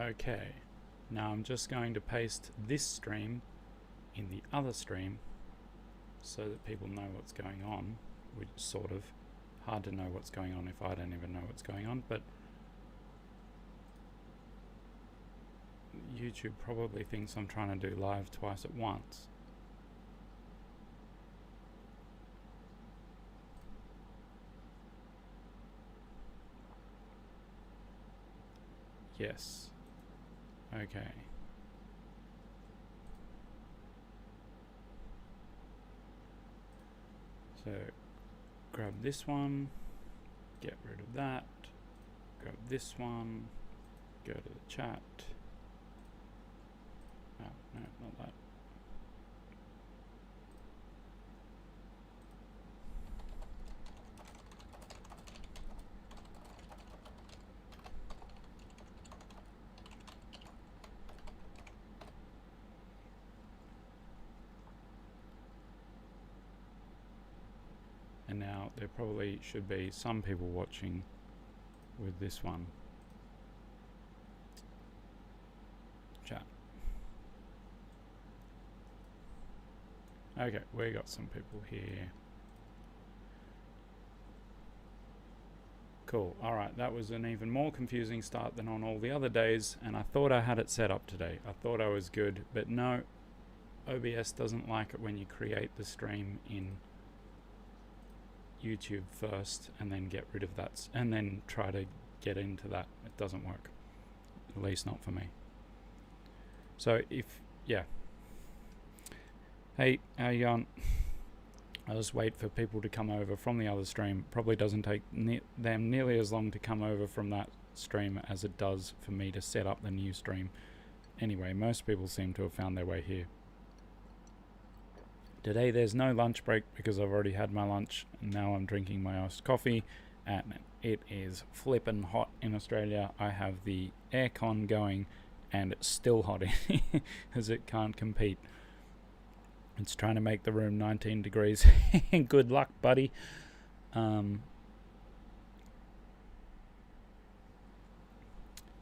Okay, now I'm just going to paste this stream in the other stream so that people know what's going on, which is sort of hard to know what's going on if I don't even know what's going on, but YouTube probably thinks I'm trying to do live twice at once. Yes. Okay. So grab this one, get rid of that, grab this one, go to the chat. Oh, no, not that. And now there probably should be some people watching with this one. Chat. Okay, we got some people here. Cool. Alright, that was an even more confusing start than on all the other days, and I thought I had it set up today. I thought I was good, but no, OBS doesn't like it when you create the stream in YouTube first and then get rid of that and then try to get into that. It doesn't work, at least not for me. So yeah, hey, how you going? I'll just wait for people to come over from the other stream. Probably doesn't take them nearly as long to come over from that stream as it does for me to set up the new stream. Anyway, most people seem to have found their way here. Today there's no lunch break because I've already had my lunch and now I'm drinking my iced coffee and it is flippin' hot in Australia. I have the aircon going and it's still hot as it can't compete. It's trying to make the room 19 degrees. Good luck, buddy.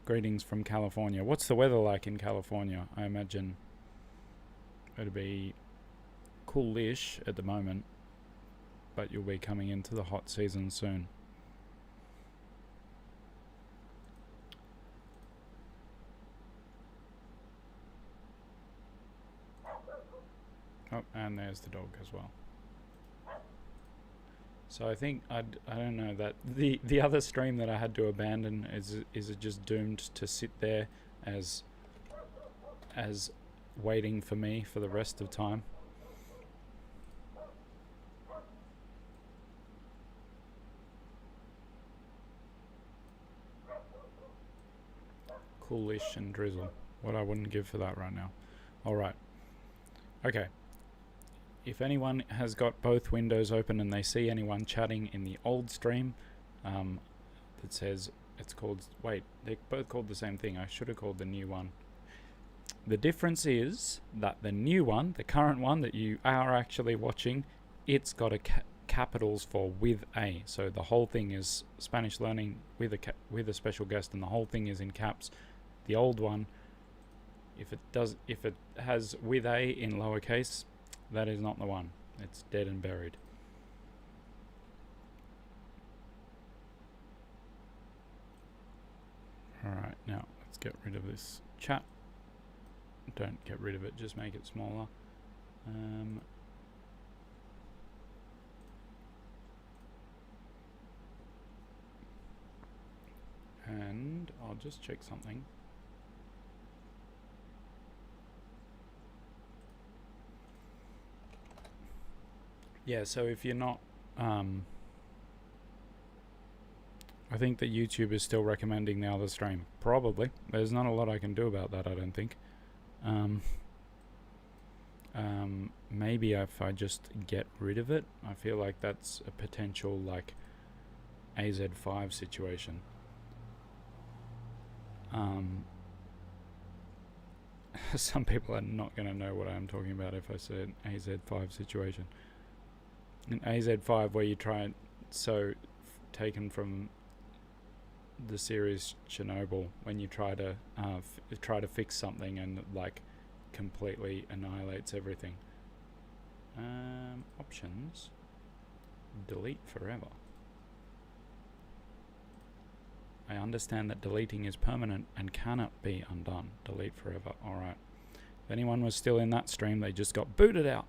Greetings from California. What's the weather like in California? I imagine it'll be coolish at the moment, but you'll be coming into the hot season soon. Oh, and there's the dog as well. So I think I don't know that the other stream that I had to abandon is it just doomed to sit there as waiting for me for the rest of time. Coolish and drizzle. What I wouldn't give for that right now. Alright. Okay. If anyone has got both windows open and they see anyone chatting in the old stream that says it's called... Wait, they're both called the same thing. I should have called the new one. The difference is that the new one, the current one that you are actually watching, it's got a capitals for with a. So the whole thing is Spanish learning with a special guest and the whole thing is in caps. The old one, if it has with a in lowercase, that is not the one. It's dead and buried. Alright, now let's get rid of this chat. Don't get rid of it, just make it smaller. And I'll just check something. Yeah, so if you're not, I think that YouTube is still recommending the other stream. Probably. There's not a lot I can do about that, I don't think. Maybe if I just get rid of it, I feel like that's a potential, like, AZ5 situation. Some people are not going to know what I'm talking about if I say an AZ5 situation. An AZ5 where you try it, so taken from the series Chernobyl, when you try to fix something and like completely annihilates everything. Options, delete forever. I understand that deleting is permanent and cannot be undone. Delete forever. Alright. If anyone was still in that stream, they just got booted out.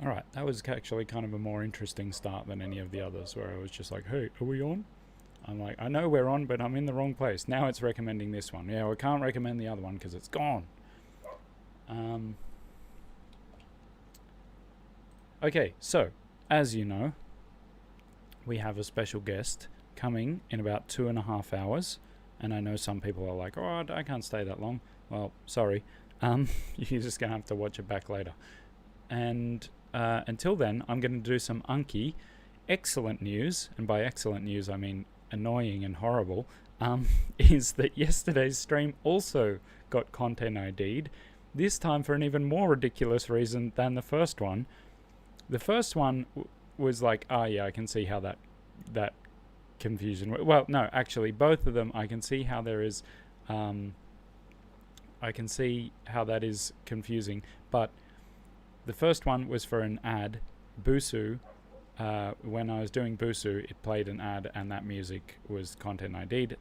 Alright, that was actually kind of a more interesting start than any of the others, where I was just like, hey, are we on? I'm like, I know we're on, but I'm in the wrong place. Now it's recommending this one. Yeah, we can't recommend the other one because it's gone. Okay, so, as you know, we have a special guest coming in about 2.5 hours. And I know some people are like, oh, I can't stay that long. Well, sorry. You're just going to have to watch it back later. And until then, I'm going to do some Anki. Excellent news, and by excellent news, I mean annoying and horrible, is that yesterday's stream also got content ID'd. This time for an even more ridiculous reason than the first one. The first one was like, oh yeah, I can see how that confusion. Well, no, actually, both of them, I can see how there is. I can see how that is confusing. But the first one was for an ad, Busu. When I was doing Busu, it played an ad, and that music was content ID'd.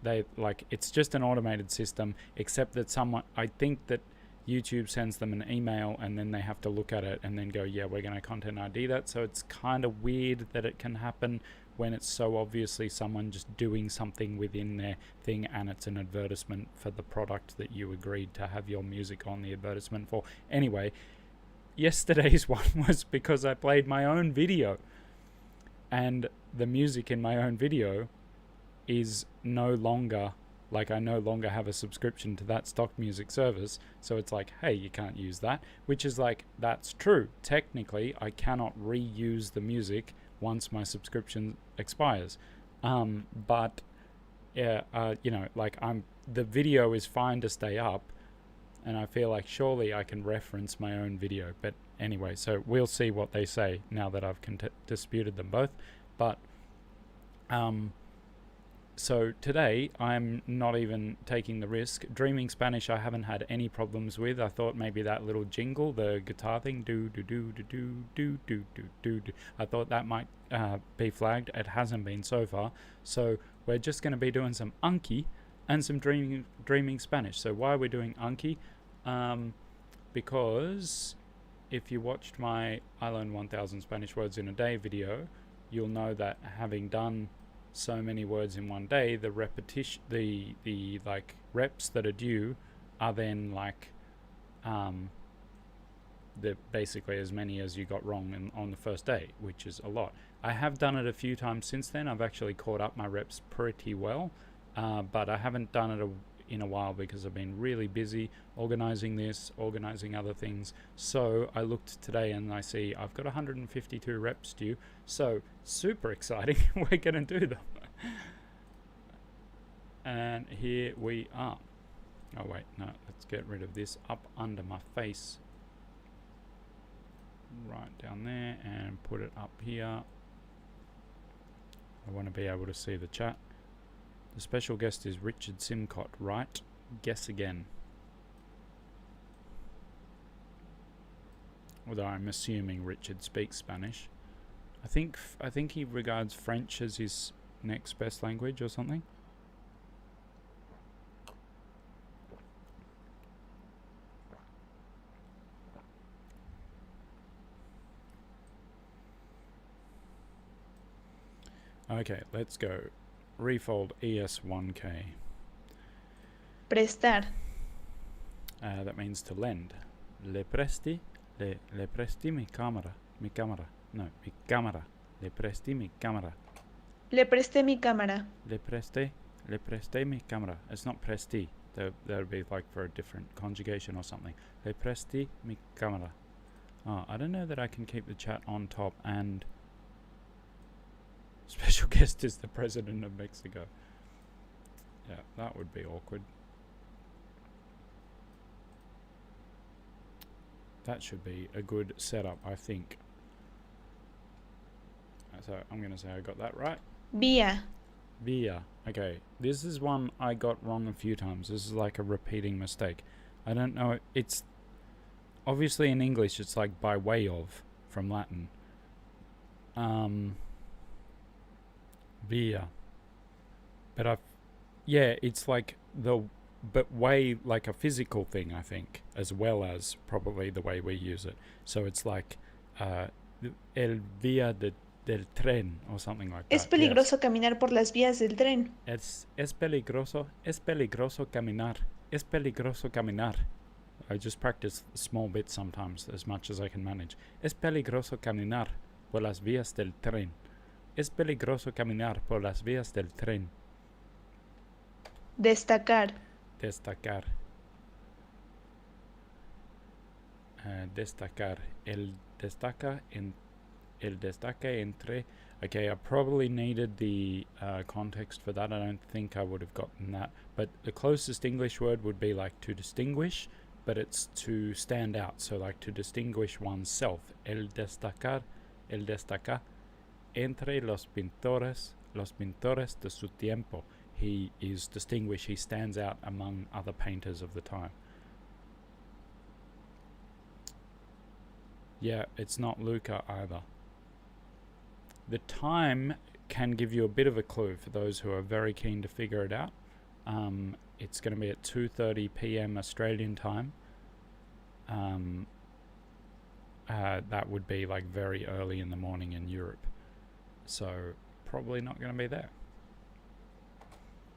It's just an automated system, except that I think that YouTube sends them an email, and then they have to look at it and then go, yeah, we're going to content ID that. So it's kind of weird that it can happen when it's so obviously someone just doing something within their thing, and it's an advertisement for the product that you agreed to have your music on the advertisement for. Anyway, yesterday's one was because I played my own video, and the music in my own video is no longer, like, I no longer have a subscription to that stock music service. So it's like, hey, you can't use that, which is like, that's true. Technically, I cannot reuse the music once my subscription expires. But yeah, the video is fine to stay up, and I feel like surely I can reference my own video. But anyway, so we'll see what they say now that I've disputed them both. But so today I'm not even taking the risk. Dreaming Spanish I haven't had any problems with. I thought maybe that little jingle, the guitar thing, do do do do do do do do do, I thought that might be flagged. It hasn't been so far. So we're just going to be doing some Anki and some dreaming Spanish. So why are we doing Anki? Because if you watched my I Learned 1000 Spanish Words in a Day video, you'll know that having done so many words in one day, the repetition, the like reps that are due are then like the basically as many as you got wrong on the first day, which is a lot. I have done it a few times since then. I've actually caught up my reps pretty well, but I haven't done it in a while because I've been really busy organizing other things. So I looked today and I see I've got 152 reps due. So super exciting. We're going to do them. And here we are. Oh wait, no, let's get rid of this up under my face. Right down there and put it up here. I want to be able to see the chat. The special guest is Richard Simcott, right? Guess again. Although I'm assuming Richard speaks Spanish. I think he regards French as his next best language or something. Okay, let's go. Refold ES1K. Prestar. That means to lend. Le presti mi cámara. Mi cámara. No, mi cámara. Le presti mi cámara. Le presté mi cámara. Le preste mi cámara. It's not presti. That would be like for a different conjugation or something. Le presti mi cámara. Oh, I don't know that I can keep the chat on top and special guest is the president of Mexico. Yeah, that would be awkward. That should be a good setup, I think. So I'm going to say I got that right. Vía. Via. Okay, this is one I got wrong a few times. This is like a repeating mistake. I don't know. It's obviously in English it's like by way of from Latin. Via. But it's like but way like a physical thing, I think, as well as probably the way we use it. So it's like el vía del tren or something like that. Es peligroso caminar por las vías del tren. Es peligroso caminar. Es peligroso caminar. I just practice small bits sometimes, as much as I can manage. Es peligroso caminar por las vías del tren. Es peligroso caminar por las vías del tren. Destacar. Destacar. Destacar. El destaca entre. Okay, I probably needed the context for that. I don't think I would have gotten that. But the closest English word would be like to distinguish, but it's to stand out. So like to distinguish oneself. El destaca entre los pintores de su tiempo. He is distinguished. He stands out among other painters of the time. Yeah, it's not Luca either. The time can give you a bit of a clue for those who are very keen to figure it out. It's going to be at 2:30 p.m. Australian time. That would be like very early in the morning in Europe. So probably not going to be there.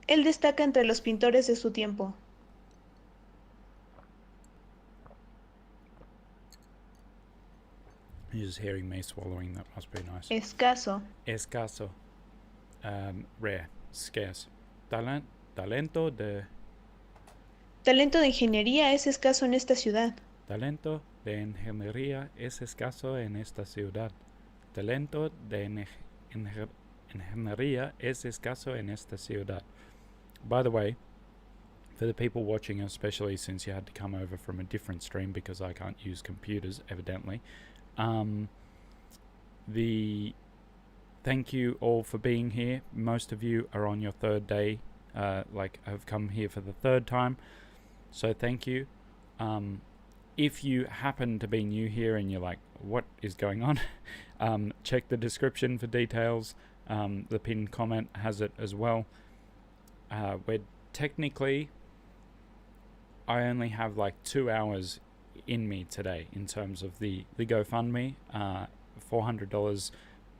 Él destaca entre los pintores de su tiempo. You're just hearing me swallowing. That must be nice. Escaso. Escaso. Rare. Scarce. Talento de ingeniería es escaso en esta ciudad. Talento de ingeniería es escaso en esta ciudad. Talento de ingeniería es escaso en esta ciudad. By the way, for the people watching, especially since you had to come over from a different stream because I can't use computers, evidently, thank you all for being here. Most of you are on your third day, have come here for the third time. So thank you. If you happen to be new here and you're like, what is going on? Check the description for details. The pinned comment has it as well. We're technically, I only have like 2 hours in me today in terms of the GoFundMe. $400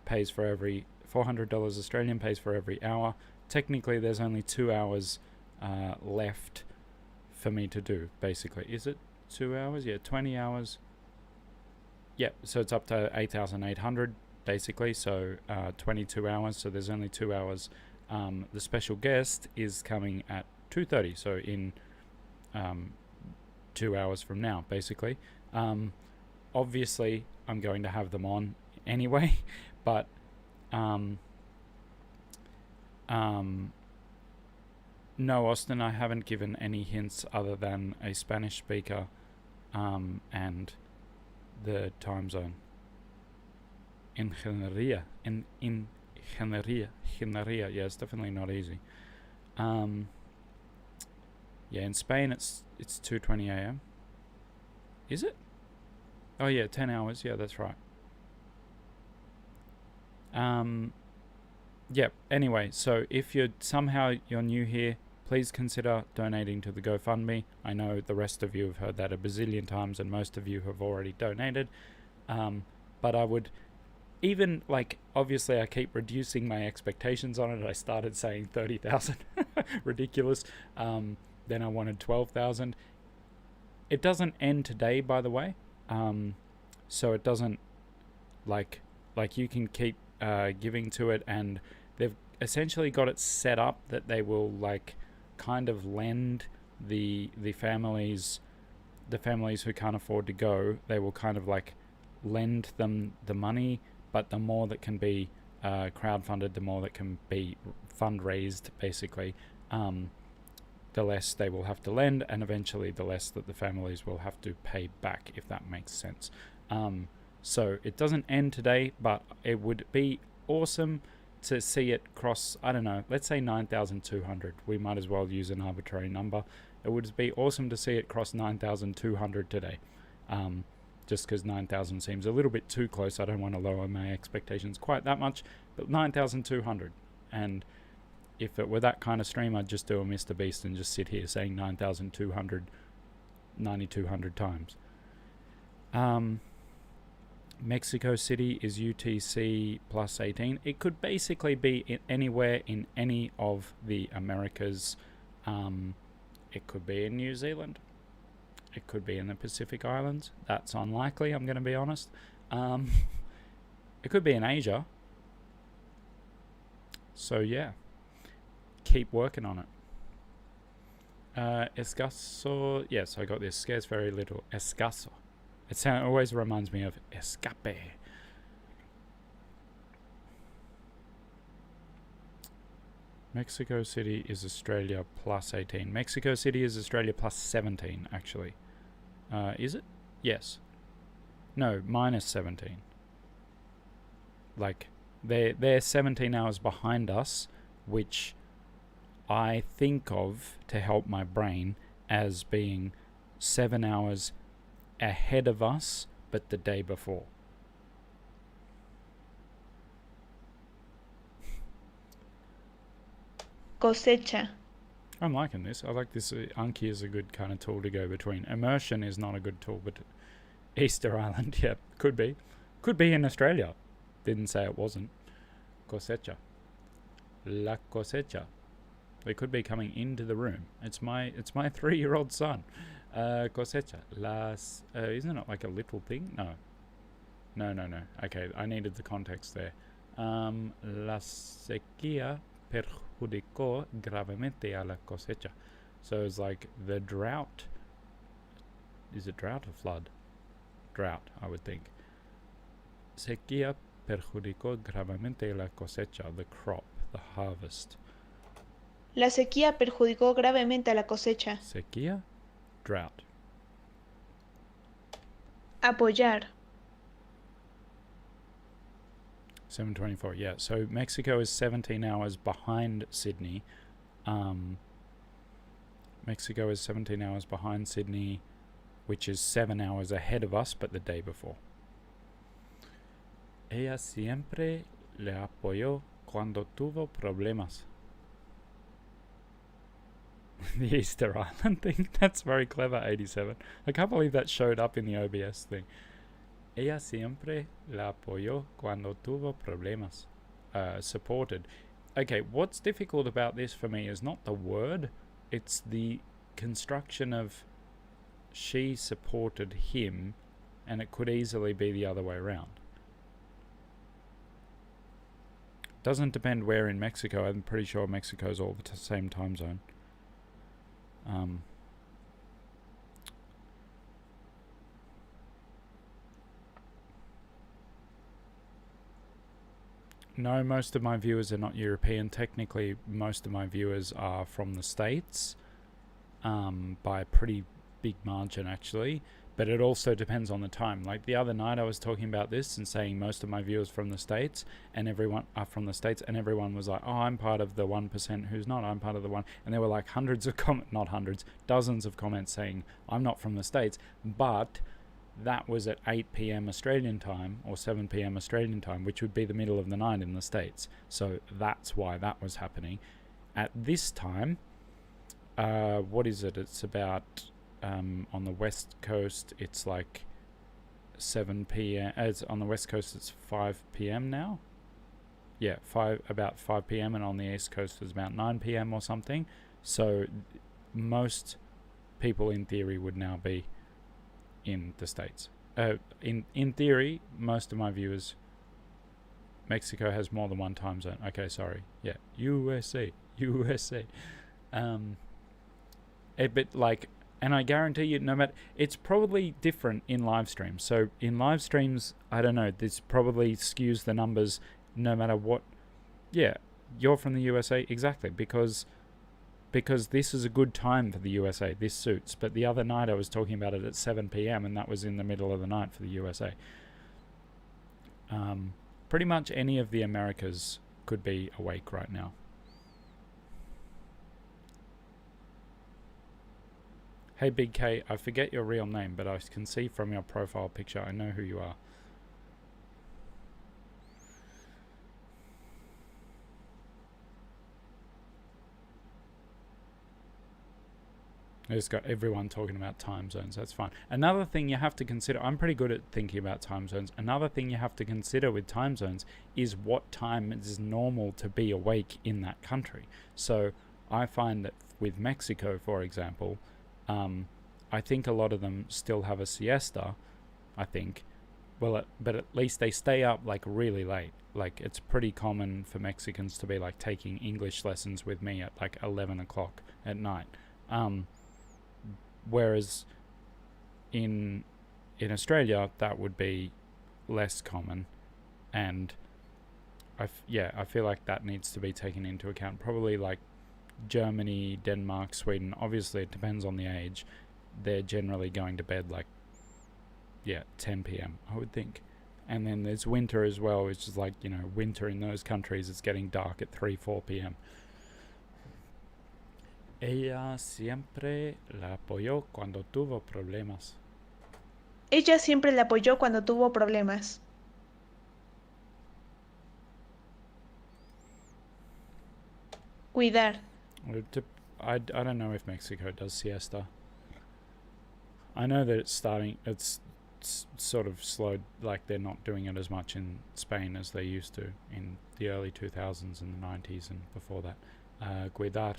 pays for every $400 Australian pays for every hour. Technically, there's only 2 hours left for me to do. Basically, is it 2 hours? Yeah, 20 hours. Yeah, so it's up to 8,800 basically. So 22 hours. So there's only 2 hours. The special guest is coming at 2:30. So in 2 hours from now, basically. Obviously, I'm going to have them on anyway, but no, Austin, I haven't given any hints other than a Spanish speaker and the time zone. Ingeniería, yeah, it's definitely not easy. Yeah, in Spain it's 2:20 a.m. Is it? Oh yeah, 10 hours. Yeah, that's right. Yeah, anyway, so if you're new here, please consider donating to the GoFundMe. I know the rest of you have heard that a bazillion times and most of you have already donated. But I would even, obviously I keep reducing my expectations on it. I started saying 30,000. Ridiculous. Then I wanted 12,000. It doesn't end today, by the way. So it doesn't, you can keep giving to it, and they've essentially got it set up that they will kind of lend the families who can't afford to go. They will kind of lend them the money, but the more that can be crowdfunded, the more that can be fundraised, basically, the less they will have to lend, and eventually the less that the families will have to pay back, if that makes sense. So it doesn't end today, but it would be awesome to see it cross, I don't know, let's say 9,200. We might as well use an arbitrary number. It would be awesome to see it cross 9,200 today. Just because 9,000 seems a little bit too close. I don't want to lower my expectations quite that much, but 9,200. And if it were that kind of stream, I'd just do a Mr. Beast and just sit here saying 9,200, 9,200 times. Mexico City is UTC plus 18. It could basically be anywhere in any of the Americas. It could be in New Zealand. It could be in the Pacific Islands. That's unlikely, I'm going to be honest. It could be in Asia. So yeah, keep working on it. Escaso. Yes, I got this. Scares very little. Escaso. It always reminds me of escape. Mexico City is Australia plus 18. Mexico City is Australia plus 17, actually. Is it? Yes. No, minus 17. Like, they're 17 hours behind us, which I think of, to help my brain, as being 7 hours ahead of us, but the day before. Cosecha. I'm liking this. I like this. Anki is a good kind of tool to go between. Immersion is not a good tool, but Easter Island, yeah, could be. Could be in Australia. Didn't say it wasn't. Cosecha. La cosecha. They could be coming into the room. It's my 3-year-old son. Cosecha. Isn't it like a little thing? No. No. Okay, I needed the context there. La sequía perjudicó gravemente a la cosecha. So it's like the drought. Is it drought or flood? Drought, I would think. Sequía perjudicó gravemente la cosecha, the crop, the harvest. La sequía perjudicó gravemente a la cosecha. Sequía, drought. Apoyar. 7:24. Yeah. So Mexico is 17 hours behind Sydney. Mexico is 17 hours behind Sydney, which is 7 hours ahead of us, but the day before. Ella siempre le apoyó cuando tuvo problemas. The Easter Island thing. That's very clever, 87. I can't believe that showed up in the OBS thing. Ella siempre la apoyó cuando tuvo problemas. Supported. Okay, what's difficult about this for me is not the word, it's the construction of she supported him, and it could easily be the other way around. Doesn't depend where in Mexico. I'm pretty sure Mexico's all the same time zone. No, most of my viewers are not European. Technically, most of my viewers are from the States, by a pretty big margin, actually. But it also depends on the time. Like the other night I was talking about this and saying most of my viewers from the States, and everyone are from the States, and everyone was like, oh, I'm part of the 1% who's not, I'm part of the 1%. And there were like dozens of comments saying I'm not from the States, but that was at 8 p.m. Australian time or 7 p.m. Australian time, which would be the middle of the night in the States. So that's why that was happening. At this time, what is it? It's about... on the west coast it's like 7 p.m. On the west coast it's 5 p.m. now. Yeah, about 5 p.m. and on the east coast it's about 9 p.m. or something. So most people in theory would now be in the States. In theory, most of my viewers, Mexico has more than one time zone. Okay, sorry. Yeah, USA. But like, and I guarantee you, no matter, it's probably different in live streams. So in live streams, I don't know, this probably skews the numbers no matter what. Yeah, you're from the USA, exactly, because this is a good time for the USA. This suits. But the other night I was talking about it at 7 p.m. and that was in the middle of the night for the USA. Pretty much any of the Americas could be awake right now. Hey Big K, I forget your real name, but I can see from your profile picture I know who you are. I just got everyone talking about time zones. That's fine. Another thing you have to consider, I'm pretty good at thinking about time zones. Another thing you have to consider with time zones is what time is normal to be awake in that country. So I find that with Mexico, for example, I think a lot of them still have a siesta, I think. Well, but at least they stay up like really late. Like it's pretty common for Mexicans to be like taking English lessons with me at like 11 o'clock at night. Whereas in Australia that would be less common, and I feel like that needs to be taken into account. Probably like Germany, Denmark, Sweden. Obviously, it depends on the age. They're generally going to bed like 10 p.m. I would think. And then there's winter as well, which is like, you know, winter in those countries. It's getting dark at 3-4 p.m. Ella siempre la apoyó cuando tuvo problemas. Ella siempre le apoyó cuando tuvo problemas. Cuidar. I don't know if Mexico does siesta. I know that it's sort of slowed, like they're not doing it as much in Spain as they used to in the early 2000s and the 90s and before that. Cuidar,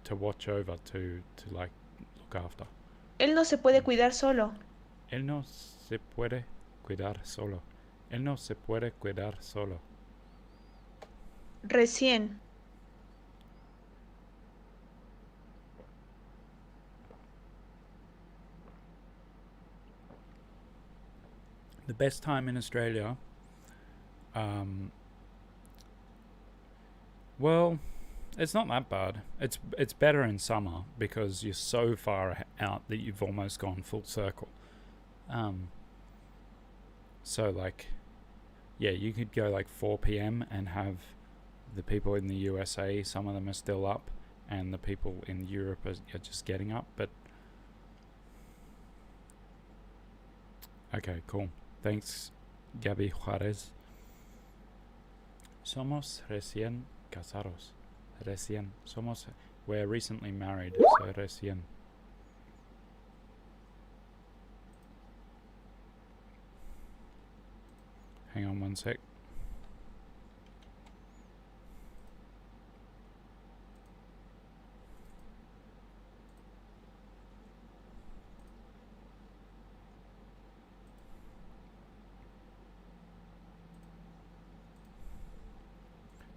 to watch over, to like look after. Él no se puede cuidar solo. Él no se puede cuidar solo. Él no se puede cuidar solo. Recién. The best time in Australia, well, it's not that bad. It's better in summer because you're so far out that you've almost gone full circle. So like, yeah, you could go like 4 p.m. and have the people in the USA, some of them are still up, and the people in Europe are just getting up. But okay, cool. Thanks, Gaby Juarez. Somos recién casados. Recién. We're recently married, so recién. Hang on one sec.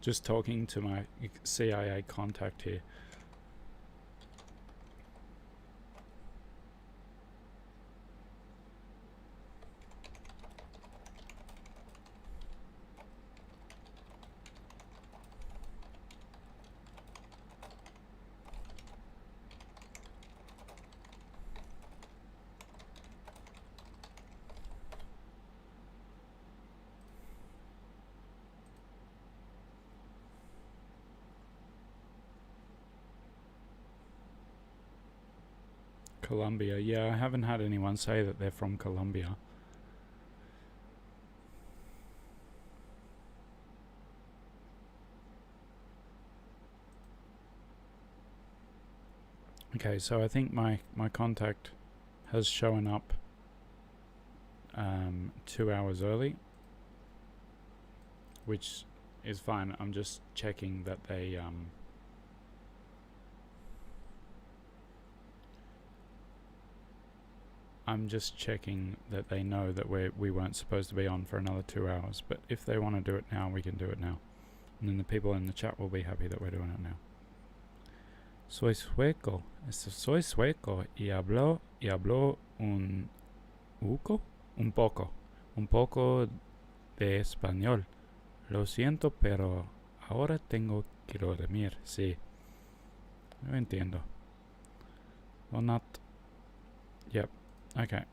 Just talking to my CIA contact here. Colombia. Yeah, I haven't had anyone say that they're from Colombia. Okay, so I think my contact has shown up 2 hours early, which is fine. I'm just checking that they know that we weren't supposed to be on for another 2 hours. But if they want to do it now, we can do it now. And then the people in the chat will be happy that we're doing it now. Soy sueco y hablo un poco de español. Lo siento, pero ahora tengo que dormir. Sí, no entiendo. Well, not. Yep. Okay.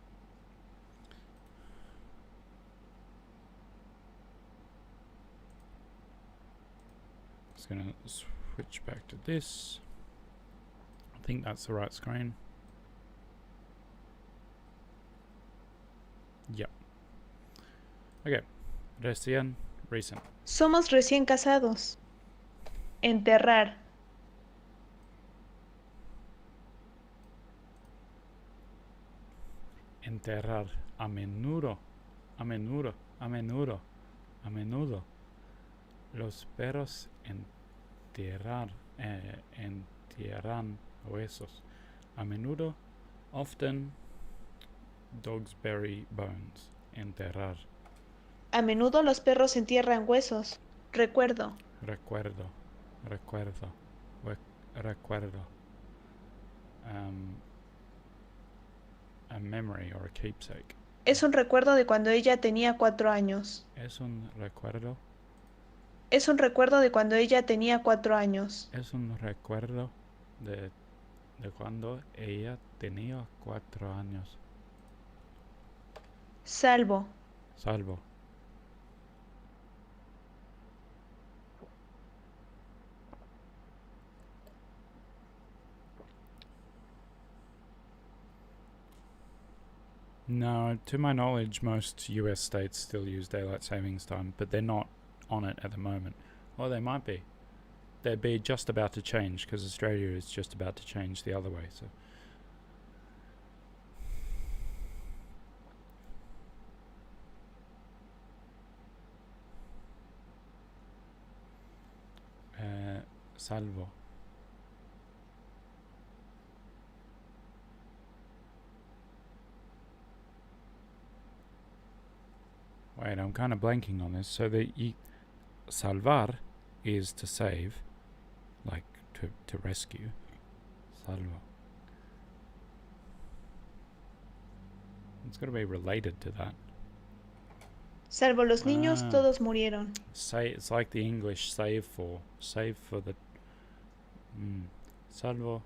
Just gonna switch back to this. I think that's the right screen. Yep. Okay. Recent. Somos recién casados. Enterrar. Enterrar. A menudo. A menudo. A menudo. A menudo. Los perros entierran huesos. A menudo. Often. Dogs bury bones. Enterrar. A menudo los perros entierran huesos. Recuerdo. Recuerdo. Recuerdo. A memory or a keepsake. Es un recuerdo de cuando ella tenía 4 años. Es un recuerdo. Es un recuerdo de cuando ella tenía 4 años. Es un recuerdo de cuando ella tenía 4 años. Salvo. Salvo. No, to my knowledge, most US states still use daylight savings time, but they're not on it at the moment. Or they might be. They'd be just about to change, because Australia is just about to change the other way. So, salvo. Wait, I'm kind of blanking on this. So salvar is to save, like to rescue. Salvo. It's got to be related to that. Salvo los niños, todos murieron. It's like the English save for the. Salvo.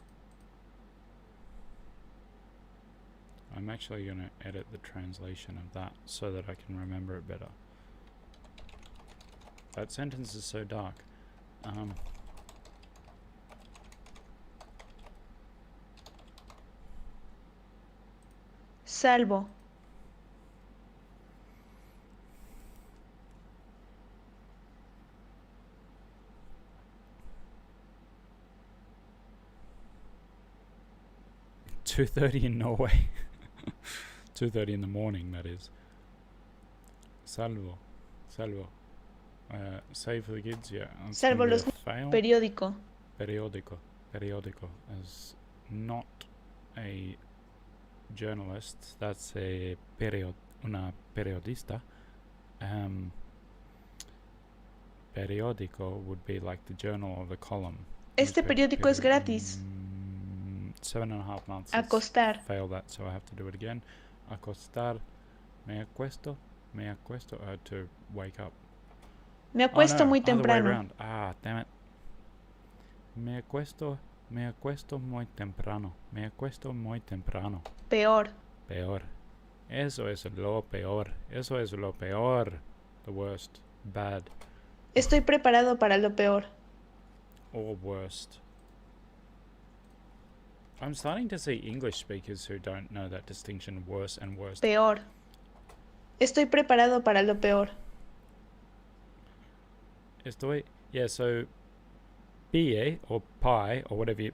I'm actually going to edit the translation of that so that I can remember it better. That sentence is so dark. Salvo. $2:30 in Norway. 2:30 in the morning, that is. Salvo. Save for the kids, yeah. Salvo los periódico. Periódico. As not a journalist, that's a una periodista. Periódico would be like the journal or the column. Este periódico es gratis. 7.5 months. Acostar. Failed that, so I have to do it again. Acostar. Me acuesto. To wake up. Me acuesto muy Other way temprano. around. Ah, damn it. Me acuesto muy temprano. Peor. Eso es lo peor. The worst. Bad. Estoy preparado para lo peor. Or worst. I'm starting to see English speakers who don't know that distinction, worse and worst. Peor. Estoy preparado para lo peor. Yeah, so PIE or pie or whatever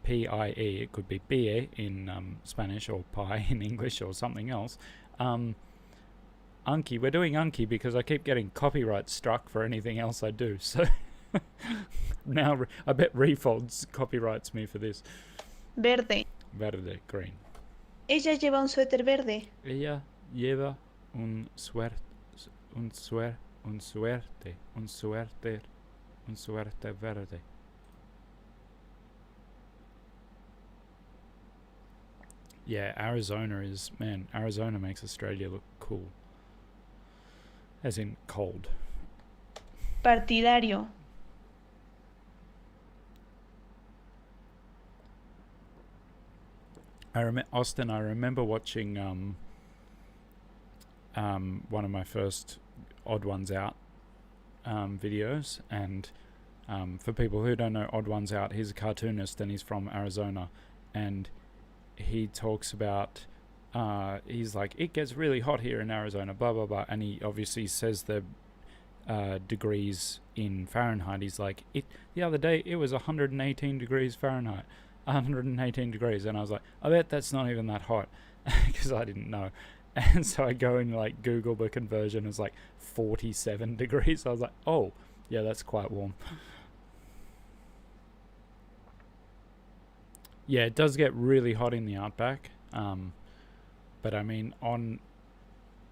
PIE, it could be PIE in Spanish or pie in English or something else. Anki, we're doing Anki because I keep getting copyright struck for anything else I do. So now I bet Refold copyrights me for this. Verde. Green. Ella lleva un suéter verde. Ella lleva un suéter verde. Yeah, Arizona makes Australia look cool. As in cold. Partidario. Austin, I remember watching one of my first Odd Ones Out videos, and For people who don't know Odd Ones Out, he's a cartoonist and he's from Arizona, and he talks about he's like, it gets really hot here in Arizona, blah blah blah, and he obviously says the degrees in Fahrenheit. He's like, the other day it was 118 degrees Fahrenheit, 118 degrees, and I was like, I bet that's not even that hot, because I didn't know. And so I go and like Google the conversion, it's like 47 degrees. I was like, oh yeah, that's quite warm. Yeah, it does get really hot in the outback, but I mean,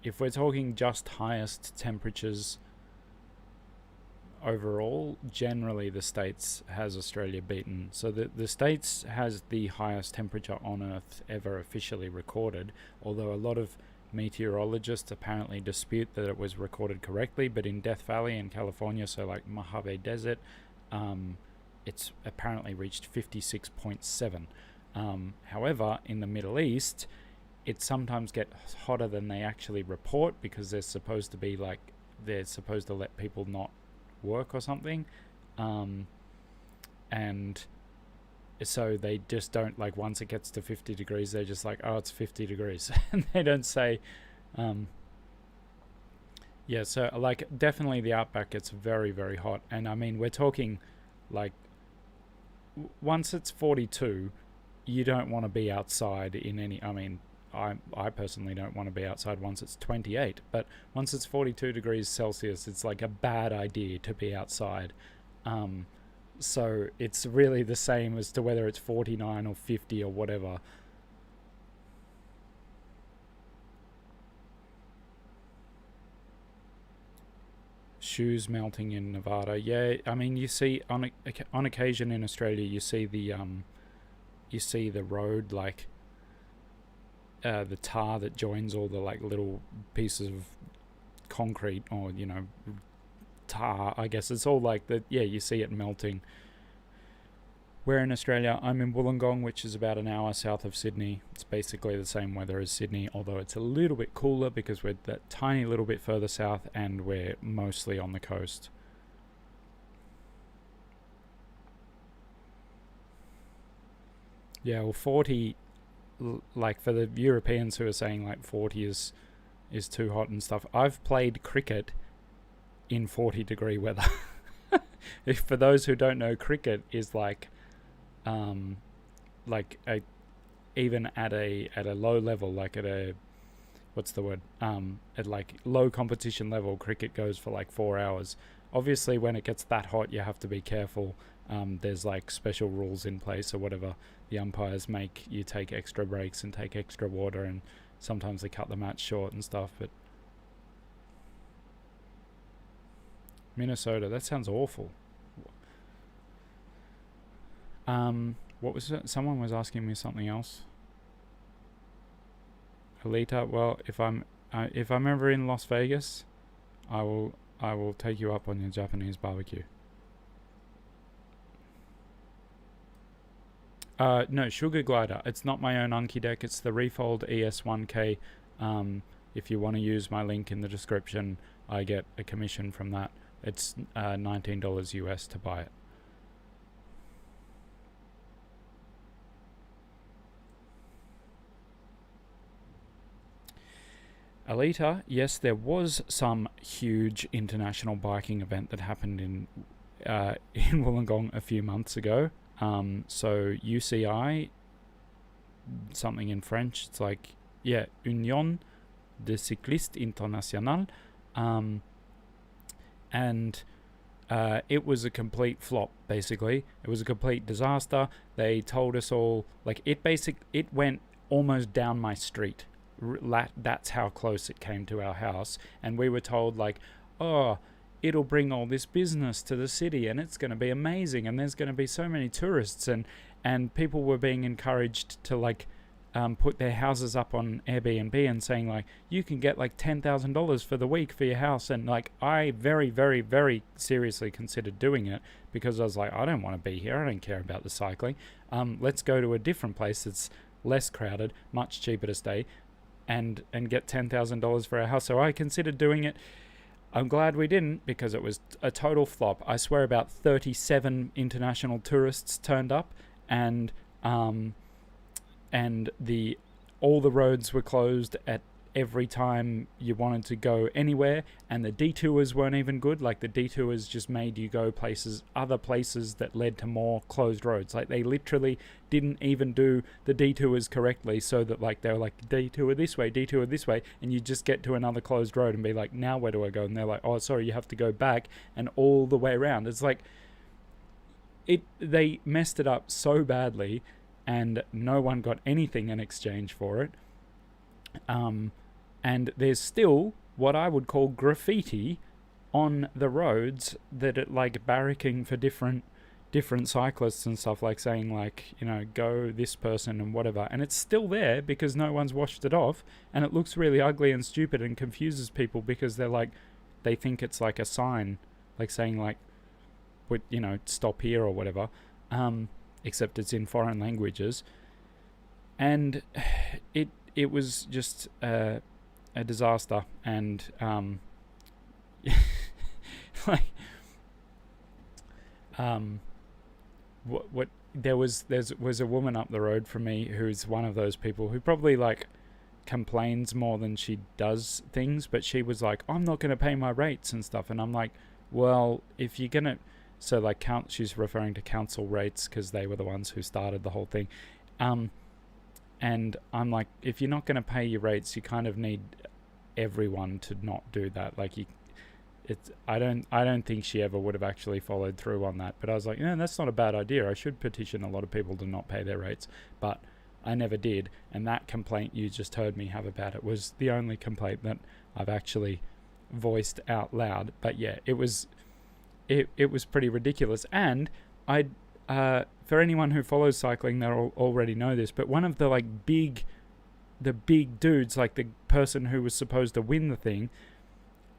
if we're talking just highest temperatures overall, generally the States has Australia beaten. So the States has the highest temperature on Earth ever officially recorded, although a lot of meteorologists apparently dispute that it was recorded correctly. But in Death Valley in California, so like Mojave Desert, it's apparently reached 56.7. However, in the Middle East, it sometimes gets hotter than they actually report, because they're supposed to let people not work or something, and so they just don't, like, once it gets to 50 degrees, they're just like, oh, it's 50 degrees, and they don't say, yeah, so like definitely the outback gets very, very hot. And I mean, we're talking like once it's 42, you don't want to be outside in any, I mean, I personally don't want to be outside once it's 28, but once it's 42 degrees Celsius, it's like a bad idea to be outside. So it's really the same as to whether it's 49 or 50 or whatever. Shoes melting in Nevada. Yeah, I mean, you see on occasion in Australia, you see the road, like the tar that joins all the like little pieces of concrete, or tar, I guess it's all like that. Yeah, you see it melting. We're in Australia. I'm in Wollongong, which is about an hour south of Sydney. It's basically the same weather as Sydney, although it's a little bit cooler because we're that tiny little bit further south and we're mostly on the coast. Yeah, well, 40, like for the Europeans who are saying like 40 is too hot and stuff, I've played cricket in 40 degree weather. For those who don't know, cricket is like even at a low level, like at a, what's the word, at like low competition level, cricket goes for like 4 hours. Obviously when it gets that hot, you have to be careful. There's like special rules in place or whatever. The umpires make you take extra breaks and take extra water, and sometimes they cut the match short and stuff. But Minnesota, that sounds awful. What was it? Someone was asking me something else. Alita, well, if I'm ever in Las Vegas, I will take you up on your Japanese barbecue. No, Sugar Glider. It's not my own Anki deck. It's the Refold ES1K. If you want to use my link in the description, I get a commission from that. It's $19 US to buy it. Alita, yes, there was some huge international biking event that happened in Wollongong a few months ago. So UCI, something in French, it's like, yeah, Union de Cyclistes Internationale, and it was a complete flop, basically. It was a complete disaster. They told us all, like, it went almost down my street. That's how close it came to our house, and we were told, like, oh, it'll bring all this business to the city and it's going to be amazing and there's going to be so many tourists, and people were being encouraged to like put their houses up on Airbnb and saying like, you can get like $10,000 for the week for your house. And like, I very, very, very seriously considered doing it, because I was like, I don't want to be here, I don't care about the cycling, let's go to a different place that's less crowded, much cheaper to stay, and get $10,000 for our house. So I considered doing it. I'm glad we didn't, because it was a total flop. I swear about 37 international tourists turned up, and all the roads were closed at every time you wanted to go anywhere, and the detours weren't even good. Like, the detours just made you go other places that led to more closed roads. Like, they literally didn't even do the detours correctly, so that, like, they were like, detour this way, and you just get to another closed road and be like, now where do I go? And they're like, oh, sorry, you have to go back and all the way around. It's like, they messed it up so badly, and no one got anything in exchange for it. And there's still what I would call graffiti on the roads that it, like, barracking for different cyclists and stuff, like saying, like, you know, go this person and whatever. And it's still there because no one's washed it off, and it looks really ugly and stupid and confuses people, because they're like, they think it's like a sign, like saying, like, you know, stop here or whatever, except it's in foreign languages. And it was just a disaster. And like, what there was a woman up the road from me who's one of those people who probably, like, complains more than she does things, but she was like, I'm not going to pay my rates and stuff. And I'm like, well, if you're gonna, so, like, she's referring to council rates, because they were the ones who started the whole thing. And I'm like, if you're not going to pay your rates, you kind of need everyone to not do that. Like, I don't think she ever would have actually followed through on that. But I was like, yeah, that's not a bad idea. I should petition a lot of people to not pay their rates. But I never did. And that complaint you just heard me have about it was the only complaint that I've actually voiced out loud. But yeah, it was pretty ridiculous. And for anyone who follows cycling, they'll already know this, but one of the, like, big dudes, like the person who was supposed to win the thing,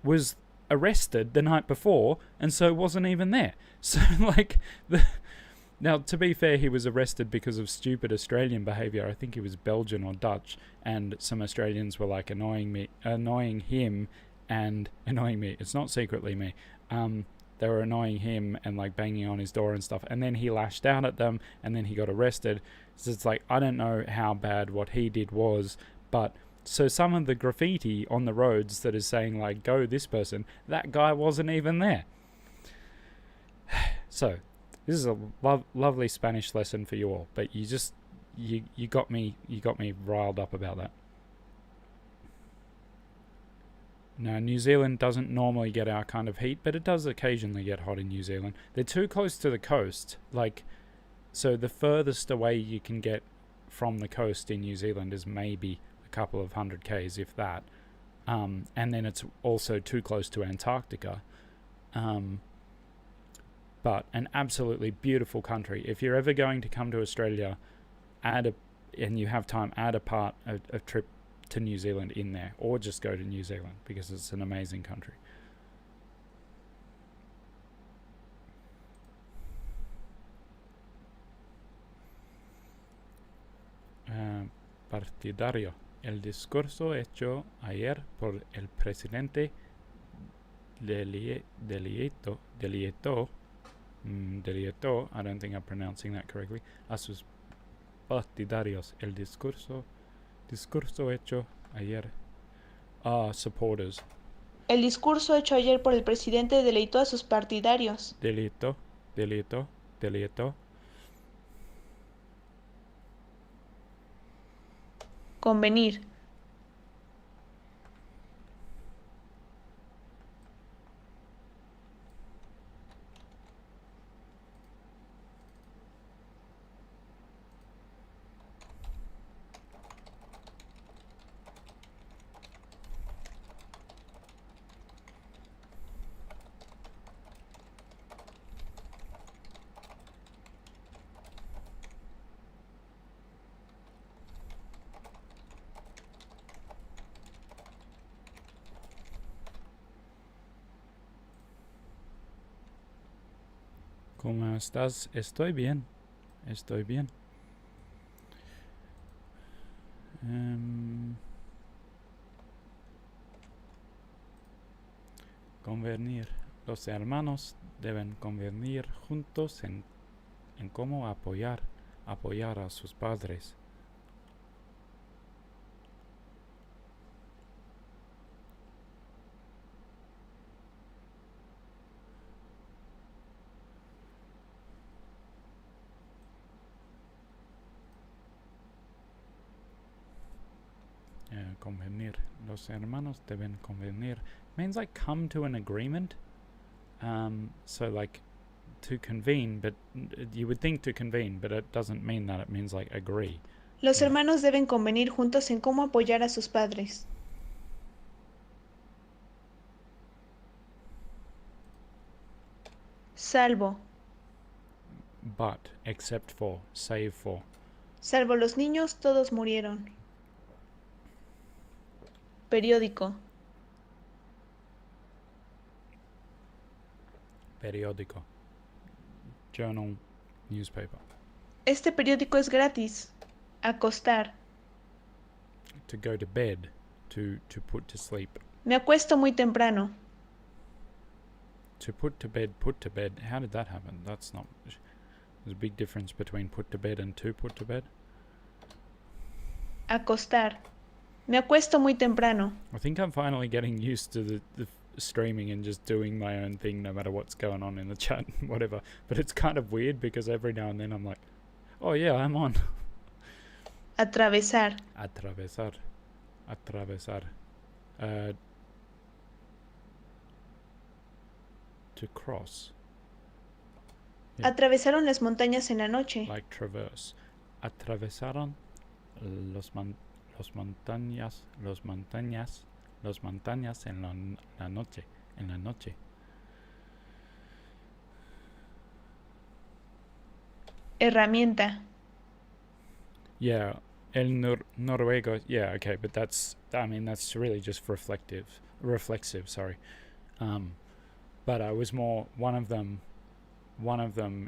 was arrested the night before, and so wasn't even there. So, like, now, to be fair, he was arrested because of stupid Australian behaviour. I think he was Belgian or Dutch, and some Australians were, like, annoying him and annoying me. It's not secretly me. They were annoying him and, like, banging on his door and stuff. And then he lashed out at them, and then he got arrested. So it's like, I don't know how bad what he did was, but so some of the graffiti on the roads that is saying, like, go this person, that guy wasn't even there. So this is a lovely Spanish lesson for you all, but you got me riled up about that. No, New Zealand doesn't normally get our kind of heat, but it does occasionally get hot in New Zealand. They're too close to the coast. Like, so the furthest away you can get from the coast in New Zealand is maybe a couple of 100 k's, if that. And then it's also too close to Antarctica. But an absolutely beautiful country. If you're ever going to come to Australia, and you have time, add a trip to New Zealand in there, or just go to New Zealand, because it's an amazing country. Partidario. El discurso hecho ayer por el presidente Delieto, I don't think I'm pronouncing that correctly, a sus partidarios. El discurso hecho ayer. Supporters. El discurso hecho ayer por el presidente deleitó a sus partidarios. Deleitó. Convenir. ¿Cómo estás? Estoy bien. convenir. Los hermanos deben convenir juntos en cómo apoyar a sus padres. Convenir. Los hermanos deben convenir. Means like come to an agreement. So like to convene, but you would think to convene, but it doesn't mean that. It means like agree. Los Yeah. hermanos deben convenir juntos en cómo apoyar a sus padres. Salvo. But, except for, save for. Salvo los niños, todos murieron. Periódico. Periódico. Journal, newspaper. Este periódico es gratis. Acostar. To go to bed. To put to sleep. Me acuesto muy temprano. To put to bed, put to bed. How did that happen? That's not... There's a big difference between put to bed and to put to bed. Acostar. Me acuesto muy temprano. I think I'm finally getting used to the streaming and just doing my own thing no matter what's going on in the chat, whatever. But it's kind of weird because every now and then I'm like, oh yeah, I'm on. Atravesar. Atravesar. Atravesar. To cross. Yeah. Atravesaron las montañas en la noche. Like traverse. Atravesaron los montañas en la noche. En la noche. Herramienta. Yeah, el noruego. Yeah, okay, but that's really just reflexive. Sorry. But I was more one of them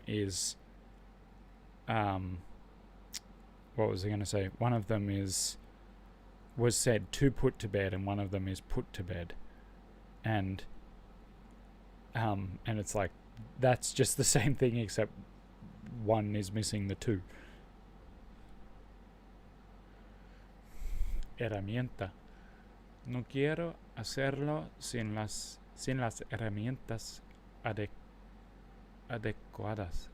is what was I going to say? One of them was said to put to bed, and one of them is put to bed, and it's like that's just the same thing except one is missing the two. Herramienta. No quiero hacerlo sin las herramientas adecuadas.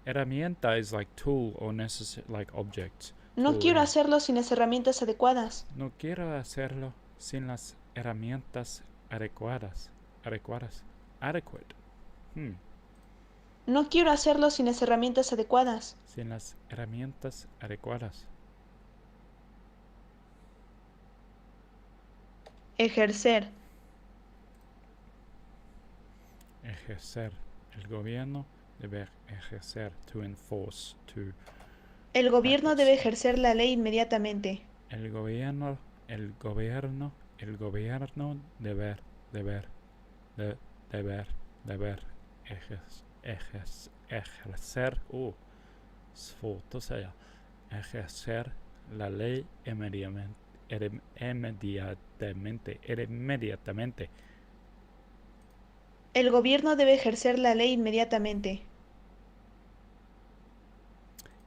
Herramienta is like tool or necessary, like object. No quiero hacerlo sin las herramientas adecuadas. No quiero hacerlo sin las herramientas adecuadas. Adequate. No quiero hacerlo sin las herramientas adecuadas. Sin las herramientas adecuadas. Ejercer. Ejercer. El gobierno debe ejercer. To enforce. To El gobierno debe ejercer la ley inmediatamente. El gobierno debe ejercer. Svårt att säga. Ejercer la ley inmediatamente. El gobierno debe ejercer la ley inmediatamente.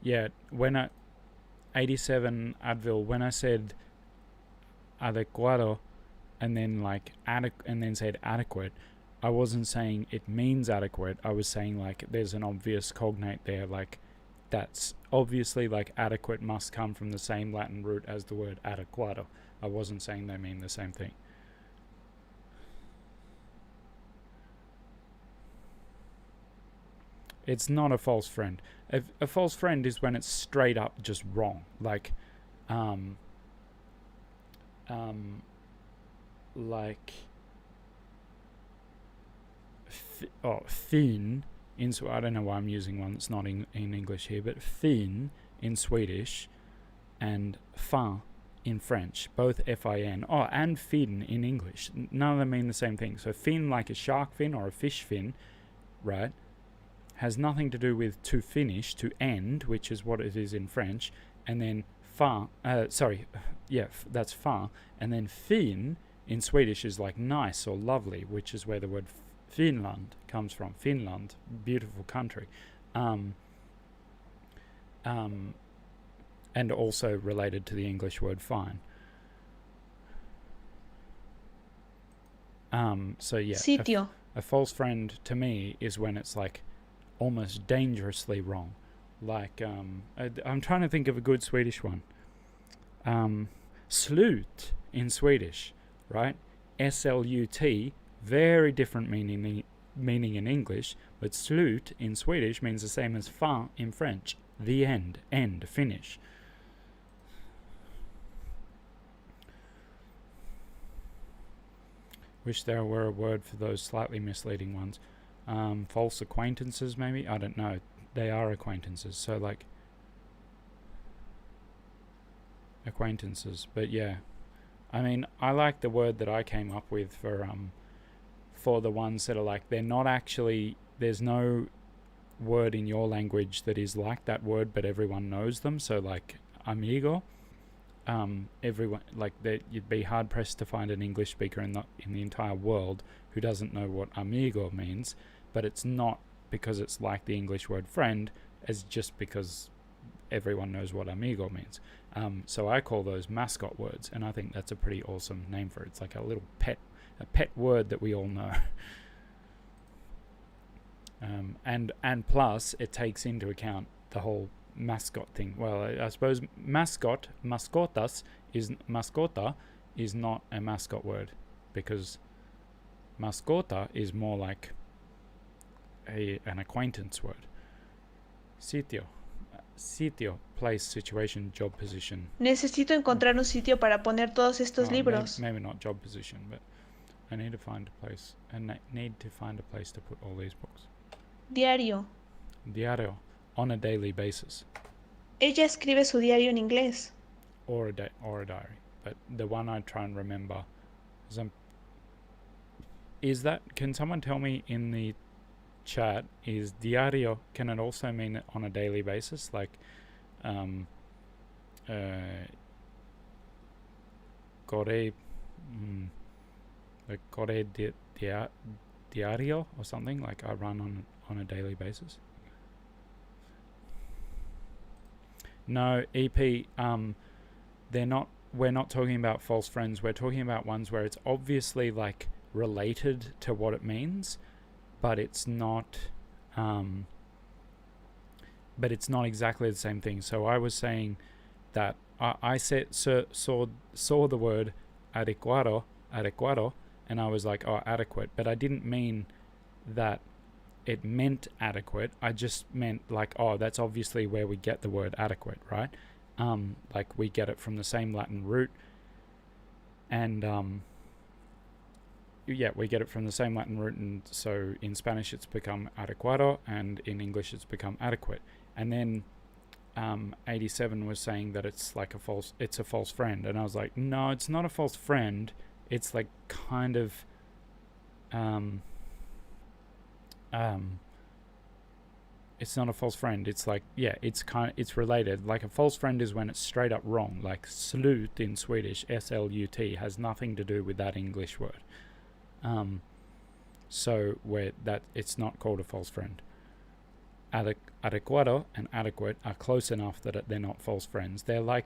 Yeah, when 87 Advil, when I said adecuado and then like and then said adequate, I wasn't saying it means adequate. I was saying like there's an obvious cognate there, like that's obviously like adequate must come from the same Latin root as the word adequado. I wasn't saying they mean the same thing. It's not a false friend. A false friend is when it's straight up just wrong. Like, fin in I don't know why I'm using one that's not in English here, but fin in Swedish and fin in French, both F-I-N. Oh, and fin in English. None of them mean the same thing. So fin like a shark fin or a fish fin, right? Has nothing to do with to finish, to end, which is what it is in French, and then fin, that's fin, and then fin in Swedish is like nice or lovely, which is where the word Finland comes from. Finland, beautiful country. And also related to the English word fine. So yeah, Sitio. a false friend to me is when it's like almost dangerously wrong. Like, I'm trying to think of a good Swedish one. Slut in Swedish, right? S-L-U-T, very different meaning in English, but slut in Swedish means the same as fin in French. The end, finish. Wish there were a word for those slightly misleading ones. False acquaintances, maybe? I don't know. They are acquaintances, so like acquaintances. But yeah, I mean, I like the word that I came up with for the ones that are like, they're not actually, there's no word in your language that is like that word, but everyone knows them. So like amigo, everyone, like, that you'd be hard pressed to find an English speaker in the entire world who doesn't know what amigo means. But it's not because it's like the English word friend, as just because everyone knows what amigo means. So I call those mascot words, and I think that's a pretty awesome name for it. It's like a little pet word that we all know. And plus it takes into account the whole mascot thing. Well, I suppose mascota is not a mascot word, because mascota is more like an acquaintance word. Sitio, place, situation, job position. Necesito encontrar un sitio para poner todos estos libros. Maybe not job position, but I need to find a place. Need to find a place to put all these books. Diario. Diario, on a daily basis. Ella escribe su diario en inglés. Or a diary. But the one I try and remember is that, can someone tell me in the chat, is diario, can it also mean on a daily basis? Like, corre diario or something, like I run on a daily basis. No, EP, we're not talking about false friends. We're talking about ones where it's obviously like related to what it means, but it's not exactly the same thing. So I was saying that I saw the word adecuado, and I was like, oh, adequate, but I didn't mean that it meant adequate. I just meant like, oh, that's obviously where we get the word adequate, right? Like we get it from the same Latin root, and yeah, we get it from the same Latin root, and so in Spanish it's become adecuado, and in English it's become adequate. And then 87 was saying that it's like it's a false friend, and I was like, no, it's not a false friend. It's like kind of it's not a false friend. It's like, yeah, it's related. Like a false friend is when it's straight up wrong. Like slut in Swedish, S-L-U-T, has nothing to do with that English word. So where that it's not called a false friend. Adecuado and adequate are close enough that they're not false friends. They're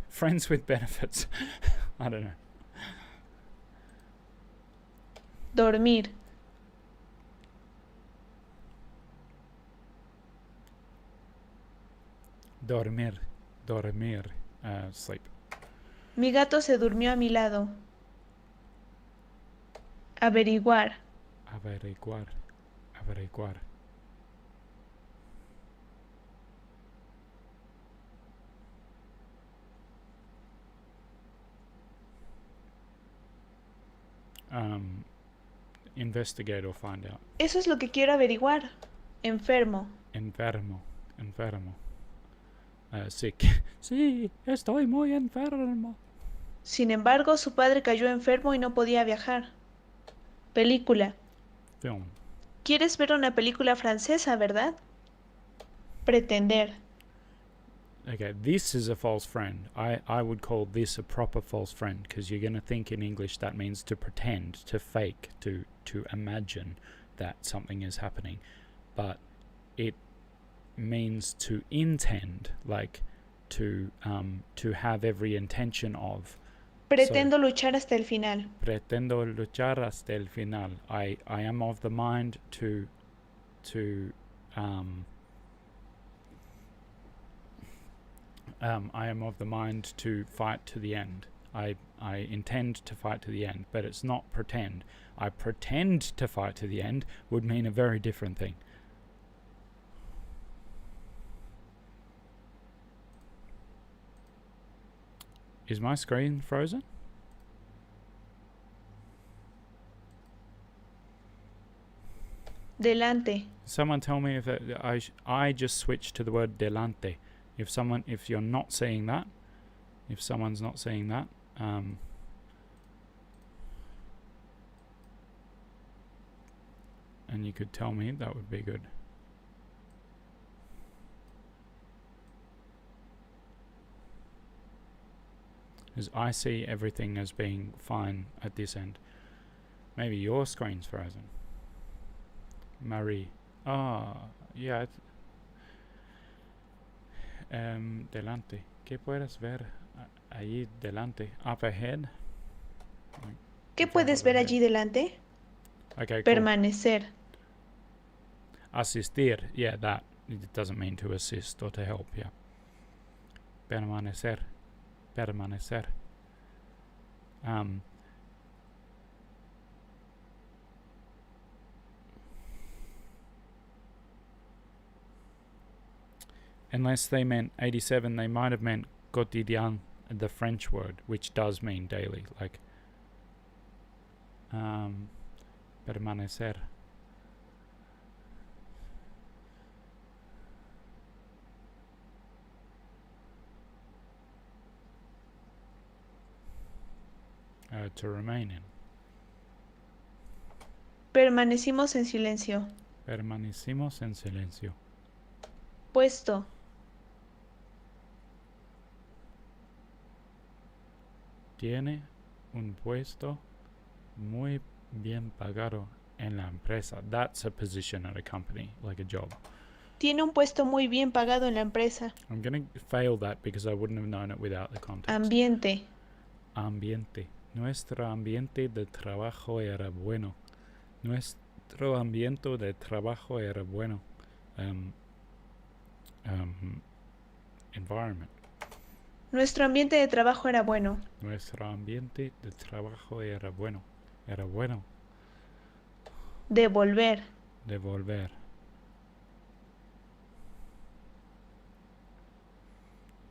friends with benefits. I don't know. Dormir. Dormir, sleep. Mi gato se durmió a mi lado. Averiguar. Averiguar. Investigate or find out. Eso es lo que quiero averiguar. Enfermo. Enfermo. Sick. Sí, estoy muy enfermo. Sin embargo, su padre cayó enfermo y no podía viajar. Película. Film. ¿Quieres ver una película francesa, verdad? Pretender. Okay, this is a false friend. I would call this a proper false friend, because you're going to think in English that means to pretend, to fake, to imagine that something is happening. But it means to intend, like to have every intention of. Pretendo luchar hasta el final. Pretendo luchar hasta el final. I am of the mind to I am of the mind to fight to the end. I intend to fight to the end, but it's not pretend. I pretend to fight to the end would mean a very different thing. Is my screen frozen? Delante. Someone tell me if I just switched to the word delante. If you're not seeing that, if someone's not seeing that, and you could tell me, that would be good. Because I see everything as being fine at this end. Maybe your screen's frozen. Marie. Yeah. Delante. ¿Qué puedes ver allí delante? Up ahead. ¿Qué puedes ver allí delante? Okay, cool. Permanecer. Asistir. Yeah, that. It doesn't mean to assist or to help, yeah. Permanecer. Permanecer. Unless they meant 87, they might have meant quotidien, the French word, which does mean daily, like permanecer. To remain in. Permanecimos en silencio. Permanecimos en silencio. Puesto. Tiene un puesto muy bien pagado en la empresa. That's a position at a company, like a job. Tiene un puesto muy bien pagado en la empresa. I'm going to fail that because I wouldn't have known it without the context. Ambiente. Ambiente. Nuestro ambiente de trabajo era bueno. Nuestro ambiente de trabajo era bueno. Environment. Nuestro ambiente de trabajo era bueno. Nuestro ambiente de trabajo era bueno. Era bueno. Devolver. Devolver.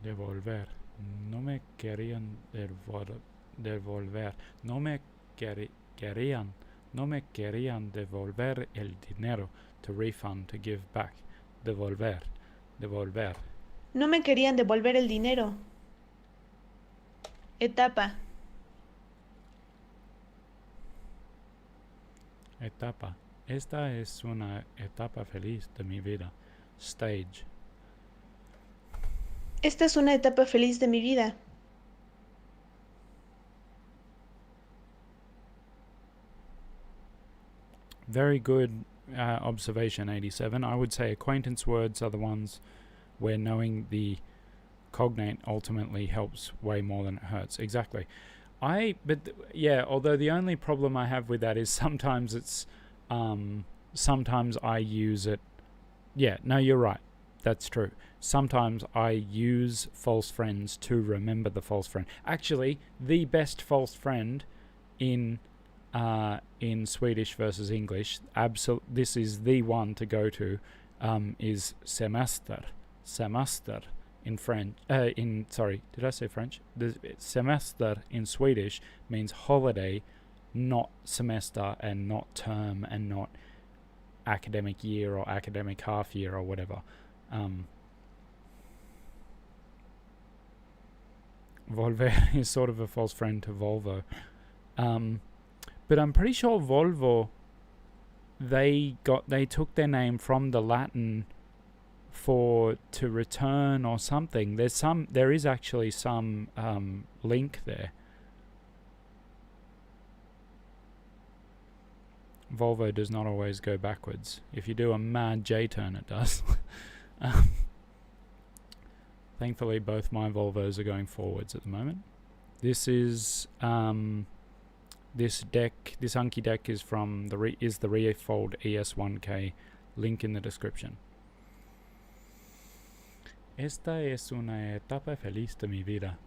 Devolver. No me querían devolver. No me querían devolver el dinero. To refund, to give back. Devolver. Devolver. No me querían devolver el dinero. Etapa. Etapa. Esta es una etapa feliz de mi vida. Stage. Esta es una etapa feliz de mi vida. Very good observation, 87. I would say acquaintance words are the ones where knowing the cognate ultimately helps way more than it hurts. Exactly. Although the only problem I have with that is sometimes it's sometimes I use it. Yeah, no, you're right. That's true. Sometimes I use false friends to remember the false friend. Actually, the best false friend in Swedish versus English, this is the one to go to, is semester. Semester in French. Did I say French? The semester in Swedish means holiday, not semester and not term and not academic year or academic half year or whatever. Volver is sort of a false friend to Volvo. But I'm pretty sure Volvo, they took their name from the Latin to return or something. There is actually some link there. Volvo does not always go backwards. If you do a mad J-turn, it does. Thankfully, both my Volvos are going forwards at the moment. This is this Anki deck is from the Refold ES1K. Link in the description. Esta es una etapa feliz de mi vida.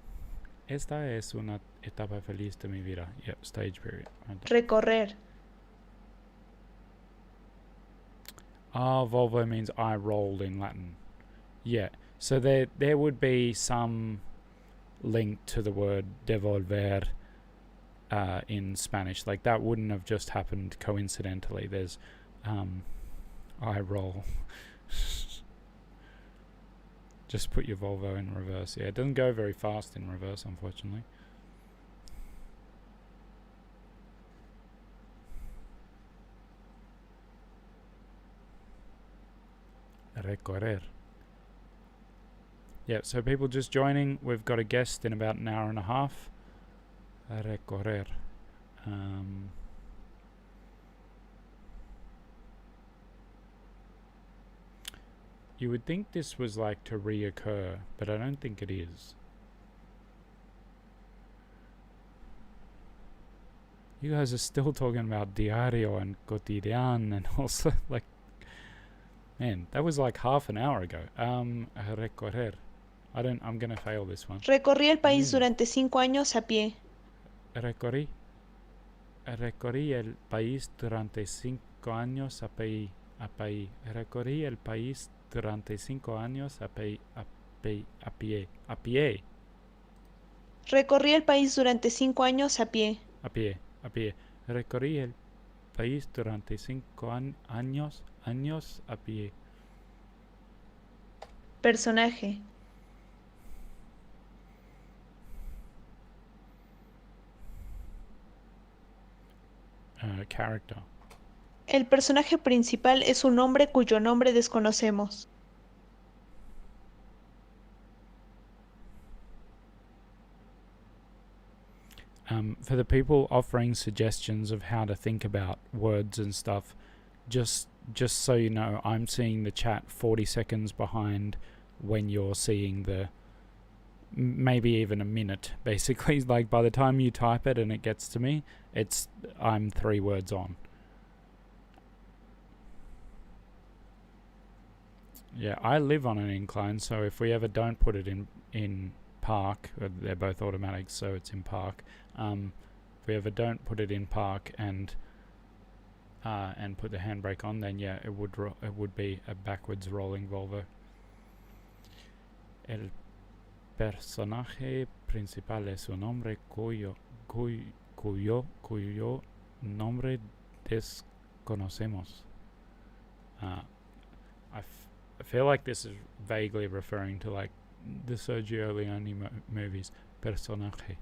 Esta es una etapa feliz de mi vida. Yep, stage period. Recorrer. Volvo means I rolled in Latin. Yeah, so there would be some link to the word devolver in Spanish. Like that wouldn't have just happened coincidentally. There's I roll. Just put your Volvo in reverse. Yeah, it doesn't go very fast in reverse, unfortunately. Recorrer. Yeah, so people just joining. We've got a guest in about an hour and a half. Recorrer. You would think this was like to reoccur, but I don't think it is. You guys are still talking about diario and cotidian and also like, man, that was like half an hour ago. Recorrer. I'm gonna fail this one. Recorrí el país durante 5 años a pie. Recorrí el país durante 5 años a pie. Recorrí el país durante 5 años a pie. Recorrí el país durante 5 años a pie. A pie. Recorrí el país durante 5 años a pie. Personaje. Character. El personaje principal es un hombre cuyo nombre desconocemos. For the people offering suggestions of how to think about words and stuff, just so you know, I'm seeing the chat 40 seconds behind when you're seeing the maybe even a minute, basically. Like by the time you type it and it gets to me, I'm 3 words on. Yeah, I live on an incline, so if we ever don't put it in park, they're both automatics, so it's in park. If we ever don't put it in park and put the handbrake on, then yeah, it would be a backwards rolling Volvo. El personaje principal es un hombre cuyo nombre desconocemos. I feel like this is vaguely referring to like the Sergio Leone movies. Personaje.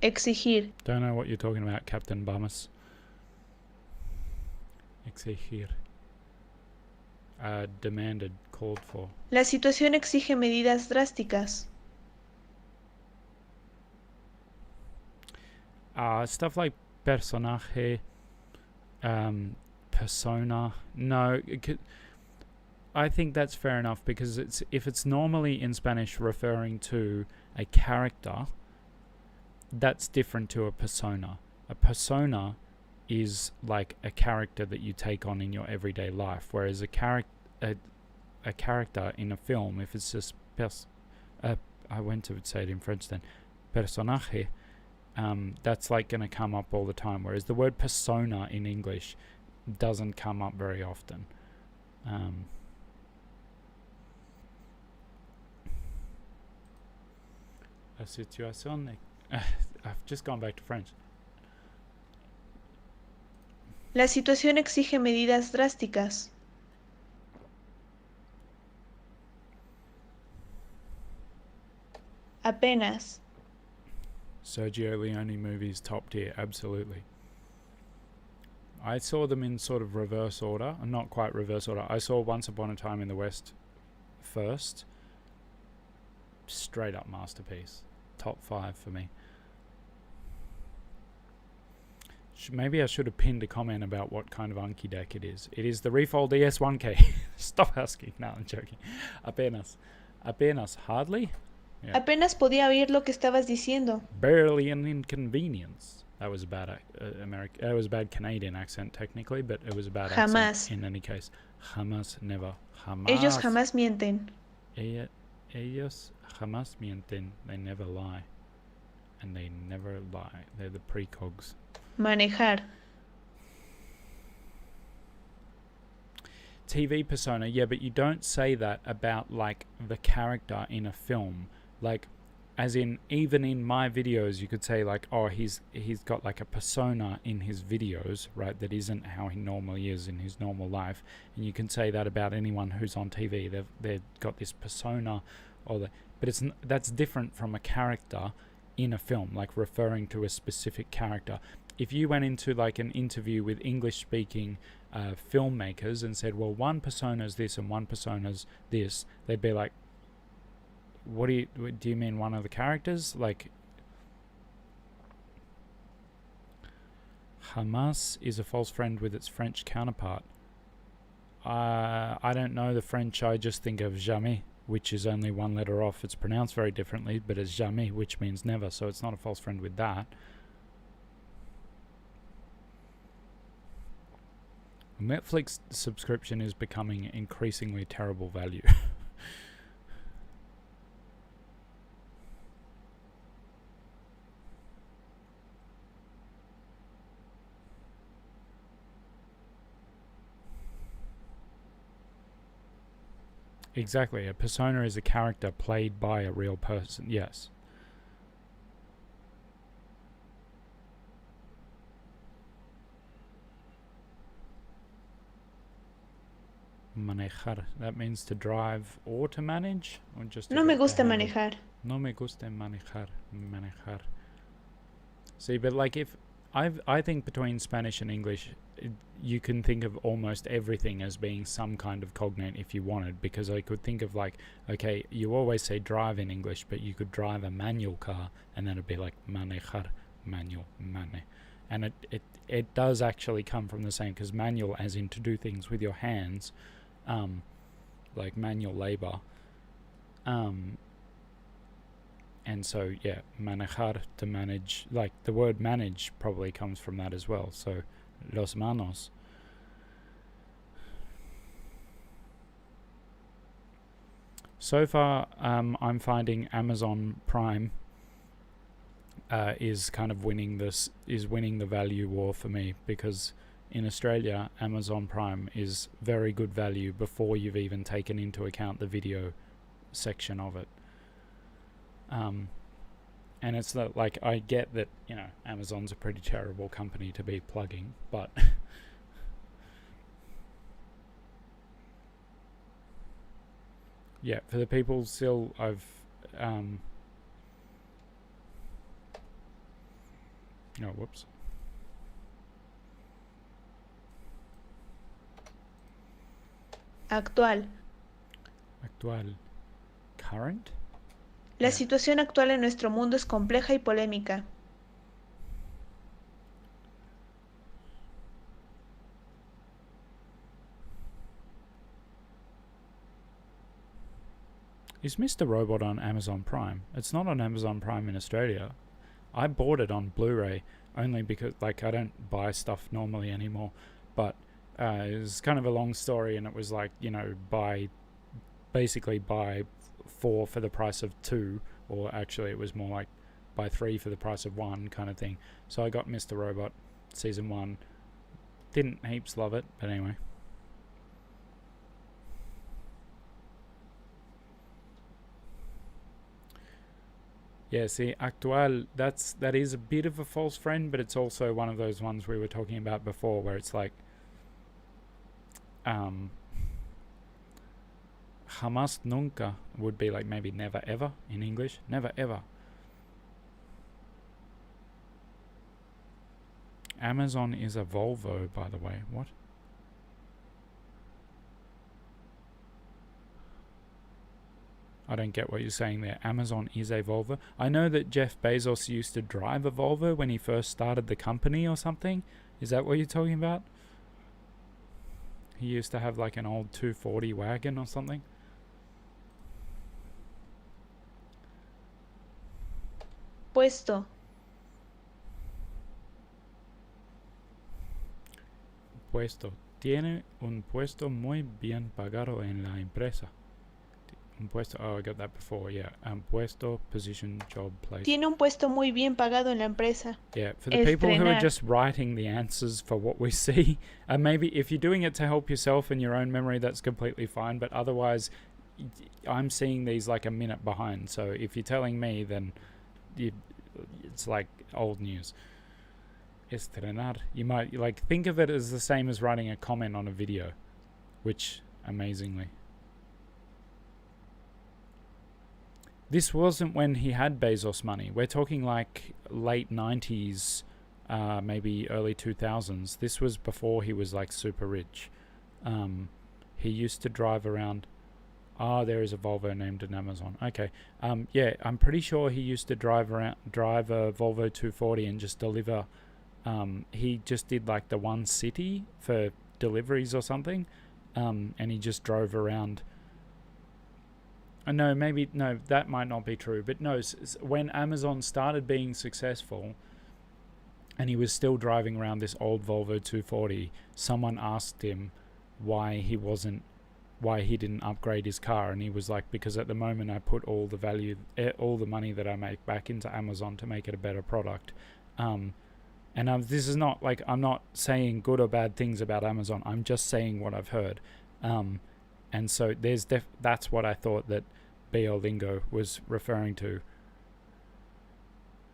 Exigir. Don't know what you're talking about, Captain Bummus. Exigir. Demanded, called for. La situación exige medidas drásticas. Stuff like personaje, persona. No, I think that's fair enough, because if it's normally in Spanish referring to a character, that's different to a persona. A persona is like a character that you take on in your everyday life, whereas a character in a film, if it's just I went to say it in French then, personaje, that's like going to come up all the time, whereas the word persona in English doesn't come up very often. La situación I've just gone back to French. La situación exige medidas drásticas. Apenas. Sergio Leone movies, top tier, absolutely. I saw them in sort of reverse order. Not quite reverse order. I saw Once Upon a Time in the West first. Straight up masterpiece. Top 5 for me. Maybe I should have pinned a comment about what kind of Anki deck it is. It is the Refold ES1K. Stop asking. No, I'm joking. Apenas. Hardly? Yeah. Apenas podía oír lo que estabas diciendo. Barely an inconvenience. That was a bad it was a bad Canadian accent technically, but it was a bad accent in any case. Jamás, never. Jamás. Ellos jamás mienten. Ellos jamás mienten. They never lie. And they never lie. They're the precogs. Manejar. TV persona, yeah, but you don't say that about like the character in a film. Like, as in, even in my videos, you could say like, oh, he's got like a persona in his videos, right? That isn't how he normally is in his normal life. And you can say that about anyone who's on TV. They've got this persona, but that's different from a character in a film, like referring to a specific character. If you went into like an interview with English-speaking filmmakers and said, well, one persona's this and one persona's this, they'd be like, what do you mean one of the characters? Like, Hamas is a false friend with its French counterpart. I don't know the French. I just think of jamais, which is only one letter off. It's pronounced very differently, but it's jamais, which means never, so it's not a false friend with that. Netflix subscription is becoming increasingly terrible value. Exactly. A persona is a character played by a real person. Yes. Manejar. That means to drive or to manage? Or just No me gusta manejar. No me gusta manejar. Manejar. See, but like if I think between Spanish and English, you can think of almost everything as being some kind of cognate if you wanted, because I could think of like, okay, you always say drive in English, but you could drive a manual car and then it'd be like manejar, manual, mane. And it does actually come from the same, because manual as in to do things with your hands, like manual labor. And so, yeah, manejar, to manage, like the word manage probably comes from that as well. So, los manos. So far, I'm finding Amazon Prime is kind of winning the value war for me, because in Australia, Amazon Prime is very good value before you've even taken into account the video section of it. And it's like, I get that, you know, Amazon's a pretty terrible company to be plugging, but yeah, for the people still, I've no, whoops. Actual. Current? La situación actual en nuestro mundo es compleja y polémica. Is Mr. Robot on Amazon Prime? It's not on Amazon Prime in Australia. I bought it on Blu-ray only because, like, I don't buy stuff normally anymore, but it was kind of a long story, and it was like, you know, basically buy 4 for the price of 2, or actually it was more like buy 3 for the price of 1 kind of thing. So I got Mr. Robot season 1. Didn't heaps love it, but anyway. Yeah, see, actual, that is a bit of a false friend, but it's also one of those ones we were talking about before, where it's like, jamás nunca would be like maybe never ever in English. Never ever. Amazon is a Volvo, by the way. What? I don't get what you're saying there. Amazon is a Volvo. I know that Jeff Bezos used to drive a Volvo when he first started the company or something. Is that what you're talking about? He used to have like an old 240 wagon or something. Puesto. Puesto. Tiene un puesto muy bien pagado en la empresa. Un puesto. Oh, I got that before. Yeah. Puesto, position, job, place. Tiene un puesto muy bien pagado en la empresa. Yeah. For the people who are Estrenar. just writing the answers for what we see, maybe if you're doing it to help yourself in your own memory, that's completely fine. But otherwise, I'm seeing these like a minute behind. So if you're telling me, then it's like old news. Estrenar. You might like think of it as the same as writing a comment on a video, which amazingly. This wasn't when he had Bezos money. We're talking like late 90s, maybe early 2000s. This was before he was like super rich. He used to drive around. There is a Volvo named an Amazon. Okay. Yeah, I'm pretty sure he used to drive a Volvo 240 and just deliver. He just did like the one city for deliveries or something. And he just drove around. No, that might not be true. But no, when Amazon started being successful and he was still driving around this old Volvo 240, someone asked him why he didn't upgrade his car. And he was like, because at the moment I put all the money that I make back into Amazon to make it a better product. This is not like, I'm not saying good or bad things about Amazon. I'm just saying what I've heard. And so that's what I thought that Biolingo was referring to.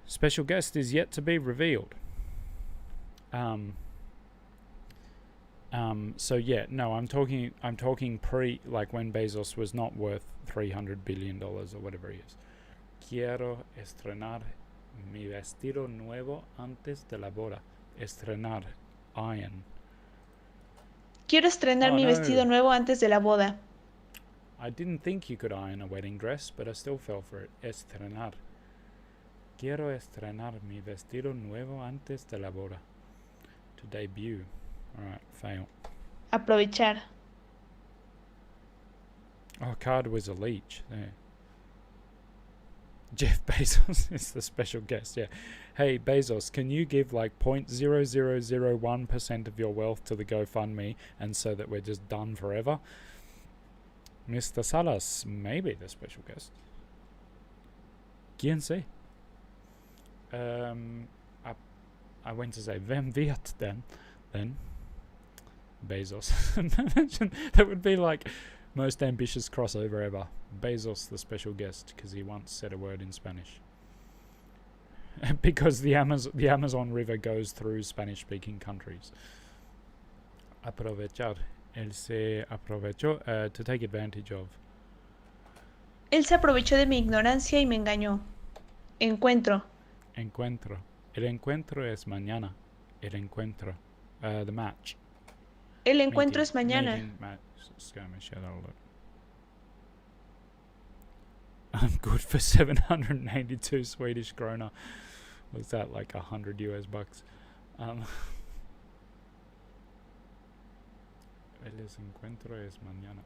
Special guest is yet to be revealed. So yeah, no, I'm talking pre, like when Bezos was not worth $300 billion or whatever he is. Quiero estrenar mi vestido nuevo antes de la boda. Estrenar, iron. Quiero estrenar mi vestido nuevo antes de la boda. I didn't think you could iron a wedding dress, but I still fell for it. Estrenar. Quiero estrenar mi vestido nuevo antes de la boda. To debut. Alright, fail. Aprovechar. Oh, card was a leech. There. Jeff Bezos is the special guest, yeah. Hey, Bezos, can you give like 0.0001% of your wealth to the GoFundMe and so that we're just done forever? Mr. Salas, maybe the special guest. ¿Quién sé? I went to say, vem vet then? Bezos. That would be like most ambitious crossover ever. Bezos, the special guest, because he once said a word in Spanish. Because the Amazon River goes through Spanish-speaking countries. Aprovechar. Él se aprovechó to take advantage of. Él se aprovechó de mi ignorancia y me engañó. Encuentro. Encuentro. El encuentro es mañana. El encuentro. The match. El encuentro es mañana. Skirmish, yeah, that'll look. I'm good for 782 Swedish krona. What's that, like $100 US? El encuentro es mañana.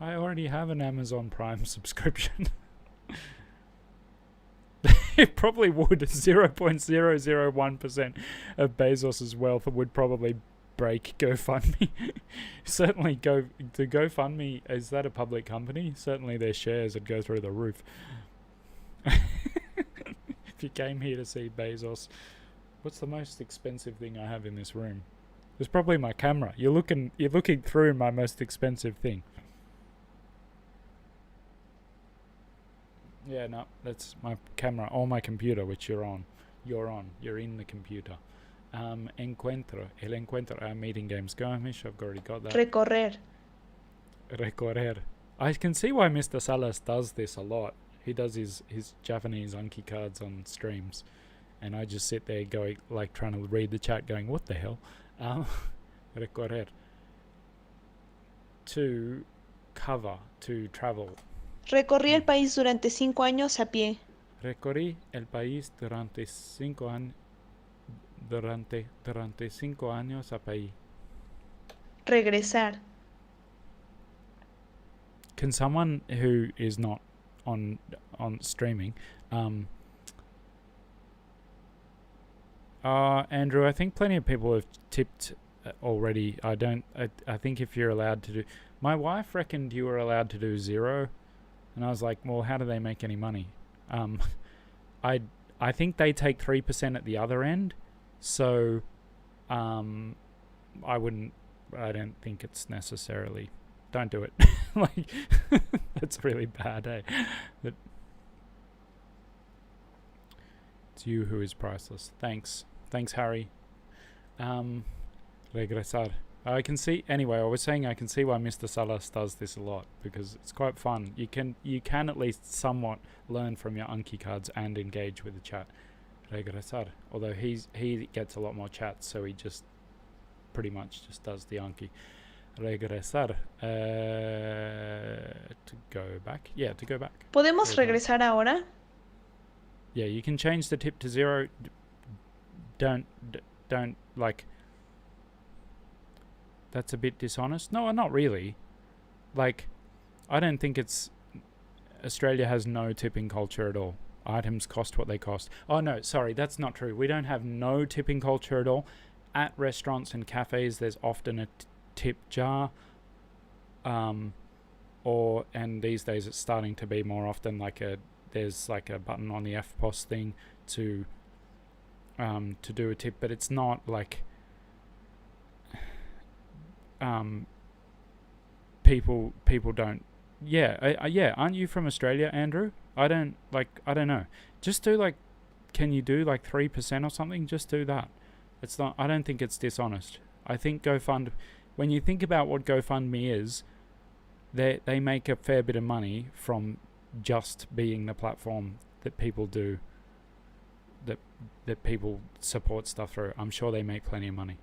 I already have an Amazon Prime subscription. It probably would. 0.001% of Bezos's wealth would probably break GoFundMe. Certainly the GoFundMe, is that a public company? Certainly their shares would go through the roof. If you came here to see Bezos, what's the most expensive thing I have in this room? It's probably my camera. You're looking through my most expensive thing. Yeah, no, that's my camera or my computer, which you're on. You're in the computer. Encuentro. El encuentro. Meeting games. Skirmish. I've already got that. Recorrer. Recorrer. I can see why Mr. Salas does this a lot. He does his Japanese Anki cards on streams, and I just sit there going, like, trying to read the chat going, what the hell? Recorrer. To cover, to travel. Recorrí el país durante 5 años a pie. Recorrí el país durante 5 años. Durante 5 años a pie. Regresar. Can someone who is not on streaming, Andrew, I think plenty of people have tipped already. I think if you're allowed to do, my wife reckoned you were allowed to do 0, and I was like, well, how do they make any money? I think they take 3% at the other end, so I don't think it's necessarily. Don't do it. Like, that's really bad, eh? But it's you who is priceless. Thanks, Harry. Regresar. I can see. Anyway, I was saying I can see why Mr. Salas does this a lot, because it's quite fun. You can at least somewhat learn from your Anki cards and engage with the chat. Regresar. Although he gets a lot more chats, so he just pretty much just does the Anki. Regresar. To go back. Yeah, to go back. ¿Podemos regresar ahora? Yeah, you can change the tip to 0. Don't like. That's a bit dishonest. No, not really. Like, I don't think it's. Australia has no tipping culture at all. Items cost what they cost. Oh no, sorry, that's not true. We don't have no tipping culture at all. At restaurants and cafes, there's often a tip jar, and these days it's starting to be more often there's like a button on the FPOS thing to do a tip, but it's not like people don't. Yeah, aren't you from Australia, Andrew? I don't know. Just do like, can you do like 3% or something? Just do that. It's not. I don't think it's dishonest. I think when you think about what GoFundMe is, they make a fair bit of money from just being the platform that people do, that people support stuff through. I'm sure they make plenty of money.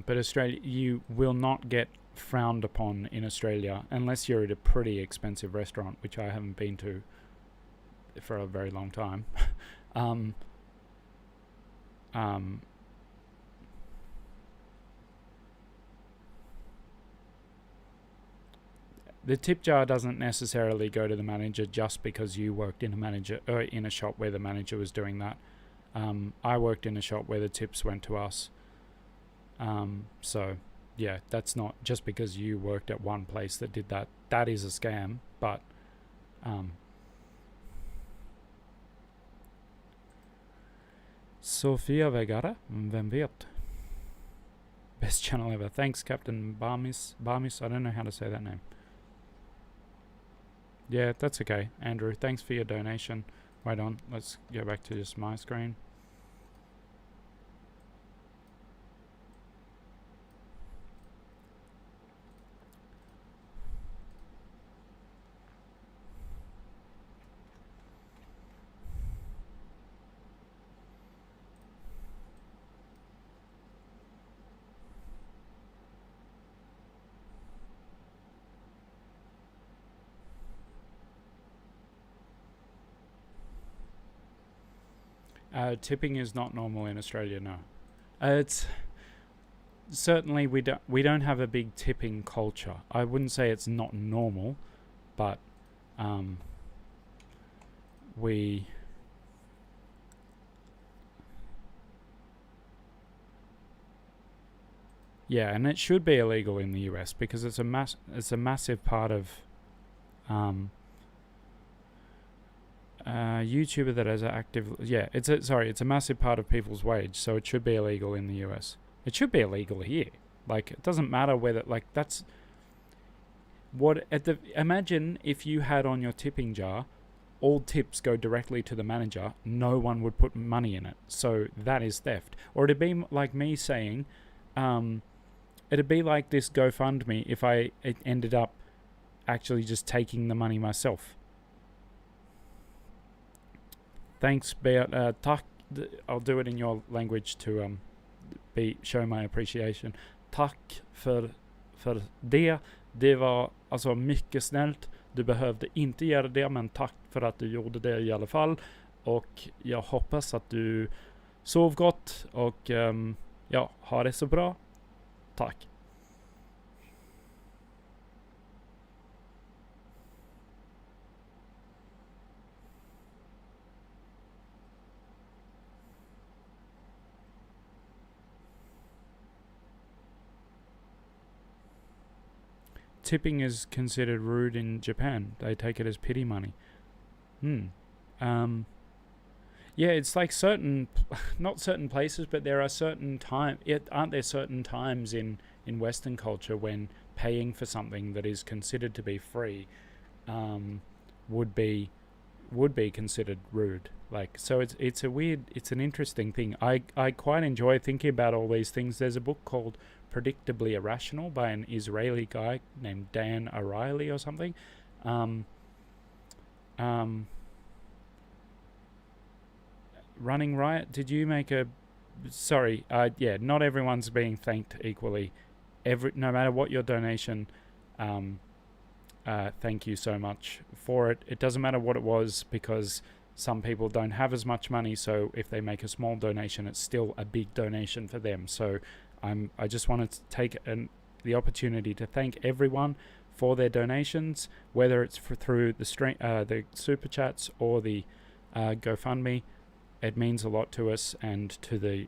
But Australia, you will not get frowned upon in Australia unless you're at a pretty expensive restaurant, which I haven't been to for a very long time. The tip jar doesn't necessarily go to the manager just because you worked in a shop where the manager was doing that. I worked in a shop where the tips went to us. So yeah, that's not just because you worked at one place that did that. That is a scam, but Sofia Vergara, vem vet? Best channel ever. Thanks, Captain Barmis. I don't know how to say that name. Yeah, that's okay, Andrew. Thanks for your donation. Wait on, let's go back to just my screen. Tipping is not normal in Australia, no. It's certainly we don't have a big tipping culture. I wouldn't say it's not normal, but we and it should be illegal in the US because it's a massive part of YouTuber that has active. Yeah, it's a massive part of people's wage, so it should be illegal in the US. It should be illegal here. Like, it doesn't matter whether, like, that's what imagine if you had on your tipping jar, all tips go directly to the manager. No one would put money in it, so that is theft. Or it'd be like me saying, it'd be like this GoFundMe if it ended up actually just taking the money myself. Thanks, Beat. Tack. I'll do it in your language to show my appreciation. Tack för det. Det var alltså mycket snällt. Du behövde inte göra det, men tack för att du gjorde det i alla fall. Och jag hoppas att du sov gott och ja, ha det så bra. Tack. Tipping is considered rude in Japan. They take it as pity money. Yeah, it's like not certain places, but there are certain aren't there certain times in Western culture when paying for something that is considered to be free would be considered rude. Like, so it's an interesting thing. I quite enjoy thinking about all these things. There's a book called Predictably Irrational by an Israeli guy named Dan Ariely or something. Running Riot, did you make a... Sorry, yeah, not everyone's being thanked equally. No matter what your donation, thank you so much for it. It doesn't matter what it was, because some people don't have as much money, so if they make a small donation, it's still a big donation for them. So I just wanted to take the opportunity to thank everyone for their donations, whether it's through the super chats or the GoFundMe. It means a lot to us and to the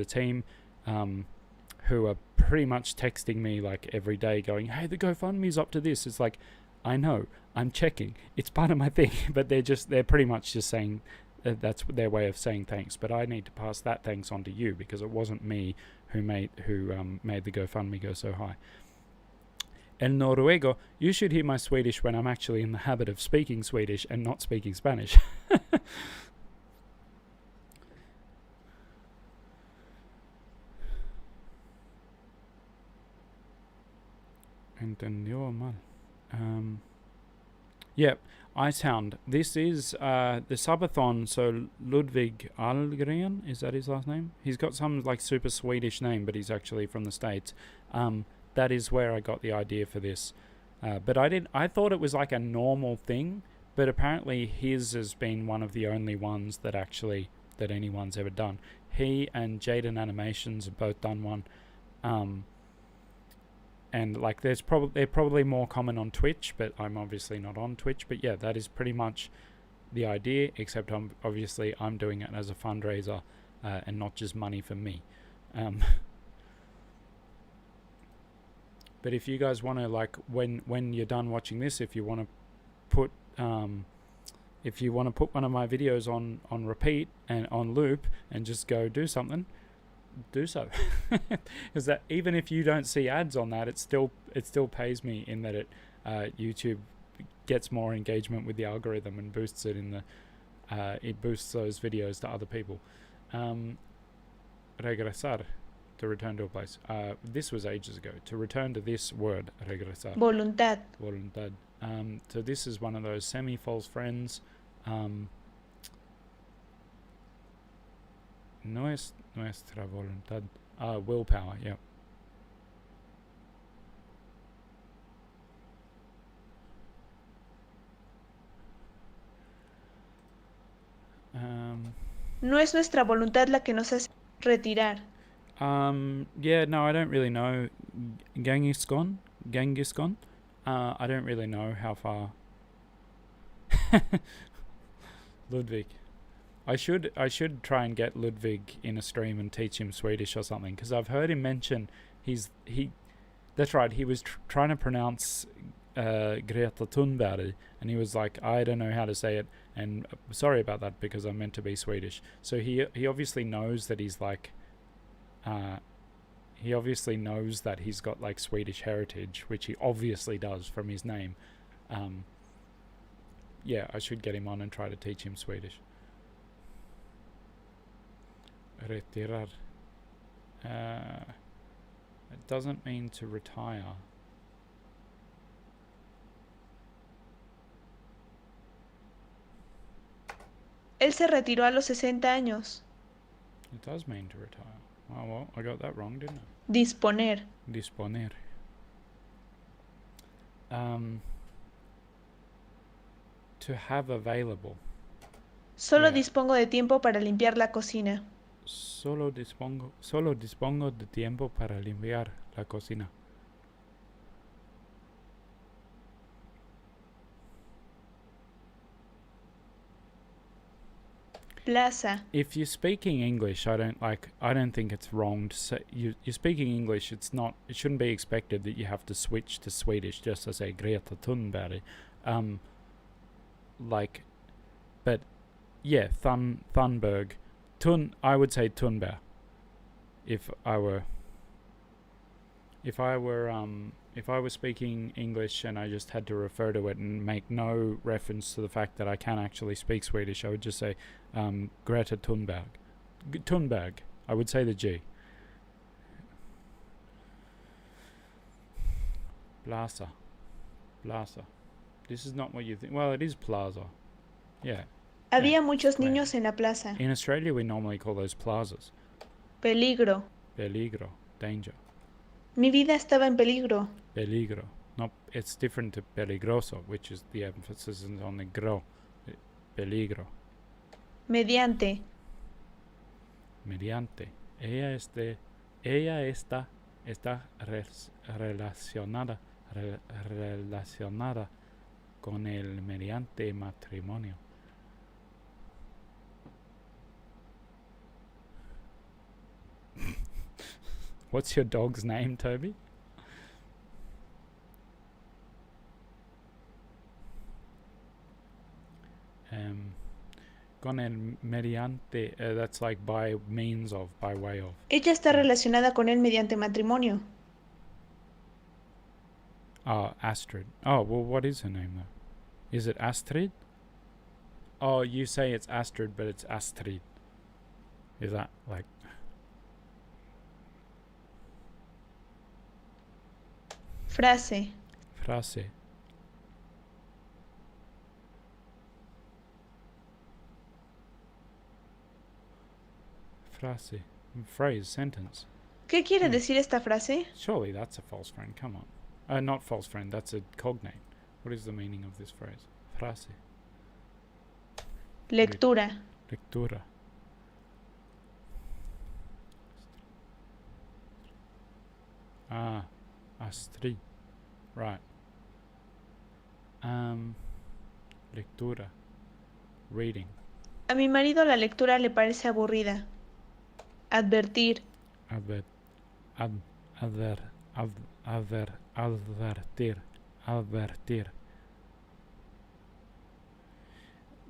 team, who are pretty much texting me like every day, going, "Hey, the GoFundMe's up to this." It's like, I know, I'm checking, it's part of my thing, but they're pretty much just saying that's their way of saying thanks. But I need to pass that thanks on to you, because it wasn't me who made the GoFundMe go so high. El Noruego, you should hear my Swedish when I'm actually in the habit of speaking Swedish and not speaking Spanish. Entendió mal. Yeah, Icehound. This is the subathon, so Ludwig Algren, is that his last name? He's got some like super Swedish name, but he's actually from the States. That is where I got the idea for this. But I thought it was like a normal thing, but apparently his has been one of the only ones that anyone's ever done. He and Jaden Animations have both done one. And like they're probably more common on Twitch, but I'm obviously not on Twitch. But yeah, that is pretty much the idea, except I'm doing it as a fundraiser and not just money for me. But if you guys want to, like, when you're done watching this, if you want to put one of my videos on repeat and on loop and just go do something, do so. Because that, even if you don't see ads on that, it still pays me in that YouTube gets more engagement with the algorithm and boosts it it boosts those videos to other people. Regresar, to return to a place. This was ages ago. To return to this word, regresar. Voluntad. So this is one of those semi-false friends. No es nuestra voluntad. Willpower, yeah. No es nuestra voluntad la que nos hace retirar. Yeah, no, I don't really know. Genghis-Khan? I don't really know how far. Ludwig. I should try and get Ludwig in a stream and teach him Swedish or something, because I've heard him mention that's right, he was trying to pronounce Greta Thunberg, and he was like, I don't know how to say it, and sorry about that, because I'm meant to be Swedish. So he obviously knows that he's like he obviously knows that he's got like Swedish heritage, which he obviously does from his name. Yeah, I should get him on and try to teach him Swedish. Retirar. It doesn't mean to retire. Él se retiró a los 60 años. It does mean to retire. Oh, well, I got that wrong, didn't I? Disponer. Disponer. To have available. Solo Yeah. dispongo de tiempo para limpiar la cocina. Solo dispongo de tiempo para limpiar la cocina. Plaza. If you're speaking English, I don't think it's wrong to say you're speaking English. It shouldn't be expected that you have to switch to Swedish just to say Greta Thunberg. But yeah, Thunberg. I would say Thunberg. If I was speaking English and I just had to refer to it and make no reference to the fact that I can actually speak Swedish, I would just say Greta Thunberg. Thunberg. I would say the G. Plaza. This is not what you think. Well, it is plaza. Yeah. Había muchos niños en la plaza. In Australia, we normally call those plazas. Peligro. Peligro. Danger. Mi vida estaba en peligro. Peligro. No, it's different to peligroso, which is the emphasis is on the gro. Peligro. Mediante. Mediante. Ella está relacionada con el mediante matrimonio. What's your dog's name, Toby? Con el mediante, that's like by means of, by way of. Ella está relacionada con él mediante matrimonio. Astrid. Oh, well, what is her name, though? Is it Astrid? Oh, you say it's Astrid, but it's Astrid. Is that, like... Frase. Frase. Frase. Phrase, sentence. ¿Qué quiere decir esta frase? Surely that's a false friend, come on. Not false friend, that's a cognate. What is the meaning of this phrase? Frase. Lectura. Lectura. Astrid. Right. Lectura. Reading. A mi marido la lectura le parece aburrida. Advertir. Advertir.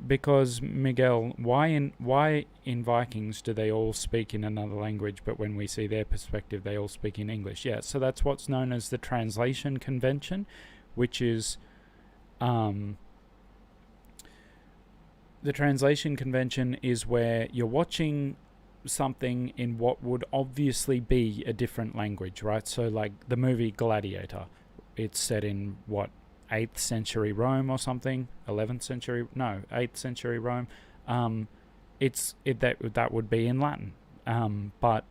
Because, Miguel, why in Vikings do they all speak in another language, but when we see their perspective, they all speak in English? Yeah, so that's what's known as the translation convention, which is the translation convention is where you're watching something in what would obviously be a different language, right? So like the movie Gladiator, it's set in what, 8th century Rome or something, 11th century, no, 8th century Rome. That would be in Latin, but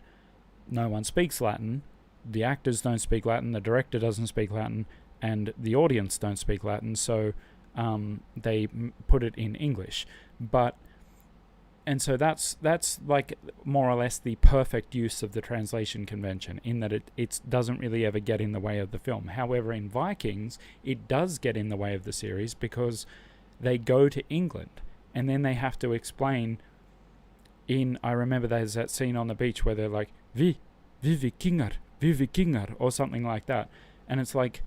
no one speaks Latin. The actors don't speak Latin, the director doesn't speak Latin, and the audience don't speak Latin, so they put it in English. And so that's like more or less the perfect use of the translation convention, in that it doesn't really ever get in the way of the film. However, in Vikings, it does get in the way of the series because they go to England and then they have to explain I remember there's that scene on the beach where they're like, vi vikingar, or something like that. And it's like,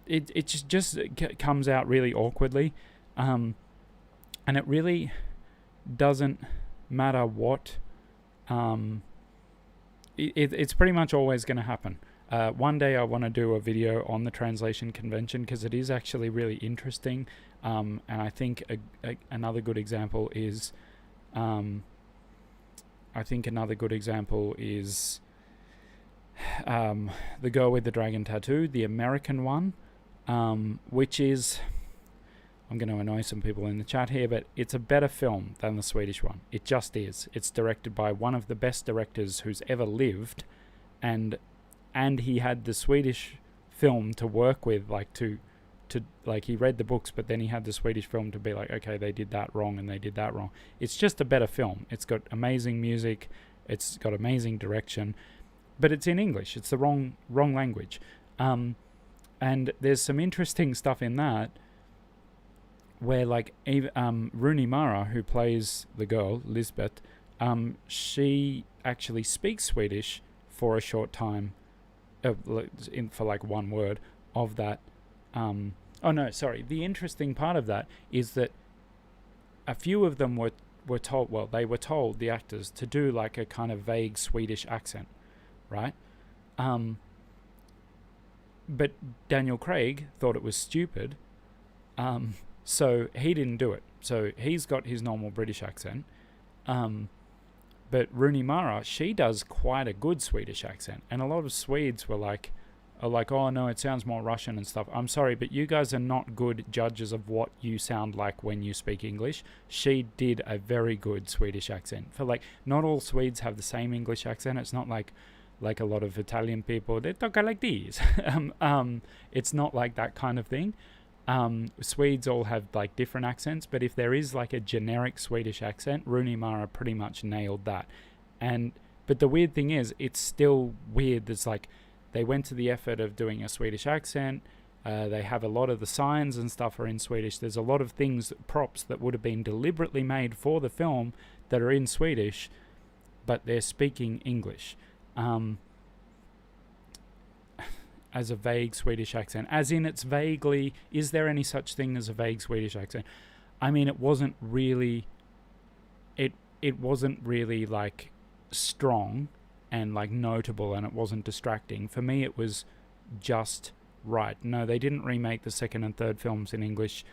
it just comes out really awkwardly. And it really doesn't matter what, it's pretty much always going to happen. One day I want to do a video on the translation convention because it is actually really interesting, and I think another good example is the Girl with the Dragon Tattoo, the American one, which is, I'm going to annoy some people in the chat here, but it's a better film than the Swedish one. It just is. It's directed by one of the best directors who's ever lived, and he had the Swedish film to work with, like to like, he read the books, but then he had the Swedish film to be like, okay, they did that wrong and they did that wrong. It's just a better film. It's got amazing music, it's got amazing direction, but it's in English. It's the wrong language. And there's some interesting stuff in that, where like Rooney Mara, who plays the girl Lisbeth, she actually speaks Swedish for a short time, for like one word of that. The interesting part of that is that a few of them were told, they were told, the actors, to do like a kind of vague Swedish accent, right? But Daniel Craig thought it was stupid, so he didn't do it. So he's got his normal British accent. But Rooney Mara, she does quite a good Swedish accent, and a lot of Swedes are like, oh no, it sounds more Russian and stuff. I'm sorry, but you guys are not good judges of what you sound like when you speak English. She did a very good Swedish accent. For like, not all Swedes have the same English accent. It's not like a lot of Italian people, they talk like these. It's not like that kind of thing. Swedes all have like different accents, but if there is like a generic Swedish accent, Rooney Mara pretty much nailed that. But the weird thing is, it's still weird. There's like, they went to the effort of doing a Swedish accent. They have a lot of the signs and stuff are in Swedish. There's a lot of things, props that would have been deliberately made for the film that are in Swedish, but they're speaking English. As a vague Swedish accent, as in it's vaguely, is there any such thing as a vague Swedish accent? I mean, it wasn't really like strong and like notable, and it wasn't distracting. For me, it was just right. No, they didn't remake the second and third films in English,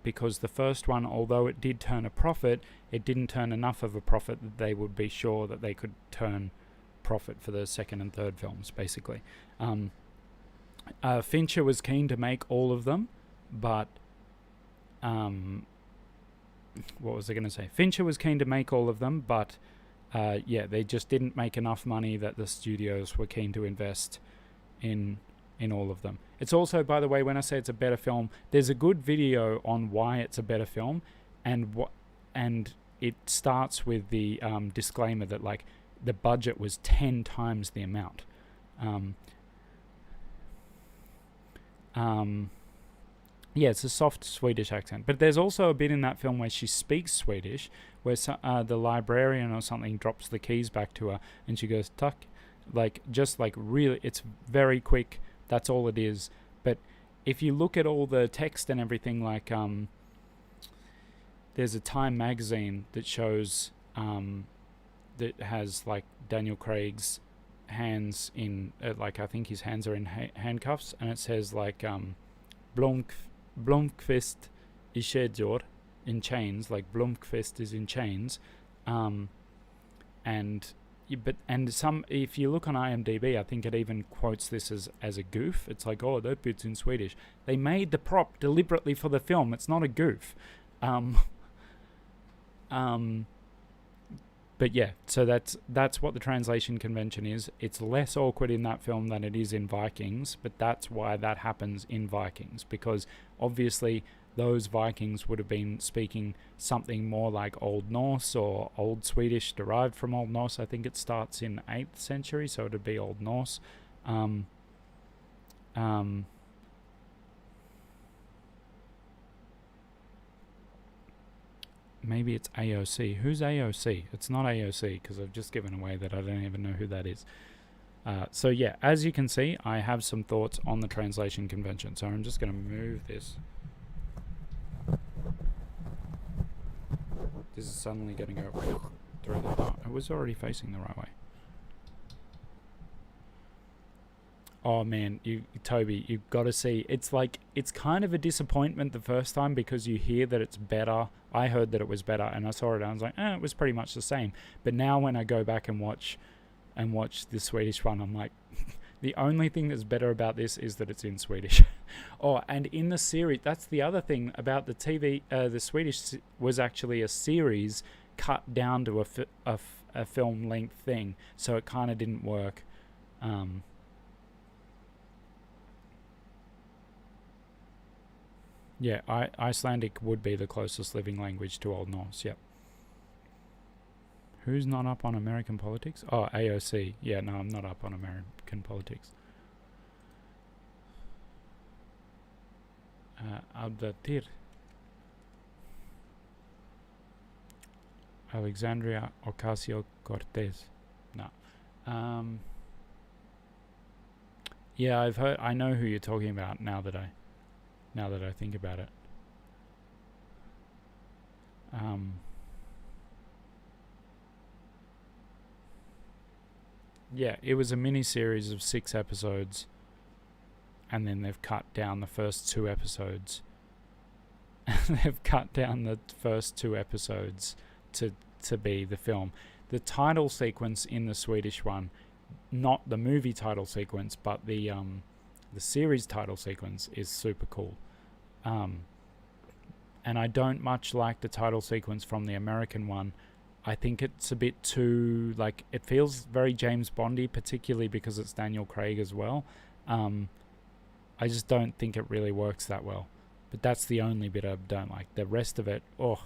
because the first one, although it did turn a profit, it didn't turn enough of a profit that they would be sure that they could turn profit for the second and third films, basically. Fincher was keen to make all of them, but what was I going to say? Fincher was keen to make all of them, but they just didn't make enough money that the studios were keen to invest in all of them. It's also, by the way, when I say it's a better film, there's a good video on why it's a better film, and it starts with the disclaimer that like the budget was 10 times the amount. It's a soft Swedish accent, but there's also a bit in that film where she speaks Swedish, where the librarian or something drops the keys back to her, and she goes tuck, like just like really, it's very quick. That's all it is. But if you look at all the text and everything, like there's a Time magazine that shows that has like Daniel Craig's hands in like, I think his hands are in handcuffs, and it says like Blomqvist i kedjor, in chains, like Blomqvist is in chains, if you look on IMDb, I think it even quotes this as a goof. It's like, oh, that bit's in Swedish. They made the prop deliberately for the film. It's not a goof. But yeah, so that's what the translation convention is. It's less awkward in that film than it is in Vikings, but that's why that happens in Vikings, because obviously those Vikings would have been speaking something more like Old Norse or Old Swedish derived from Old Norse. I think it starts in 8th century, so it would be Old Norse. Maybe it's AOC. Who's AOC? It's not AOC, because I've just given away that I don't even know who that is. So yeah, as you can see, I have some thoughts on the translation convention. So I'm just going to move this. This is suddenly going to go through the door. It was already facing the right way. Oh man, Toby, you've got to see. It's like, it's kind of a disappointment the first time because you hear that it's better. I heard that it was better, and I saw it and I was like, it was pretty much the same. But now when I go back and watch the Swedish one, I'm like, The only thing that's better about this is that it's in Swedish. Oh, and in the series, that's the other thing about the TV. The Swedish was actually a series cut down to a film length thing, so it kind of didn't work. Yeah, Icelandic would be the closest living language to Old Norse. Yep. Who's not up on American politics? Oh, AOC. Yeah, no, I'm not up on American politics. Advertir. Alexandria Ocasio-Cortez. No. Yeah, I know who you're talking about now that I think about it. Yeah, it was a mini-series of 6 episodes, and then they've cut down the first 2 episodes. They've cut down the first 2 episodes to be the film. The title sequence in the Swedish one, not the movie title sequence, but the series title sequence is super cool. And I don't much like the title sequence from the American one. I think it's a bit too, like, it feels very James Bondy, particularly because it's Daniel Craig as well. I just don't think it really works that well. But that's the only bit I don't like. The rest of it, oh,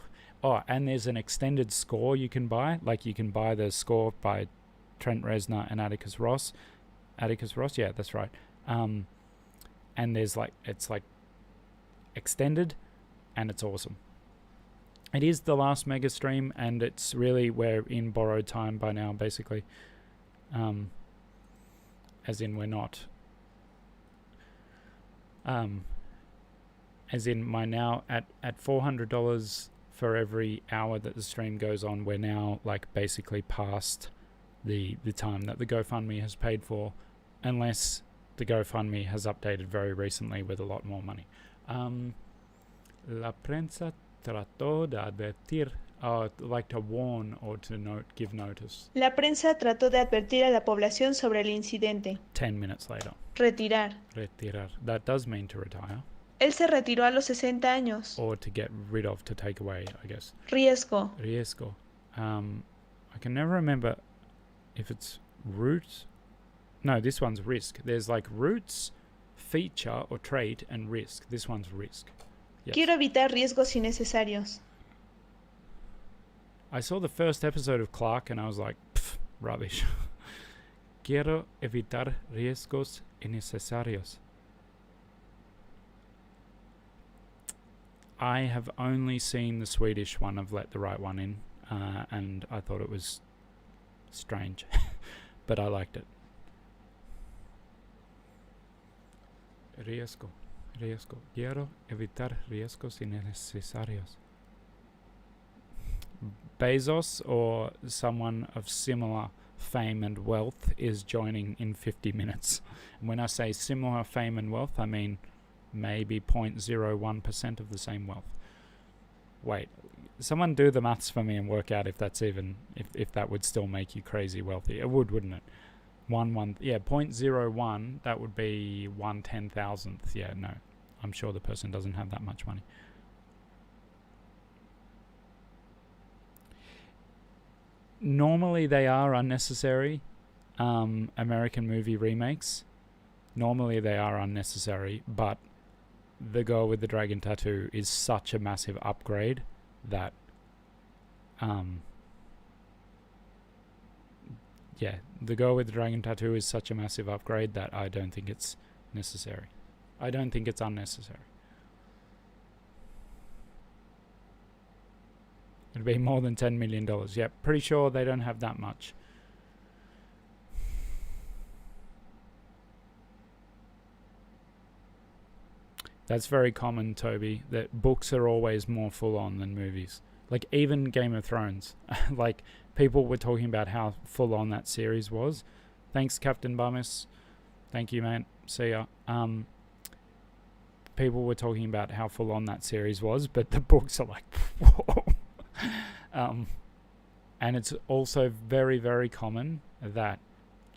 and there's an extended score you can buy. Like, you can buy the score by Trent Reznor and Atticus Ross. Atticus Ross, yeah, that's right. And there's it's extended, and it's awesome. It is the last mega stream, and it's really, we're in borrowed time by now, basically. As in, we're not. As in, my now at $400 for every hour that the stream goes on, we're now basically past the time that the GoFundMe has paid for, unless the GoFundMe has updated very recently with a lot more money. La prensa trató de advertir, like to warn or to give notice. La prensa trató de advertir a la población sobre el incidente. 10 minutes later. Retirar. Retirar. That does mean to retire. Él se retiró a los 60 años. Or to get rid of, to take away, I guess. Riesgo. Riesgo. I can never remember if it's roots. No, this one's risk. There's roots, feature or trait, and risk. This one's risk. Yes. Quiero evitar riesgos innecesarios. I saw the first episode of Clark and I was like, rubbish. Quiero evitar riesgos innecesarios. I have only seen the Swedish one of Let the Right One In, and I thought it was strange, but I liked it. Riesgo. Quiero evitar riesgos innecesarios. Bezos, or someone of similar fame and wealth, is joining in 50 minutes. And when I say similar fame and wealth, I mean maybe 0.01% of the same wealth. Wait, someone do the maths for me and work out if that's even, if that would still make you crazy wealthy. It would, wouldn't it? 0.01, that would be 1/10,000th. Yeah, no, I'm sure the person doesn't have that much money. Normally they are unnecessary. American movie remakes, normally they are unnecessary, but The Girl with the Dragon Tattoo is such a massive upgrade that The Girl with the Dragon Tattoo is such a massive upgrade that I don't think it's necessary. I don't think it's unnecessary. It'd be more than $10 million. Yep, pretty sure they don't have that much. That's very common, Toby, that books are always more full-on than movies. Even Game of Thrones. People were talking about how full-on that series was. Thanks, Captain Bummis. Thank you, man. See ya. People were talking about how full-on that series was, but the books are whoa. And it's also very, very common that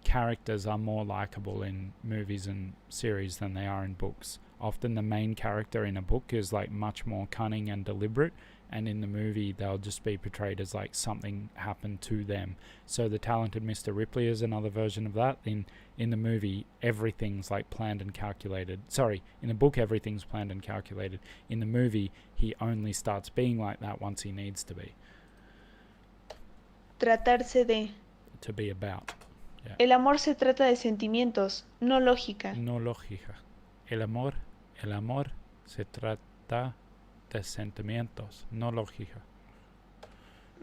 characters are more likable in movies and series than they are in books. Often the main character in a book is like much more cunning and deliberate, and in the movie they'll just be portrayed as like something happened to them. So the Talented Mr. Ripley is another version of that. In the movie, everything's like planned and calculated. Sorry, in the book everything's planned and calculated. In the movie, he only starts being like that once he needs to be. Tratarse de. To be about. Yeah. El amor se trata de sentimientos, no lógica. No lógica. El amor se trata de sentimientos, no lógica.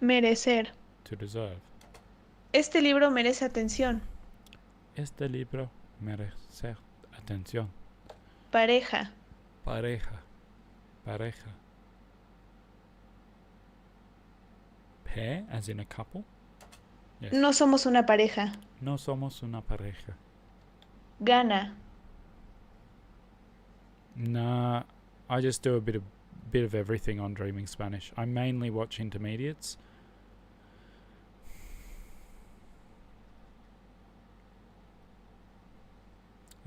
Merecer. To deserve. Este libro merece atención. Este libro merece atención. Pareja. Pareja. Pair, as in a couple. Yes. No somos una pareja. No somos una pareja. Gana. Nah, I just do a bit of everything on Dreaming Spanish. I mainly watch intermediates.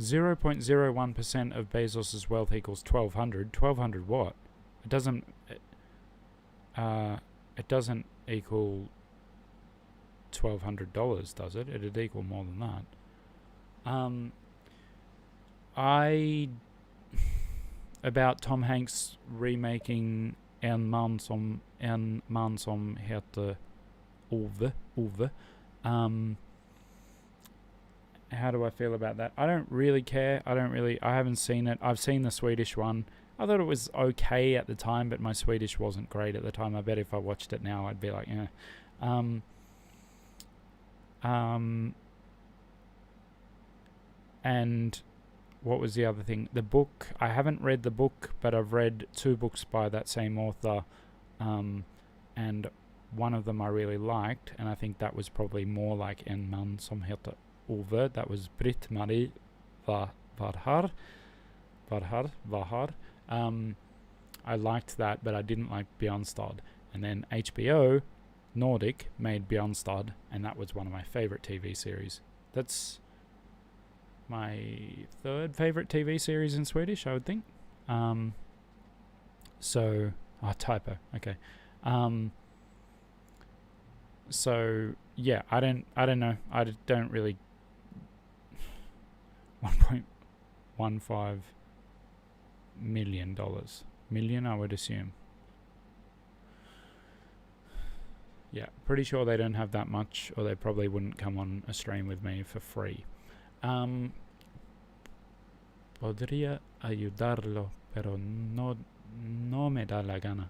.01% of Bezos's wealth equals 1,200. 1,200 what? It doesn't equal $1,200, does it? It'd equal more than that. About Tom Hanks remaking En man som heter Ove. How do I feel about that? I don't really care. I haven't seen it. I've seen the Swedish one. I thought it was okay at the time, but my Swedish wasn't great at the time. I bet if I watched it now, I'd be like, yeah. And what was the other thing? The book. I haven't read the book, but I've read 2 books by that same author, and one of them I really liked, and I think that was probably more like En man som heter Ove. That was Britt-Marie Varhar. I liked that, but I didn't like Bjørnstad. And then HBO Nordic made Bjørnstad, and that was one of my favorite TV series. That's my 3rd favorite TV series in Swedish, I would think. Typo. Okay. So yeah, I don't know. I don't really. $1.15 million. Million, I would assume. Yeah, pretty sure they don't have that much, or they probably wouldn't come on a stream with me for free. Podría ayudarlo, pero no me da la gana.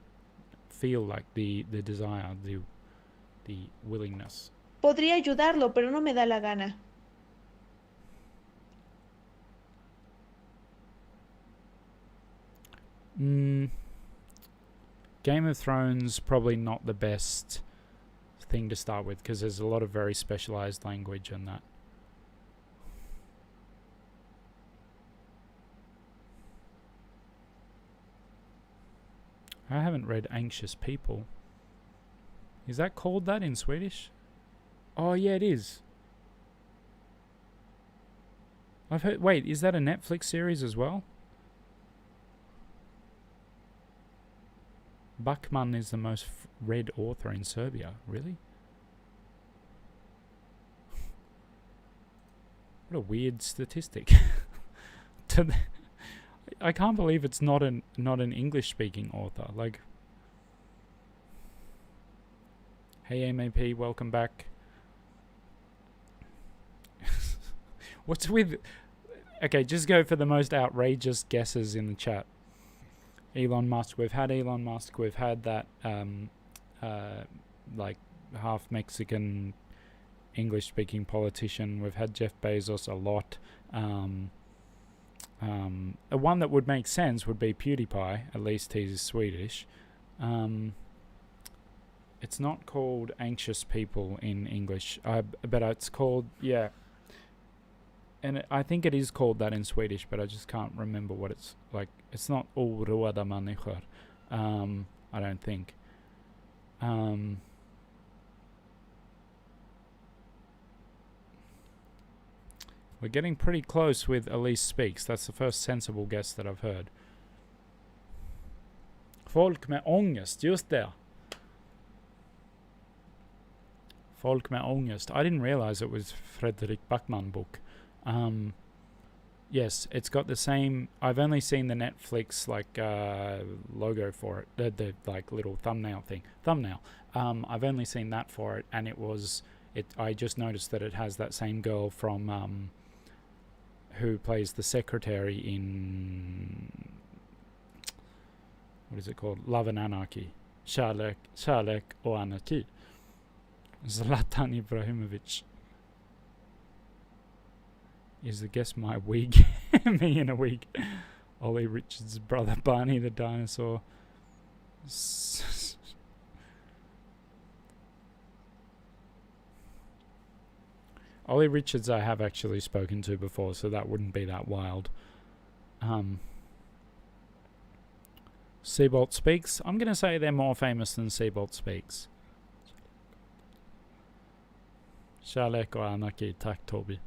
Feel like the desire, the willingness. Podría ayudarlo, pero no me da la gana. Game of Thrones, probably not the best thing to start with, because there's a lot of very specialized language in that. I haven't read Anxious People. Is that called that in Swedish? Oh yeah, it is. I've heard. Wait, is that a Netflix series as well? Backman is the most read author in Serbia. Really? What a weird statistic. I can't believe it's not an English-speaking author. Like, hey MAP, welcome back. What's with? Okay, just go for the most outrageous guesses in the chat. Elon Musk. We've had Elon Musk. We've had that like half Mexican English-speaking politician. We've had Jeff Bezos a lot. A one that would make sense would be PewDiePie. At least he's Swedish. It's not called Anxious People in English, but it's called, yeah. And I think it is called that in Swedish, but I just can't remember what it's like. It's not Oroade människor. I don't think. We're getting pretty close with Elise Speaks. That's the first sensible guess that I've heard. Folk med ångest, just det. Folk med ångest. I didn't realize it was Fredrik Backman book. Yes, it's got the same. I've only seen the Netflix logo for it, the like little thumbnail thing. I've only seen that for it, and it was it. I just noticed that it has that same girl from who plays the secretary in what is it called? Love and Anarchy. Kärlek och anarki. Zlatan Ibrahimovic. Is the guess my wig? Me in a wig. Ollie Richards' brother Barney the dinosaur. Ollie Richards I have actually spoken to before, so that wouldn't be that wild. Seabolt Speaks. I'm going to say they're more famous than Seabolt Speaks. Kärlek och anarki. Tack Toby.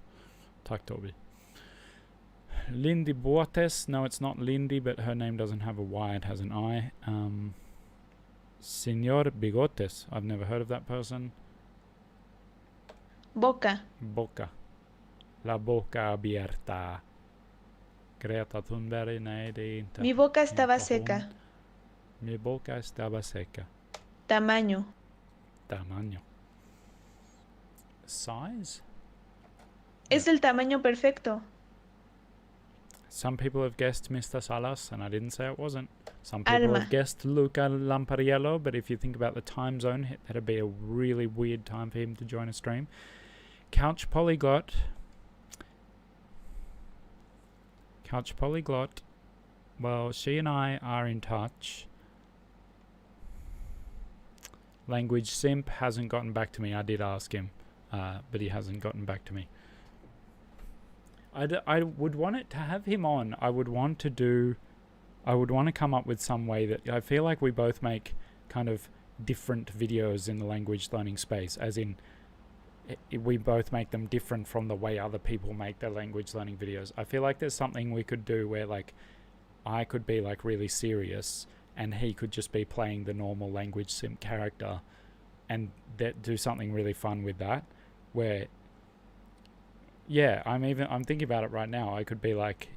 Lindy Boates. No, it's not Lindy, but her name doesn't have a Y, it has an I. Señor Bigotes. I've never heard of that person. Boca. La boca abierta. Greta Thunberg. Nej, det är inte. Mi boca estaba seca. Mi boca estaba seca. Tamaño. Size? Es del tamaño perfecto. Some people have guessed Mr. Salas, and I didn't say it wasn't. Some people Alma. have guessed Luca Lampariello, but if you think about the time zone, that'd be a really weird time for him to join a stream. Couch Polyglot. Well, she and I are in touch. Language Simp hasn't gotten back to me. I did ask him, but he hasn't gotten back to me. I would want it to have him on. I would want to come up with some way that I feel like we both make kind of different videos in the language learning space, as in we both make them different from the way other people make their language learning videos. I feel like there's something we could do where like I could be like really serious and he could just be playing the normal language sim character, and do something really fun with that, where I'm thinking about it right now. I could be like,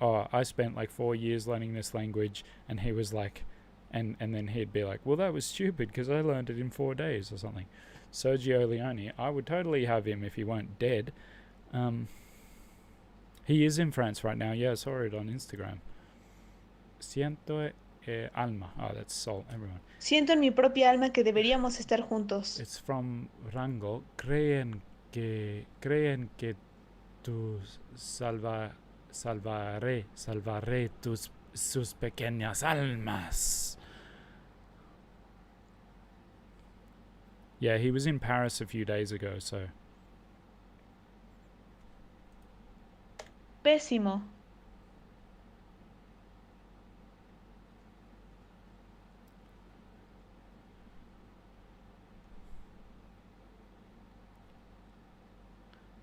I spent like 4 years learning this language, and he was like, and then he'd be like, well, that was stupid because I learned it in 4 days or something. Sergio Leone, I would totally have him if he weren't dead. He is in France right now. Yeah, I saw it on Instagram. Siento alma. Oh, that's soul, everyone. Siento en mi propia alma que deberíamos estar juntos. It's from Rango. Creen que tú salvaré sus pequeñas almas. Yeah, he was in Paris a few days ago, so. Pésimo.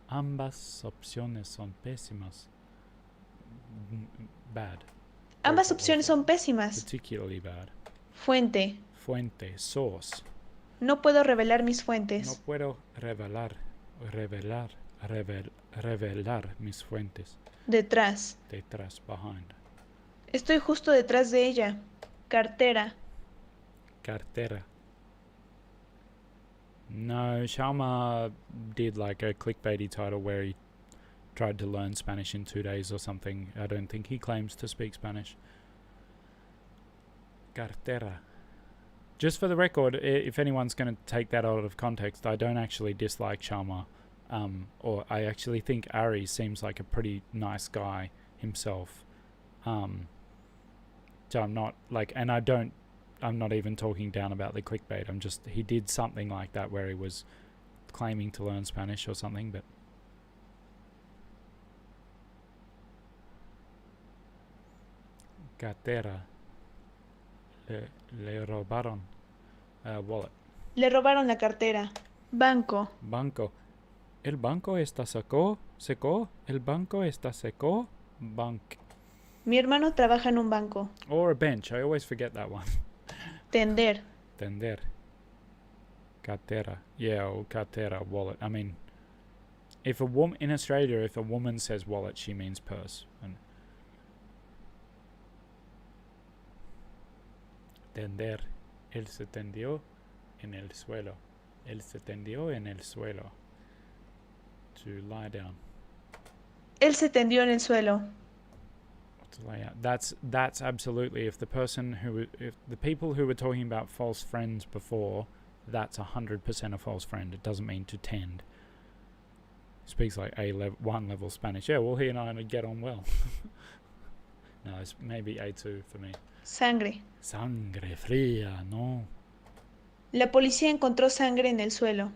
Ambas opciones son pésimas. Bad. Ambas opciones son pésimas. Particularly bad. Fuente. Source. No puedo revelar mis No fuentes. puedo revelar mis fuentes. Detrás. Detrás, behind. Estoy justo detrás de ella. Cartera. Cartera. No, Sharma did like a clickbaity title where he tried to learn Spanish in 2 days or something. I don't think he claims to speak Spanish. Cartera. Just for the record, if anyone's going to take that out of context, I don't actually dislike Sharma. Or I actually think Ari seems like a pretty nice guy himself. So I'm not like, and I'm not even talking down about the clickbait. He did something like that where he was claiming to learn Spanish or something, but. Cartera. Le robaron wallet. Le robaron la cartera. Banco. Banco. El banco está sacó Seco? El banco está seco? Bank. Mi hermano trabaja en un banco. Or a bench. I always forget that one. Tender. Tender. Cartera. Yeah, or cartera, wallet. I mean, if a woman in Australia, if a woman says wallet, she means purse. And tender. Él se tendió en el suelo. Él se tendió en el suelo. To lie down. Él se tendió en el suelo. To lay out. That's absolutely, if the people who were talking about false friends before, that's 100% a false friend. It doesn't mean to tend. Speaks like A1 level Spanish. Yeah, well, he and I would get on well. No, it's maybe A2 for me. Sangre. Sangre fría, no. La policía encontró sangre en el suelo.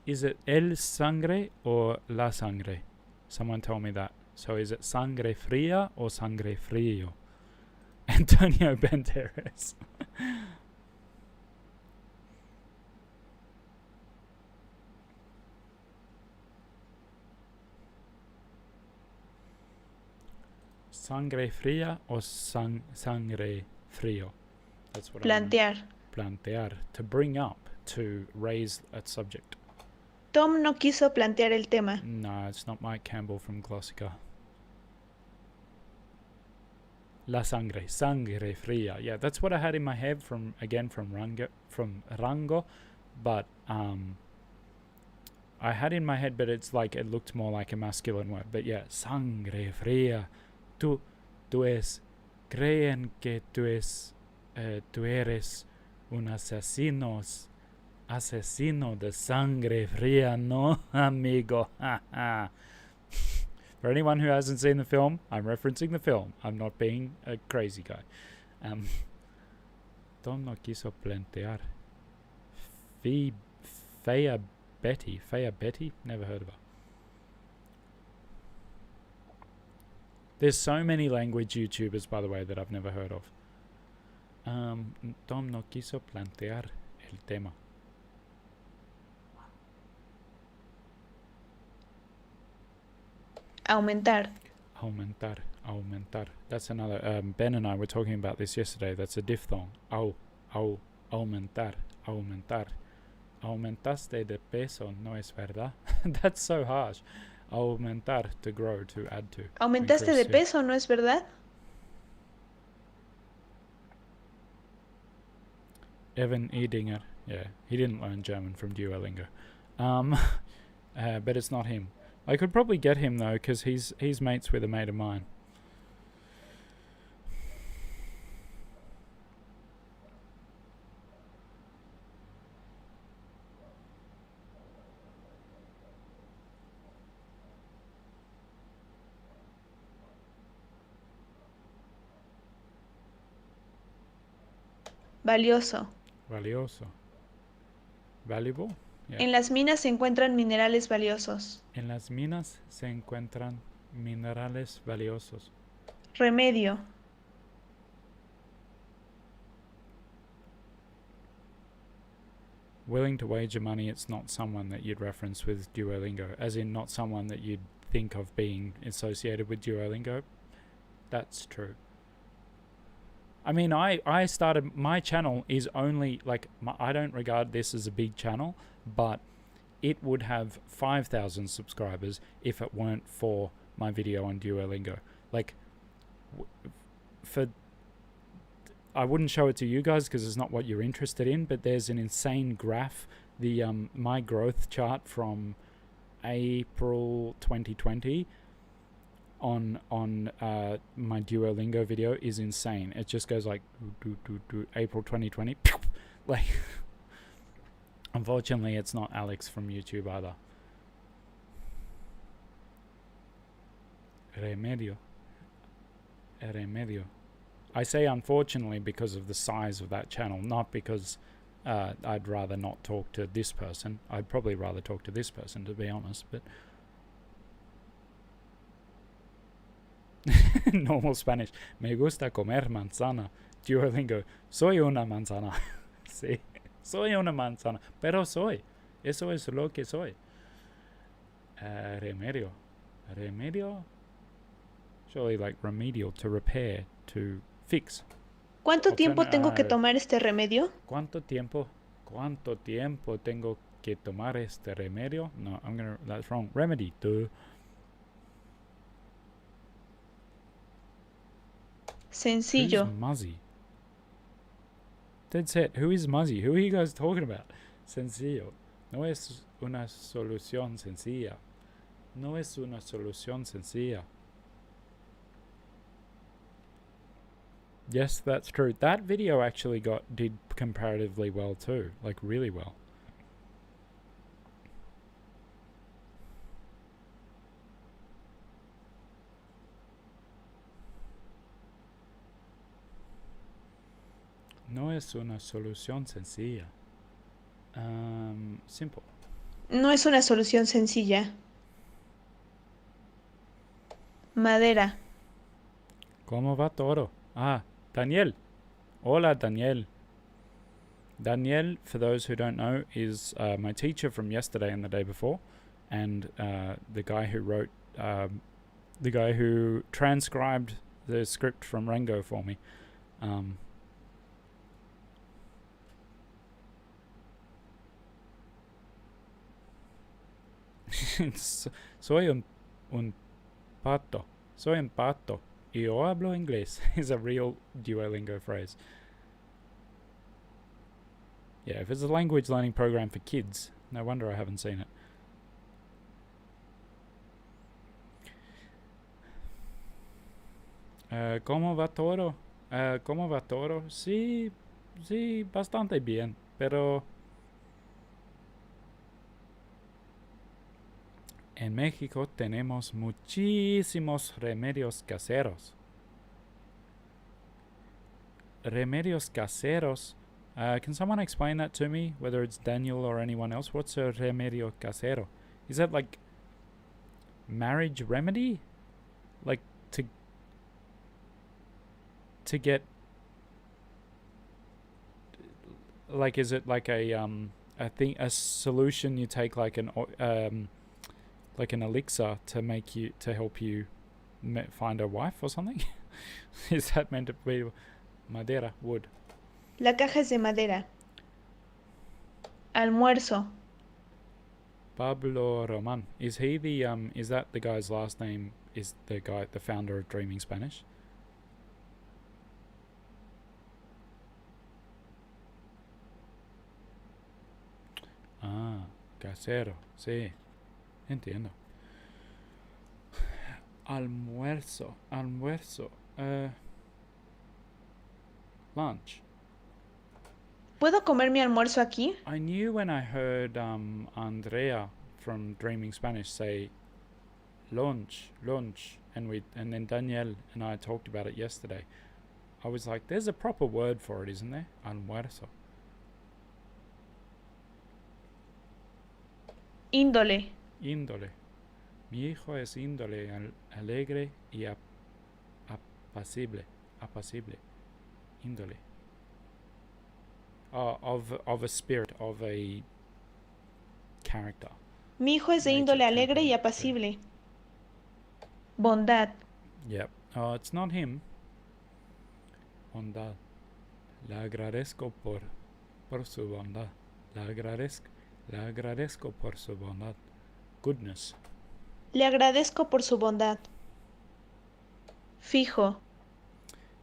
Is it el sangre or la sangre? Someone told me that. So is it sangre fría or sangre frío? Antonio Banderas. Sangre fría or sangre frío? That's what Plantear. Plantear. To bring up, to raise a subject. Tom no quiso plantear el tema. No, it's not Mike Campbell from Glossica. La sangre, sangre fría. Yeah, that's what I had in my head from Rango, but I had in my head, but it's like it looked more like a masculine word. But yeah, sangre fría. Tú creen que tú eres un asesino de sangre fría, no, amigo. For anyone who hasn't seen the film, I'm referencing the film. I'm not being a crazy guy. Tom no quiso plantear. Fea Betty? Never heard of her. There's so many language YouTubers, by the way, that I've never heard of. Tom no quiso plantear el tema. Aumentar. Aumentar. That's another. Ben and I were talking about this yesterday. That's a diphthong. Aumentar. Aumentaste de peso, no es verdad? That's so harsh. Aumentar, to grow, to add to. Aumentaste de peso, ¿no es verdad? Evan Edinger. Yeah, he didn't learn German from Duolingo. But it's not him. I could probably get him though, because he's mates with a mate of mine. Valioso. Valuable. Yeah. En las minas se encuentran minerales valiosos. En las minas se encuentran minerales valiosos. Remedio. Willing to wager money, it's not someone that you'd reference with Duolingo, as in not someone that you'd think of being associated with Duolingo. That's true. I mean, I started, my channel is only, like, I don't regard this as a big channel, but it would have 5,000 subscribers if it weren't for my video on Duolingo. Like, I wouldn't show it to you guys because it's not what you're interested in, but there's an insane graph. The my growth chart from April 2020 on my Duolingo video is insane. It just goes like April 2020. Like, unfortunately, it's not Alex from YouTube either. Remedio. I say unfortunately because of the size of that channel, not because I'd rather not talk to this person. I'd probably rather talk to this person, to be honest, but normal Spanish. Me gusta comer manzana. Duolingo. Soy una manzana. Sí. Soy una manzana. Pero soy. Eso es lo que soy. Remedio. Remedio? Surely like remedial, to repair, to fix. ¿Cuánto tiempo tengo que tomar este remedio? ¿Cuánto tiempo tengo que tomar este remedio? No, that's wrong. Remedy. Duh. Sencillo. Who's Muzzy? Dead set. Who is Muzzy? Who are you guys talking about? Sencillo. No es una solución sencilla. No es una solución sencilla. Yes, that's true. That video actually did comparatively well too. Like really well. No es una solución sencilla. Simple. No es una solución sencilla. Madera. ¿Cómo va todo? Ah, Daniel. Hola, Daniel. Daniel, for those who don't know, is my teacher from yesterday and the day before, and the guy who transcribed the script from Rango for me. Soy un pato. Soy un pato. Y yo hablo inglés is a real Duolingo phrase. Yeah, if it's a language learning program for kids, no wonder I haven't seen it. ¿Cómo va todo? ¿Cómo va todo? Sí, bastante bien, pero en México tenemos muchísimos remedios caseros. Remedios caseros. Can someone explain that to me, whether it's Daniel or anyone else? What's a remedio casero? Is that like marriage remedy? Like to get, like, is it like a solution you take, like an elixir to help you find a wife or something? Is that meant to be madera, wood? La caja es de madera. Almuerzo. Pablo Roman. Is he the is that the guy's last name? Is the founder of Dreaming Spanish? Ah, casero. Sí. Entiendo. Almuerzo. Lunch. ¿Puedo comer mi almuerzo aquí? I knew when I heard Andrea from Dreaming Spanish say lunch, and then Danielle and I talked about it yesterday. I was like, there's a proper word for it, isn't there? Almuerzo. Índole. Mi hijo es índole, alegre y apacible. Índole. Of a spirit, of a character. Mi hijo es de índole alegre y apacible. Bondad. Yep. Oh, it's not him. Bondad. Le agradezco por su bondad. Le agradezco por su bondad. Goodness. Le agradezco por su bondad. Fijo.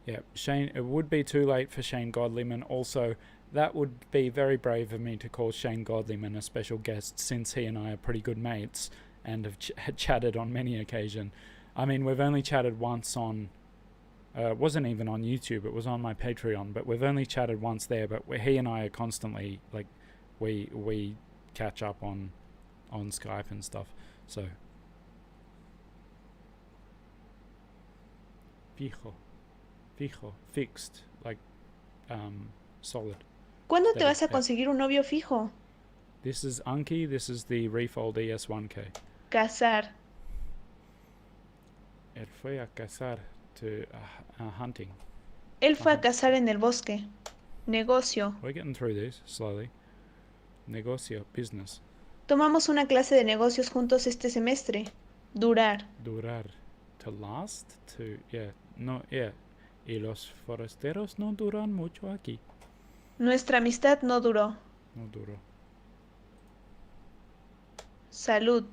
Yeah, Shane, it would be too late for Shane Godliman. Also, that would be very brave of me to call Shane Godliman a special guest, since he and I are pretty good mates and have chatted on many occasions. I mean, we've only chatted once on... it wasn't even on YouTube, it was on my Patreon, but we've only chatted once there, but he and I are constantly, like, we catch up on Skype and stuff, so... Fijo, fixed, like, solid. ¿Cuándo te vas a conseguir un novio fijo? This is Anki, this is the Refold ES1K. Cazar. Él fue a cazar, to hunting. Él fue a cazar en el bosque. Negocio. We're getting through this slowly. Negocio, business. Tomamos una clase de negocios juntos este semestre. Durar. Durar. To last. To, yeah. No, yeah. Y los forasteros no duran mucho aquí. Nuestra amistad no duró. No duró. Salud.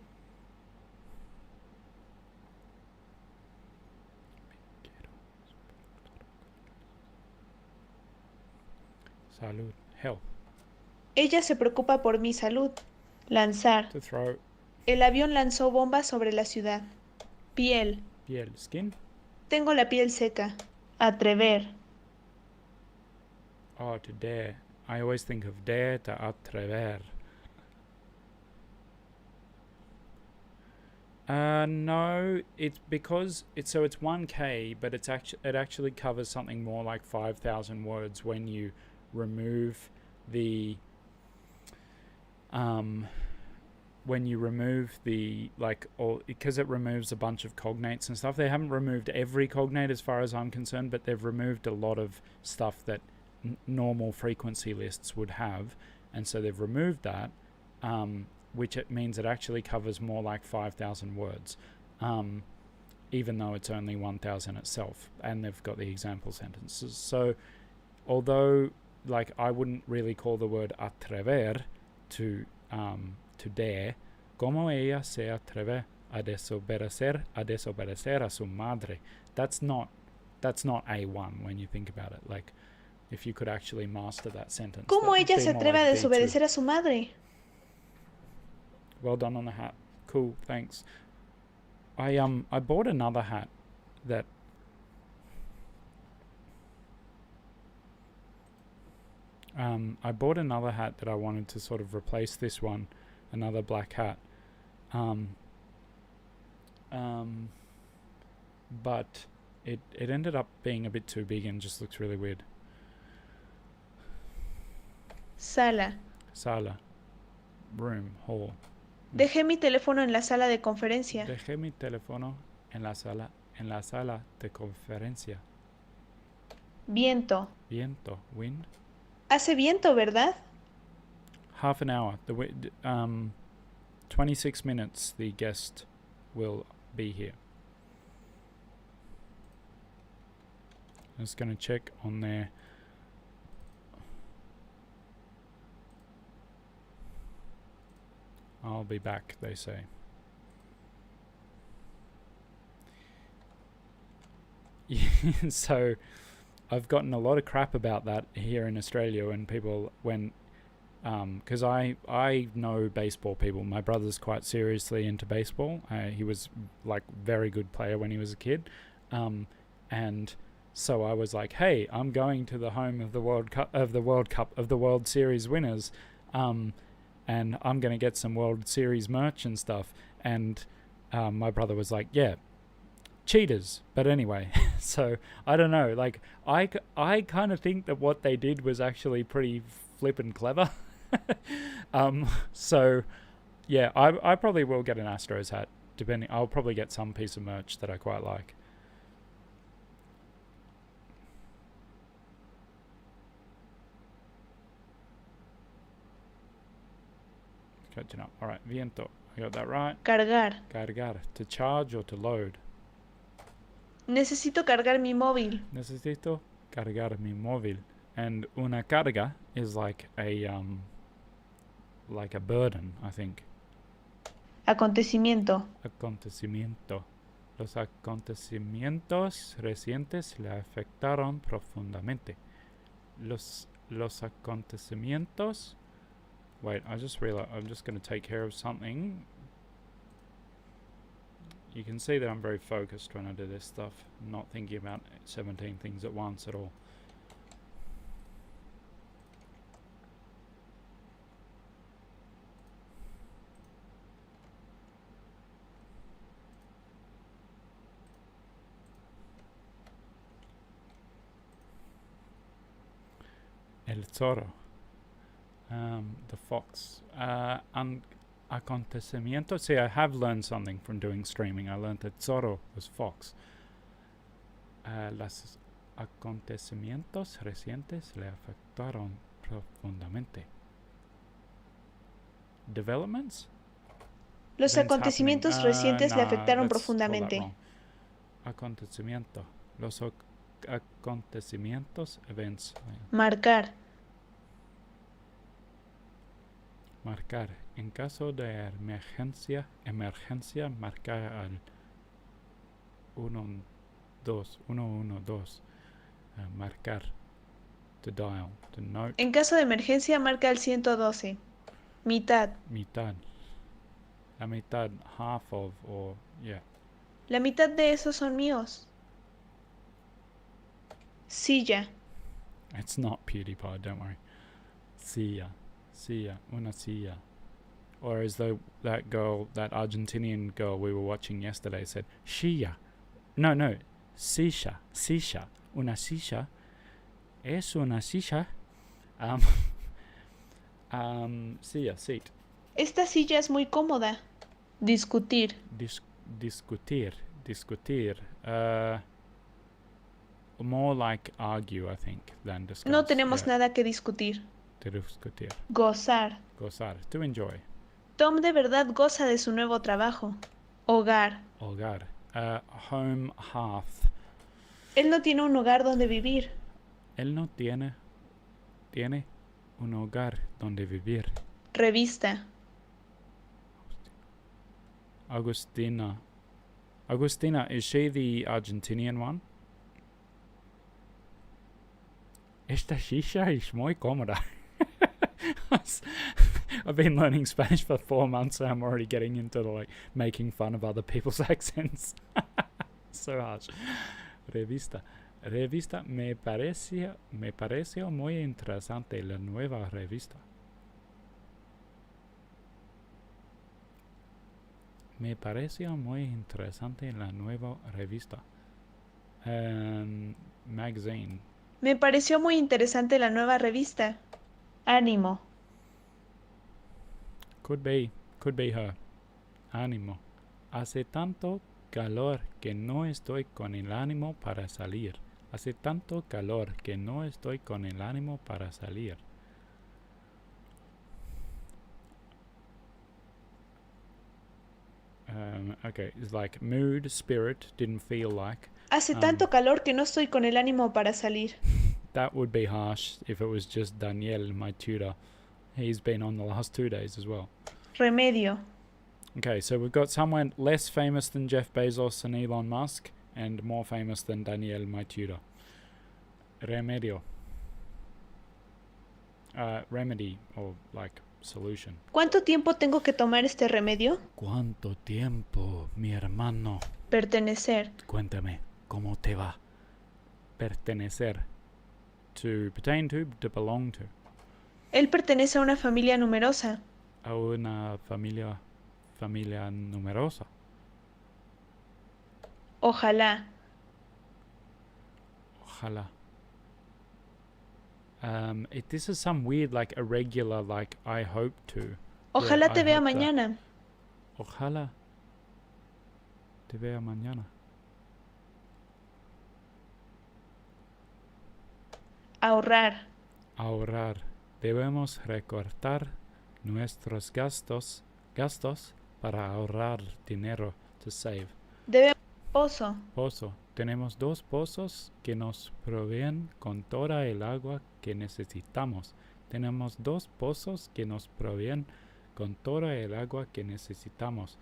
Salud. Health. Ella se preocupa por mi salud. Lanzar. To throw. El avión lanzó bombas sobre la ciudad. Piel. Piel. Skin. Tengo la piel seca. Atrever. Oh, to dare. I always think of dare to atrever. No, it's because it's 1K, but it actually covers something more like 5,000 words when you remove the like, all, because it removes a bunch of cognates and stuff. They haven't removed every cognate as far as I'm concerned, but they've removed a lot of stuff that normal frequency lists would have, and so they've removed that, which it means it actually covers more like 5,000 words, even though it's only 1,000 itself, and they've got the example sentences. So although, like, I wouldn't really call the word atrever to dare, como ella se atreve a desobedecer a su madre. That's not A1 when you think about it. Like, if you could actually master that sentence. ¿Cómo that'd ella be se more atreve a like B2. desobedecer a su madre? Well done on the hat. Cool, thanks. I bought another hat that I wanted to sort of replace this one, another black hat. But it ended up being a bit too big and just looks really weird. Sala. Sala. Room. Hall. Dejé mi teléfono en la sala de conferencia. Dejé mi teléfono en la sala de conferencia. Viento. Viento. Wind. Hace viento, ¿verdad? Half an hour. 26 minutes the guest will be here. I'm just going to check on their I'll be back, they say. So I've gotten a lot of crap about that here in Australia when people, because I know baseball people. My brother's quite seriously into baseball. He was like very good player when he was a kid, and so I was like, hey, I'm going to the home of the World Series winners, and I'm going to get some World Series merch and stuff. And my brother was like, yeah, cheaters. But anyway, so I don't know. Like, I kind of think that what they did was actually pretty flippin' clever. So yeah, I probably will get an Astros hat. I'll probably get some piece of merch that I quite like. Catching up. All right, viento. I got that right. Cargar. Cargar. To charge or to load? Necesito cargar mi móvil. Necesito cargar mi móvil. And una carga is like a burden, I think. Acontecimiento. Acontecimiento. Los acontecimientos recientes le afectaron profundamente. Los acontecimientos. Wait, I just realized I'm just going to take care of something. You can see that I'm very focused when I do this stuff. I'm not thinking about 17 things at once at all. El zorro. The fox. Acontecimiento. See, I have learned something from doing streaming. I learned that zorro was fox. Los acontecimientos recientes le afectaron profundamente. Developments? Los Events happening. acontecimientos recientes le afectaron Let's call that profundamente. wrong. Acontecimiento. Los acontecimientos, events. Marcar. Marcar. En caso de emergencia, marcar al 112. Marcar. To dial. To note. En caso de emergencia, marca el 112. Mitad. Mitad. La mitad, half of, or, yeah. La mitad de esos son míos. Silla. It's not PewDiePie, don't worry. Silla. Una silla. Or as though that Argentinian girl we were watching yesterday said, Shia. No, silla. Una silla. Es una silla. Silla, seat. Esta silla es muy cómoda. Discutir. Discutir. More like argue, I think, than discuss. No tenemos nada que discutir. Discutir. Gozar. Gozar. To enjoy. Tom de verdad goza de su nuevo trabajo. Hogar. Hogar. Home, hearth. Él no tiene un hogar donde vivir. Él no tiene un hogar donde vivir. Revista. Agustina, is she the Argentinian one? Esta shisha es muy cómoda. I've been learning Spanish for 4 months and I'm already getting into making fun of other people's accents. So harsh. Revista, me pareció muy interesante la nueva revista. Me pareció muy interesante la nueva revista. Magazine. Me pareció muy interesante la nueva revista. Ánimo. Could be her. Ánimo. Hace tanto calor que no estoy con el ánimo para salir. Hace tanto calor que no estoy con el ánimo para salir. Okay, it's like mood, spirit, didn't feel like. Hace tanto calor que no estoy con el ánimo para salir. That would be harsh if it was just Daniel, my tutor. He's been on the last 2 days as well. Remedio. Okay, so we've got someone less famous than Jeff Bezos and Elon Musk, and more famous than Daniel, my tutor. Remedio. Remedy, or like solution. ¿Cuánto tiempo tengo que tomar este remedio? ¿Cuánto tiempo, mi hermano? Pertenecer. Cuéntame, ¿cómo te va? Pertenecer. To pertain to belong to. Él pertenece a una familia numerosa. A una familia numerosa. Ojalá. This is some weird, like, irregular, like, I hope to. Ojalá Yeah, te I vea hope that. mañana. Ojalá te vea mañana. Ahorrar. Debemos recortar nuestros gastos para ahorrar dinero, to save. Debemos pozo. Pozo. Tenemos 2 pozos que nos proveen con toda el agua que necesitamos. Tenemos 2 pozos que nos proveen con toda el agua que necesitamos.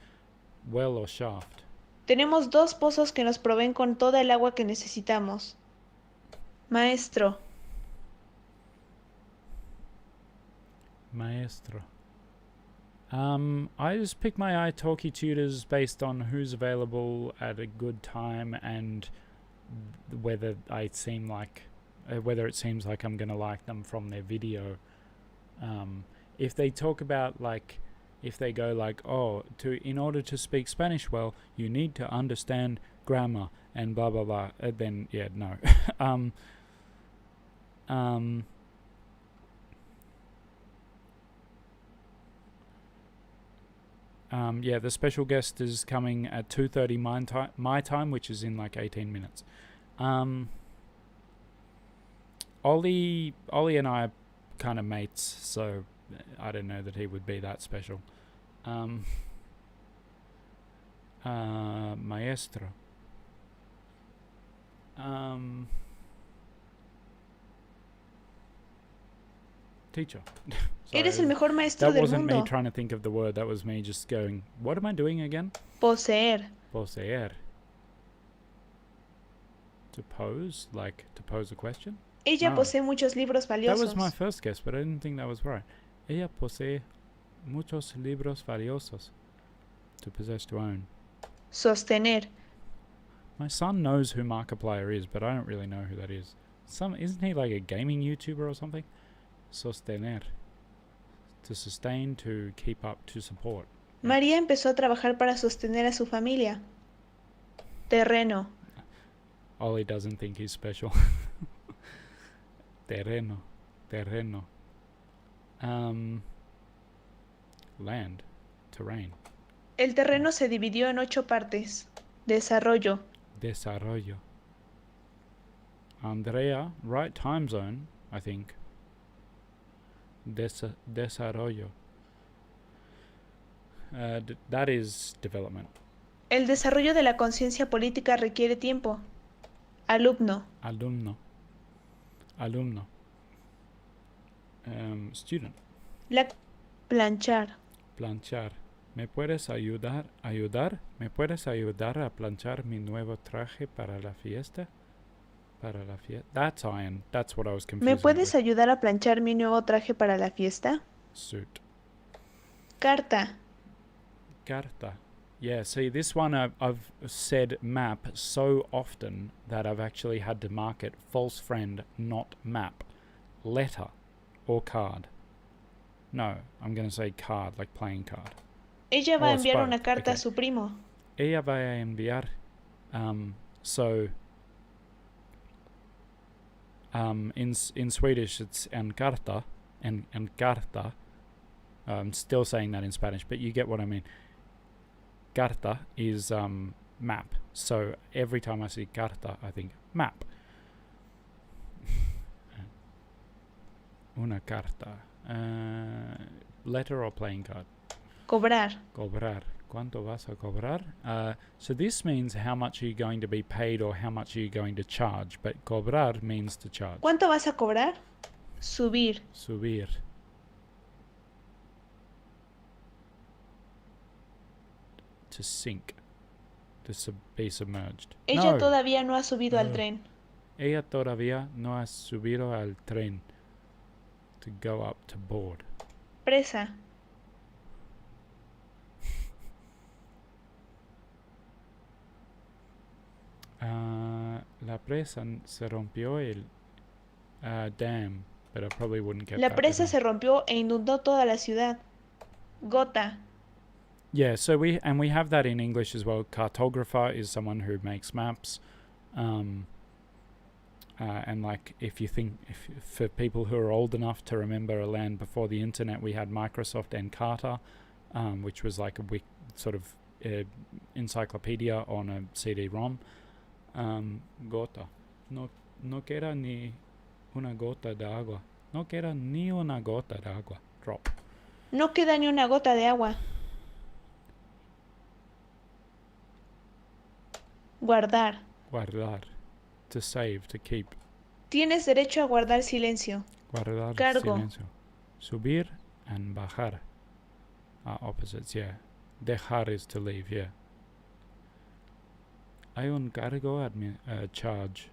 Well o shaft. Tenemos 2 pozos que nos proveen con toda el agua que necesitamos. Maestro. I just pick my italki tutors based on who's available at a good time and whether it seems like I'm gonna like them from their video. If they talk about, like, if they go like, in order to speak Spanish well, you need to understand grammar and blah blah blah, then yeah, no. Yeah, the special guest is coming at 2:30 my time, which is in like 18 minutes. Ollie and I are kind of mates, so I don't know that he would be that special. Maestro. Teacher. Sorry, Eres el mejor maestro that del wasn't me mundo. trying to think of the word. That was me just going, what am I doing again? Poseer. Poseer. To pose? Like, to pose a question? Ella No. posee muchos libros That valiosos. was my first guess, but I didn't think that was right. Ella posee muchos libros valiosos. To possess, to own. Sostener. My son knows who Markiplier is, but I don't really know who that is. Isn't he like a gaming YouTuber or something? Sostener. To sustain, to keep up, to support. María empezó a trabajar para sostener a su familia. Terreno. Ollie doesn't think he's special. Terreno. Terreno. Land. Terrain. El terreno se dividió en 8 partes. Desarrollo. Desarrollo. Andrea, right time zone, I think. Desarrollo. That is development. El desarrollo de la conciencia política requiere tiempo. Alumno. Alumno. Alumno. Student. Planchar. Planchar. ¿Me puedes ayudar? ¿Me puedes ayudar a planchar mi nuevo traje para la fiesta? Para la fiesta. That's iron. That's what I was confusing. ¿Me puedes with. ayudar a planchar mi nuevo traje para la fiesta? Suit. Carta. Carta. Yeah, see, this one I've said map so often that I've actually had to mark it false friend, not map. Letter or card. No, I'm going to say card, like playing card. Ella va a Oh, enviar spoke. una carta Okay. a su primo. Ella va a enviar. So in Swedish it's en carta. En carta. I'm still saying that in Spanish, but you get what I mean. Carta is map. So every time I see carta, I think map. Una carta. Letter or playing card? Cobrar. Cobrar. ¿Cuánto vas a cobrar? So this means how much are you going to be paid or how much are you going to charge. But cobrar means to charge. ¿Cuánto vas a cobrar? Subir. Subir. To sink. To be submerged. Ella No. todavía no ha subido al No. tren. Ella todavía no ha subido al tren. To go up, to board. Presa. La presa se rompió el dam, but I probably wouldn't get La that. presa se rompió e inundó toda la ciudad. Gota. Yeah, so we have that in English as well. Cartographer is someone who makes maps. And like if for people who are old enough to remember a land before the internet, we had Microsoft Encarta, which was like a sort of encyclopedia on a CD-ROM. Gota. No queda ni una gota de agua. No queda ni una gota de agua. Drop. No queda ni una gota de agua. Guardar. Guardar. To save, to keep. Tienes derecho a guardar silencio. Guardar Cargo. silencio. Subir and bajar are opposites, yeah. Dejar is to leave, yeah. Hay un cargo charge.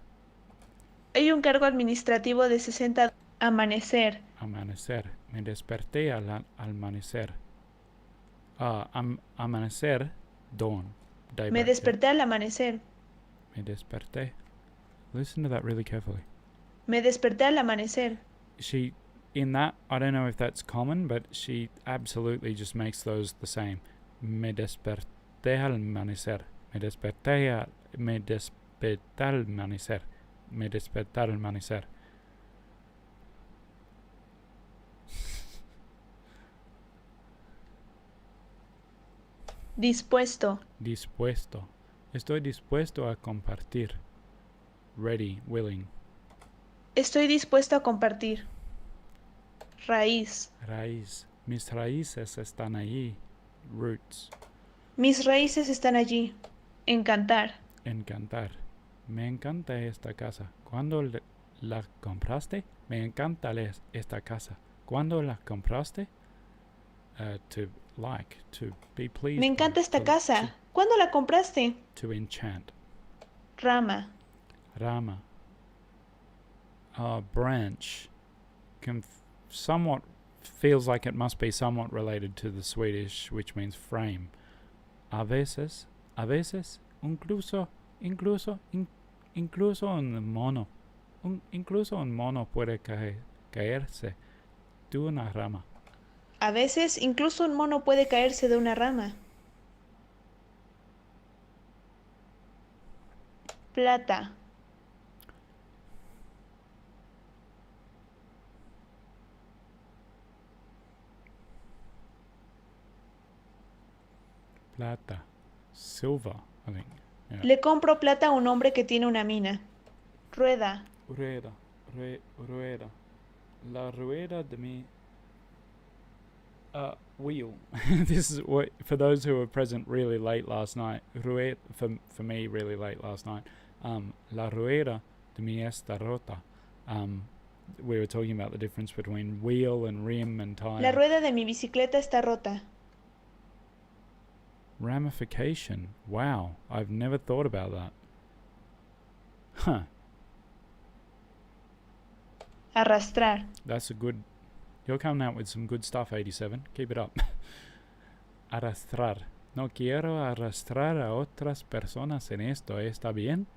Hay un cargo administrativo de 60. Amanecer. Amanecer. Me desperté al amanecer. Amanecer, dawn. Daybreak, Me desperté al amanecer. yeah. Me desperté. Listen to that really carefully. Me desperté al amanecer. She, in that, I don't know if that's common, but she absolutely just makes those the same. Me desperté al amanecer. Me desperté al amanecer. Me desperté al amanecer. Dispuesto. Dispuesto. Estoy dispuesto a compartir. Ready, willing. Estoy dispuesto a compartir. Raíz. Raíz. Mis raíces están allí. Roots. Mis raíces están allí. Encantar. Encantar. Me encanta esta casa. ¿Cuándo la compraste? Me encanta esta casa. ¿Cuándo la compraste? To like, to be pleased Me encanta by, esta casa. ¿Cuándo la compraste? to enchant. Rama. Rama. Branch. Somewhat feels like it must be somewhat related to the Swedish, which means frame. A veces, incluso un mono, incluso un mono puede caerse de una rama. A veces incluso un mono puede caerse de una rama. Plata. Plata. Silver, I think. Yeah. Le compro plata a un hombre que tiene una mina. Rueda. Rueda. La rueda de mi... wheel. This is what, for those who were present really late last night, rueda, for me really late last night, la rueda de mi está rota. We were talking about the difference between wheel and rim and tire. La rueda de mi bicicleta está rota. Ramification. Wow, I've never thought about that. Huh. Arrastrar. That's a good... You're coming out with some good stuff, 87. Keep it up. Arrastrar. No quiero arrastrar a otras personas en esto. ¿Está bien?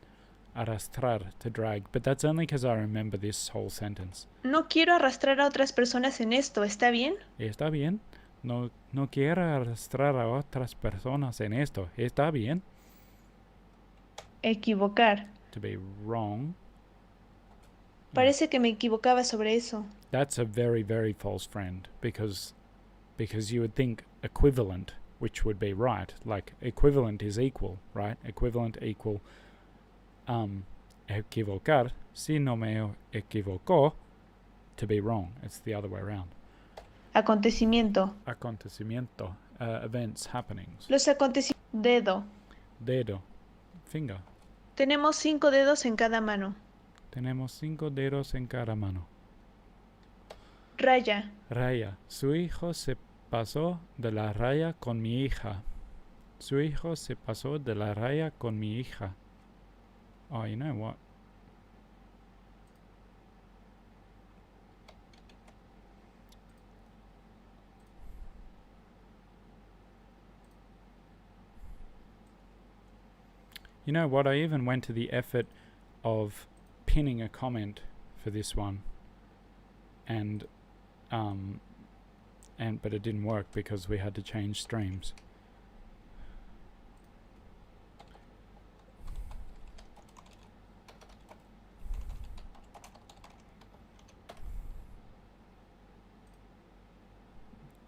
Arrastrar, to drag. But that's only because I remember this whole sentence. No quiero arrastrar a otras personas en esto. ¿Está bien? ¿Está bien? No quiero arrastrar a otras personas en esto. ¿Está bien? Equivocar. To be wrong. Parece que me equivocaba sobre eso. That's a very, very false friend, because you would think equivalent, which would be right. Like equivalent is equal, right? Equivalent equal. Equivocar. Si no me equivoco, to be wrong. It's the other way around. Acontecimiento. Acontecimiento. Events, happenings. Los acontecimientos. Dedo. Dedo. Finger. Tenemos 5 dedos en cada mano. Tenemos 5 dedos en cada mano. Raya. Raya. Su hijo se pasó de la raya con mi hija. Su hijo se pasó de la raya con mi hija. Oh, you know what? You know what? I even went to the effort of pinning a comment for this one, but it didn't work because we had to change streams.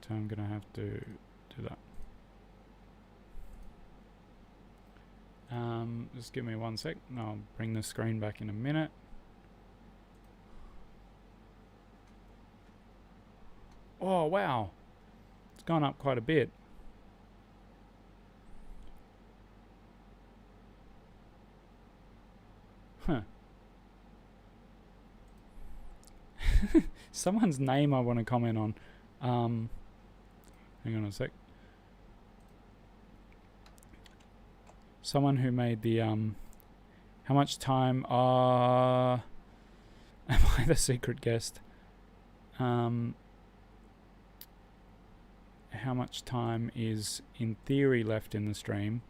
So I'm gonna have to do that. Just give me 1 sec and I'll bring the screen back in a minute. Oh wow, it's gone up quite a bit. Huh. Someone's name I want to comment on. Hang on a sec. Someone who made the how much time am I the secret guest? How much time is in theory left in the stream?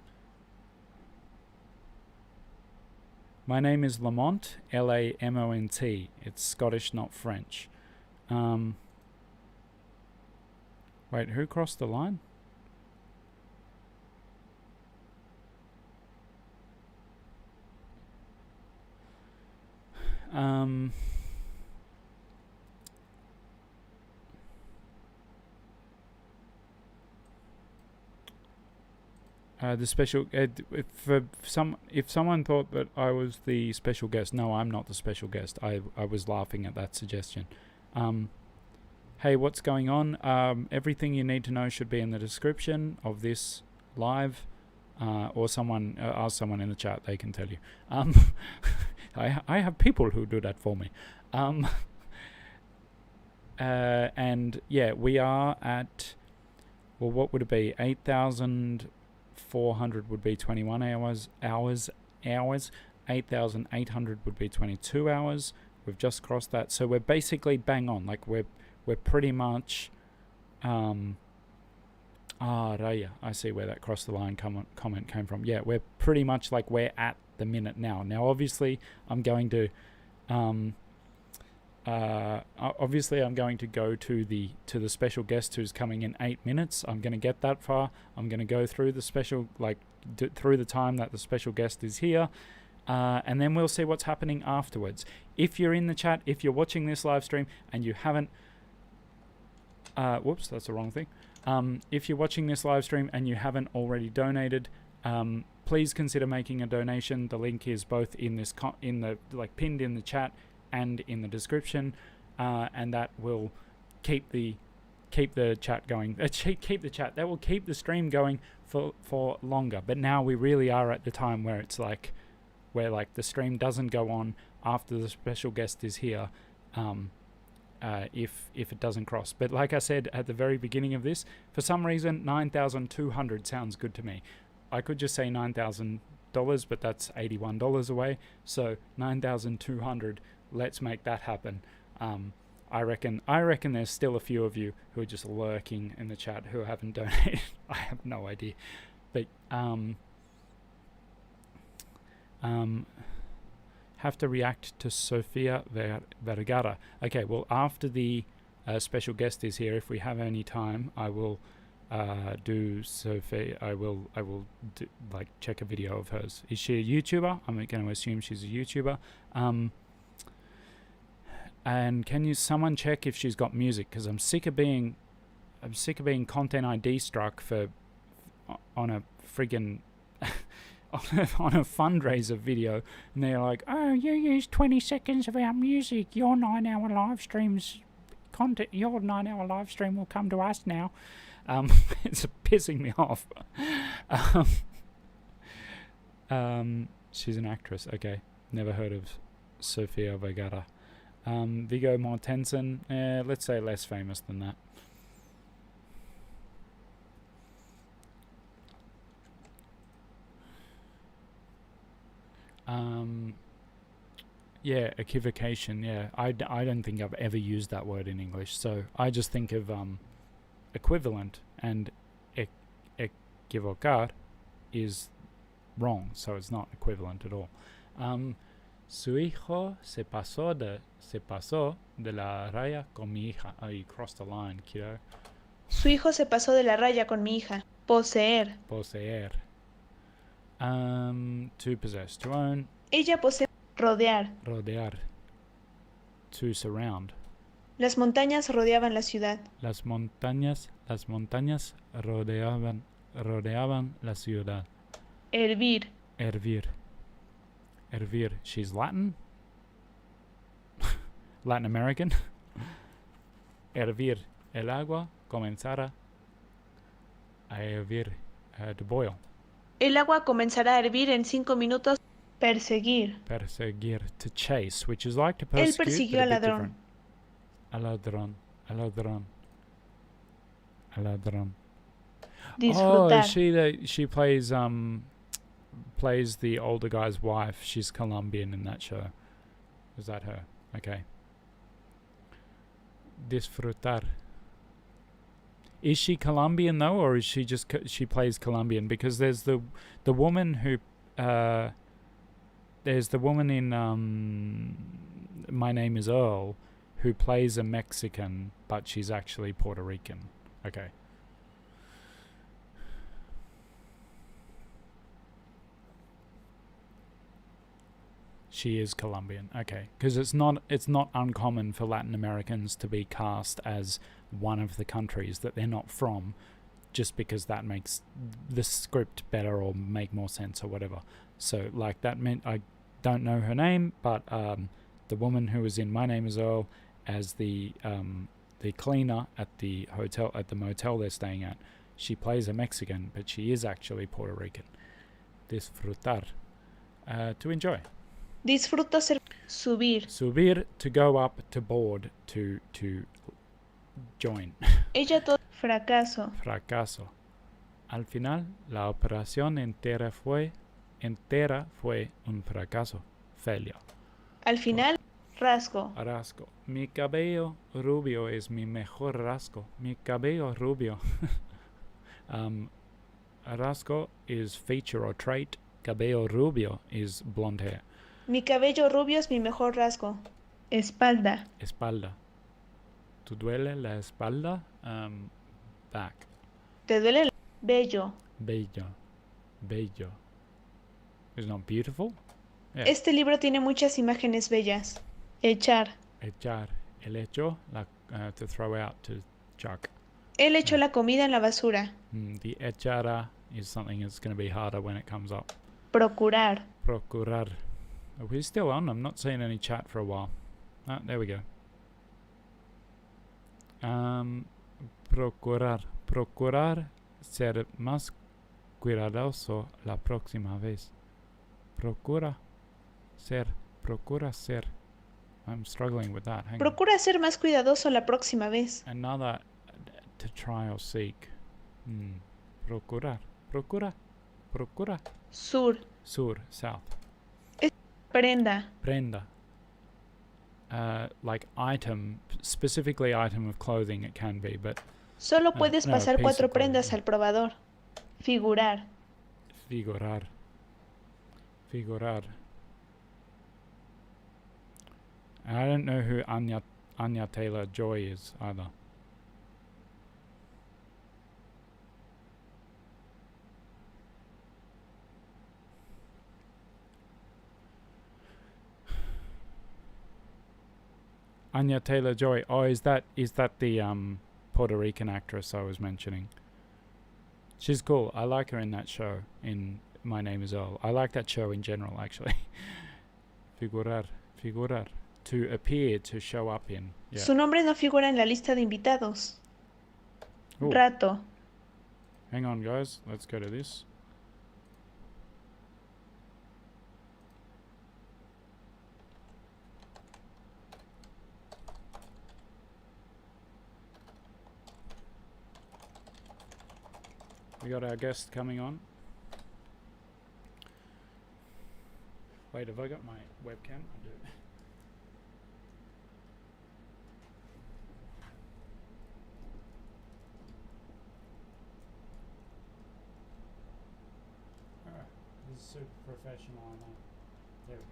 My name is Lamont, Lamont. It's Scottish, not French. Wait, who crossed the line? The special if someone thought that I was the special guest, no, I'm not the special guest. I was laughing at that suggestion. hey, what's going on? Everything you need to know should be in the description of this live, or someone ask someone in the chat. They can tell you. I have people who do that for me. And yeah, we are at, well, what would it be? 8,400 would be 21 hours. 8,800 would be 22 hours. We've just crossed that, so we're basically bang on. Like we're pretty much. Raya, I see where that cross the line comment came from. Yeah, we're pretty much like we're at the minute now. Now, obviously, I'm going to go to the special guest who's coming in 8 minutes. I'm going to get that far. I'm going to go through the special, through the time that the special guest is here, and then we'll see what's happening afterwards. If you're in the chat, if you're watching this live stream and you haven't, whoops, that's the wrong thing. If you're watching this live stream and you haven't already donated, please consider making a donation. The link is both in this pinned in the chat and in the description, and that will keep the chat going. Keep the chat. That will keep the stream going for longer. But now we really are at the time where it's where the stream doesn't go on after the special guest is here. If it doesn't cross. But like I said at the very beginning of this, for some reason 9,200 sounds good to me. I could just say $9,000, but that's $81 away. So 9,200, let's make that happen. I reckon there's still a few of you who are just lurking in the chat who haven't donated. I have no idea. But have to react to Sofia Vergara. Okay, well, after the special guest is here, if we have any time, I will do Sophie. I will do, check a video of hers. Is she a YouTuber? I'm going to assume she's a YouTuber. And can someone check if she's got music? Because I'm sick of being content ID struck on a friggin' on a fundraiser video, and they're like, oh, you used 20 seconds of our music, your 9-hour live streams content, your 9-hour live stream will come to us now. It's pissing me off. She's an actress. Okay, never heard of Sofia Vergara. Viggo Mortensen, let's say less famous than that. Yeah, equivocation. Yeah, I don't think I've ever used that word in English, so I just think of equivalent, and equivocar is wrong, so it's not equivalent at all. Su hijo se pasó de la raya con mi hija. Oh, you crossed the line, kiddo. Su hijo se pasó de la raya con mi hija. Poseer. To possess, to own. Ella posee. Rodear. Rodear. To surround. Las montañas rodeaban la ciudad. Las montañas rodeaban la ciudad. Hervir. She's Latin? Latin American? Hervir. El agua comenzará a hervir, to boil. El agua comenzará a hervir en 5 minutos. Perseguir. To chase, which is like to persecute. Él persiguió al ladrón. Al ladrón. Disfrutar. Oh, she plays the older guy's wife. She's Colombian in that show. Is that her? Okay. Disfrutar. Is she Colombian though, or is she just she plays Colombian? Because there's the woman who there's the woman in My Name is Earl who plays a Mexican, but she's actually Puerto Rican. Okay. She is Colombian. Okay, because it's not uncommon for Latin Americans to be cast as one of the countries that they're not from, just because that makes the script better or make more sense or whatever. So like that meant, I don't know her name, but the woman who was in My Name is Earl as the cleaner at the motel they're staying at, she plays a Mexican, but she is actually Puerto Rican. Disfrutar. To enjoy. Disfruto ser. Subir. Subir, to go up, to board, to join. Ella todo. Fracaso. Fracaso. Al final, la operación entera fue un fracaso. Failure. Al final, rasgo. Rasgo. Mi cabello rubio es mi mejor rasgo. Mi cabello rubio. Rasgo is feature or trait. Cabello rubio is blonde hair. Mi cabello rubio es mi mejor rasgo. Espalda. Espalda. ¿Te duele la espalda? Back. ¿Te duele el bello? Bello. Bello. Is not beautiful? Yeah. Este libro tiene muchas imágenes bellas. Echar. Echar. El hecho, to throw out, to chuck. Él echó la comida en la basura. The echara is something that's going to be harder when it comes up. Procurar. Procurar. Oh, we're still on. I'm not seeing any chat for a while. Ah, there we go. Procurar. Procurar ser más cuidadoso la próxima vez. Procura ser. I'm struggling with that. Hang Procura ser más cuidadoso la próxima vez. Another to try or seek. Procurar. Procura. Sur. South. Prenda. Prenda. Like item, specifically item of clothing it can be, but... Solo puedes no, pasar piece 4 of prendas clothing. al probador. Figurar. Figurar. I don't know who Anya Taylor-Joy is either. Anya Taylor-Joy. Oh, is that the Puerto Rican actress I was mentioning? She's cool. I like her in that show. In My Name Is Earl. I like that show in general, actually. Figurar. To appear, to show up in. Yeah. Su nombre no figura en la lista de invitados. Ooh. Rato. Hang on, guys. Let's go to this. We got our guest coming on. Wait, have I got my webcam? I do. Alright, this is super professional, I know. There we go.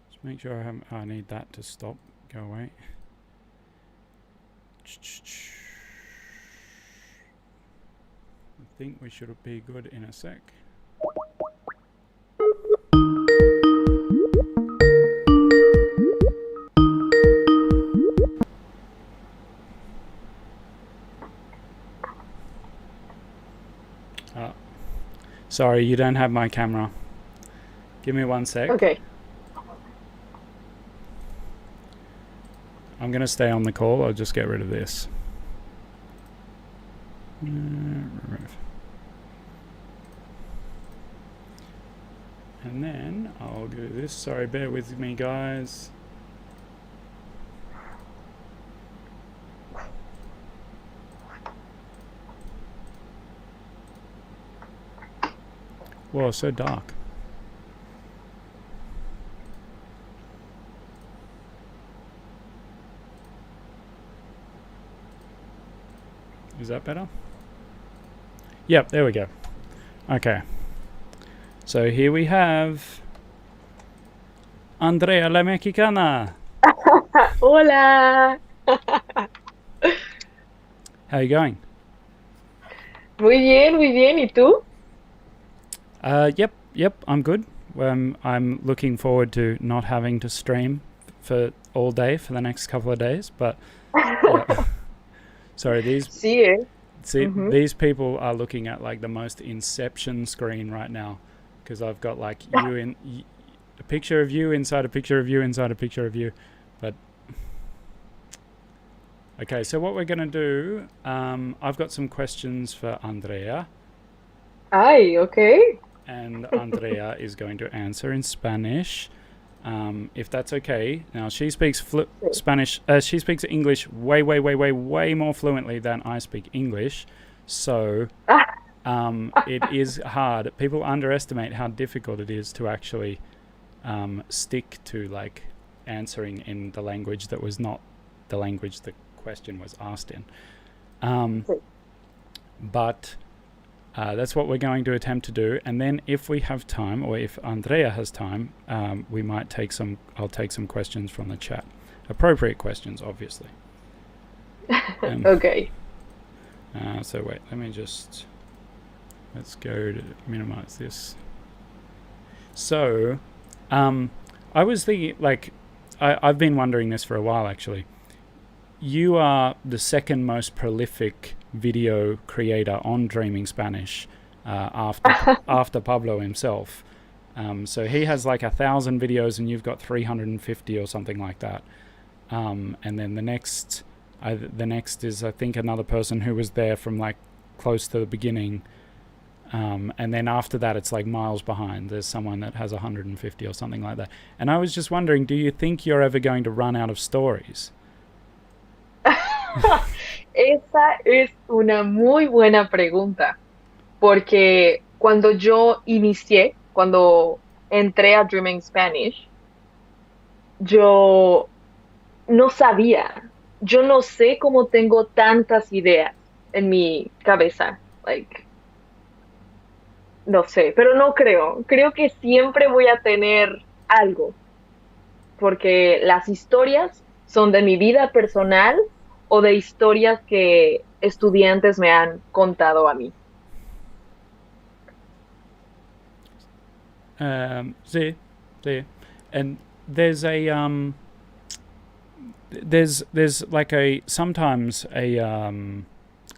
Just make sure I need that to stop. Go away. I think we should be good in a sec. Sorry, you don't have my camera. Give me 1 sec. Okay. I'm going to stay on the call. I'll just get rid of this. Remove. And then I'll do this. Sorry, bear with me, guys. Whoa, so dark. Is that better? Yep, there we go. Okay. So here we have Andrea la Mexicana. Hola. How you going? Muy bien, muy bien. ¿Y tú? Yep, I'm good. I'm looking forward to not having to stream for all day for the next couple of days. But yeah. Sorry, Sí, ¿eh? these people are looking at like the most Inception screen right now, because I've got like a picture of you inside a picture of you inside a picture of you. But okay, so what we're gonna do, I've got some questions for Andrea. Ay, okay. And Andrea is going to answer in Spanish, if that's okay. Now, she speaks Spanish. She speaks English way more fluently than I speak English. So it is hard. People underestimate how difficult it is to actually stick to like answering in the language that was not the language the question was asked in. But that's what we're going to attempt to do, and then if we have time, or if Andrea has time, we might I'll take some questions from the chat. Appropriate questions, obviously. Okay. So wait, let's go to minimize this. So, I was thinking, like, I've been wondering this for a while, actually. You are the second most prolific video creator on Dreaming Spanish, after Pablo himself. So he has like 1,000 videos and you've got 350 or something like that. And then the next is, I think, another person who was there from like close to the beginning. And then after that, it's like miles behind. There's someone that has 150 or something like that. And I was just wondering, do you think you're ever going to run out of stories? Esa es una muy buena pregunta, porque cuando entré a Dreaming Spanish, yo no sabía, yo no sé cómo tengo tantas ideas en mi cabeza, like, no sé, pero no creo que siempre voy a tener algo, porque las historias son de mi vida personal o de historias que estudiantes me han contado a mí. See, and there's there's like sometimes a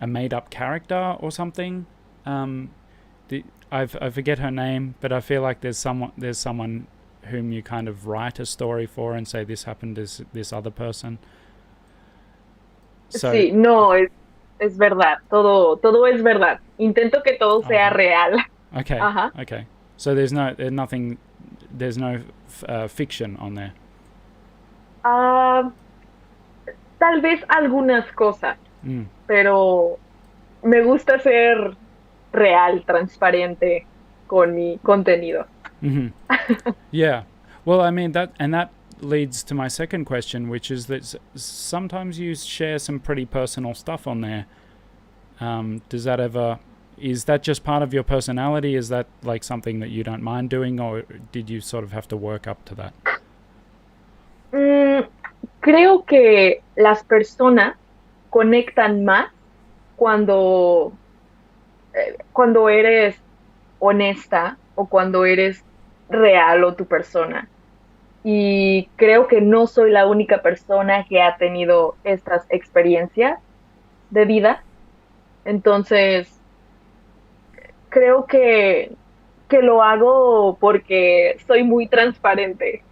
made up character or something. I forget her name, but I feel like there's someone whom you kind of write a story for and say this happened to this other person. So, sí, no, es verdad, todo es verdad. Intento que todo sea real. Okay, okay. So there's no fiction on there. Tal vez algunas cosas, pero me gusta ser real, transparente con mi contenido. Mm-hmm. Yeah. Well, I mean that leads to my second question, which is that sometimes you share some pretty personal stuff on there. Is that just part of your personality? Is that like something that you don't mind doing, or did you sort of have to work up to that? Creo que las personas conectan más cuando eres honesta o cuando eres real o tu persona. Y creo que no soy la única persona que ha tenido estas experiencias de vida. Entonces, creo que lo hago porque soy muy transparente.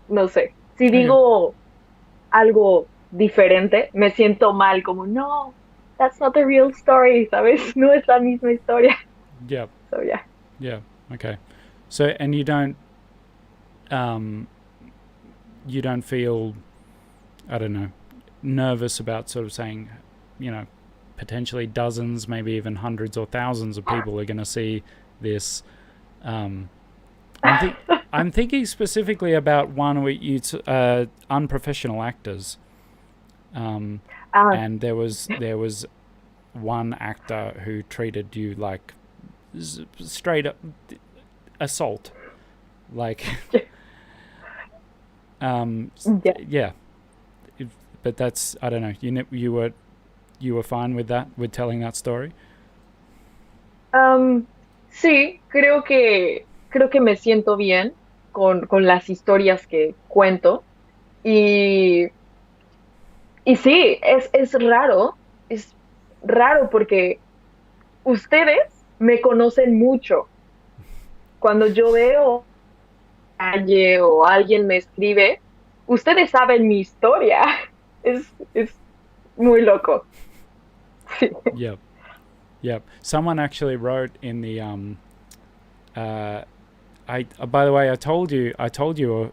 No sé, si digo algo diferente, me siento mal, como, no, that's not the real story, ¿sabes? No es la misma historia. Yeah. So, yeah. Yeah, okay. So, and you don't feel, I don't know, nervous about sort of saying, you know, potentially dozens, maybe even hundreds or thousands of people are going to see this. I'm thinking specifically about one where you unprofessional actors, and there was one actor who treated you like straight up assault, like. Yeah, but that's, I don't know. You were fine with that, with telling that story. Sí, creo que me siento bien con las historias que cuento. Y, y sí, es raro porque ustedes me conocen mucho. Cuando yo veo calle o alguien me escribe, ustedes saben mi historia. Es muy loco. Sí. Yep. Yep. Someone actually wrote in the uh, by the way, I told you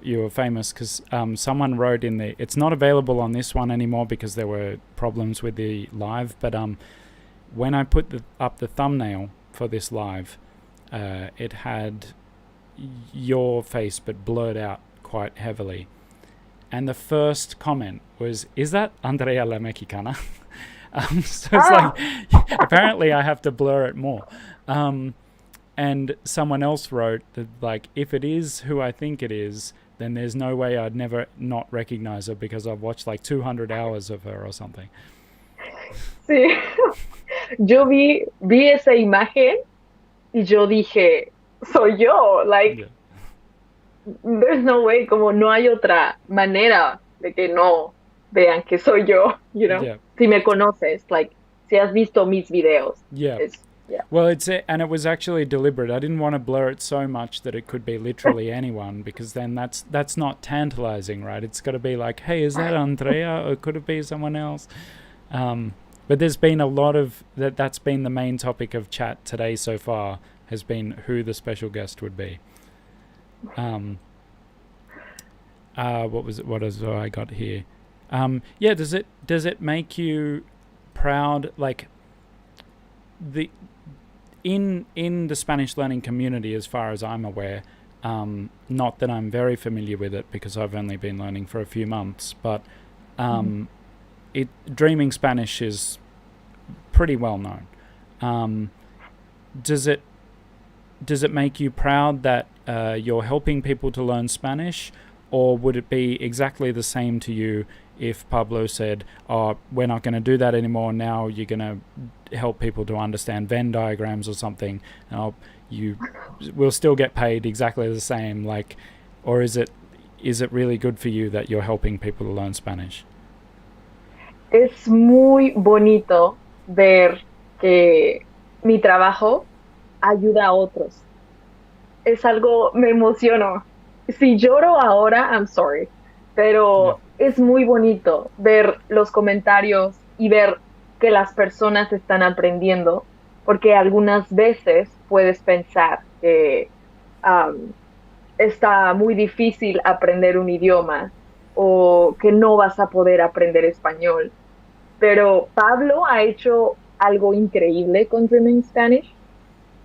you were famous because someone wrote in the. It's not available on this one anymore because there were problems with the live. But when I put up the thumbnail for this live, it had your face but blurred out quite heavily. And the first comment was, "Is that Andrea la Mexicana?" So it's Ah, like, apparently I have to blur it more. And someone else wrote that, like, if it is who I think it is, then there's no way I'd never not recognize her because I've watched like 200 hours of her or something. sí. Vi esa imagen y yo dije, soy yo. Like, Yeah. there's no way, como no hay otra manera de que no vean que soy yo, you know? Yeah. Si me conoces, like, si has visto mis videos, Yeah. yeah. Well, and it was actually deliberate. I didn't want to blur it so much that it could be literally anyone, because then that's not tantalizing, right? It's got to be like, hey, is that Andrea, or could it be someone else? But there's been a lot of that's been the main topic of chat today so far, has been who the special guest would be. What is I got here? Yeah, does it make you proud, like the in the Spanish learning community, as far as I'm aware, not that I'm very familiar with it because I've only been learning for a few months, but dreaming Spanish is pretty well known. Does it make you proud that you're helping people to learn Spanish, or would it be exactly the same to you if Pablo said, "Oh, we're not going to do that anymore. Now you're going to help people to understand Venn diagrams or something, and you will still get paid exactly the same"? Like, or is it really good for you that you're helping people to learn Spanish? Es muy bonito ver que mi trabajo ayuda a otros. Es algo, me emociono. Si lloro ahora, I'm sorry, Yeah. pero es muy bonito ver los comentarios y ver que las personas están aprendiendo, porque algunas veces puedes pensar que um, está muy difícil aprender un idioma o que no vas a poder aprender español. Pero Pablo ha hecho algo increíble con Dreaming Spanish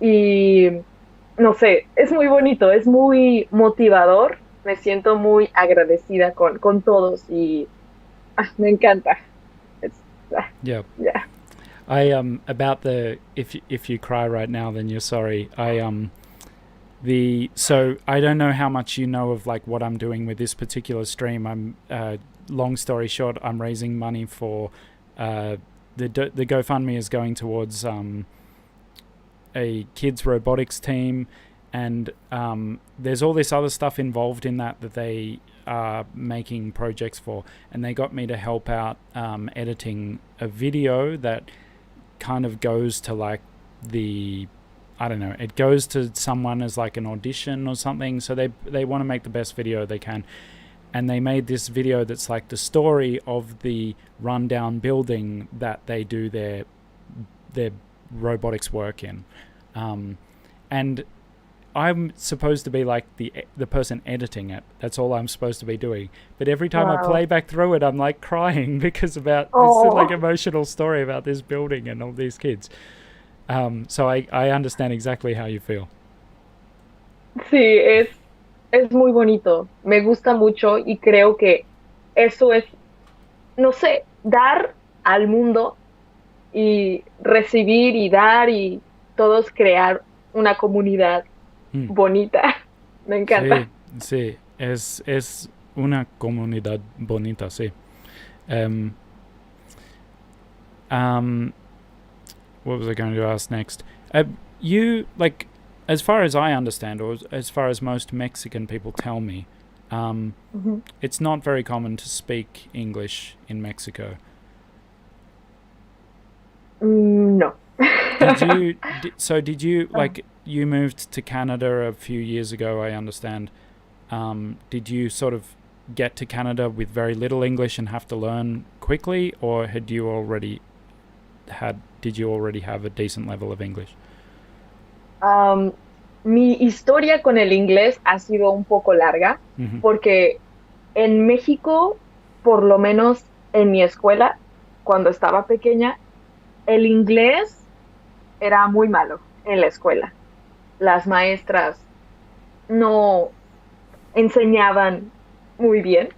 y no sé, es muy bonito, es muy motivador. Me siento muy agradecida con todos y me encanta. It's, Yeah. yeah. I about the if you cry right now, then you're sorry. So I don't know how much you know of like what I'm doing with this particular stream. I'm long story short, I'm raising money for the GoFundMe is going towards a kids robotics team, and there's all this other stuff involved in that they are making projects for, and they got me to help out editing a video that kind of goes to like I don't know, it goes to someone as like an audition or something, so they want to make the best video they can, and they made this video that's like the story of the rundown building that they do their robotics work in, and I'm supposed to be like the person editing it. That's all I'm supposed to be doing. But every time I play back through it, I'm like crying because about this like emotional story about this building and all these kids. So I understand exactly how you feel. Sí, es muy bonito. Me gusta mucho y creo que eso es, no sé, dar al mundo y recibir y dar y todos crear una comunidad bonita. Me encanta. Sí, es una comunidad bonita, sí. What was I going to ask next? You, like, as far as I understand, or as far as most Mexican people tell me, it's not very common to speak English in Mexico. No. Did you like, you moved to Canada a few years ago, I understand. Did you sort of get to Canada with very little English and have to learn quickly, or did you already have a decent level of English? Mi historia con el inglés ha sido un poco larga porque en México, por lo menos en mi escuela, cuando estaba pequeña, el inglés era muy malo en la escuela. Las maestras no enseñaban muy bien.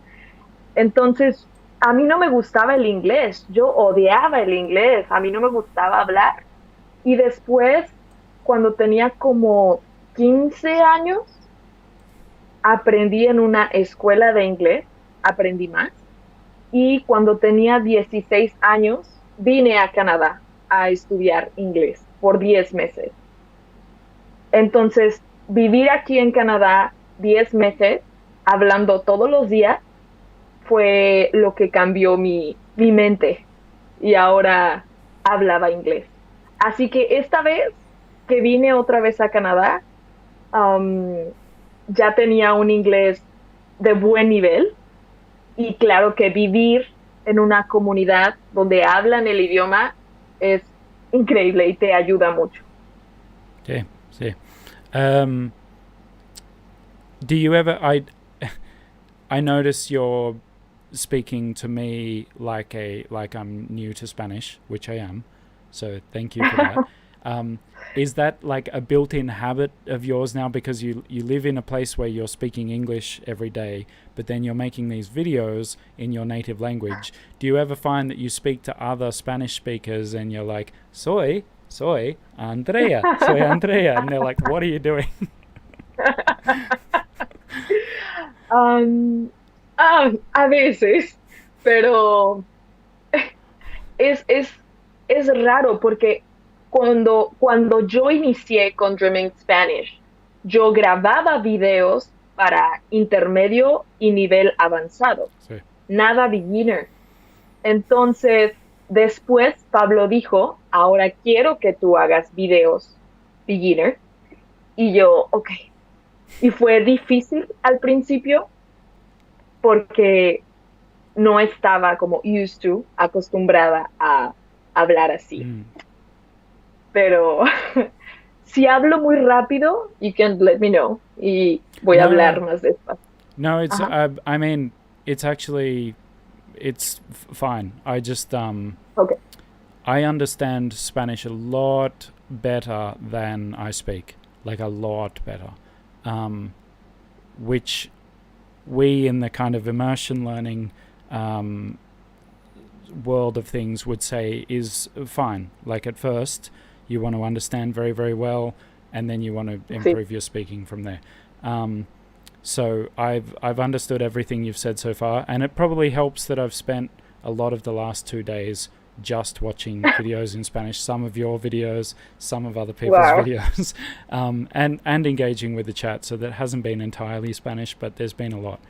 Entonces, a mí no me gustaba el inglés. Yo odiaba el inglés. A mí no me gustaba hablar. Y después, cuando tenía como 15 años, aprendí en una escuela de inglés, aprendí más. Y cuando tenía 16 años, vine a Canadá a estudiar inglés por 10 meses. Entonces, vivir aquí en Canadá 10 meses, hablando todos los días, fue lo que cambió mi mente. Y ahora hablaba inglés. Así que esta vez que vine otra vez a Canadá, ya tenía un inglés de buen nivel. Y claro que vivir en una comunidad donde hablan el idioma es increíble y te ayuda mucho. Sí, sí. Do you ever... I notice you're speaking to me like I'm new to Spanish, which I am. So thank you for that. Is that like a built-in habit of yours now, because you live in a place where you're speaking English every day, but then you're making these videos in your native language? Do you ever find that you speak to other Spanish speakers and you're like, soy Andrea, and they're like, what are you doing? A veces, pero es raro porque cuando yo inicié con Dreaming Spanish, yo grababa videos para intermedio y nivel avanzado, Sí. nada beginner. Entonces, después Pablo dijo, ahora quiero que tú hagas videos beginner. Y yo, ok. Y fue difícil al principio porque no estaba como acostumbrada a hablar así. Pero si hablo muy rápido, you can let me know y voy a hablar más despacio. No, it's I mean, it's actually, it's fine. I just Okay. I understand Spanish a lot better than I speak, like a lot better, which we in the kind of immersion learning world of things would say is fine. Like at first you want to understand very, very well, and then you want to improve your speaking from there. So I've understood everything you've said so far, and it probably helps that I've spent a lot of the last 2 days just watching videos in Spanish, some of your videos, some of other people's videos, and engaging with the chat. So that hasn't been entirely Spanish, but there's been a lot.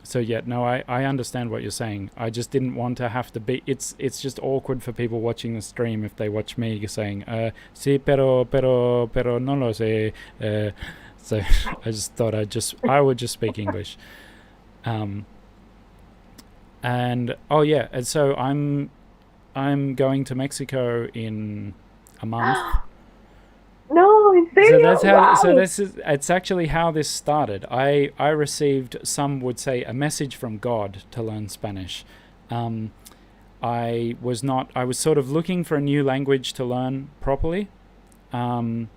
So yeah, no, I understand what you're saying. I just didn't want to have to be... It's just awkward for people watching the stream if they watch me saying, sí, pero no lo sé. So I just thought I would just speak English. And and so I'm going to Mexico in a month. No, in serio? So that's how. Wow. So it's actually how this started. I received, some would say, a message from God to learn Spanish. I was sort of looking for a new language to learn properly. And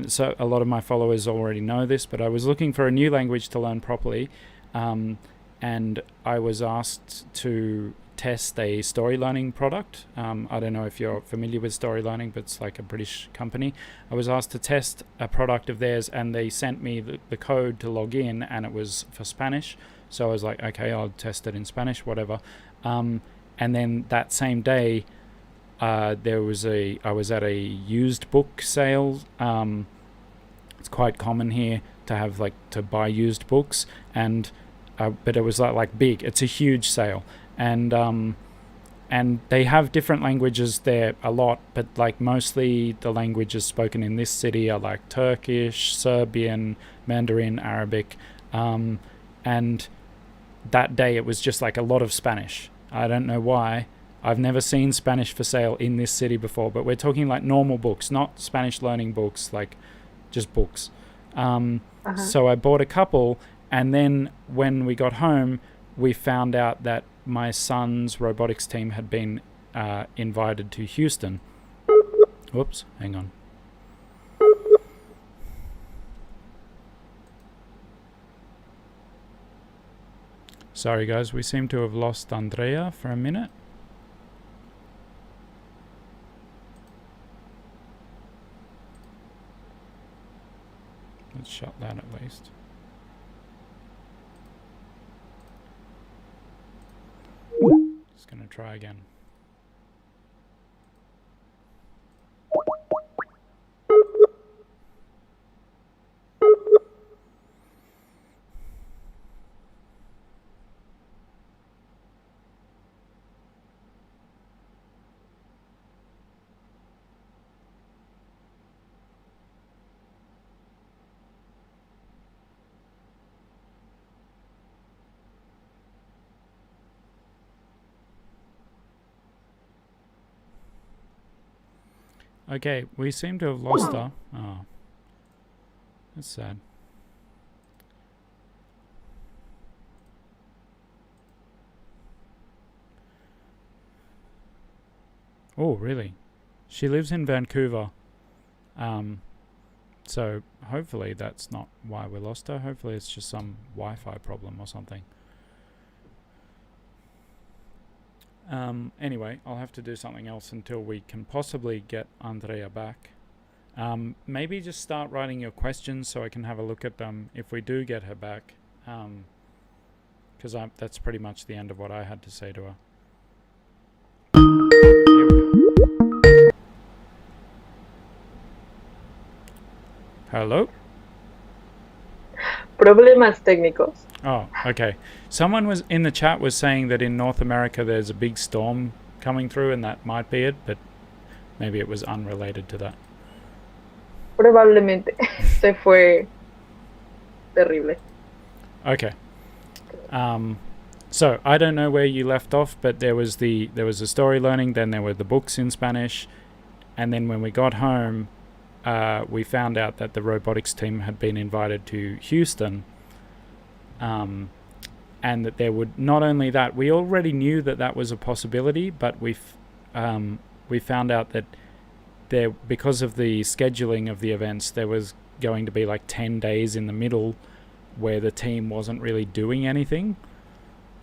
so a lot of my followers already know this, but I was looking for a new language to learn properly. And I was asked to test a story learning product. I don't know if you're familiar with story learning, but it's like a British company. I was asked to test a product of theirs, and they sent me the code to log in, and it was for Spanish. So I was like, okay, I'll test it in Spanish, whatever. And then that same day, I was at a used book sale. It's quite common here to have to buy used books, and but it was like big. It's a huge sale, and they have different languages there a lot, but mostly the languages spoken in this city are like Turkish, Serbian, Mandarin, Arabic, and that day it was just a lot of Spanish. I don't know why. I've never seen Spanish for sale in this city before, but we're talking normal books, not Spanish learning books, just books. So I bought a couple, and then when we got home, we found out that my son's robotics team had been invited to Houston. Whoops, hang on. Sorry guys, we seem to have lost Andrea for a minute. Let's shut that at least. Just going to try again. Okay, we seem to have lost her. Oh, that's sad. Oh, really? She lives in Vancouver. So hopefully that's not why we lost her. Hopefully it's just some Wi-Fi problem or something. Anyway, I'll have to do something else until we can possibly get Andrea back. Maybe just start writing your questions so I can have a look at them if we do get her back. Because that's pretty much the end of what I had to say to her. Here we go. Hello? Problemas técnicos. Oh, okay. Someone was in the chat was saying that in North America there's a big storm coming through, and that might be it, but maybe it was unrelated to that. Probablemente. Se fue terrible. Okay. So I don't know where you left off, but there was a story learning, then there were the books in Spanish, and then when we got home, we found out that the robotics team had been invited to Houston. And that there would, not only that, we already knew that was a possibility, but we found out that there, because of the scheduling of the events, there was going to be 10 days in the middle where the team wasn't really doing anything,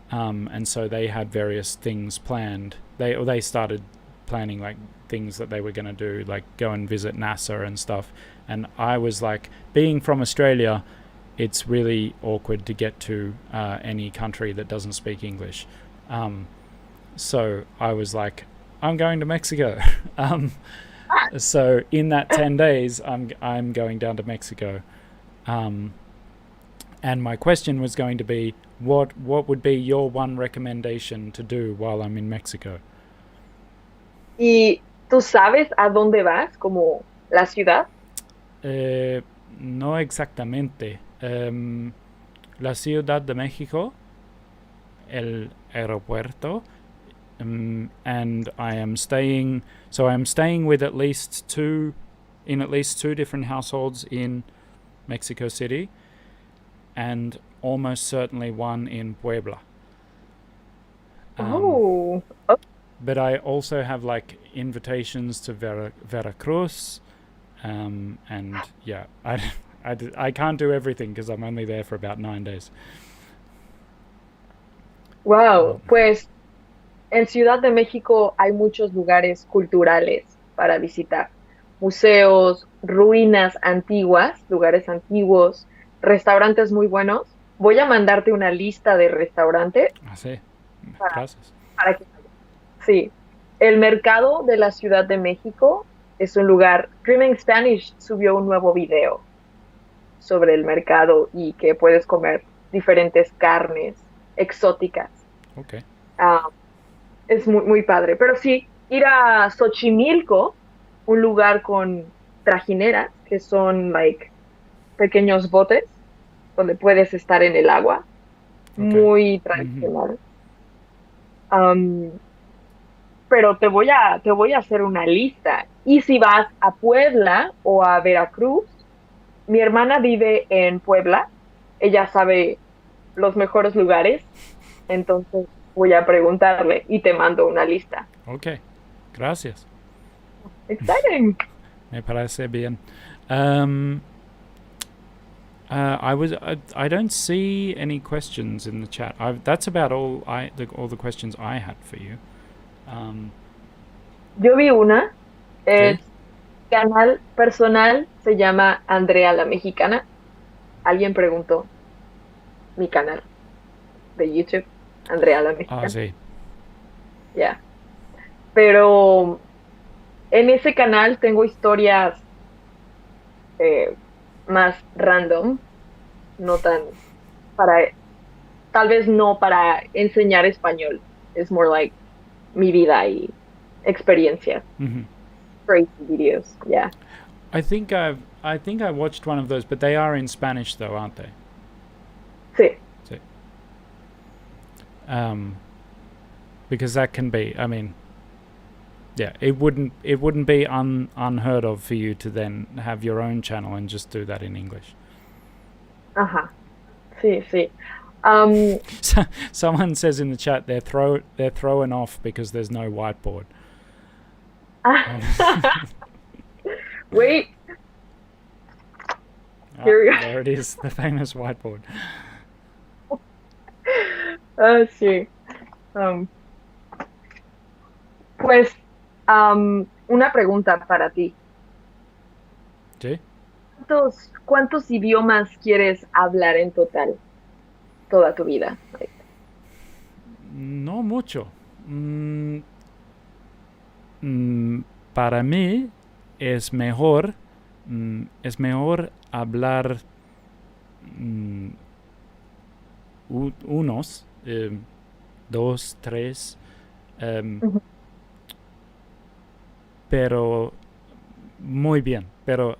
and so they had various things planned. They started planning things that they were going to do, go and visit NASA and stuff. And I was being from Australia, it's really awkward to get to any country that doesn't speak English. So I was I'm going to Mexico. So in that 10 days, I'm going down to Mexico. And my question was going to be, what would be your one recommendation to do while I'm in Mexico? ¿Y tú sabes a dónde vas, como la ciudad? No exactamente. La Ciudad de México, el aeropuerto, and I am staying with at least two different households in Mexico City, and almost certainly one in Puebla. But I also have invitations to Veracruz, and yeah, I can't do everything because I'm only there for about 9 days. Wow, pues en Ciudad de México hay muchos lugares culturales para visitar. Museos, ruinas antiguas, lugares antiguos, restaurantes muy buenos. Voy a mandarte una lista de restaurantes. Ah, sí. Para, Gracias. para que sí. el mercado de la Ciudad de México es un lugar. Dreaming Spanish subió un nuevo video sobre el mercado y que puedes comer diferentes carnes exóticas. Okay. Ah, es muy, muy padre. Pero sí, ir a Xochimilco, un lugar con trajineras, que son like pequeños botes donde puedes estar en el agua, Okay. muy Mhm. tradicional. Am, pero te voy a hacer una lista. Y si vas a Puebla o a Veracruz, mi hermana vive en Puebla, ella sabe los mejores lugares, entonces voy a preguntarle y te mando una lista. Okay. Gracias. Exciting. Me parece bien. Um, I don't see any questions in the chat. That's about all the questions I had for you. Um, Yo vi una, ¿Sí? el canal personal se llama Andrea la Mexicana. Alguien preguntó mi canal de YouTube, Andrea la Ah, Mexicana. sí. Ya. Pero en ese canal tengo historias eh, más random, no tan para, tal vez no para enseñar español. Es more like mi vida y experiencias. Mhm. Crazy videos, yeah. I think I watched one of those, but they are in Spanish though, aren't they? Sí, Sí. Because that can be. I mean, yeah, it wouldn't be unheard of for you to then have your own channel and just do that in English. ajá, sí, sí. Um, Someone says in the chat they're thrown off because there's no whiteboard. wait, here we go. There it is, the famous whiteboard. Sí. Um, pues, una pregunta para ti. ¿Sí? ¿Cuántos idiomas quieres hablar en total toda tu vida? Like, No mucho. Para mí es mejor hablar unos, dos, tres, ujú, pero muy bien, pero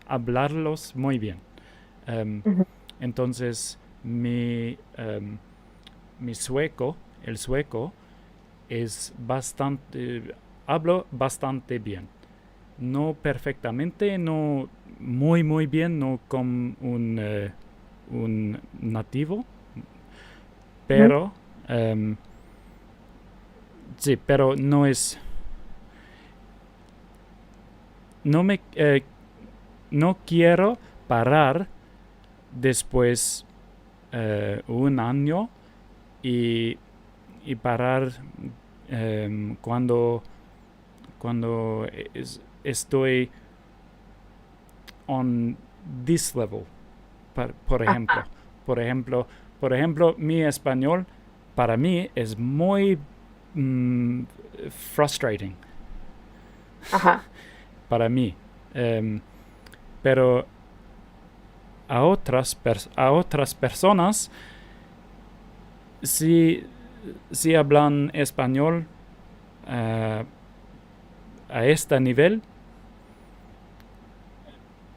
hablarlos muy bien. ujú, Entonces, mi sueco, el sueco, es bastante, hablo bastante bien. No perfectamente, no muy bien, no como un nativo, ujú, pero sí, pero no es, no quiero parar después un año y parar cuando estoy on this level, por ejemplo. ajá, Por ejemplo, mi español para mí es muy frustrating ajá, para mí. Pero a otras personas, si hablan español a este nivel,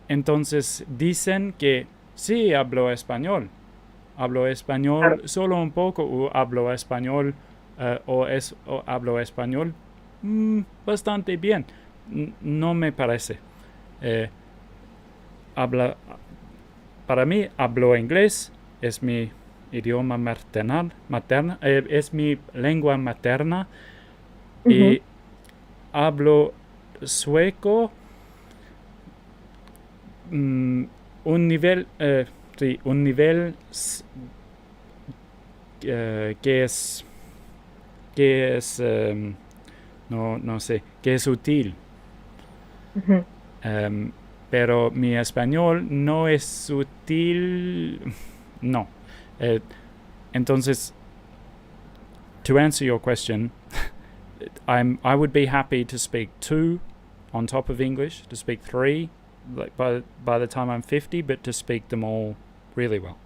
entonces dicen que sí hablo español claro. solo un poco, o hablo español o hablo español bastante bien. No me parece. Eh, habla, para mí hablo inglés, es mi idioma materna, es mi lengua materna, Ujú, y hablo sueco un nivel, sí, un nivel que es no sé, que es útil. ujú, Pero mi español no es útil, no. Entonces, to answer your question, I would be happy to speak 2 on top of English, to speak 3 like by the time I'm 50, but to speak them all really well.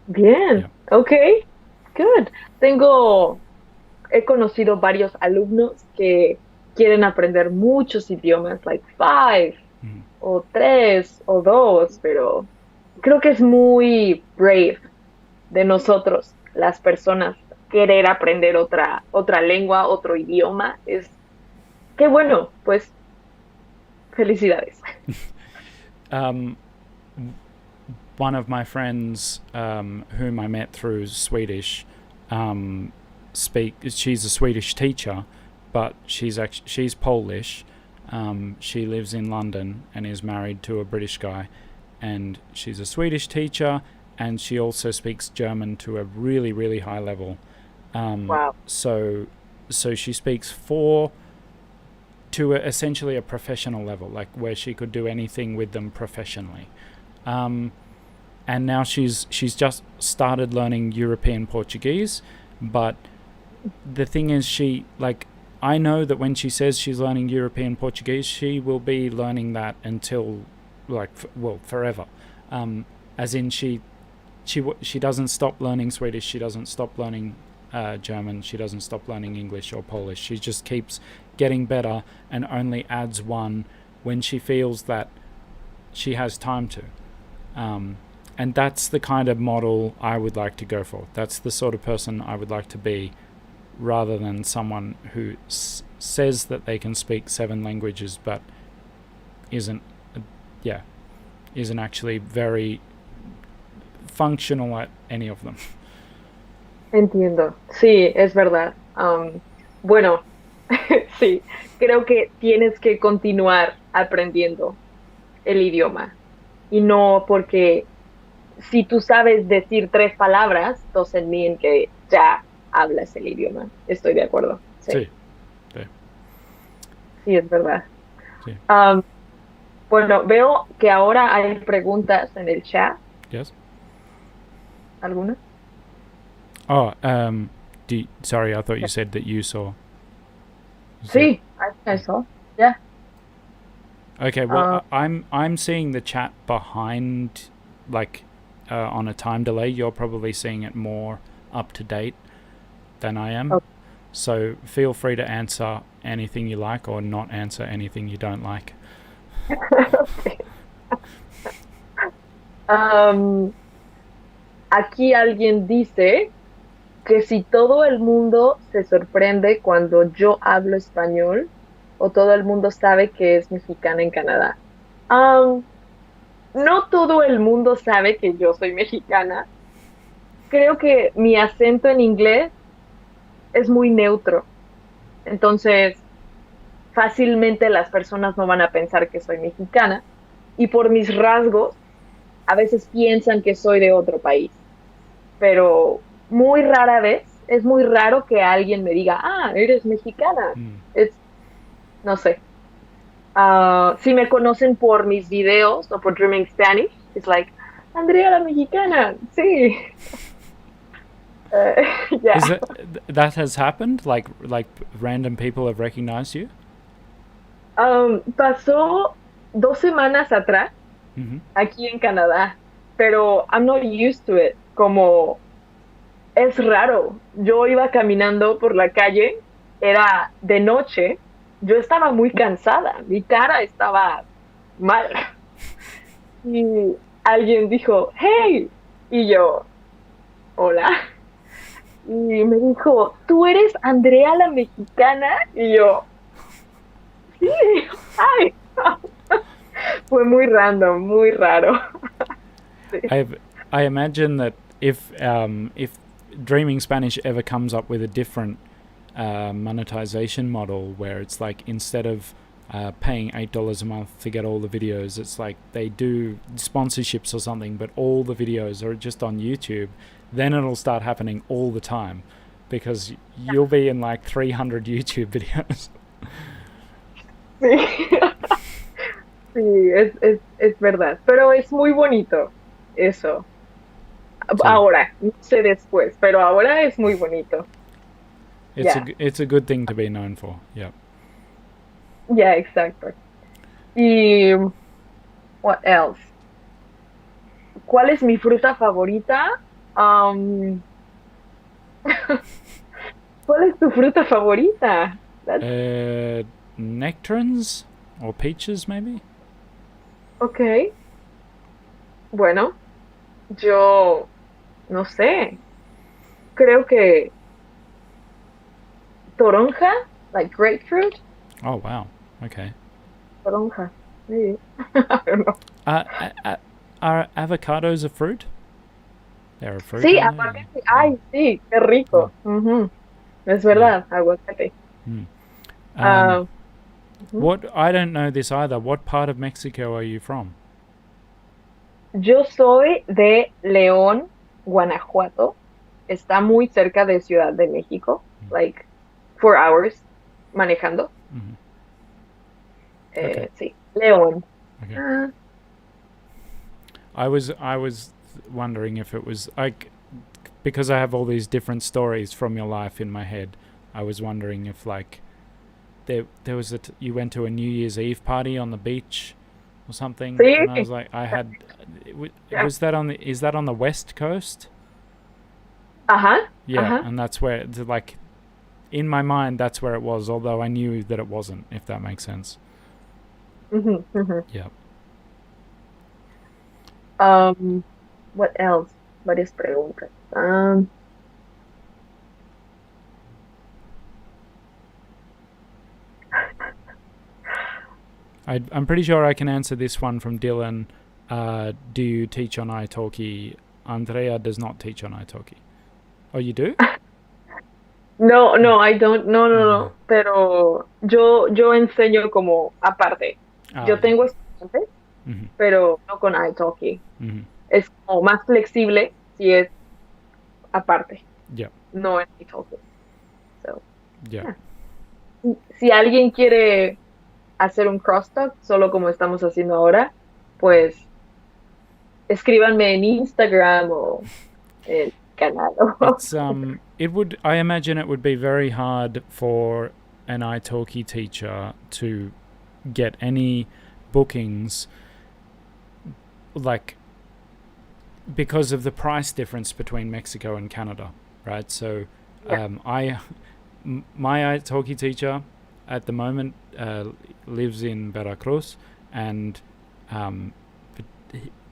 Bien, Yeah. ok, good. He conocido varios alumnos que quieren aprender muchos idiomas, like 5 o 3 o 2, pero creo que es muy brave de nosotros, las personas, querer aprender otra lengua, otro idioma. Qué bueno, pues felicidades. One of my friends, whom I met through Swedish, she's a Swedish teacher, but she's Polish. She lives in London and is married to a British guy, and she's a Swedish teacher, and she also speaks German to a really, really high level. Wow. So she speaks 4 to essentially a professional level, like where she could do anything with them professionally. And now she's just started learning European Portuguese, but the thing is, I know that when she says she's learning European Portuguese, she will be learning that until forever. As in she doesn't stop learning Swedish, she doesn't stop learning German, she doesn't stop learning English or Polish. She just keeps getting better and only adds one when she feels that she has time to. And that's the kind of model I would like to go for. That's the sort of person I would like to be, rather than someone who says that they can speak 7 languages but isn't actually very functional at any of them. Entiendo, sí, es verdad. Bueno, sí, creo que tienes que continuar aprendiendo el idioma, y no porque si tú sabes decir 3 palabras, doesn't mean que ya hablas el idioma. Estoy de acuerdo. Sí. Sí, es verdad. Sí. Bueno, veo que ahora hay preguntas en el chat. Yes. ¿Alguna? Oh, sorry, I thought you said that you saw. Sí, I saw. Yeah. Okay, well, I'm seeing the chat behind, on a time delay. You're probably seeing it more up to date than I am. Okay. So feel free to answer anything you like or not answer anything you don't like. Okay. Aquí alguien dice que si todo el mundo se sorprende cuando yo hablo español, o todo el mundo sabe que es mexicana en Canadá. No todo el mundo sabe que yo soy mexicana. Creo que mi acento en inglés es muy neutro. Entonces, fácilmente las personas no van a pensar que soy mexicana. Y por mis rasgos, a veces piensan que soy de otro país. Pero muy rara vez, es muy raro que alguien me diga, eres mexicana. No sé. Si me conocen por mis videos o por Dreaming Spanish, it's like, Andrea la mexicana, sí. Yeah. Is that has happened? Like random people have recognized you? Pasó 2 semanas atrás, aquí en Canadá, pero I'm not used to it. Como es raro. Yo iba caminando por la calle, era de noche, yo estaba muy cansada, mi cara estaba mal. Y alguien dijo, hey, y yo, hola. Y me dijo, ¿tú eres Andrea la mexicana? Y yo, sí, ay. Fue muy random, muy raro. Sí. I imagine that if Dreaming Spanish ever comes up with a different monetization model where it's like, instead of paying $8 a month to get all the videos, it's like they do sponsorships or something, but all the videos are just on YouTube, then it'll start happening all the time, because you'll be in like 300 YouTube videos. Sí, sí, es verdad, pero es muy bonito eso. Sí. Ahora, no sé después, pero ahora es muy bonito. Ya, It's a good thing to be known for. Yeah. ya, exacto. Y, what else? ¿Cuál es mi fruta favorita? Um, ¿Cuál es tu fruta favorita? That's Nectarines or peaches, maybe? okay. Bueno, yo no sé. Creo que toronja, like grapefruit, Oh, wow. Okay. toronja. Maybe. I don't know. Are avocados a fruit? They're a fruit, Sí, aren't they? aguacate. Ay, sí, qué rico. Ujú. Es Yeah. verdad, aguacate. Mm. Ah, ujú. What I don't know this either. What part of Mexico are you from? Yo soy de León, Guanajuato. Está muy cerca de Ciudad de México, like 4 hours manejando. Mhm. Okay. Sí, León. Okay. Ah, I was wondering if it was like because I have all these different stories from your life in my head. I was wondering if like there was you went to a New Year's Eve party on the beach or something, sí, and I was like, I had was that on the is that on the west coast? ajá, Yeah, ajá. and that's where like in my mind that's where it was, although I knew that it wasn't. If that makes sense. Ujú, ujú. Yeah. What else? Varias preguntas. I'm pretty sure I can answer this one from Dylan. Do you teach on italki? Andrea does not teach on italki. Oh, you do? No, no, I don't, no, no, Uh, no, pero yo enseño como aparte. Yo yeah. tengo estudiantes, Mm-hmm. pero no con italki. Mm-hmm. Es como más flexible si es aparte, Yeah. no en italki. So, Yeah. yeah. Si alguien quiere hacer un crosstalk, solo como estamos haciendo ahora, pues escríbanme en Instagram o en canal. It's it would I imagine it would be very hard for an italki teacher to get any bookings like because of the price difference between Mexico and Canada, right? So Yeah. my italki teacher at the moment lives in Veracruz, and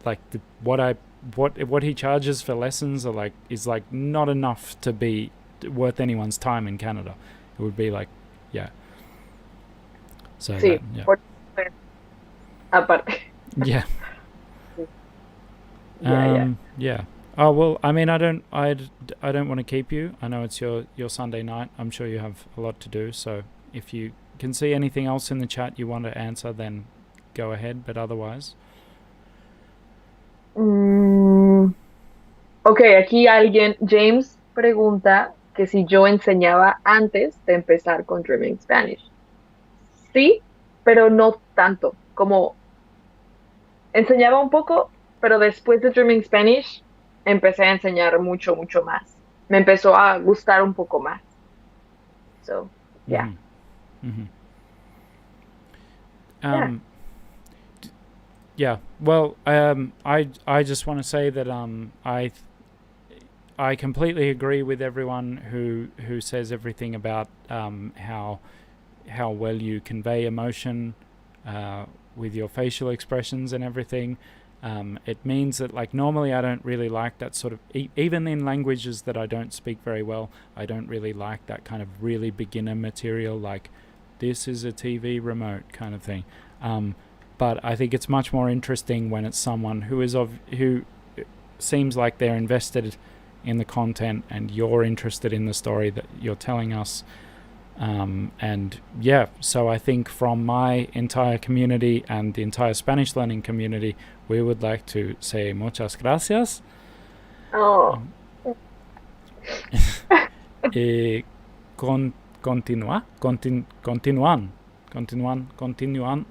like what he charges for lessons are like is like not enough to be worth anyone's time in Canada. It would be like, yeah. So Sí, that, yeah. por aparte. Yeah. Yeah. Yeah. Oh well, I mean, I don't want to keep you. I know it's your Sunday night. I'm sure you have a lot to do. So if you can see anything else in the chat you want to answer, then go ahead. But otherwise, Ok, aquí alguien, James, pregunta que si yo enseñaba antes de empezar con Dreaming Spanish. Sí, pero no tanto. Como enseñaba un poco, pero después de Dreaming Spanish empecé a enseñar mucho, mucho más. Me empezó a gustar un poco más. So, yeah. Mm-hmm. Yeah. Yeah. Well, I just want to say that I completely agree with everyone who says everything about how well you convey emotion with your facial expressions and everything. It means that like normally I don't really like that sort of even in languages that I don't speak very well, I don't really like that kind of really beginner material like this is a TV remote kind of thing. But I think it's much more interesting when it's someone who seems like they're invested in the content and you're interested in the story that you're telling us. And yeah, so I think from my entire community and the entire Spanish learning community, we would like to say muchas gracias. Oh.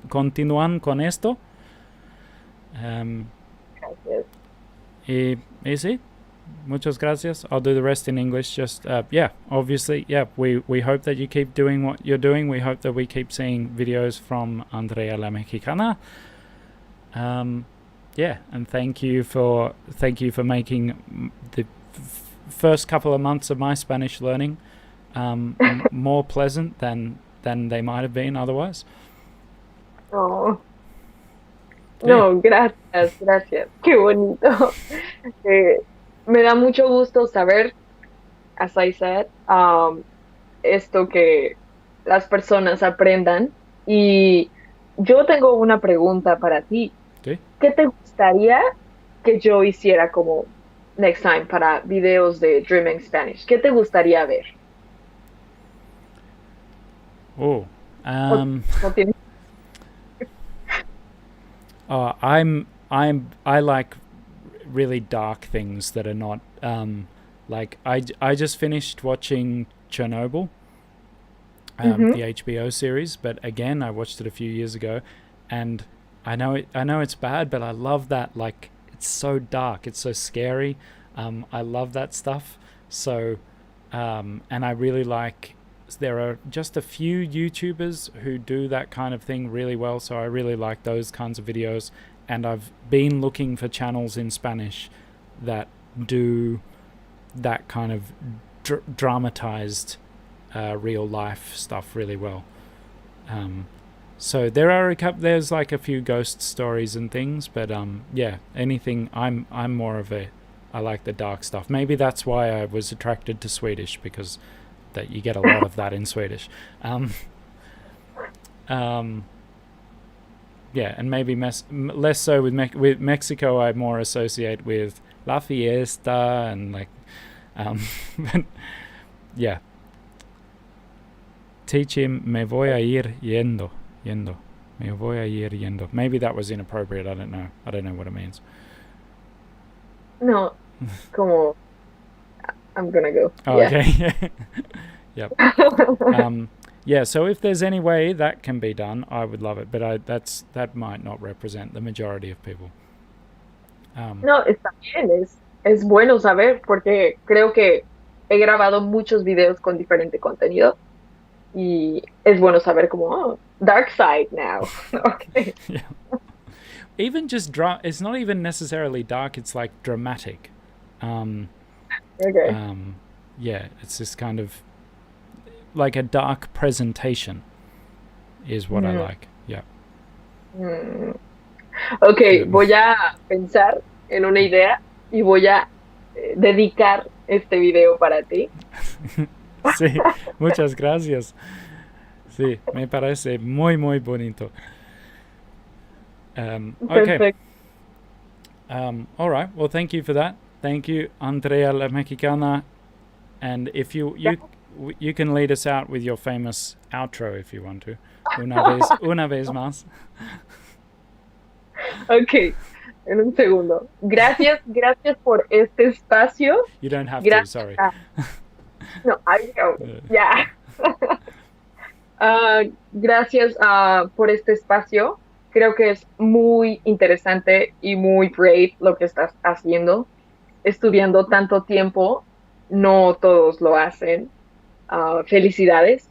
Continúan con esto. Gracias. Y sí, Muchas gracias. I'll do the rest in English. Just obviously, we hope that you keep doing what you're doing. We hope that we keep seeing videos from Andrea la Mexicana. And thank you for making the first couple of months of my Spanish learning more pleasant than they might have been otherwise. Oh, no, gracias. Qué bonito. Me da mucho gusto saber, as I said, esto que las personas aprendan. Y yo tengo una pregunta para ti. Sí. ¿Qué te gustaría que yo hiciera como next time para videos de Dreaming Spanish? ¿Qué te gustaría ver? Oh, No tienes- I like really dark things that are not like I just finished watching Chernobyl, the HBO series, but again I watched it a few years ago, and I know it's bad, but I love that. Like, it's so dark, it's so scary. I love that stuff. So and I really like, there are just a few YouTubers who do that kind of thing really well, so I really like those kinds of videos. And I've been looking for channels in Spanish that do that kind of dramatized real life stuff really well. So there's like a few ghost stories and things, but anything. I'm more of I like the dark stuff. Maybe that's why I was attracted to Swedish, because that you get a lot of that in Swedish. And maybe less so with Mexico. I more associate with La Fiesta and like, but yeah. Teach him, me voy a ir yendo. Me voy a ir yendo. Maybe that was inappropriate. I don't know what it means. No, como I'm gonna go. Oh, Yeah. okay. Yep. So if there's any way that can be done, I would love it. But that might not represent the majority of people. No, está bien, es bueno saber, porque creo que he grabado muchos videos con diferente contenido y es bueno saber como, dark side now. Okay. Yeah. Even just it's not even necessarily dark, it's like dramatic. Okay. It's this kind of like a dark presentation is what I like. Yeah. Okay, voy a pensar en una idea y voy a dedicar este video para ti. Sí, muchas gracias. Sí, me parece muy, muy bonito. Okay. Perfecto. All right. Well, thank you for that. Thank you, Andrea la Mexicana. And if you can lead us out with your famous outro if you want to. Una vez más. Ok, en un segundo. Gracias por este espacio. You don't have to, sorry. No, I know. Yeah. Gracias por este espacio. Creo que es muy interesante y muy brave lo que estás haciendo. Estudiando tanto tiempo, no todos lo hacen. Felicidades.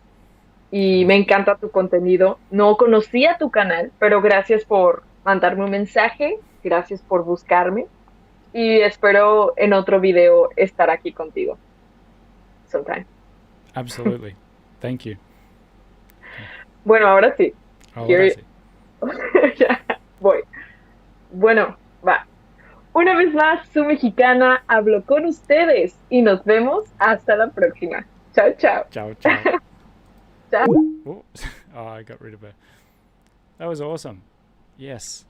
Y me encanta tu contenido. No conocía tu canal, pero gracias por mandarme un mensaje. Gracias por buscarme. Y espero en otro video estar aquí contigo. Sometime. Absolutely. Thank you. Bueno, ahora sí. Ahora sí. Ya, voy. Bueno, va. Una vez más, su mexicana habló con ustedes y nos vemos hasta la próxima. Chao, chao. Ciao, ciao. Chao. Oh, I got rid of her. That was awesome. Yes.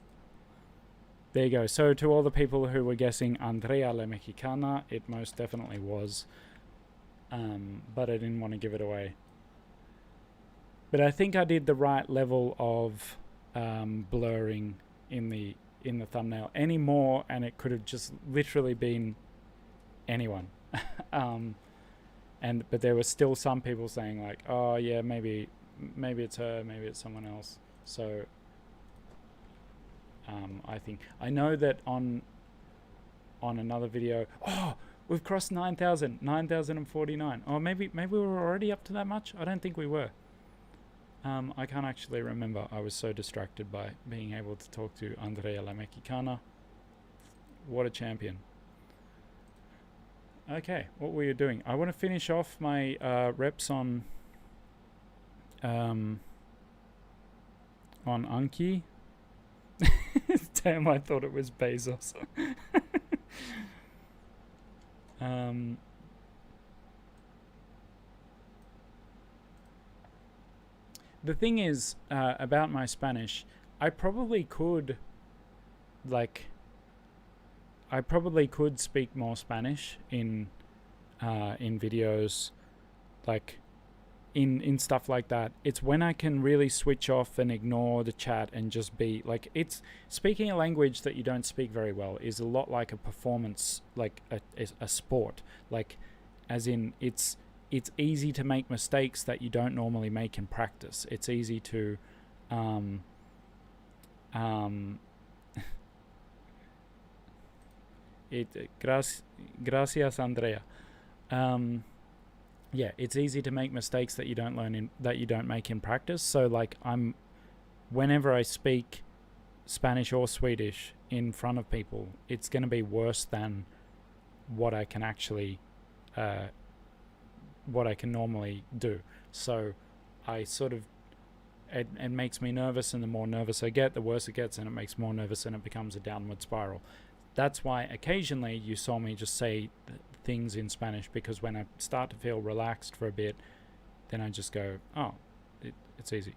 There you go. So to all the people who were guessing Andrea la Mexicana, it most definitely was. But I didn't want to give it away. But I think I did the right level of blurring in the thumbnail. Any more and it could have just literally been anyone. But there were still some people saying like, oh yeah, maybe it's her, maybe it's someone else. So I know that on another video, We've crossed 9,000, 9,049. Or maybe we were already up to that much. I don't think we were. I can't actually remember. I was so distracted by being able to talk to Andrea la Mexicana. What a champion. Okay, what were you doing? I want to finish off my reps on Anki. Damn, I thought it was Bezos. The thing is, about my Spanish, I probably could speak more Spanish in videos, like in stuff like that. It's when I can really switch off and ignore the chat and just be like, it's speaking a language that you don't speak very well is a lot like a performance, like a sport, like as in it's easy to make mistakes that you don't normally make in practice. It's easy to gracias Andrea. Yeah, it's easy to make mistakes that you don't make in practice. So like whenever I speak Spanish or Swedish in front of people, it's going to be worse than what I can actually what I can normally do. So I sort of it makes me nervous, and the more nervous I get, the worse it gets, and it makes more nervous, and it becomes a downward spiral. That's why occasionally you saw me just say things in Spanish, because when I start to feel relaxed for a bit, then I just go, oh, it's easy.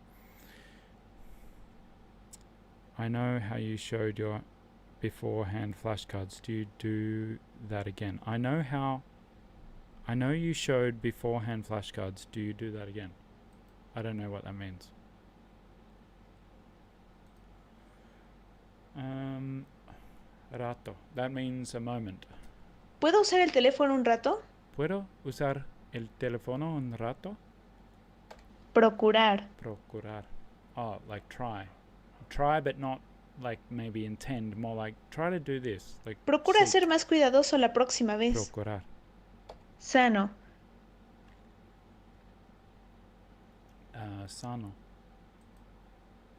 I know how you showed your beforehand flashcards. Do you do that again? I know you showed beforehand flashcards. Do you do that again? I don't know what that means. Rato. That means a moment. ¿Puedo usar el teléfono un rato? ¿Puedo usar el teléfono un rato? Procurar. Procurar. Oh, like try. Try, but not like maybe intend. More like try to do this. Like Procura ser más cuidadoso la próxima vez. Procurar. Sano. Sano.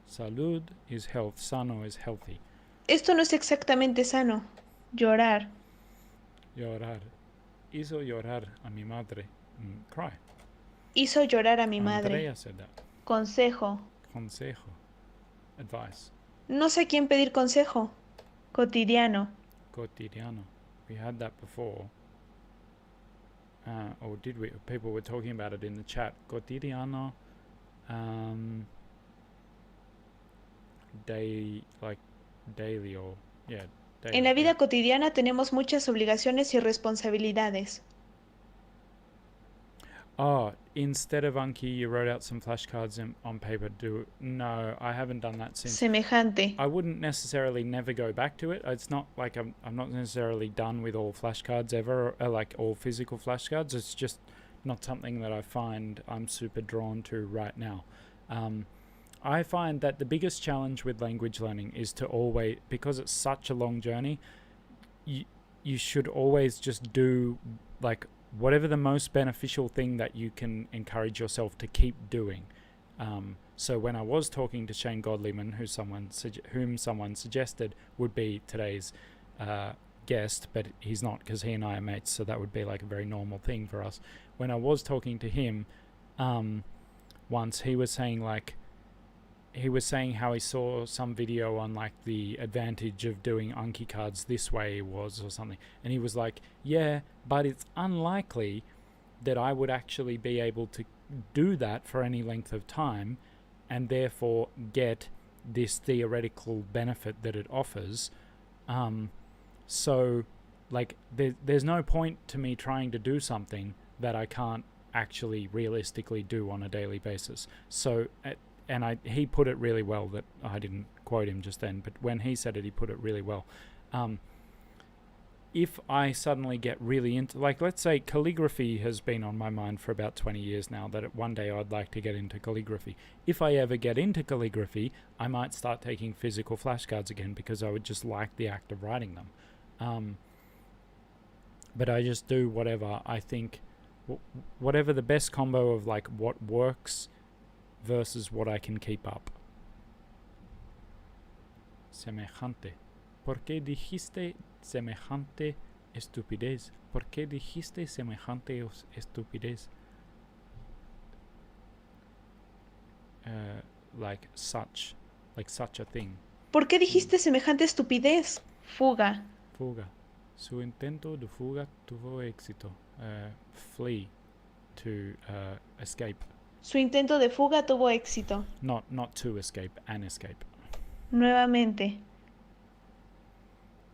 Salud is health. Sano is healthy. Esto no es exactamente sano. Llorar. Llorar. Hizo llorar a mi madre. Cry. Hizo llorar a mi madre. Andrea said that. Consejo. Consejo. Advice. No sé a quién pedir consejo. Cotidiano. Cotidiano. We had that before. Or did we? People were talking about it in the chat. Cotidiano. Daily or daily. En la vida cotidiana tenemos muchas obligaciones y responsabilidades. Oh, instead of Anki, you wrote out some flashcards on paper. No, I haven't done that since. Semejante. I wouldn't necessarily never go back to it. It's not like I'm not necessarily done with all flashcards ever, or like all physical flashcards. It's just not something that I find I'm super drawn to right now. I find that the biggest challenge with language learning is to always, because it's such a long journey, you should always just do like whatever the most beneficial thing that you can encourage yourself to keep doing. So when I was talking to Shane Godliman, whom someone suggested would be today's guest, but he's not, because he and I are mates, so that would be like a very normal thing for us. When I was talking to him once, he was saying how he saw some video on like the advantage of doing Anki cards this way was or something, and he was like, yeah, but it's unlikely that I would actually be able to do that for any length of time and therefore get this theoretical benefit that it offers. So like there's no point to me trying to do something that I can't actually realistically do on a daily basis. So he put it really well, that I didn't quote him just then, but when he said it, he put it really well. If I suddenly get really into, like, let's say calligraphy has been on my mind for about 20 years now, that one day I'd like to get into calligraphy. If I ever get into calligraphy, I might start taking physical flashcards again, because I would just like the act of writing them. but I just do whatever I think, whatever the best combo of like what works versus what I can keep up. Semejante. ¿Por qué dijiste semejante estupidez? ¿Por qué dijiste semejante estupidez? Like such a thing. ¿Por qué dijiste semejante estupidez? Fuga. Fuga. Su intento de fuga tuvo éxito. Flee. To escape. Su intento de fuga tuvo éxito. Not to escape, an escape. Nuevamente.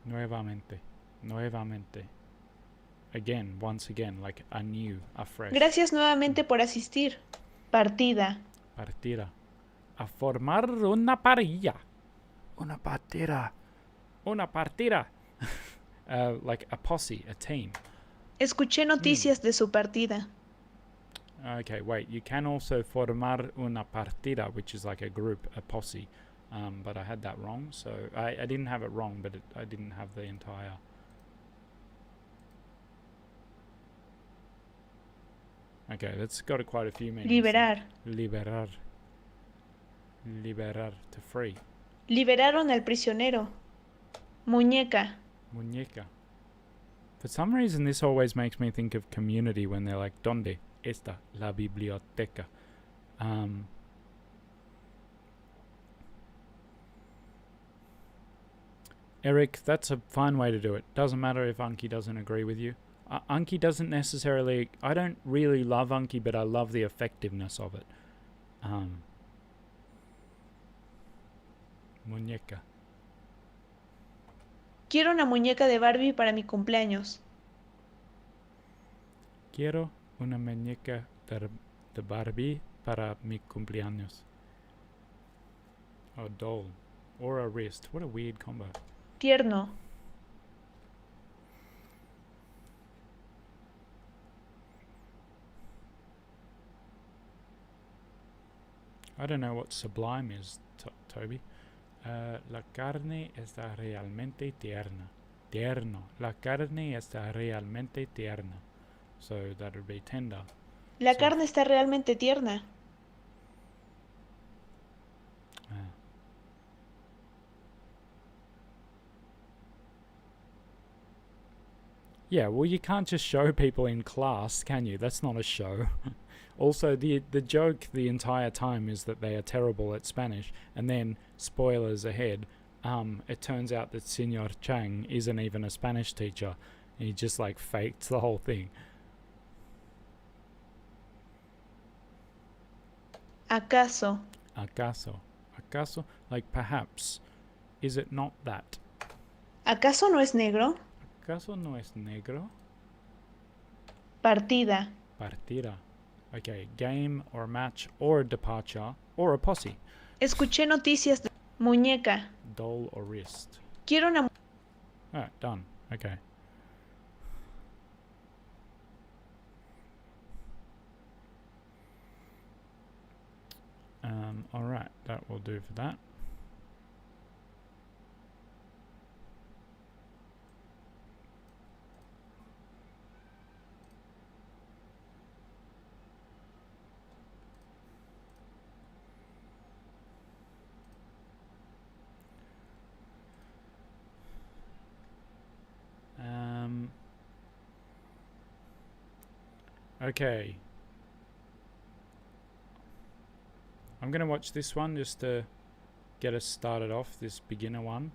Nuevamente. Again, once again, like anew, afresh. Gracias nuevamente por asistir. Partida. Partida. A formar una parrilla. Una partida. Like a posse, a team. Escuché noticias de su partida. Okay, wait. You can also formar una partida, which is like a group, a posse. But I had that wrong, so I didn't have it wrong, but I didn't have the entire. Okay, that's got quite a few meanings. Liberar. Liberar, to free. Liberaron al prisionero. Muñeca. Muñeca. For some reason, this always makes me think of Community when they're like, ¿Dónde está la biblioteca? Eric, that's a fine way to do it. Doesn't matter if Anki doesn't agree with you. Anki doesn't necessarily... I don't really love Anki, but I love the effectiveness of it. Muñeca. Quiero una muñeca de Barbie para mi cumpleaños. Quiero una muñeca de Barbie para mi cumpleaños. Or doll. Or a wrist. What a weird combo. Tierno. I don't know what sublime is, Toby. La carne está realmente tierna. Tierno. La carne está realmente tierna. So that would be tender. La carne está realmente tierna. Yeah, well, you can't just show people in class, can you? That's not a show. Also, the joke the entire time is that they are terrible at Spanish, and then, spoilers ahead, it turns out that Senor Chang isn't even a Spanish teacher, and he just, like, faked the whole thing. ¿Acaso? Acaso, like perhaps. Is it not that? ¿Acaso no es negro? ¿Acaso no es negro? Partida. Partida. Okay, game or match or departure or a posse. Escuché noticias de... Muñeca. Doll or wrist. Quiero una... Alright, done. Okay. Alright, that will do for that. Okay. I'm going to watch this one just to get us started off, this beginner one.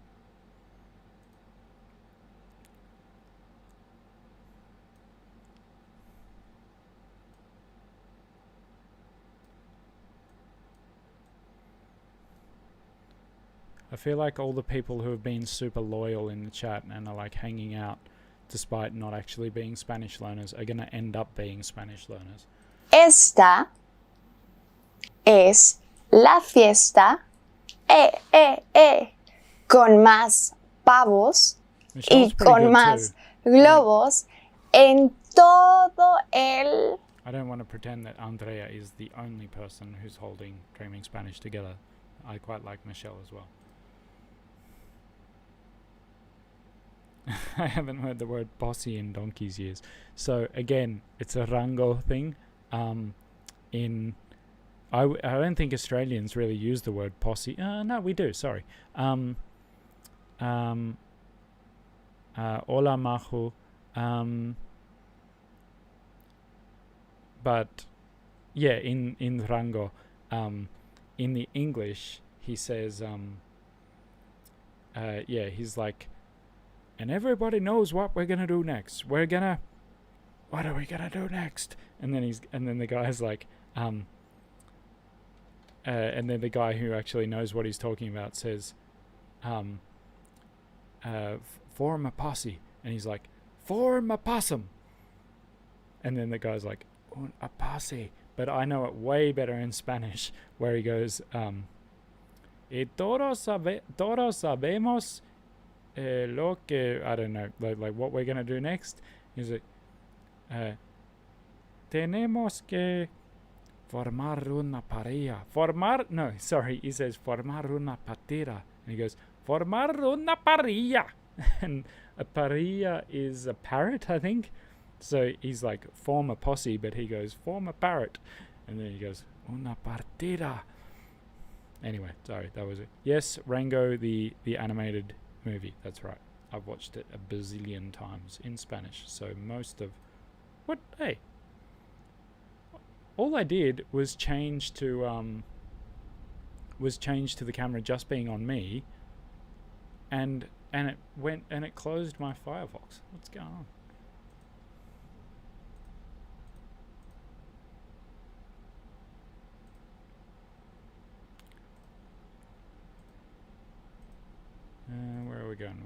I feel like all the people who have been super loyal in the chat and are like hanging out despite not actually being Spanish learners are going to end up being Spanish learners. Esta es la fiesta con más pavos Michelle's y pretty con good más too. globos en todo el... I don't want to pretend that Andrea is the only person who's holding Dreaming Spanish together. I quite like Michelle as well. I haven't heard the word posse in donkey's years. So again, it's a Rango thing. I don't think Australians really use the word posse. No, we do. Sorry. Hola mahu. But yeah, in Rango, in the English, he says, he's like, and everybody knows what we're gonna do next. What are we gonna do next? And then the guy's like, and then the guy who actually knows what he's talking about says, form a posse. And he's like, form a possum. And then the guy's like, a posse. But I know it way better in Spanish, where he goes, y todos sabemos lo que, I don't know, like what we're going to do next. He's like, tenemos que formar una parilla. He says formar una patera. And he goes, formar una parrilla. And a parrilla is a parrot, I think. So he's like, form a posse, but he goes, form a parrot. And then he goes, una partida. Anyway, sorry, that was it. Yes, Rango, the animated movie. That's right. I've watched it a bazillion times in Spanish. So hey. All I did was change to the camera just being on me, and it went and it closed my Firefox. What's going on? Where are we going?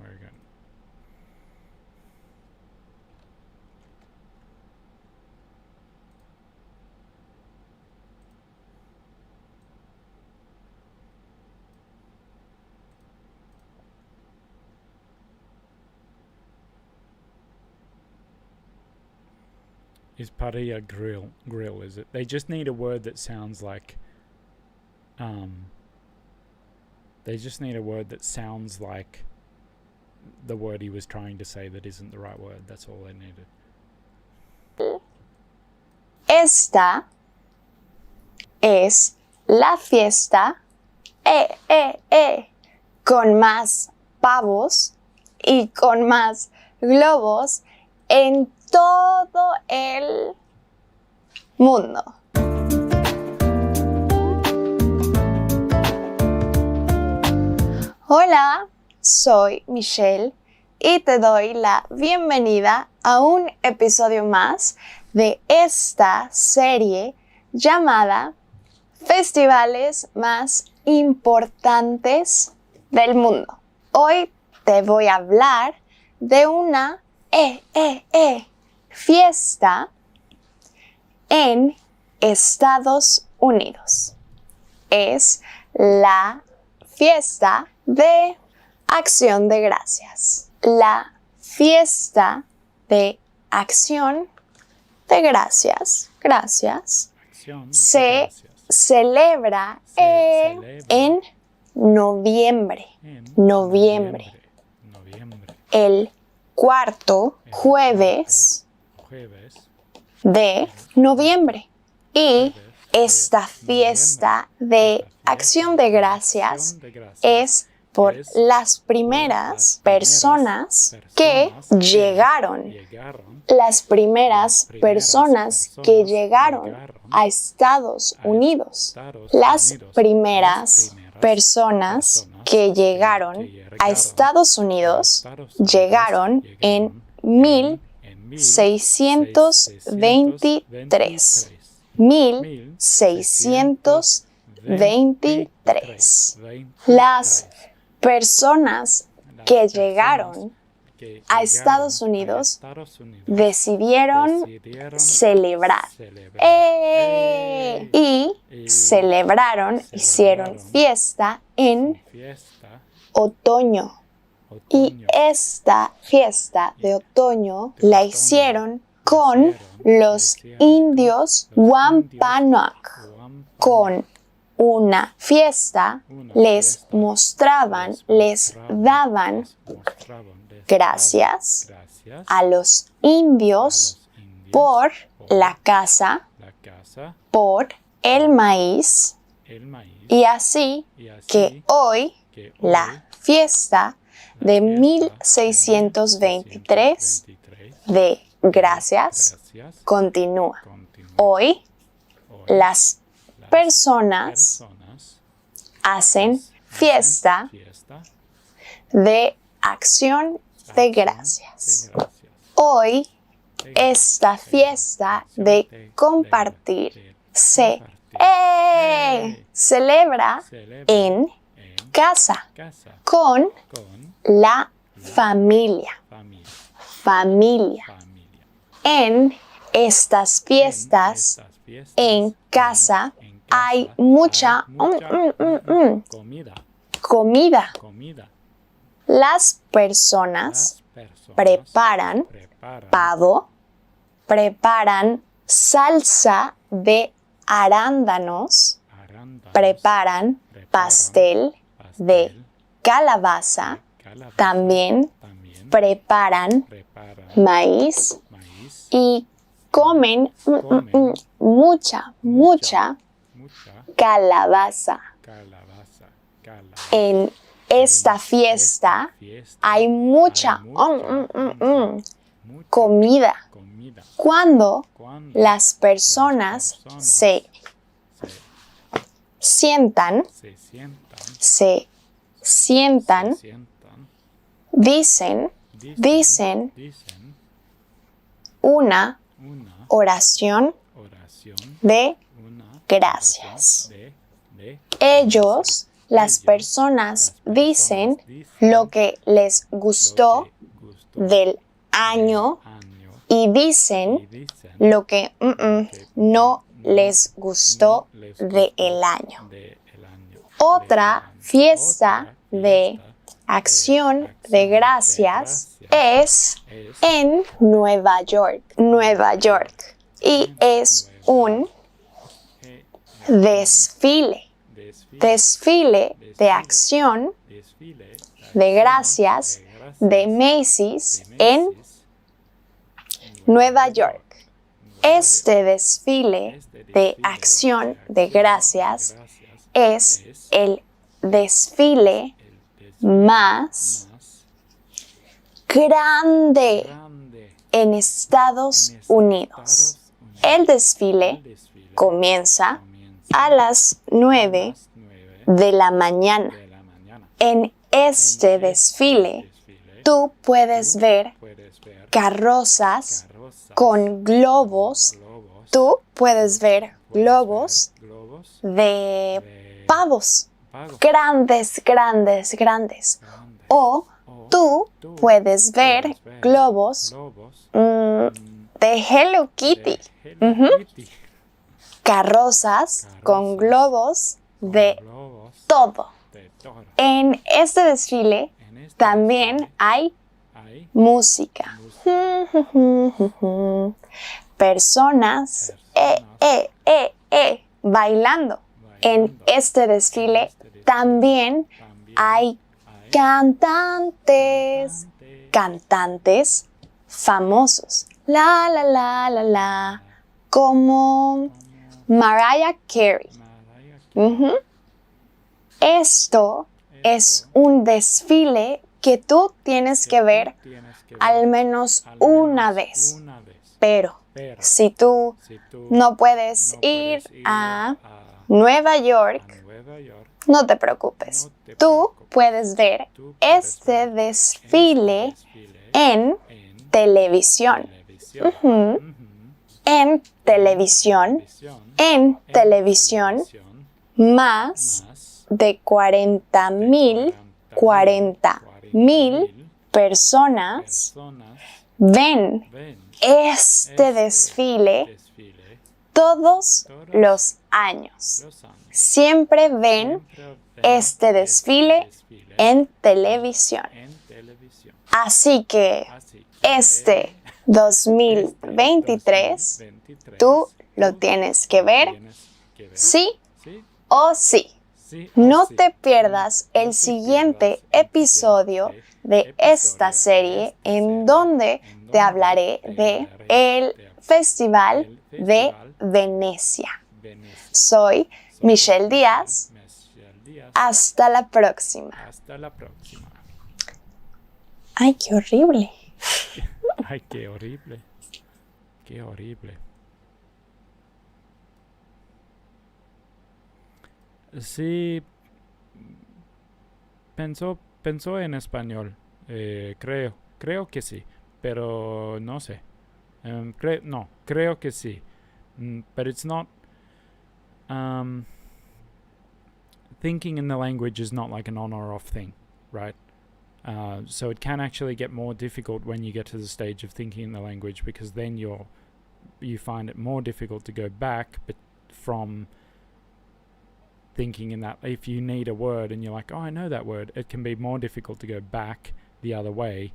Is parrilla grill, is it? They just need a word that sounds like the word he was trying to say that isn't the right word. That's all they needed. Esta es la fiesta con más pavos y con más globos en todo el mundo. Hola, soy Michelle y te doy la bienvenida a un episodio más de esta serie llamada Festivales más importantes del mundo. Hoy te voy a hablar de una fiesta en Estados Unidos. Es la fiesta de Acción de Gracias. La fiesta de Acción de Gracias. Se celebra en noviembre. El cuarto jueves de noviembre. Y esta fiesta de Acción de Gracias es por las primeras personas que llegaron. Las primeras personas que llegaron a Estados Unidos. Las primeras personas que llegaron a Estados Unidos llegaron en 1623. 1623. Las personas que llegaron a Estados Unidos decidieron celebrar. Y celebraron, hicieron fiesta en otoño. Y esta fiesta de otoño la hicieron con los indios Wampanoag. Con una fiesta les mostraban, les daban Gracias Gracias a los indios por la casa, la casa, por el maíz, el maíz, y así que hoy que la fiesta de 1623 de gracias continúa. Hoy las personas hacen fiesta de acción de gracias. Hoy esta fiesta de compartir se celebra en casa con la familia. En estas fiestas en casa hay mucha comida. Las personas preparan pavo, preparan salsa de arándanos, preparan pastel de calabaza, también preparan maíz y comen mucha calabaza. En esta fiesta hay mucha comida. Cuando las personas se sientan, dicen una oración de gracias. Ellos, las personas, dicen lo que les gustó del año y dicen lo que no les gustó del año. Otra fiesta de acción de gracias es en Nueva York, y es un desfile de acción de gracias de Macy's en Nueva York. Este desfile de acción de gracias es el desfile más grande en Estados Unidos. El desfile comienza a las 9 de la mañana. En este desfile, tú puedes ver carrozas con globos. Tú puedes ver globos de pavos grandes. O tú puedes ver globos de Hello Kitty. Carrozas con globos de todo. En este desfile también hay música. Personas bailando. En este desfile también hay cantantes famosos. Como Mariah Carey. Esto es un desfile que tú tienes que ver al menos una vez. Pero si tú no puedes ir a Nueva York, no te preocupes. Tú puedes ver este desfile en televisión. En televisión, más de 40,000 personas ven este desfile todos los años. Siempre ven este desfile en televisión. Así que este 2023 tú lo tienes que ver sí o sí. No te pierdas el siguiente episodio de esta serie en donde te hablaré de el Festival de Venecia. Soy Michelle Díaz. Hasta la próxima. Hasta la próxima. Ay, qué horrible. Ay, qué horrible. Qué horrible. Sí, pensó en español. Creo que sí, pero no sé. Creo que sí. But it's not. Thinking in the language is not like an on or off thing, right? So it can actually get more difficult when you get to the stage of thinking in the language, because then you find it more difficult to go back, but from thinking in that, if you need a word and you're like, oh, I know that word, it can be more difficult to go back the other way,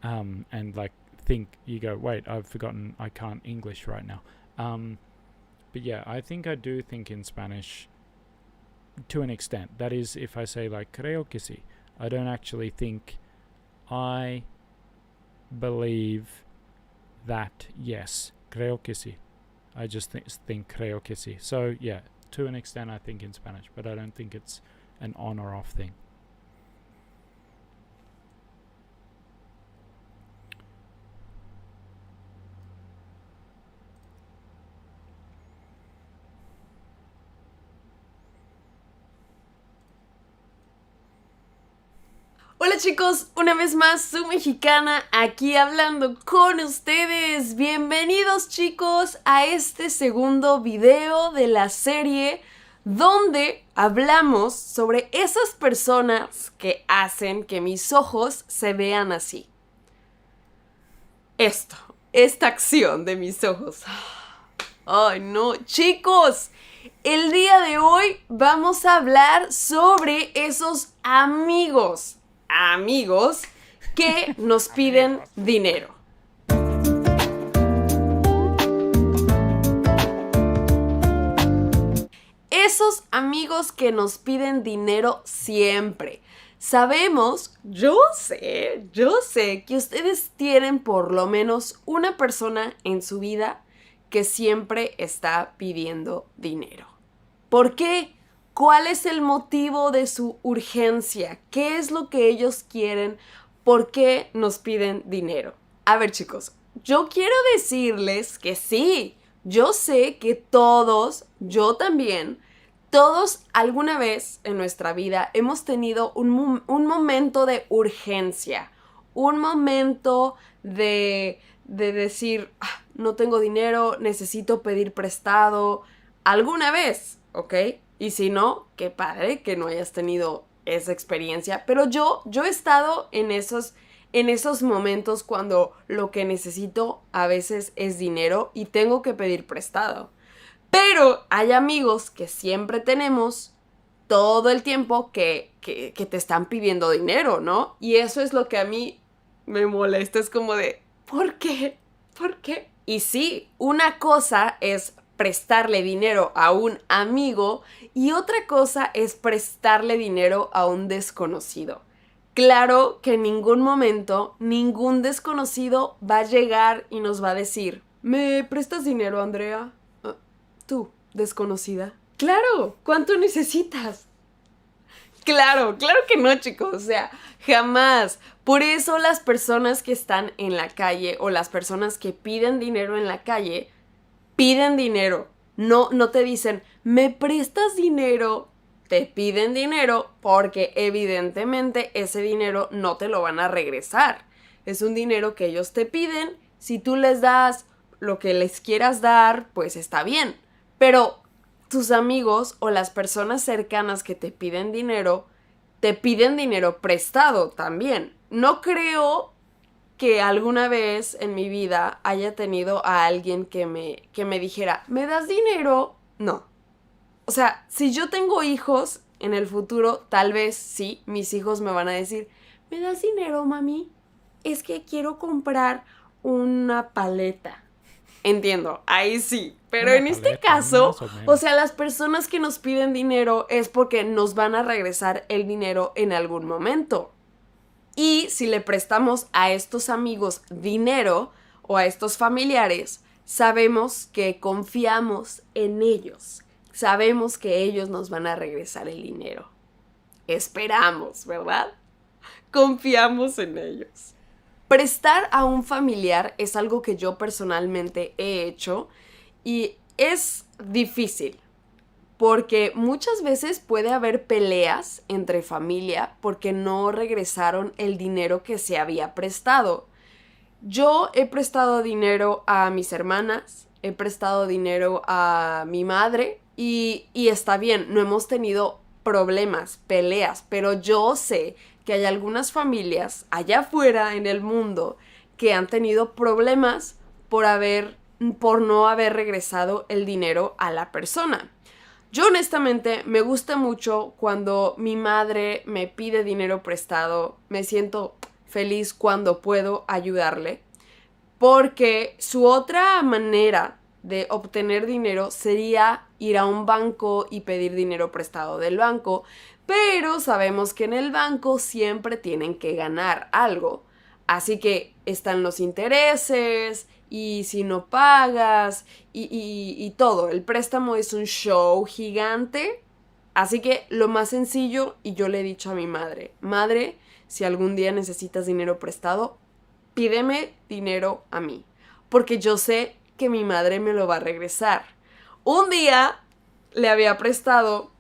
and like think, you go, wait, I've forgotten, I can't English right now. But yeah, I think I do think in Spanish to an extent. That is, if I say like creo que sí, I don't actually think I believe that, yes, creo que sí. I just think creo que sí. So yeah, to an extent I think in Spanish, but I don't think it's an on or off thing. Hola chicos, una vez más su mexicana aquí hablando con ustedes. Bienvenidos chicos a este segundo video de la serie donde hablamos sobre esas personas que hacen que mis ojos se vean así. Esta acción de mis ojos. Ay no, chicos, el día de hoy vamos a hablar sobre esos amigos que nos piden dinero. Esos amigos que nos piden dinero siempre. Sabemos, yo sé que ustedes tienen por lo menos una persona en su vida que siempre está pidiendo dinero. ¿Por qué? ¿Cuál es el motivo de su urgencia? ¿Qué es lo que ellos quieren? ¿Por qué nos piden dinero? A ver, chicos, yo quiero decirles que sí, yo sé que todos, yo también, todos alguna vez en nuestra vida hemos tenido un momento de urgencia, un momento de decir, no tengo dinero, necesito pedir prestado, alguna vez, ¿ok? Y si no, qué padre que no hayas tenido esa experiencia. Pero yo he estado en esos momentos cuando lo que necesito a veces es dinero y tengo que pedir prestado. Pero hay amigos que siempre tenemos todo el tiempo que te están pidiendo dinero, ¿no? Y eso es lo que a mí me molesta. Es como de, ¿por qué? ¿Por qué? Y sí, una cosa es prestarle dinero a un amigo y otra cosa es prestarle dinero a un desconocido. Claro que en ningún momento ningún desconocido va a llegar y nos va a decir, ¿me prestas dinero, Andrea? Tú, desconocida. Claro, ¿cuánto necesitas? Claro que no, chicos, o sea, jamás. Por eso las personas que están en la calle o las personas que piden dinero en la calle piden dinero, no te dicen, ¿me prestas dinero? Te piden dinero porque evidentemente ese dinero no te lo van a regresar. Es un dinero que ellos te piden, si tú les das lo que les quieras dar, pues está bien. Pero tus amigos o las personas cercanas que te piden dinero prestado también. No creo que alguna vez en mi vida haya tenido a alguien que me dijera, ¿me das dinero? No. O sea, si yo tengo hijos en el futuro, tal vez sí, mis hijos me van a decir, ¿me das dinero, mami? Es que quiero comprar una paleta. entiendo, ahí sí. Pero Una en este paleta, caso, más o menos. o sea, las personas que nos piden dinero es porque nos van a regresar el dinero en algún momento. Y si le prestamos a estos amigos dinero o a estos familiares, sabemos que confiamos en ellos. Sabemos que ellos nos van a regresar el dinero. Esperamos, ¿verdad? Confiamos en ellos. Prestar a un familiar es algo que yo personalmente he hecho y es difícil porque muchas veces puede haber peleas entre familia porque no regresaron el dinero que se había prestado. Yo he prestado dinero a mis hermanas, he prestado dinero a mi madre y está bien, no hemos tenido problemas, peleas, pero yo sé que hay algunas familias allá afuera en el mundo que han tenido problemas por no haber regresado el dinero a la persona. Yo honestamente me gusta mucho cuando mi madre me pide dinero prestado, me siento feliz cuando puedo ayudarle, porque su otra manera de obtener dinero sería ir a un banco y pedir dinero prestado del banco, pero sabemos que en el banco siempre tienen que ganar algo, así que están los intereses y si no pagas y todo, el préstamo es un show gigante, así que lo más sencillo, y yo le he dicho a mi madre, si algún día necesitas dinero prestado, pídeme dinero a mí, porque yo sé que mi madre me lo va a regresar. Un día le había prestado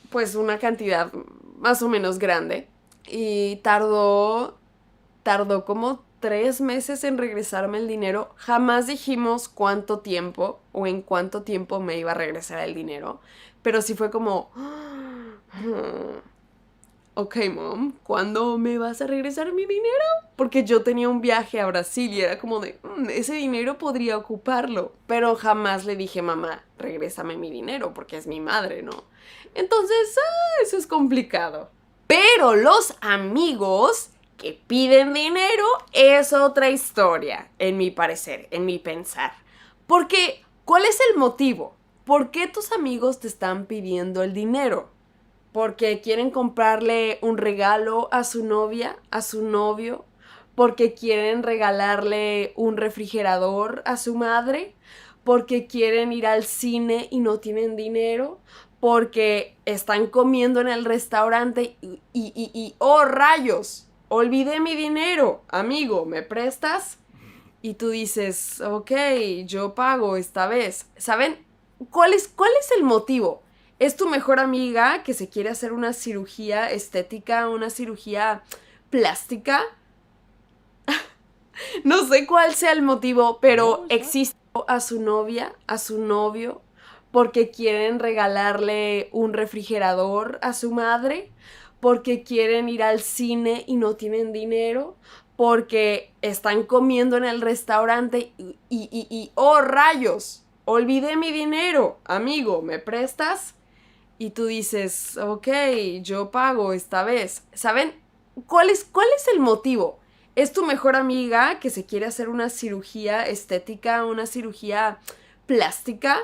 pues una cantidad más o menos grande y tardó como 3 meses en regresarme el dinero. Jamás dijimos cuánto tiempo o en cuánto tiempo me iba a regresar el dinero, pero sí fue como... Ok, mom, ¿cuándo me vas a regresar mi dinero? Porque yo tenía un viaje a Brasil y era como de, ese dinero podría ocuparlo. Pero jamás le dije, mamá, regrésame mi dinero, porque es mi madre, ¿no? Entonces, eso es complicado. Pero los amigos que piden dinero es otra historia, en mi parecer, en mi pensar. Porque, ¿cuál es el motivo? ¿Por qué tus amigos te están pidiendo el dinero? ¿Porque quieren comprarle un regalo a su novia, a su novio? ¿Porque quieren regalarle un refrigerador a su madre? ¿Porque quieren ir al cine y no tienen dinero? ¿Porque están comiendo en el restaurante ¡oh, rayos! Olvidé mi dinero, amigo, ¿me prestas? Y tú dices, ok, yo pago esta vez. ¿Saben? ¿Cuál es el motivo? ¿Es tu mejor amiga que se quiere hacer una cirugía estética, una cirugía plástica? No sé cuál sea el motivo, pero existe a su novia, a su novio, porque quieren regalarle un refrigerador a su madre, porque quieren ir al cine y no tienen dinero, porque están comiendo en el restaurante ¡oh, rayos! Olvidé mi dinero, amigo, ¿me prestas? Y tú dices, ok, yo pago esta vez. ¿Saben? ¿Cuál es el motivo? ¿Es tu mejor amiga que se quiere hacer una cirugía estética, una cirugía plástica?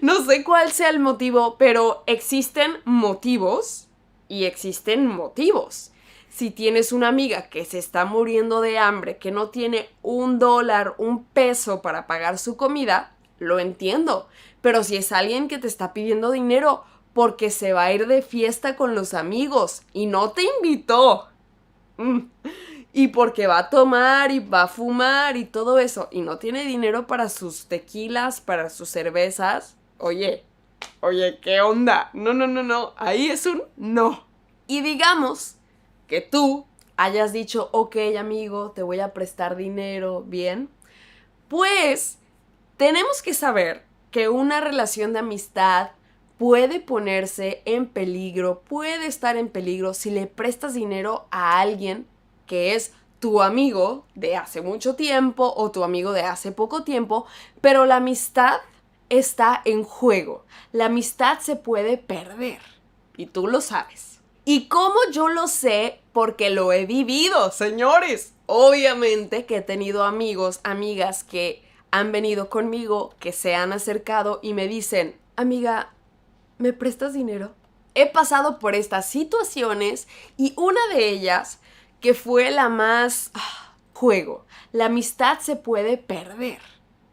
No sé cuál sea el motivo, pero existen motivos y existen motivos. Si tienes una amiga que se está muriendo de hambre, que no tiene $1, $1 para pagar su comida, lo entiendo. Pero si es alguien que te está pidiendo dinero porque se va a ir de fiesta con los amigos y no te invitó, y porque va a tomar y va a fumar y todo eso, y no tiene dinero para sus tequilas, para sus cervezas, oye, ¿qué onda? No, ahí es un no. Y digamos que tú hayas dicho, ok, amigo, te voy a prestar dinero, bien, pues tenemos que saber que una relación de amistad puede ponerse en peligro, puede estar en peligro si le prestas dinero a alguien que es tu amigo de hace mucho tiempo o tu amigo de hace poco tiempo, pero la amistad está en juego. La amistad se puede perder y tú lo sabes. ¿Y cómo yo lo sé? Porque lo he vivido, señores. Obviamente que he tenido amigos, amigas que han venido conmigo, que se han acercado y me dicen, amiga, ¿me prestas dinero? He pasado por estas situaciones y una de ellas, que fue la más juego, la amistad se puede perder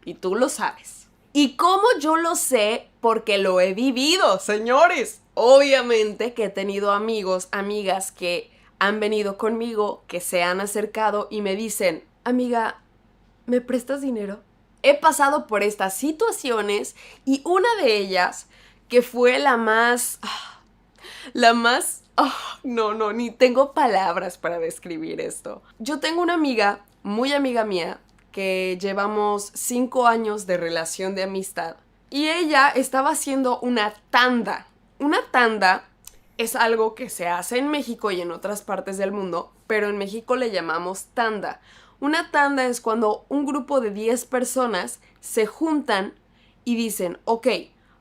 y tú lo sabes. ¿Y cómo yo lo sé? Porque lo he vivido, señores. Obviamente que he tenido amigos, amigas que han venido conmigo, que se han acercado y me dicen, amiga, ¿me prestas dinero? He pasado por estas situaciones y una de ellas, que fue la más, no, ni tengo palabras para describir esto. Yo tengo una amiga, muy amiga mía, que llevamos 5 años de relación de amistad y ella estaba haciendo una tanda. Una tanda es algo que se hace en México y en otras partes del mundo, pero en México le llamamos tanda. Una tanda es cuando un grupo de 10 personas se juntan y dicen, ok,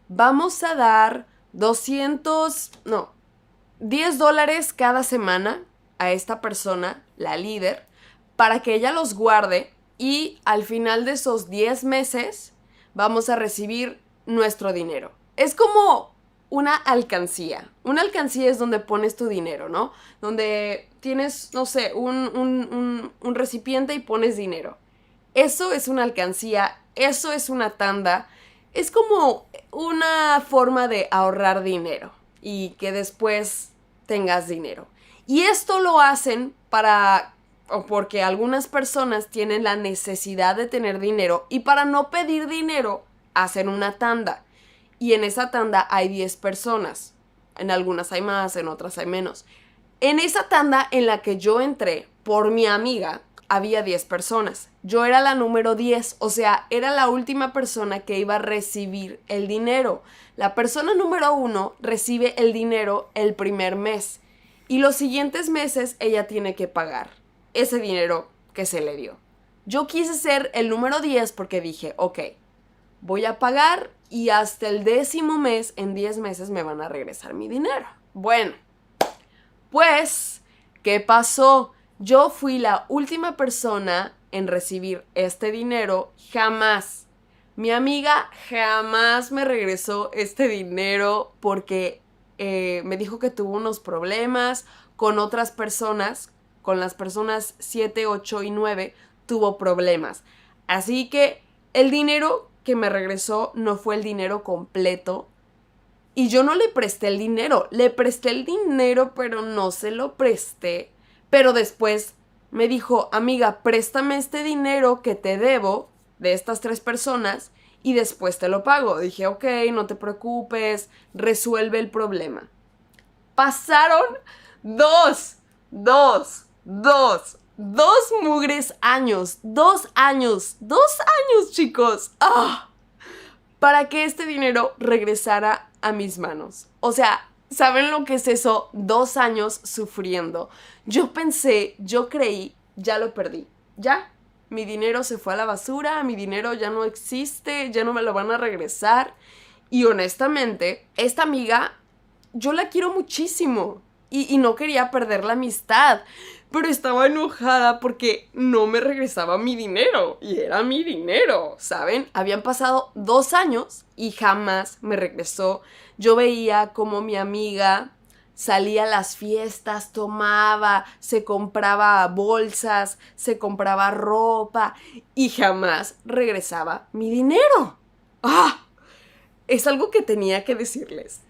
vamos a dar $10 cada semana a esta persona, la líder, para que ella los guarde y al final de esos 10 meses vamos a recibir nuestro dinero. Es como una alcancía. Una alcancía es donde pones tu dinero, ¿no? Donde tienes, no sé, un recipiente y pones dinero. Eso es una alcancía, eso es una tanda. Es como una forma de ahorrar dinero y que después tengas dinero. Y esto lo hacen porque algunas personas tienen la necesidad de tener dinero y para no pedir dinero hacen una tanda. Y en esa tanda hay 10 personas. En algunas hay más, en otras hay menos. En esa tanda en la que yo entré por mi amiga, había 10 personas. Yo era la número 10, o sea, era la última persona que iba a recibir el dinero. La persona número 1 recibe el dinero el primer mes y los siguientes meses ella tiene que pagar ese dinero que se le dio. Yo quise ser el número 10 porque dije, ok, voy a pagar y hasta el 10º mes, en 10 meses me van a regresar mi dinero. Bueno, pues, ¿qué pasó? Yo fui la última persona en recibir este dinero. Jamás. Mi amiga jamás me regresó este dinero porque me dijo que tuvo unos problemas con otras personas. Con las personas 7, 8 y 9 tuvo problemas. Así que el dinero que me regresó no fue el dinero completo. Y yo no le presté el dinero. Le presté el dinero, pero no se lo presté. Pero después me dijo, amiga, préstame este dinero que te debo de estas 3 personas y después te lo pago. Dije, ok, no te preocupes, resuelve el problema. Pasaron 2 mugres años. 2 años, chicos. Para que este dinero regresara a mis manos. O sea, ¿saben lo que es eso? 2 años sufriendo. Yo pensé, yo creí, ya lo perdí. Ya, mi dinero se fue a la basura, mi dinero ya no existe, ya no me lo van a regresar. Y honestamente, esta amiga, yo la quiero muchísimo. Y no quería perder la amistad. Pero estaba enojada porque no me regresaba mi dinero. Y era mi dinero, ¿saben? Habían pasado 2 años y jamás me regresó. Yo veía como mi amiga salía a las fiestas, tomaba, se compraba bolsas, se compraba ropa y jamás regresaba mi dinero. Es algo que tenía que decirles.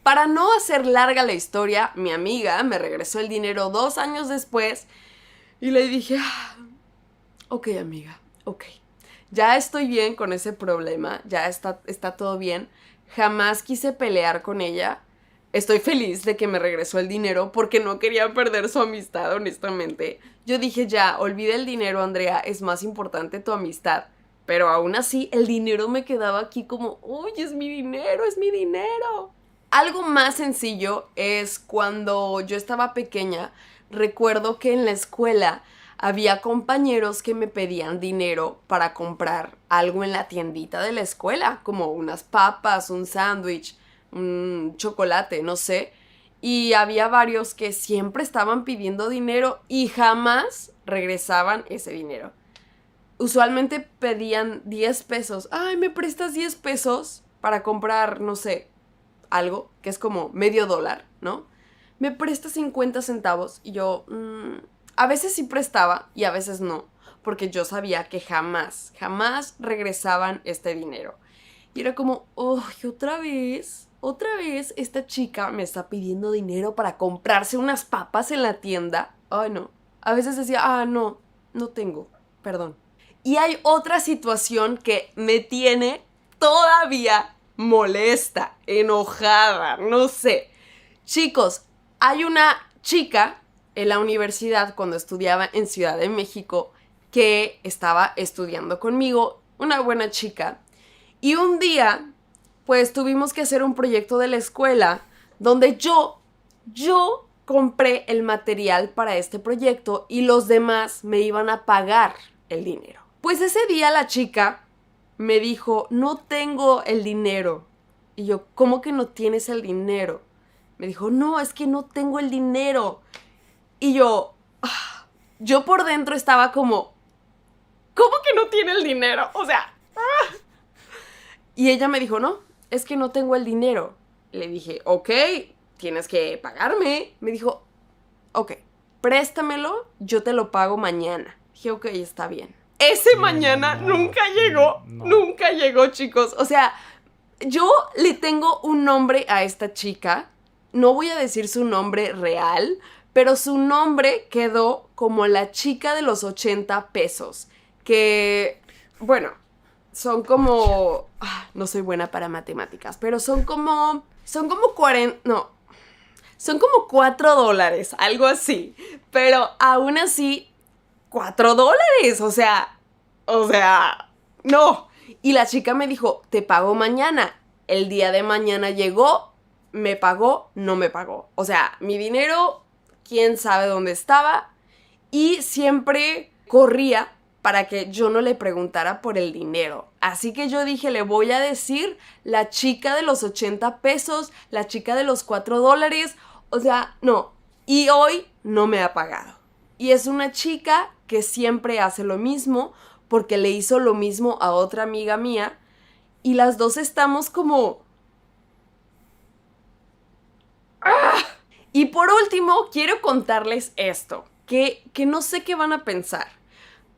Para no hacer larga la historia, mi amiga me regresó el dinero 2 años después y le dije, ok amiga, ok, ya estoy bien con ese problema, ya está todo bien, jamás quise pelear con ella, estoy feliz de que me regresó el dinero porque no quería perder su amistad, honestamente. Yo dije, ya, olvida el dinero, Andrea, es más importante tu amistad. Pero aún así, el dinero me quedaba aquí como, uy, es mi dinero, es mi dinero. Algo más sencillo es cuando yo estaba pequeña, recuerdo que en la escuela había compañeros que me pedían dinero para comprar algo en la tiendita de la escuela, como unas papas, un sándwich, un chocolate, no sé. Y había varios que siempre estaban pidiendo dinero y jamás regresaban ese dinero. Usualmente pedían 10 pesos. Ay, ¿me prestas 10 pesos para comprar, no sé, algo? Que es como $0.50, ¿no? ¿Me prestas 50 centavos? Y yo, a veces sí prestaba y a veces no. Porque yo sabía que jamás regresaban este dinero. Y era como, oh, otra vez esta chica me está pidiendo dinero para comprarse unas papas en la tienda. Ay, no. A veces decía, no tengo, perdón. Y hay otra situación que me tiene todavía molesta, enojada, no sé. Chicos, hay una chica en la universidad cuando estudiaba en Ciudad de México que estaba estudiando conmigo, una buena chica. Y un día, pues tuvimos que hacer un proyecto de la escuela donde yo compré el material para este proyecto y los demás me iban a pagar el dinero. Pues ese día la chica me dijo, no tengo el dinero. Y yo, ¿cómo que no tienes el dinero? Me dijo, no, es que no tengo el dinero. Y yo por dentro estaba como, ¿cómo que no tiene el dinero? O sea, Y ella me dijo, no, es que no tengo el dinero. Le dije, ok, tienes que pagarme. Me dijo, ok, préstamelo, yo te lo pago mañana. Dije, ok, está bien. Ese mañana nunca llegó, chicos. O sea, yo le tengo un nombre a esta chica. No voy a decir su nombre real, pero su nombre quedó como la chica de los 80 pesos. Que, bueno, son como... no soy buena para matemáticas, pero son como 40... No, son como $4, algo así. Pero aún así, $4. O sea, no. Y la chica me dijo, te pago mañana. El día de mañana llegó, me pagó, no me pagó. O sea, mi dinero, quién sabe dónde estaba. Y siempre corría para que yo no le preguntara por el dinero. Así que yo dije, le voy a decir la chica de los 80 pesos, la chica de los $4. O sea, no. Y hoy no me ha pagado. Y es una chica que siempre hace lo mismo porque le hizo lo mismo a otra amiga mía. Y las dos estamos como... Y por último, quiero contarles esto, que no sé qué van a pensar.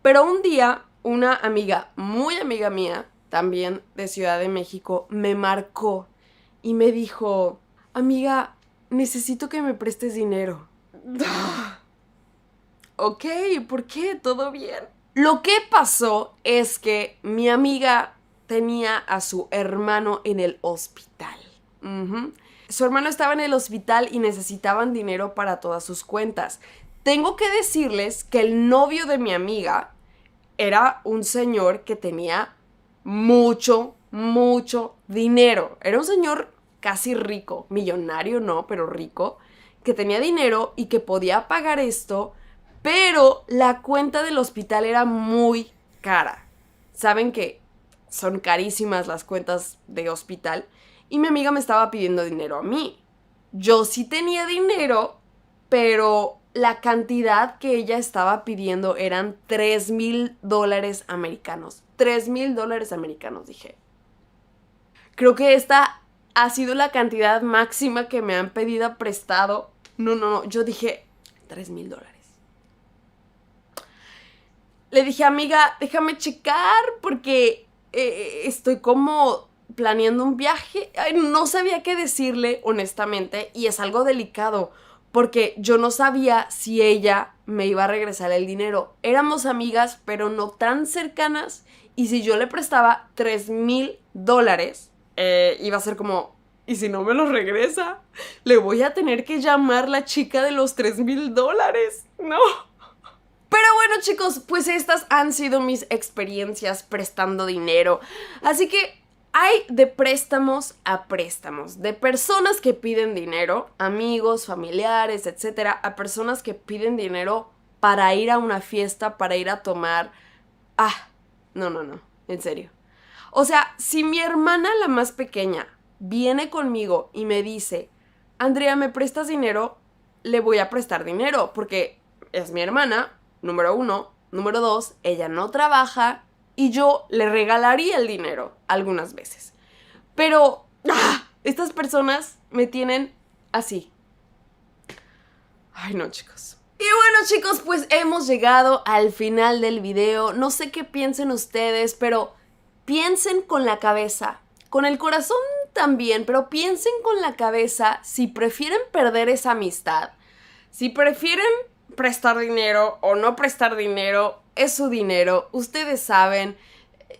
Pero un día, una amiga, muy amiga mía, también de Ciudad de México, me marcó y me dijo, amiga, necesito que me prestes dinero. Ok, ¿por qué? ¿Todo bien? Lo que pasó es que mi amiga tenía a su hermano en el hospital. Su hermano estaba en el hospital y necesitaban dinero para todas sus cuentas. Tengo que decirles que el novio de mi amiga era un señor que tenía mucho dinero. Era un señor casi rico, millonario no, pero rico, que tenía dinero y que podía pagar esto, pero la cuenta del hospital era muy cara. Saben que son carísimas las cuentas de hospital y mi amiga me estaba pidiendo dinero a mí. Yo sí tenía dinero, pero la cantidad que ella estaba pidiendo eran $3,000 americanos. $3,000 americanos, dije. Creo que esta ha sido la cantidad máxima que me han pedido prestado. No, yo dije $3,000. Le dije, amiga, déjame checar porque estoy como planeando un viaje. Ay, no sabía qué decirle, honestamente, y es algo delicado porque yo no sabía si ella me iba a regresar el dinero. Éramos amigas, pero no tan cercanas, y si yo le prestaba $3,000, iba a ser como, ¿y si no me lo regresa? Le voy a tener que llamar la chica de los $3,000. No. Pero bueno, chicos, pues estas han sido mis experiencias prestando dinero. Así que hay de préstamos a préstamos, de personas que piden dinero, amigos, familiares, etcétera, a personas que piden dinero para ir a una fiesta, para ir a tomar. No, en serio. O sea, si mi hermana, la más pequeña, viene conmigo y me dice, Andrea, ¿me prestas dinero? Le voy a prestar dinero porque es mi hermana, número 1. Número 2, ella no trabaja y yo le regalaría el dinero algunas veces. Pero estas personas me tienen así. Ay, no, chicos. Y bueno, chicos, pues hemos llegado al final del video. No sé qué piensen ustedes, pero piensen con la cabeza. Con el corazón también, pero piensen con la cabeza si prefieren perder esa amistad. Si prefieren prestar dinero o no prestar dinero, es su dinero. Ustedes saben.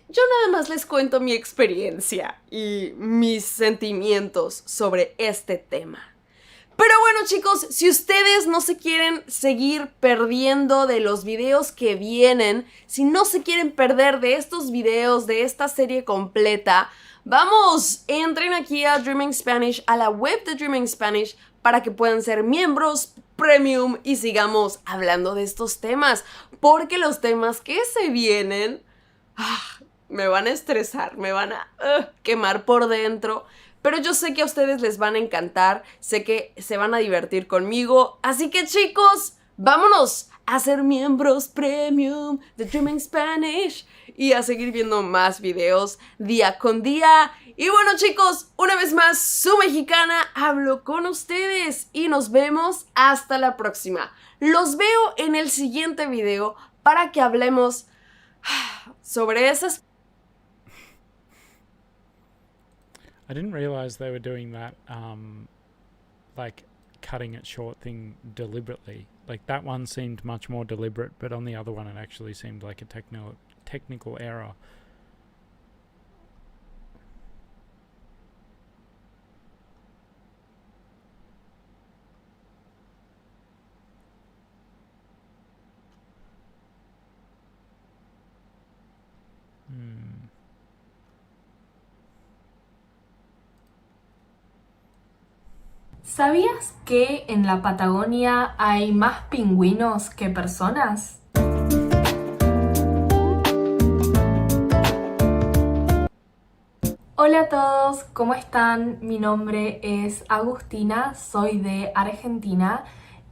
Yo nada más les cuento mi experiencia y mis sentimientos sobre este tema. Pero bueno, chicos, si ustedes no se quieren seguir perdiendo de los videos que vienen, si no se quieren perder de estos videos, de esta serie completa, vamos, entren aquí a Dreaming Spanish, a la web de Dreaming Spanish, para que puedan ser miembros premium y sigamos hablando de estos temas, porque los temas que se vienen me van a estresar, me van a quemar por dentro. Pero yo sé que a ustedes les van a encantar, sé que se van a divertir conmigo. Así que chicos, vámonos a ser miembros premium de Dreaming Spanish y a seguir viendo más videos día con día. Y bueno chicos, una vez más, su mexicana habló con ustedes y nos vemos hasta la próxima. Los veo en el siguiente video para que hablemos sobre esas... I didn't realize they were doing that, like, cutting it short thing deliberately. Like, that one seemed much more deliberate, but on the other one it actually seemed like a technical error. ¿Sabías que en la Patagonia hay más pingüinos que personas? Hola a todos, ¿cómo están? Mi nombre es Agustina, soy de Argentina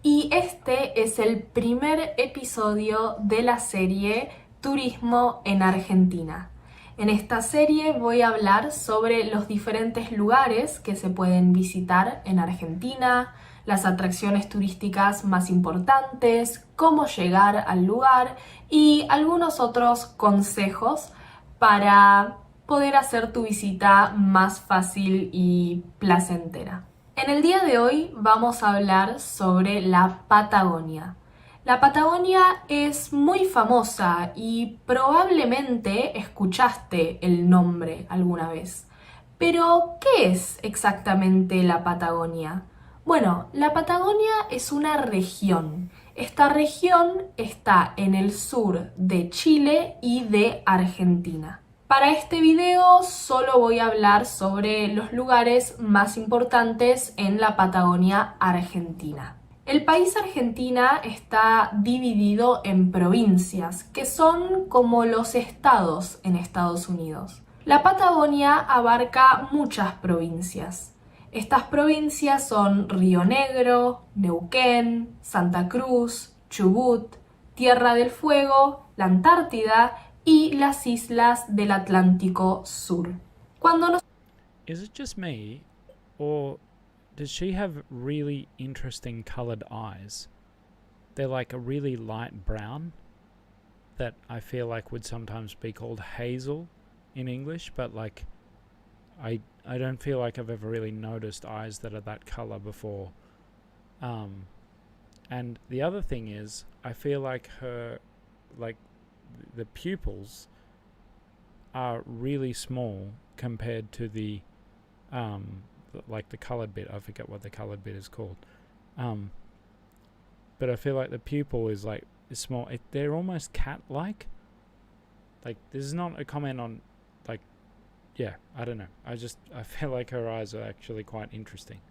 y este es el primer episodio de la serie Turismo en Argentina. En esta serie voy a hablar sobre los diferentes lugares que se pueden visitar en Argentina, las atracciones turísticas más importantes, cómo llegar al lugar y algunos otros consejos para poder hacer tu visita más fácil y placentera. En el día de hoy vamos a hablar sobre la Patagonia. La Patagonia es muy famosa y probablemente escuchaste el nombre alguna vez. Pero, ¿qué es exactamente la Patagonia? Bueno, la Patagonia es una región. Esta región está en el sur de Chile y de Argentina. Para este video solo voy a hablar sobre los lugares más importantes en la Patagonia Argentina. El país Argentina está dividido en provincias, que son como los estados en Estados Unidos. La Patagonia abarca muchas provincias. Estas provincias son Río Negro, Neuquén, Santa Cruz, Chubut, Tierra del Fuego, la Antártida y las islas del Atlántico Sur. Is it just me, or does she have really interesting colored eyes? They're like a really light brown that I feel like would sometimes be called hazel in English, but like I don't feel like I've ever really noticed eyes that are that color before. And the other thing is, I feel like her, like the pupils are really small compared to the like the colored bit. I forget what the colored bit is called. But I feel like the pupil is like small. They're almost cat-like. Like, this is not a comment on, like, yeah, I don't know. I feel like her eyes are actually quite interesting.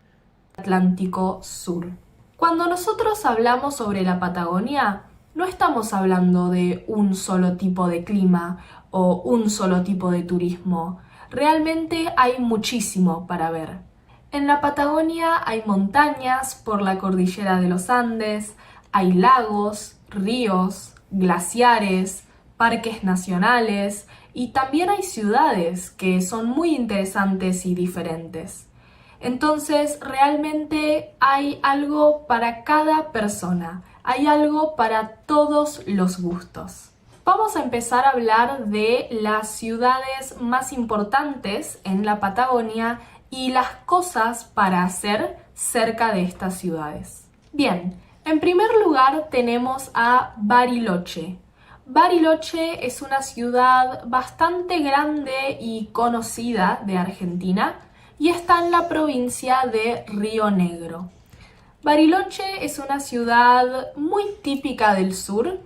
Atlántico Sur. Cuando nosotros hablamos sobre la Patagonia, no estamos hablando de un solo tipo de clima o un solo tipo de turismo. Realmente hay muchísimo para ver. En la Patagonia hay montañas por la cordillera de los Andes, hay lagos, ríos, glaciares, parques nacionales y también hay ciudades que son muy interesantes y diferentes. Entonces, realmente hay algo para cada persona, hay algo para todos los gustos. Vamos a empezar a hablar de las ciudades más importantes en la Patagonia y las cosas para hacer cerca de estas ciudades. Bien, en primer lugar tenemos a Bariloche. Bariloche es una ciudad bastante grande y conocida de Argentina y está en la provincia de Río Negro. Bariloche es una ciudad muy típica del sur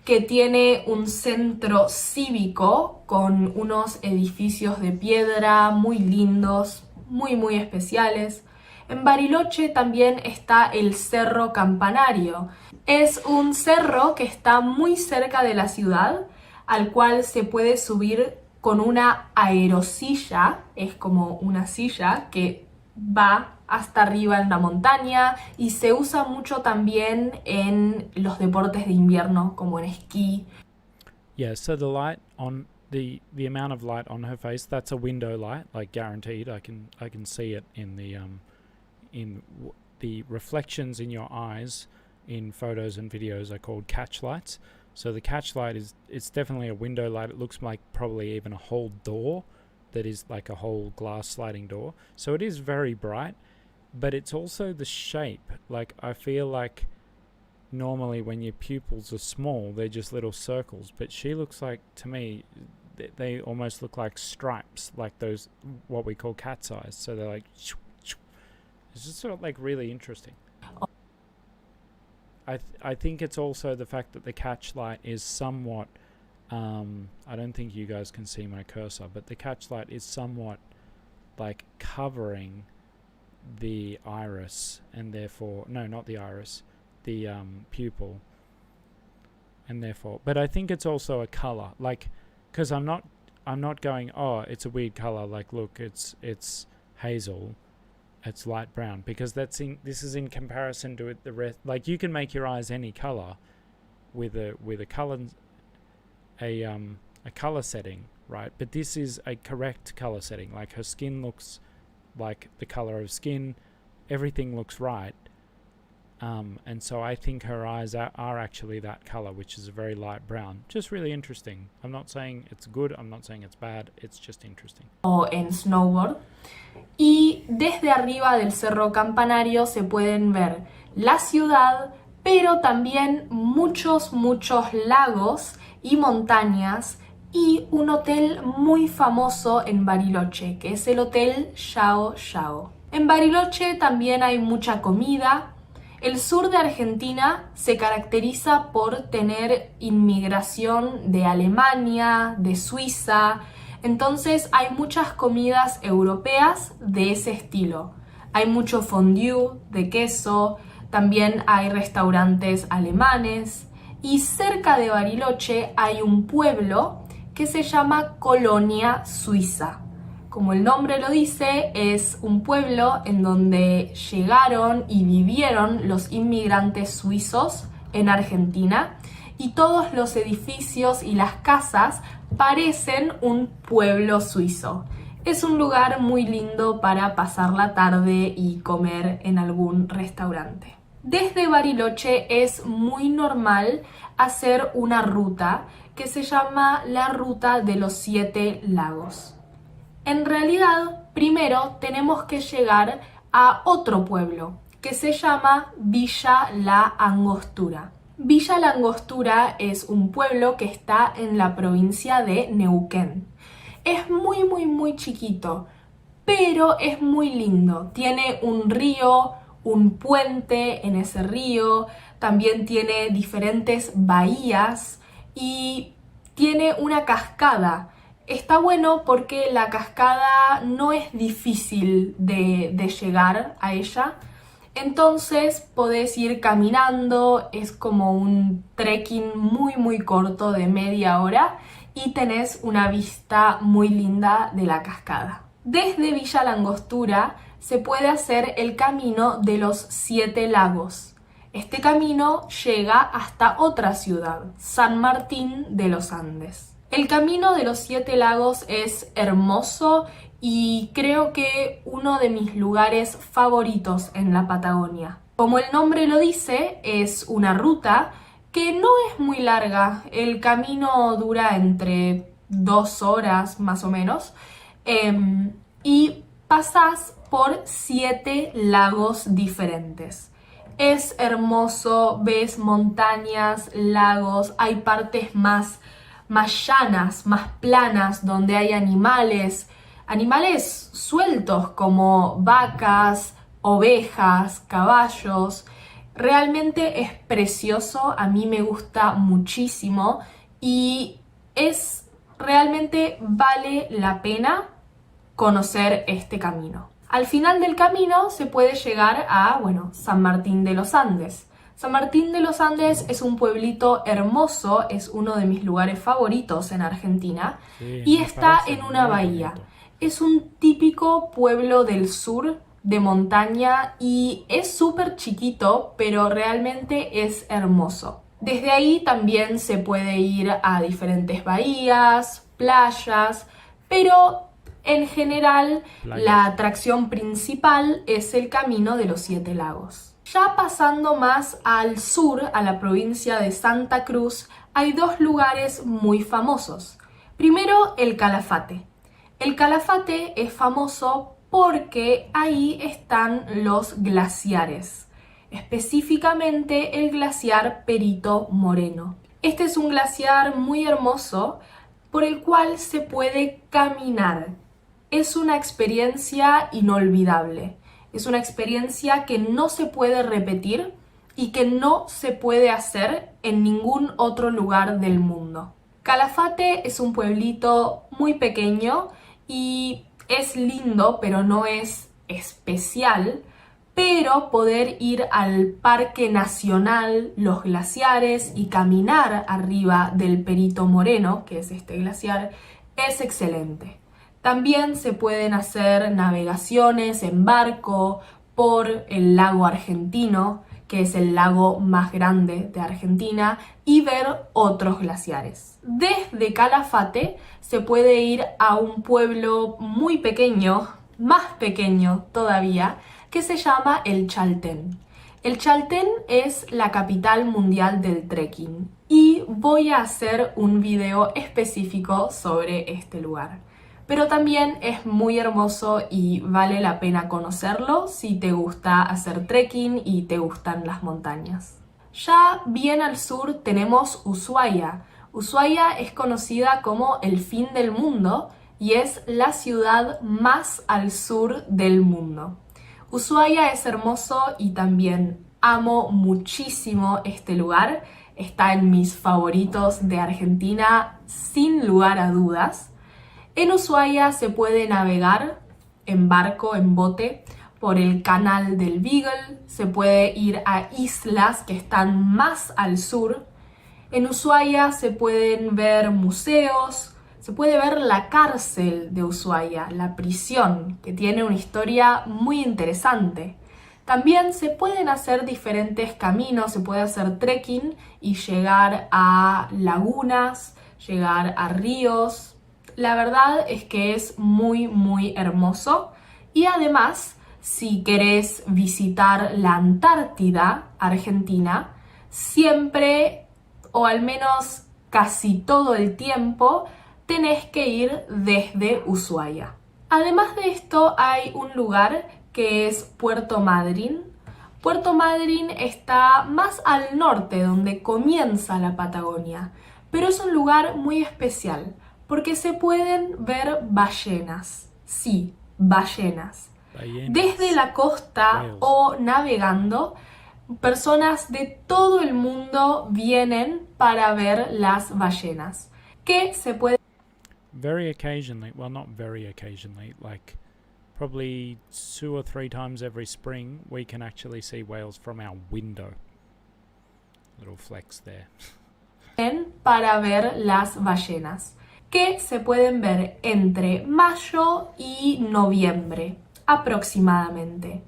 que tiene un centro cívico con unos edificios de piedra muy lindos, muy especiales. En Bariloche también está el Cerro Campanario. Es un cerro que está muy cerca de la ciudad, al cual se puede subir con una aerosilla, es como una silla que va hasta arriba en la montaña y se usa mucho también en los deportes de invierno como en esquí. Yeah, so the light on the amount of light on her face, that's a window light, like guaranteed. I can see it in the reflections in your eyes in photos and videos are called catch lights. So the catch light it's definitely a window light. It looks like probably even a whole door that is like a whole glass sliding door. So it is very bright, but it's also the shape. Like I feel like normally when your pupils are small, they're just little circles, but she looks like, to me, they almost look like stripes, like those what we call cat's eyes. So they're like, it's just sort of like really interesting. I think it's also the fact that the catch light is somewhat, I don't think you guys can see my cursor, but the catch light is somewhat like covering the iris, and therefore, no, not the iris, the pupil, and therefore, but I think it's also a color, like, because I'm not going, oh, it's a weird color, like, look, it's hazel, it's light brown, because this is in comparison to the rest. Like, you can make your eyes any color with a color setting, right? But this is a correct color setting. Like, her skin looks like the color of skin, everything looks right, and so I think her eyes are actually that color, which is a very light brown. Just really interesting. I'm not saying it's good, I'm not saying it's bad, it's just interesting. O en snowboard. Y desde arriba del Cerro Campanario se pueden ver la ciudad, pero también muchos lagos y montañas y un hotel muy famoso en Bariloche, que es el Hotel Yao Yao. En Bariloche también hay mucha comida. El sur de Argentina se caracteriza por tener inmigración de Alemania, de Suiza. Entonces hay muchas comidas europeas de ese estilo. Hay mucho fondue de queso, también hay restaurantes alemanes y cerca de Bariloche hay un pueblo que se llama Colonia Suiza. Como el nombre lo dice, es un pueblo en donde llegaron y vivieron los inmigrantes suizos en Argentina y todos los edificios y las casas parecen un pueblo suizo. Es un lugar muy lindo para pasar la tarde y comer en algún restaurante. Desde Bariloche es muy normal hacer una ruta que se llama la Ruta de los 7 Lagos. En realidad, primero tenemos que llegar a otro pueblo que se llama Villa La Angostura. Villa La Angostura es un pueblo que está en la provincia de Neuquén. Es muy chiquito, pero es muy lindo. Tiene un río, un puente en ese río, también tiene diferentes bahías y tiene una cascada. Está bueno porque la cascada no es difícil de llegar a ella. Entonces podés ir caminando, es como un trekking muy corto de media hora y tenés una vista muy linda de la cascada. Desde Villa La Angostura se puede hacer el camino de los 7 lagos. Este camino llega hasta otra ciudad, San Martín de los Andes. El camino de los 7 lagos es hermoso y creo que uno de mis lugares favoritos en la Patagonia. Como el nombre lo dice, es una ruta que no es muy larga. El camino dura entre 2 horas más o menos y pasas por 7 lagos diferentes. Es hermoso, ves montañas, lagos, hay partes más llanas, más planas, donde hay animales sueltos como vacas, ovejas, caballos. Realmente es precioso, a mí me gusta muchísimo y realmente vale la pena conocer este camino. Al final del camino se puede llegar a, San Martín de los Andes. San Martín de los Andes es un pueblito hermoso, es uno de mis lugares favoritos en Argentina y está en una bahía. Bonito. Es un típico pueblo del sur de montaña y es súper chiquito, pero realmente es hermoso. Desde ahí también se puede ir a diferentes bahías, playas, pero en general la atracción principal es el camino de los 7 lagos. Ya pasando más al sur, a la provincia de Santa Cruz, hay 2 lugares muy famosos. Primero, el Calafate. El Calafate es famoso porque ahí están los glaciares, específicamente el glaciar Perito Moreno. Este es un glaciar muy hermoso por el cual se puede caminar. Es una experiencia inolvidable. Es una experiencia que no se puede repetir y que no se puede hacer en ningún otro lugar del mundo. Calafate es un pueblito muy pequeño y es lindo, pero no es especial. Pero poder ir al Parque Nacional Los Glaciares y caminar arriba del Perito Moreno, que es este glaciar, es excelente. También se pueden hacer navegaciones en barco por el lago Argentino, que es el lago más grande de Argentina, y ver otros glaciares. Desde Calafate se puede ir a un pueblo muy pequeño, más pequeño todavía, que se llama el Chaltén. El Chaltén es la capital mundial del trekking y voy a hacer un video específico sobre este lugar. Pero también es muy hermoso y vale la pena conocerlo si te gusta hacer trekking y te gustan las montañas. Ya bien al sur tenemos Ushuaia. Ushuaia es conocida como el fin del mundo y es la ciudad más al sur del mundo. Ushuaia es hermoso y también amo muchísimo este lugar. Está en mis favoritos de Argentina sin lugar a dudas. En Ushuaia se puede navegar en barco, en bote, por el canal del Beagle. Se puede ir a islas que están más al sur. En Ushuaia se pueden ver museos. Se puede ver la cárcel de Ushuaia, la prisión, que tiene una historia muy interesante. También se pueden hacer diferentes caminos, se puede hacer trekking y llegar a lagunas, llegar a ríos. La verdad es que es muy, muy hermoso. Y además, si querés visitar la Antártida, Argentina, siempre, o al menos casi todo el tiempo, tenés que ir desde Ushuaia. Además de esto, hay un lugar que es Puerto Madryn. Puerto Madryn está más al norte, donde comienza la Patagonia, pero es un lugar muy especial, porque se pueden ver ballenas. Sí, ballenas. Desde la costa o navegando, personas de todo el mundo vienen para ver las ballenas, que se pueden... Very occasionally, well, not very occasionally, like probably 2 or 3 times every spring, we can actually see whales from our window. Little flex there. Para ver las ballenas, que se pueden ver entre mayo y noviembre. aproximadamente.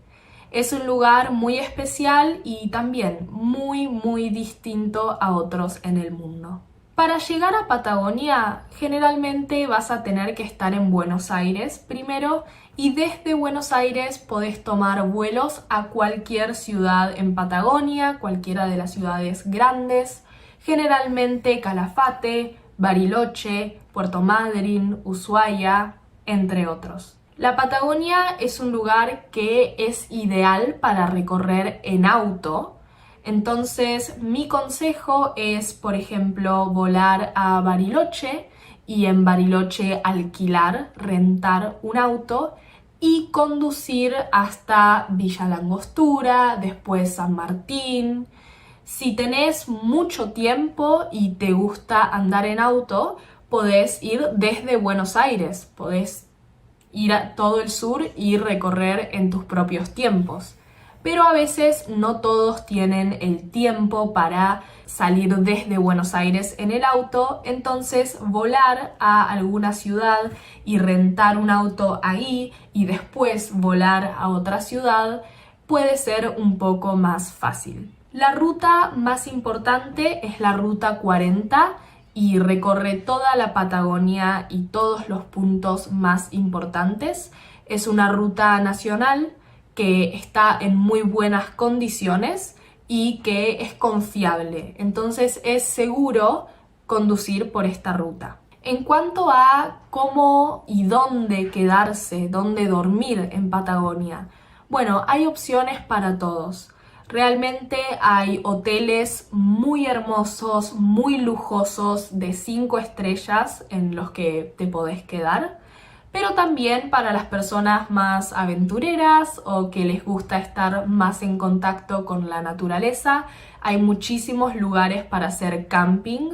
Es un lugar muy especial y también muy distinto a otros en el mundo. Para llegar a Patagonia, generalmente vas a tener que estar en Buenos Aires primero y desde Buenos Aires podés tomar vuelos a cualquier ciudad en Patagonia, cualquiera de las ciudades grandes, generalmente Calafate, Bariloche, Puerto Madryn, Ushuaia, entre otros. La Patagonia es un lugar que es ideal para recorrer en auto. Entonces, mi consejo es, por ejemplo, volar a Bariloche y en Bariloche alquilar, rentar un auto y conducir hasta Villa Langostura, después San Martín. Si tenés mucho tiempo y te gusta andar en auto, podés ir desde Buenos Aires, podés ir a todo el sur y recorrer en tus propios tiempos. Pero a veces no todos tienen el tiempo para salir desde Buenos Aires en el auto, entonces volar a alguna ciudad y rentar un auto ahí y después volar a otra ciudad puede ser un poco más fácil. La ruta más importante es la ruta 40 y recorre toda la Patagonia y todos los puntos más importantes. Es una ruta nacional que está en muy buenas condiciones y que es confiable. Entonces es seguro conducir por esta ruta. En cuanto a cómo y dónde quedarse, dónde dormir en Patagonia, bueno, hay opciones para todos. Realmente hay hoteles muy hermosos, muy lujosos, de 5 estrellas en los que te podés quedar. Pero también para las personas más aventureras o que les gusta estar más en contacto con la naturaleza, hay muchísimos lugares para hacer camping.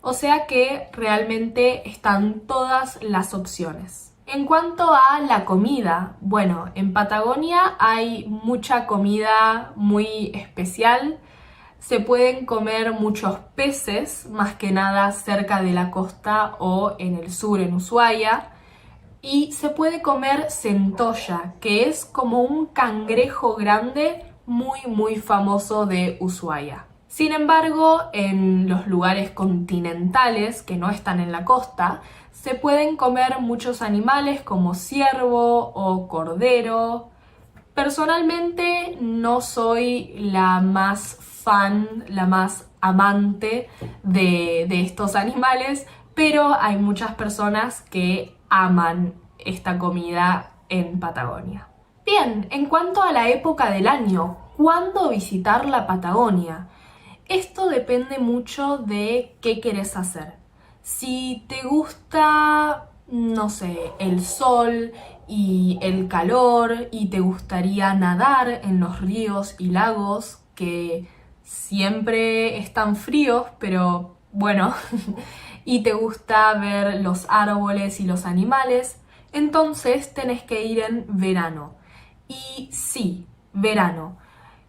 O sea que realmente están todas las opciones. En cuanto a la comida, bueno, en Patagonia hay mucha comida muy especial. Se pueden comer muchos peces, más que nada cerca de la costa o en el sur, en Ushuaia. Y se puede comer centolla, que es como un cangrejo grande muy famoso de Ushuaia. Sin embargo, en los lugares continentales, que no están en la costa, se pueden comer muchos animales como ciervo o cordero. Personalmente no soy la más fan, la más amante de estos animales, pero hay muchas personas que aman esta comida en Patagonia. Bien, en cuanto a la época del año, ¿cuándo visitar la Patagonia? Esto depende mucho de qué querés hacer. Si te gusta, no sé, el sol y el calor y te gustaría nadar en los ríos y lagos que siempre están fríos, pero bueno, y te gusta ver los árboles y los animales, entonces tenés que ir en verano. Y sí, verano.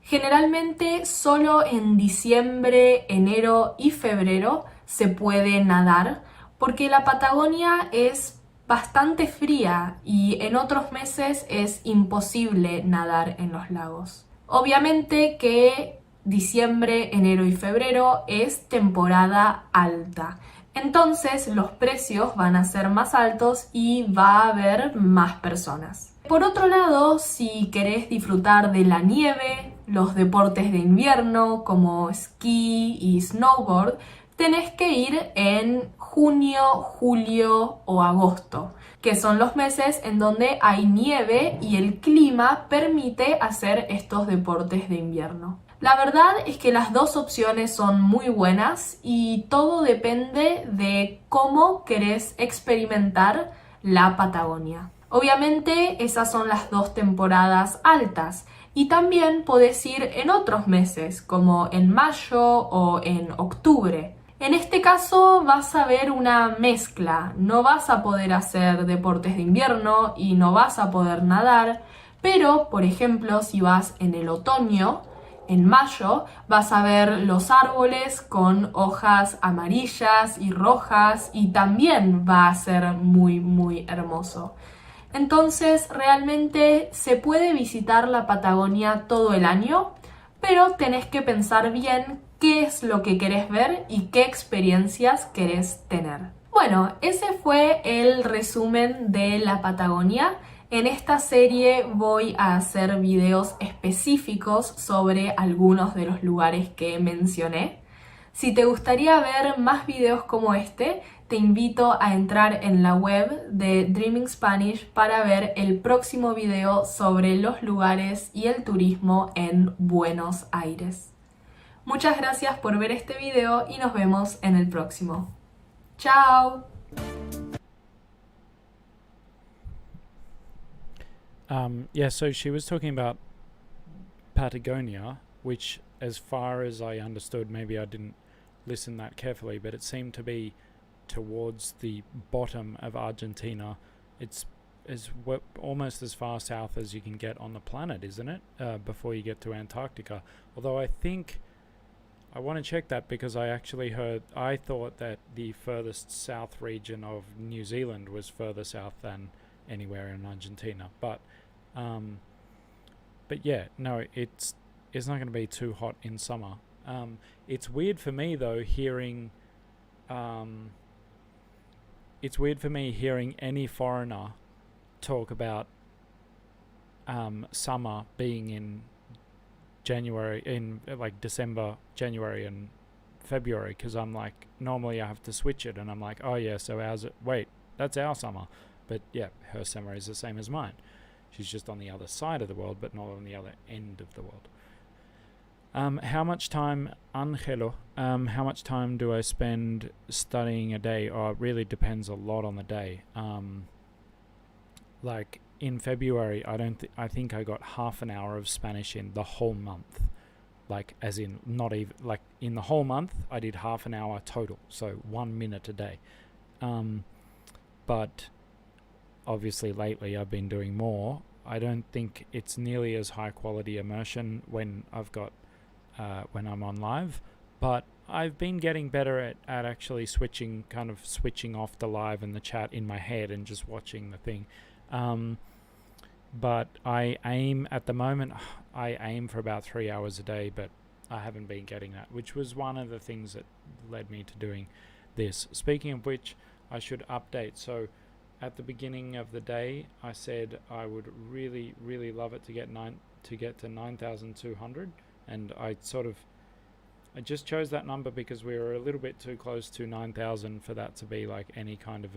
Generalmente solo en diciembre, enero y febrero se puede nadar porque la Patagonia es bastante fría y en otros meses es imposible nadar en los lagos. Obviamente que diciembre, enero y febrero es temporada alta. Entonces los precios van a ser más altos y va a haber más personas. Por otro lado, si querés disfrutar de la nieve, los deportes de invierno como esquí y snowboard, tenés que ir en junio, julio o agosto, que son los meses en donde hay nieve y el clima permite hacer estos deportes de invierno. La verdad es que las dos opciones son muy buenas y todo depende de cómo querés experimentar la Patagonia. Obviamente esas son las dos temporadas altas y también podés ir en otros meses como en mayo o en octubre. En este caso vas a ver una mezcla, no vas a poder hacer deportes de invierno y no vas a poder nadar, pero por ejemplo si vas en el otoño, en mayo, vas a ver los árboles con hojas amarillas y rojas y también va a ser muy hermoso. Entonces realmente se puede visitar la Patagonia todo el año, pero tenés que pensar bien qué es lo que querés ver y qué experiencias querés tener. Bueno, ese fue el resumen de la Patagonia. En esta serie voy a hacer videos específicos sobre algunos de los lugares que mencioné. Si te gustaría ver más videos como este, te invito a entrar en la web de Dreaming Spanish para ver el próximo video sobre los lugares y el turismo en Buenos Aires. Muchas gracias por ver este video y nos vemos en el próximo. ¡Chao! Yeah, so she was talking about Patagonia, which, as far as I understood, maybe I didn't listen that carefully, but it seemed to be towards the bottom of Argentina. It's almost as far south as you can get on the planet, isn't it? Before you get to Antarctica. Although I want to check that, because I thought that the furthest south region of New Zealand was further south than anywhere in Argentina. But yeah, no, it's not going to be too hot in summer. It's weird for me though hearing any foreigner talk about summer being in January, in like December, January and February, because I'm like, normally I have to switch it and I'm like, oh yeah, so that's our summer. But yeah, her summer is the same as mine. She's just on the other side of the world, but not on the other end of the world. How much time, Angelo, how much time do I spend studying a day? Oh, it really depends a lot on the day. Like in February, I think I got half an hour of Spanish in the whole month. Like, as in, not even, like, in the whole month, I did half an hour total, so 1 minute a day. But obviously lately I've been doing more. I don't think it's nearly as high quality immersion when when I'm on live, but I've been getting better at actually switching off the live and the chat in my head and just watching the thing. But I aim for about 3 hours a day, but I haven't been getting that, which was one of the things that led me to doing this. Speaking of which, I should update. So at the beginning of the day, I said I would really, really love it to get to 9,200, and I just chose that number because we were a little bit too close to 9,000 for that to be like any kind of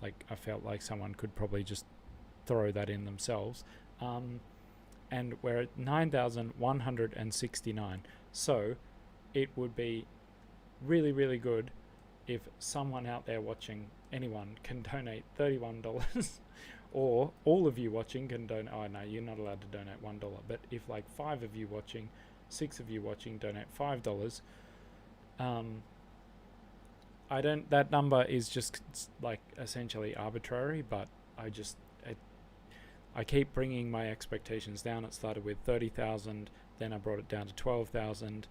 I felt like someone could probably just throw that in themselves. And we're at 9,169. So it would be really, really good if someone out there watching, anyone, can donate $31 or all of you watching can donate. Oh no, you're not allowed to donate $1, but if like 5 of you watching, 6 of you watching donate $5, that number is just like essentially arbitrary, but I keep bringing my expectations down. It started with 30,000, then I brought it down to 12,000,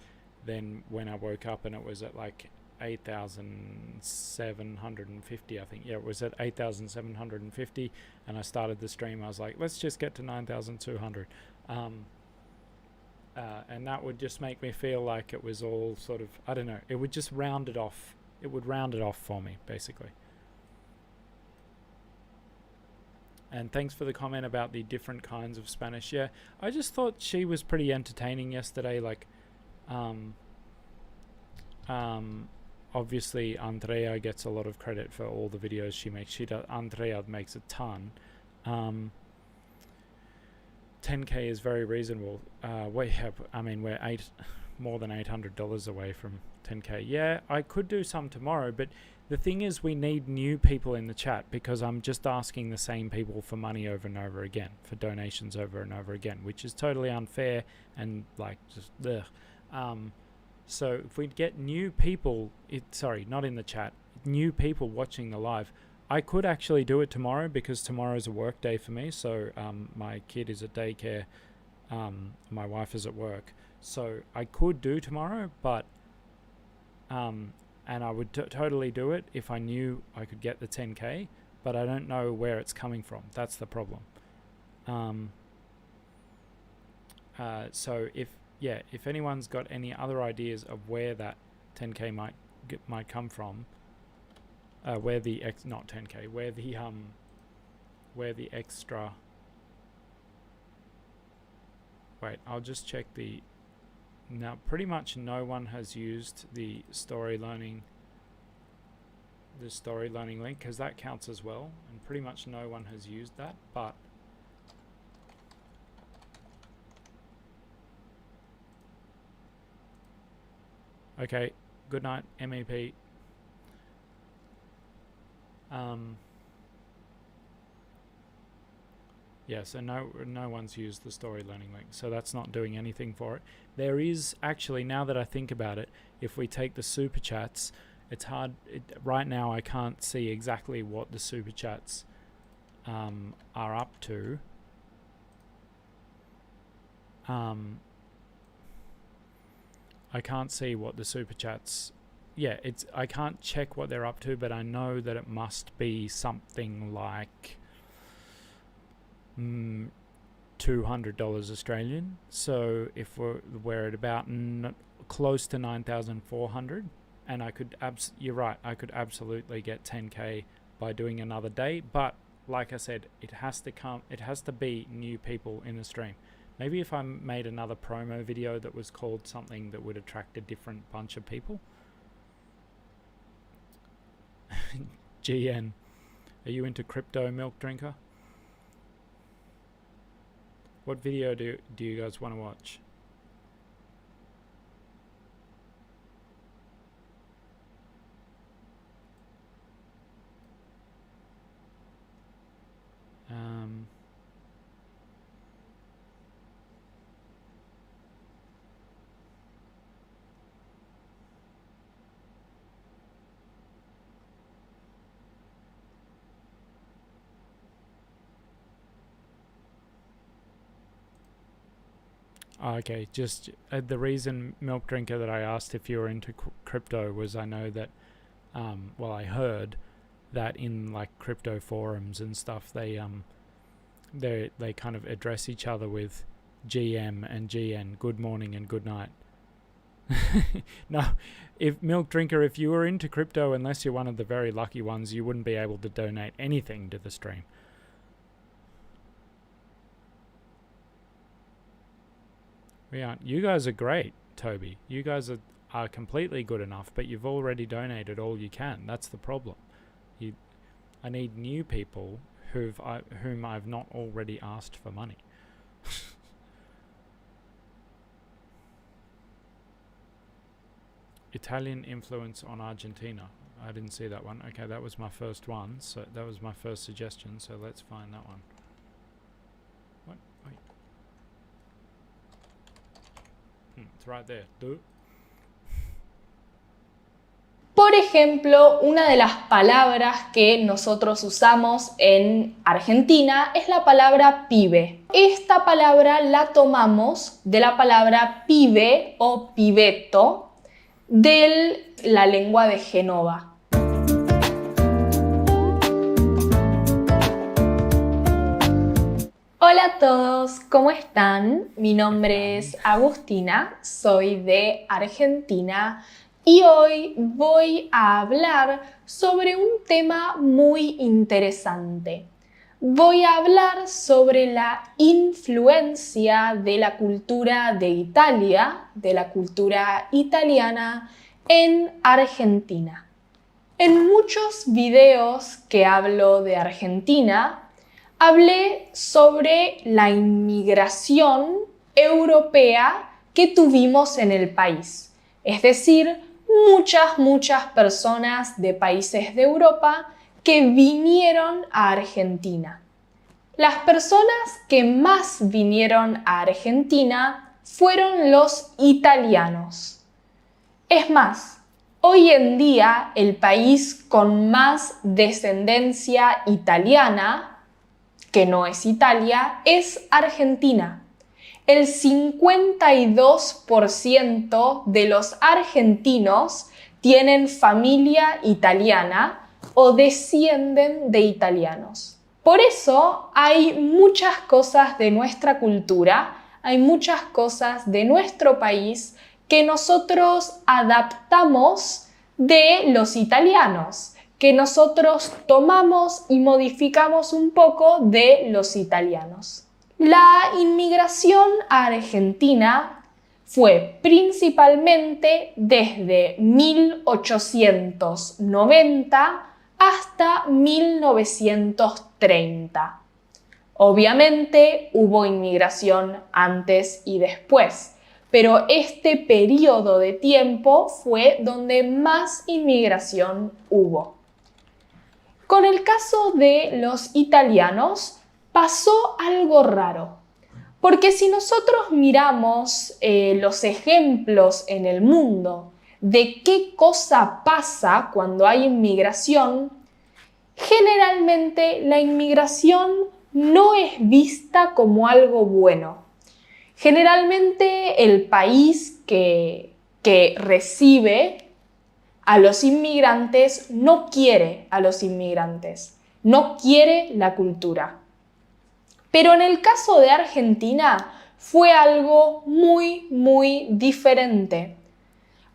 then when I woke up and it was at like 8,750, I think. Yeah, it was at 8,750, and I started the stream. I was like, let's just get to 9,200. And that would just make me feel like it was all sort of, I don't know, it would just round it off. It would round it off for me, basically. And thanks for the comment about the different kinds of Spanish. Yeah, I just thought she was pretty entertaining yesterday. Like, obviously Andrea gets a lot of credit for all the videos she makes. Andrea makes a ton. 10k is very reasonable. We're more than $800 away from 10k. Yeah, I could do some tomorrow, but the thing is, we need new people in the chat, because I'm just asking the same people for money over and over again, for donations over and over again, which is totally unfair and like just ugh. So if we get new people, not in the chat, new people watching the live, I could actually do it tomorrow, because tomorrow's a work day for me. So my kid is at daycare, my wife is at work, so I could do tomorrow, but and I would totally do it if I knew I could get the 10k. but I don't know where it's coming from. That's the problem. So if anyone's got any other ideas of where that 10K might come from, where the extra. Wait, I'll just check the. Now, pretty much no one has used the story learning link, because that counts as well, and pretty much no one has used that, but okay, good night, MEP. Yeah, so no one's used the story learning link, so that's not doing anything for it. There is actually, now that I think about it, if we take the super chats, it's hard. Right now I can't see exactly what the super chats are up to. I can't see what the super chats. Yeah, I can't check what they're up to, but I know that it must be something like $200 Australian. So if we're at about close to 9,400, and I could you're right, I could absolutely get 10K by doing another day, but like I said, it has to be new people in the stream. Maybe if I made another promo video that was called something that would attract a different bunch of people. GN, are you into crypto, milk drinker? What video do you guys want to watch? Okay, just the reason, milk drinker, that I asked if you were into crypto was I know that, well, I heard that in like crypto forums and stuff, they kind of address each other with GM and GN, good morning and good night. No, if milk drinker, if you were into crypto, unless you're one of the very lucky ones, you wouldn't be able to donate anything to the stream. We aren't. You guys are great, Toby. You guys are completely good enough, but you've already donated all you can. That's the problem. I need new people whom I've not already asked for money. Italian influence on Argentina. I didn't see that one. Okay, that was my first one. So that was my first suggestion. So let's find that one. What? Wait. It's right there. Por ejemplo, una de las palabras que nosotros usamos en Argentina es la palabra pibe. Esta palabra la tomamos de la palabra pibe o pibeto de la lengua de Génova. Hola a todos, ¿cómo están? Mi nombre es Agustina, soy de Argentina y hoy voy a hablar sobre un tema muy interesante. Voy a hablar sobre la influencia de la cultura de Italia, de la cultura italiana en Argentina. En muchos videos que hablo de Argentina, hablé sobre la inmigración europea que tuvimos en el país. Es decir, muchas personas de países de Europa que vinieron a Argentina. Las personas que más vinieron a Argentina fueron los italianos. Es más, hoy en día el país con más descendencia italiana, que no es Italia, es Argentina. El 52% de los argentinos tienen familia italiana, o descienden de italianos. Por eso hay muchas cosas de nuestra cultura, hay muchas cosas de nuestro país que nosotros adaptamos de los italianos, que nosotros tomamos y modificamos un poco de los italianos. La inmigración a Argentina fue principalmente desde 1890 hasta 1930. Obviamente hubo inmigración antes y después, pero este periodo de tiempo fue donde más inmigración hubo. Con el caso de los italianos pasó algo raro, porque si nosotros miramos los ejemplos en el mundo de qué cosa pasa cuando hay inmigración, generalmente la inmigración no es vista como algo bueno. Generalmente el país que recibe a los inmigrantes no quiere a los inmigrantes, no quiere la cultura. Pero en el caso de Argentina fue algo muy diferente,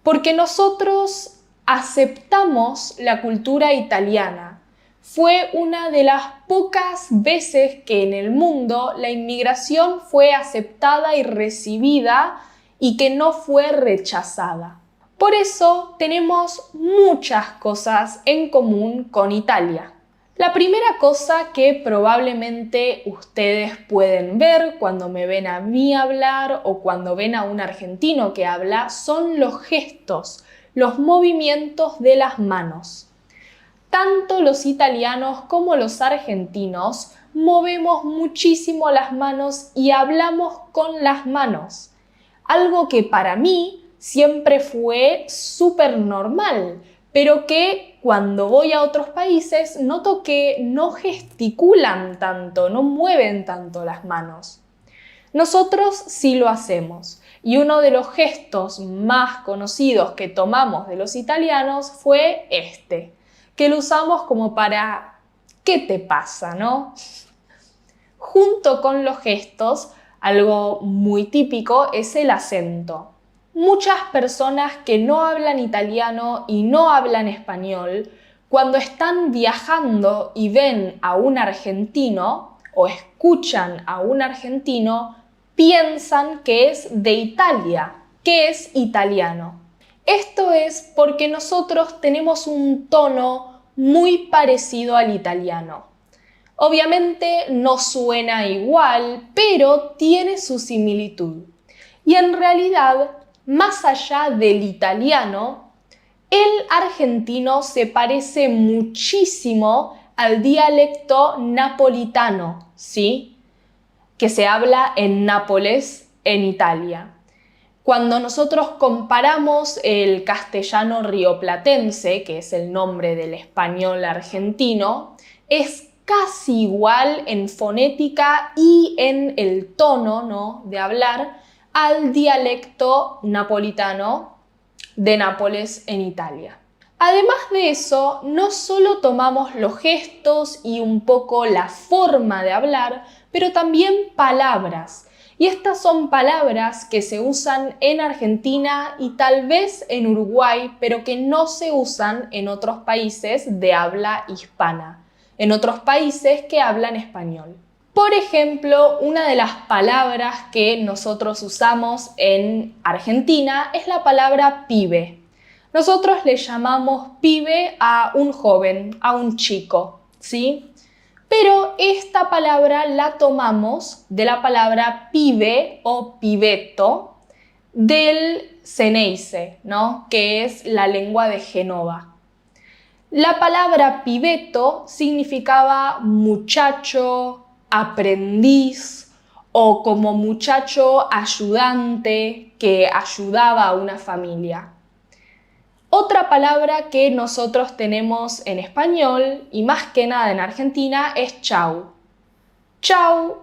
porque nosotros aceptamos la cultura italiana. Fue una de las pocas veces que en el mundo la inmigración fue aceptada y recibida y que no fue rechazada. Por eso tenemos muchas cosas en común con Italia. La primera cosa que probablemente ustedes pueden ver cuando me ven a mí hablar o cuando ven a un argentino que habla son los gestos, los movimientos de las manos. Tanto los italianos como los argentinos movemos muchísimo las manos y hablamos con las manos. Algo que para mí siempre fue súper normal, pero que cuando voy a otros países noto que no gesticulan tanto, no mueven tanto las manos. Nosotros sí lo hacemos, y uno de los gestos más conocidos que tomamos de los italianos fue este, que lo usamos como para ¿qué te pasa, no? Junto con los gestos, algo muy típico es el acento. Muchas personas que no hablan italiano y no hablan español, cuando están viajando y ven a un argentino o escuchan a un argentino, piensan que es de Italia, que es italiano. Esto es porque nosotros tenemos un tono muy parecido al italiano. Obviamente no suena igual, pero tiene su similitud. Y en realidad, más allá del italiano, el argentino se parece muchísimo al dialecto napolitano, ¿sí? Que se habla en Nápoles, en Italia. Cuando nosotros comparamos el castellano rioplatense, que es el nombre del español argentino, es casi igual en fonética y en el tono, ¿no?, de hablar al dialecto napolitano de Nápoles en Italia. Además de eso, no solo tomamos los gestos y un poco la forma de hablar, pero también palabras. Y estas son palabras que se usan en Argentina y tal vez en Uruguay, pero que no se usan en otros países de habla hispana, en otros países que hablan español. Por ejemplo, una de las palabras que nosotros usamos en Argentina es la palabra pibe. Nosotros le llamamos pibe a un joven, a un chico, ¿sí? Pero esta palabra la tomamos de la palabra pibe o pibeto del Ceneice, ¿no?, que es la lengua de Génova. La palabra pibeto significaba muchacho, aprendiz o como muchacho ayudante que ayudaba a una familia. Otra palabra que nosotros tenemos en español y más que nada en Argentina es chau. Chau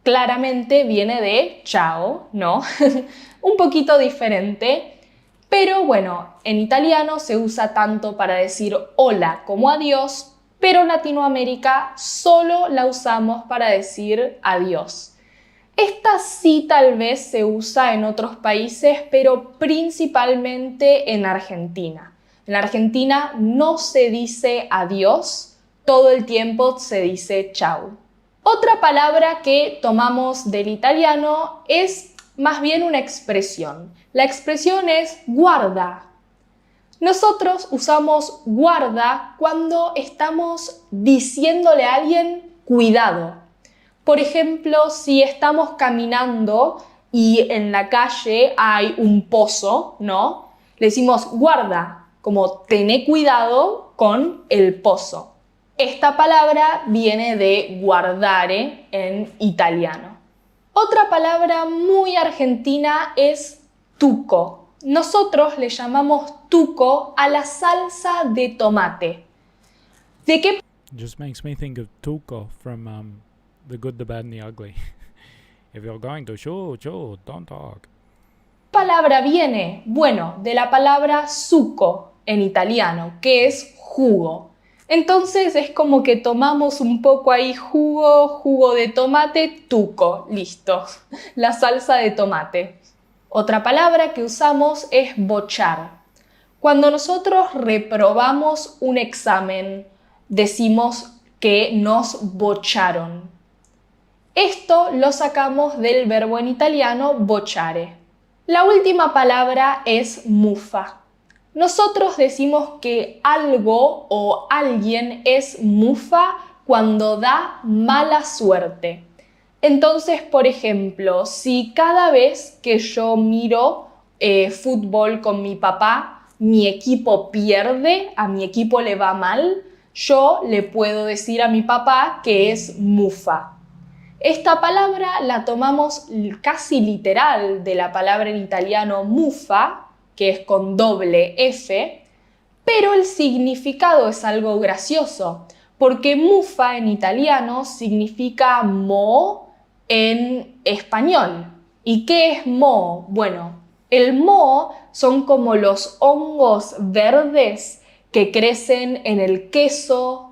claramente viene de chao, ¿no? Un poquito diferente, Pero bueno, en italiano se usa tanto para decir hola como adiós, pero en Latinoamérica solo la usamos para decir adiós. Esta sí tal vez se usa en otros países, pero principalmente en Argentina. En Argentina no se dice adiós, todo el tiempo se dice chau. Otra palabra que tomamos del italiano es más bien una expresión. La expresión es guarda. Nosotros usamos guarda cuando estamos diciéndole a alguien cuidado. Por ejemplo, si estamos caminando y en la calle hay un pozo, ¿no? Le decimos guarda, como tené cuidado con el pozo. Esta palabra viene de guardare en italiano. Otra palabra muy argentina es tuco. Nosotros le llamamos tuco a la salsa de tomate. ¿De qué Just makes me think of Tuco from The Good, the Bad and the Ugly. If you're going to shoot, don't talk. palabra viene? Bueno, de la palabra suco en italiano, que es jugo. Entonces es como que tomamos un poco ahí jugo de tomate, tuco, listo, la salsa de tomate. Otra palabra que usamos es bochar. Cuando nosotros reprobamos un examen, decimos que nos bocharon. Esto lo sacamos del verbo en italiano bocciare. La última palabra es mufa. Nosotros decimos que algo o alguien es mufa cuando da mala suerte. Entonces, por ejemplo, si cada vez que yo miro fútbol con mi papá, mi equipo pierde, a mi equipo le va mal, yo le puedo decir a mi papá que es mufa. Esta palabra la tomamos casi literal de la palabra en italiano mufa, que es con doble F, pero el significado es algo gracioso, porque mufa en italiano significa moho en español. ¿Y qué es moho? Bueno, el moho son como los hongos verdes que crecen en el queso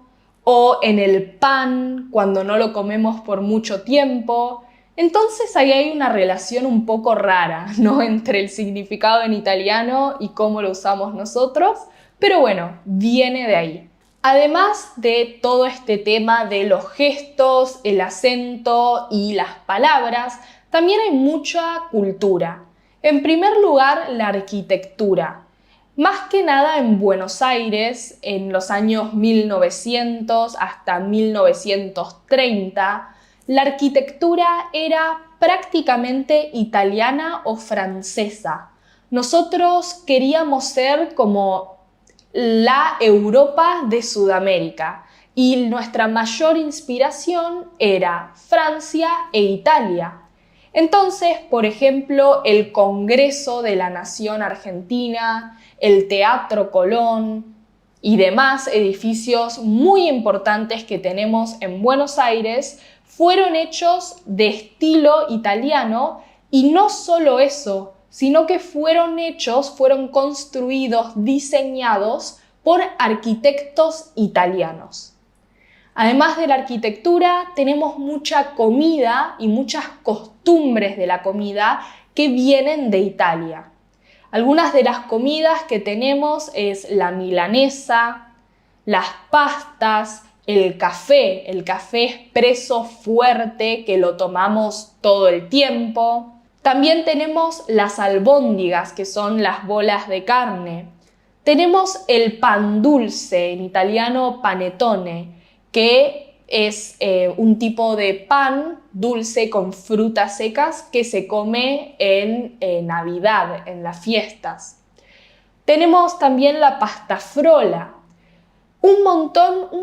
o en el pan cuando no lo comemos por mucho tiempo. Entonces ahí hay una relación un poco rara, ¿no? Entre el significado en italiano y cómo lo usamos nosotros, pero bueno, viene de ahí. Además de todo este tema de los gestos, el acento y las palabras, también hay mucha cultura. En primer lugar, la arquitectura. Más que nada en Buenos Aires, en los años 1900 hasta 1930, la arquitectura era prácticamente italiana o francesa. Nosotros queríamos ser como la Europa de Sudamérica y nuestra mayor inspiración era Francia e Italia. Entonces, por ejemplo, el Congreso de la Nación Argentina, el Teatro Colón y demás edificios muy importantes que tenemos en Buenos Aires fueron hechos de estilo italiano y no solo eso, sino que fueron construidos, diseñados por arquitectos italianos. Además de la arquitectura, tenemos mucha comida y muchas costumbres de la comida que vienen de Italia. Algunas de las comidas que tenemos es la milanesa, las pastas, el café expreso fuerte que lo tomamos todo el tiempo. También tenemos las albóndigas, que son las bolas de carne. Tenemos el pan dulce, en italiano panettone, que es un tipo de pan dulce con frutas secas que se come en Navidad, en las fiestas. Tenemos también la pasta frola. Un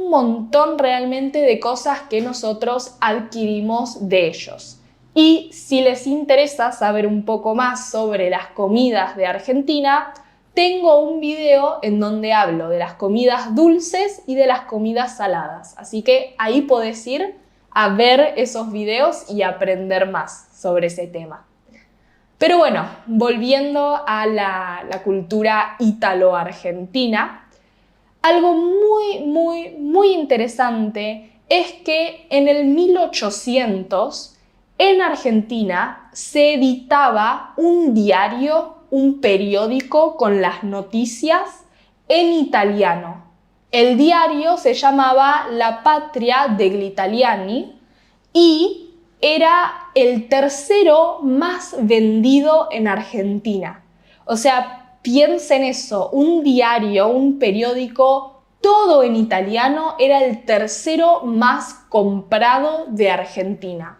montón realmente de cosas que nosotros adquirimos de ellos. Y si les interesa saber un poco más sobre las comidas de Argentina, tengo un video en donde hablo de las comidas dulces y de las comidas saladas. Así que ahí podés ir a ver esos videos y aprender más sobre ese tema. Pero bueno, volviendo a la cultura ítalo-argentina, algo muy interesante es que en el 1800 en Argentina se editaba un diario, un periódico con las noticias en italiano. El diario se llamaba La Patria degli Italiani y era el tercero más vendido en Argentina. O sea, piensa en eso, un diario, un periódico, todo en italiano, era el tercero más comprado de Argentina.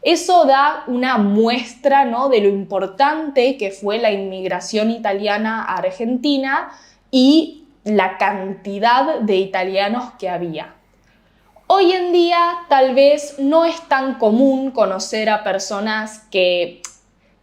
Eso da una muestra, ¿no?, de lo importante que fue la inmigración italiana a Argentina y la cantidad de italianos que había. Hoy en día tal vez no es tan común conocer a personas que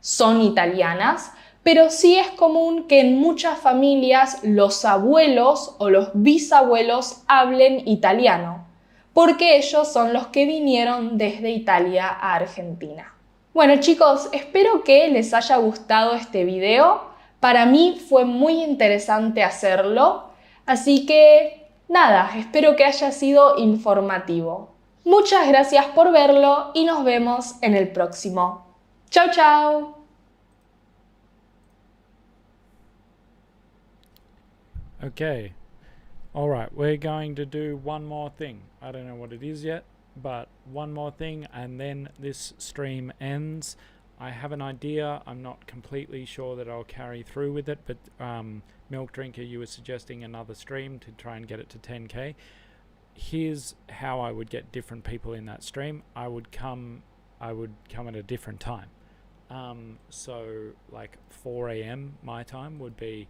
son italianas, pero sí es común que en muchas familias los abuelos o los bisabuelos hablen italiano, porque ellos son los que vinieron desde Italia a Argentina. Bueno chicos, espero que les haya gustado este video. Para mí fue muy interesante hacerlo, así que nada, espero que haya sido informativo. Muchas gracias por verlo y nos vemos en el próximo. ¡Chao, chao! Okay. All right, we're going to do one more thing. I don't know what it is yet, but one more thing and then this stream ends. I have an idea. I'm not completely sure that I'll carry through with it, but Milk Drinker, you were suggesting another stream to try and get it to 10k. Here's how I would get different people in that stream. I would come at a different time. So like 4 a.m. my time would be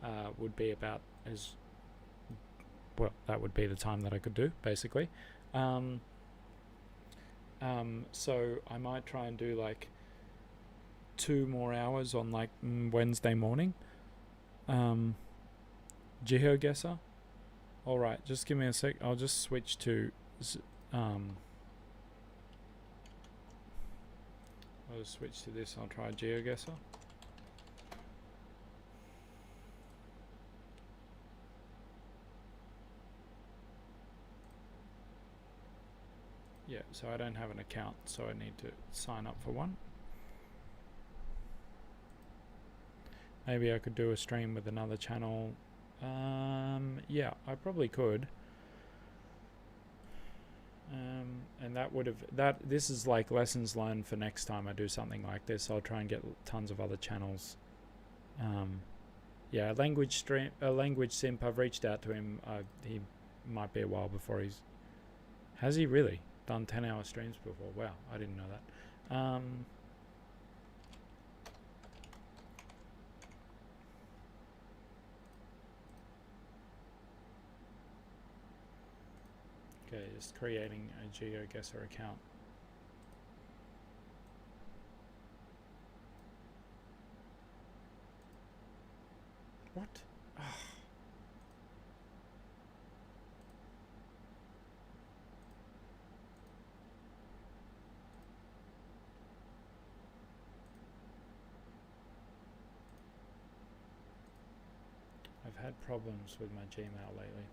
about as well, that would be the time that I could do basically. So I might try and do like 2 more hours on like Wednesday morning. GeoGuessr. Alright, just give me a sec. I'll just switch to I'll switch to this. I'll try GeoGuessr. Yeah, so I don't have an account, so I need to sign up for one. Maybe I could do a stream with another channel. Yeah, I probably could. And that would have this is like lessons learned for next time I do something like this. I'll try and get tons of other channels. Yeah, a language simp. I've reached out to him. He might be a while before he's. Has he really done 10-hour streams before? Wow, I didn't know that. Okay, just creating a GeoGuessr account. What? Oh. I've had problems with my Gmail lately.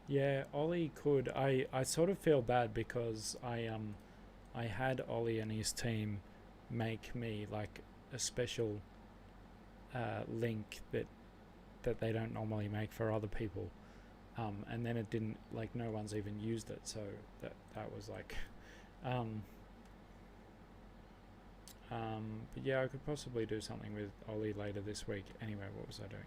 Yeah, Ollie could. I sort of feel bad because I had Ollie and his team make me like a special link that they don't normally make for other people, and then it didn't, like, no one's even used it, so that was like but yeah, I could possibly do something with Ollie later this week. Anyway, what was I doing?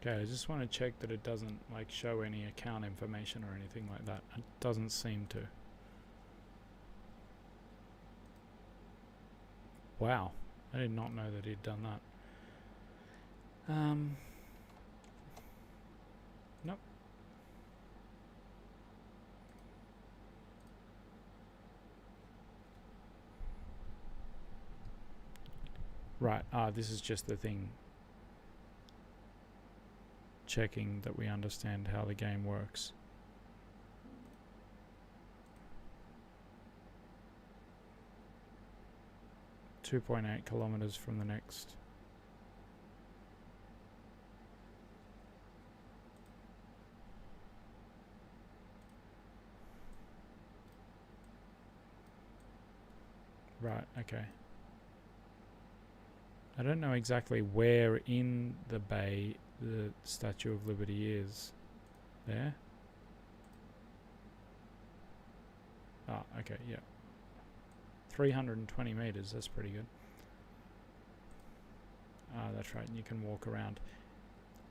Okay, I just want to check that it doesn't like show any account information or anything like that. It doesn't seem to. Wow, I did not know that he'd done that. Nope. Right, this is just the thing. Checking that we understand how the game works. .8 kilometers from the next. Right, okay. I don't know exactly where in the bay the Statue of Liberty is. There? Ah, okay, yeah. 320 meters, that's pretty good. Ah, that's right, and you can walk around.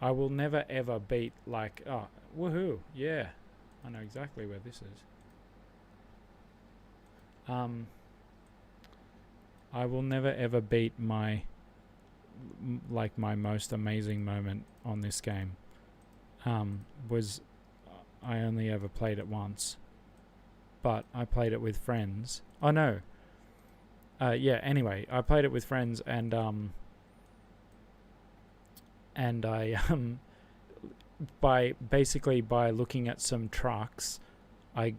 I will never ever beat like, oh, woohoo, yeah. I know exactly where this is. I will never ever beat my my most amazing moment on this game was I only ever played it once, but I played it with friends. Oh no, yeah. Anyway, I played it with friends, and I by looking at some trucks, I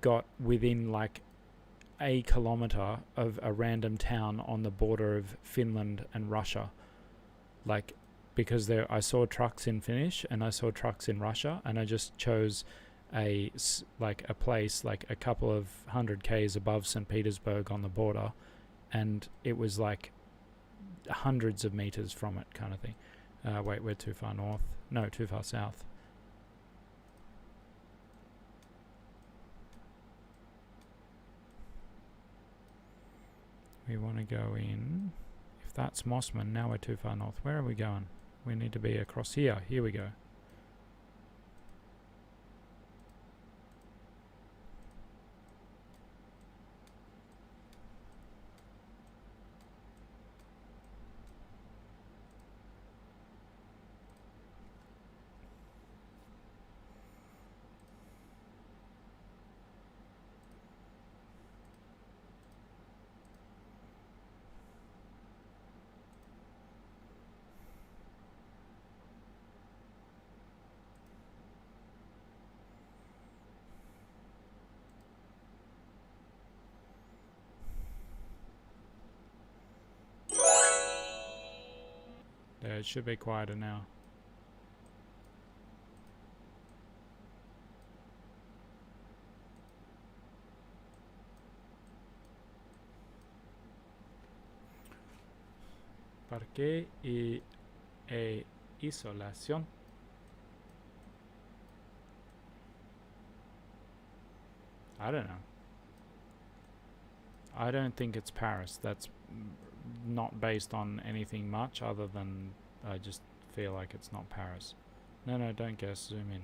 got within like a kilometer of a random town on the border of Finland and Russia, like because I saw trucks in Finnish and I saw trucks in Russia, and I just chose a place like a couple of 100 k's above St. Petersburg on the border, and it was like hundreds of meters from it, kind of thing. Wait, we're too far north. No, too far south. We want to go in. If that's Mossman, now we're too far north. Where are we going? We need to be across here. Here we go. There, it should be quieter now. Parque e isolación. I don't know. I don't think it's Paris. That's not based on anything much other than I just feel like it's not Paris. No, don't guess. Zoom in.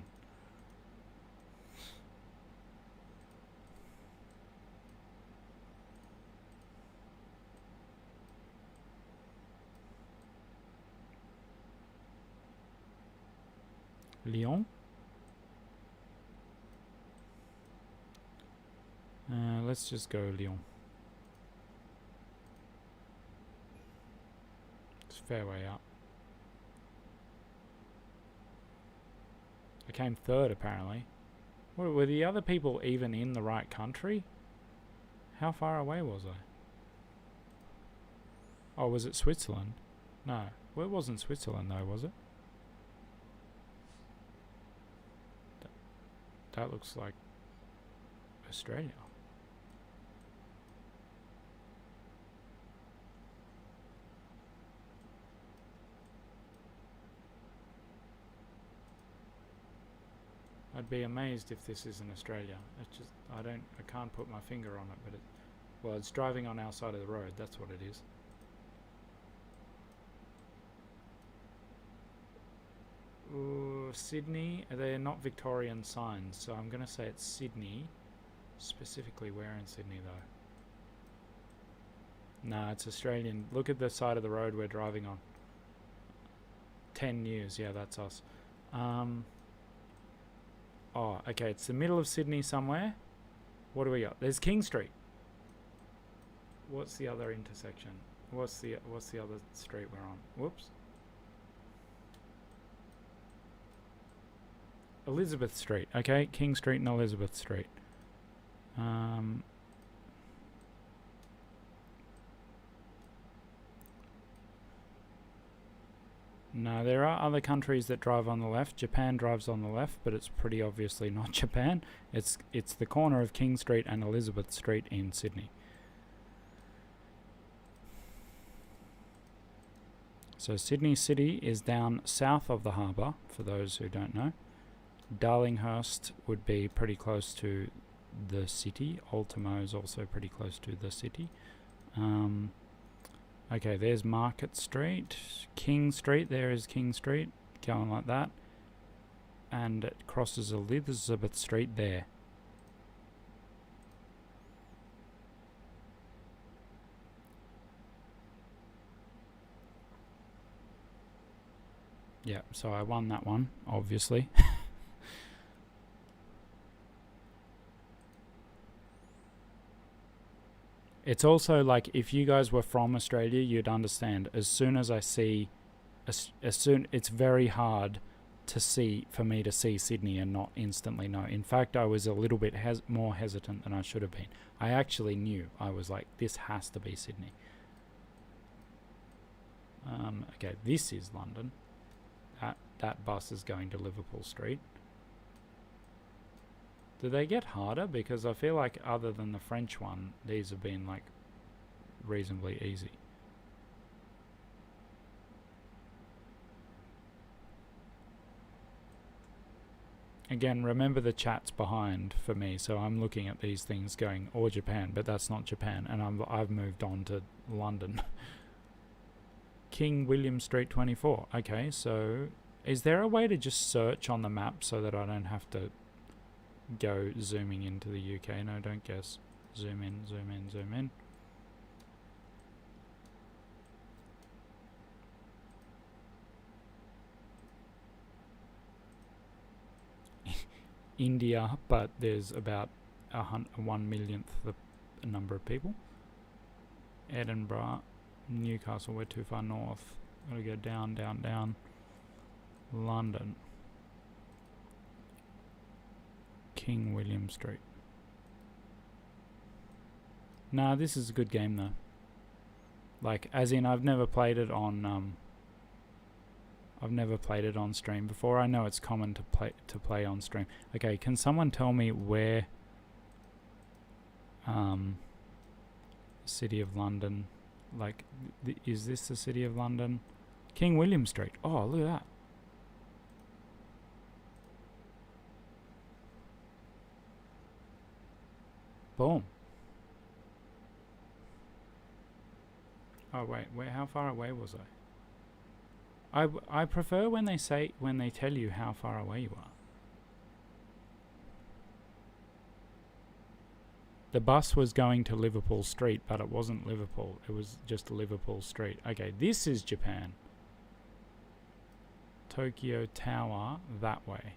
Lyon? Let's just go Lyon. It's a fair way up. I came third apparently. Were the other people even in the right country? How far away was I? Oh, was it Switzerland? No. Well, it wasn't Switzerland though, was it? That looks like Australia. I'd be amazed if this isn't Australia. It's just I can't put my finger on it, but well, it's driving on our side of the road. That's what it is. Sydney, they're not Victorian signs, so I'm going to say it's Sydney. Specifically where in Sydney though? Nah, it's Australian. Look at the side of the road we're driving on. 10 News, yeah, that's us. Oh, okay, it's the middle of Sydney somewhere. What do we got? There's King Street. What's the other intersection? What's the other street we're on? Whoops. Elizabeth Street. Okay, King Street and Elizabeth Street. No, there are other countries that drive on the left. Japan drives on the left, but it's pretty obviously not Japan. It's the corner of King Street and Elizabeth Street in Sydney. So Sydney City is down south of the harbour, for those who don't know. Darlinghurst would be pretty close to the city. Ultimo is also pretty close to the city. Okay, there's Market Street. King Street, there is King Street, going like that. And it crosses Elizabeth Street there. Yeah, so I won that one, obviously. It's also like, if you guys were from Australia, you'd understand. As soon as I see, it's very hard for me to see Sydney and not instantly know. In fact, I was a little bit more hesitant than I should have been. I actually knew. I was like, this has to be Sydney. Okay, this is London. That bus is going to Liverpool Street. Do they get harder? Because I feel like other than the French one, these have been like reasonably easy. Again, remember the chat's behind for me, so I'm looking at these things going, or Japan, but that's not Japan, and I've moved on to London. King William Street 24. Okay, so is there a way to just search on the map so that I don't have to go zooming into the UK? No, don't guess. Zoom in, zoom in, zoom in. India, but there's about 1/1,000,000th the number of people. Edinburgh, Newcastle, we're too far north. Gotta go down, down, down. London. King William Street. Nah, this is a good game though. Like, as in, I've never played it on stream before. I know it's common to play on stream. Okay, can someone tell me where City of London, like, is this the City of London? King William Street. Oh, look at that. Boom. Oh wait, how far away was I? I prefer when they tell you how far away you are. The bus was going to Liverpool Street, but it wasn't Liverpool. It was just Liverpool Street. Okay, this is Japan. Tokyo Tower that way.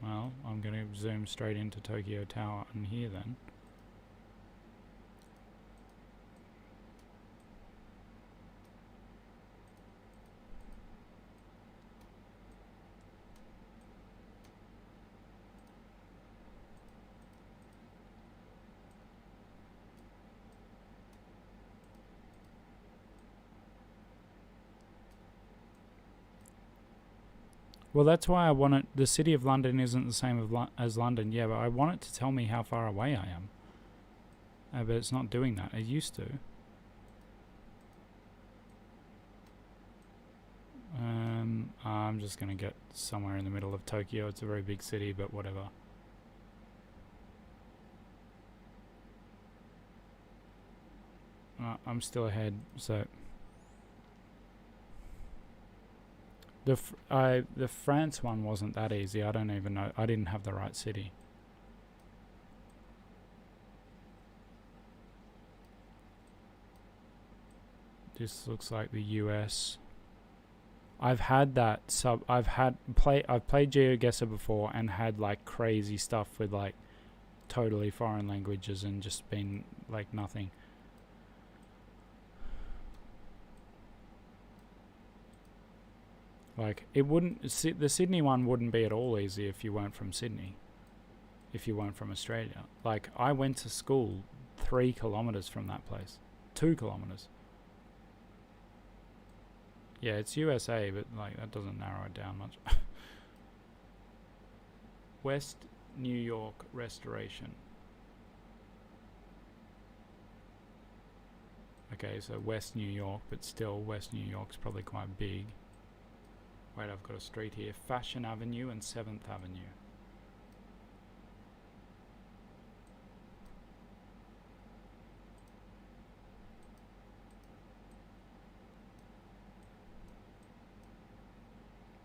Well, I'm going to zoom straight into Tokyo Tower and here then. Well, that's why I want it. The City of London isn't the same as London, yeah, but I want it to tell me how far away I am. But it's not doing that. It used to. I'm just going to get somewhere in the middle of Tokyo. It's a very big city, but whatever. I'm still ahead, so... The France one wasn't that easy. I don't even know. I didn't have the right city. This looks like the US. I've had that I've played GeoGuessr before and had like crazy stuff with like totally foreign languages and just been like nothing. Like it wouldn't, the Sydney one wouldn't be at all easy if you weren't from Sydney. If you weren't from Australia. Like I went to school 3 kilometers from that place. 2 kilometers. Yeah, it's USA, but like that doesn't narrow it down much. West New York Restoration. Okay, so West New York, but still West New York's probably quite big. Wait, I've got a street here. Fashion Avenue and 7th Avenue.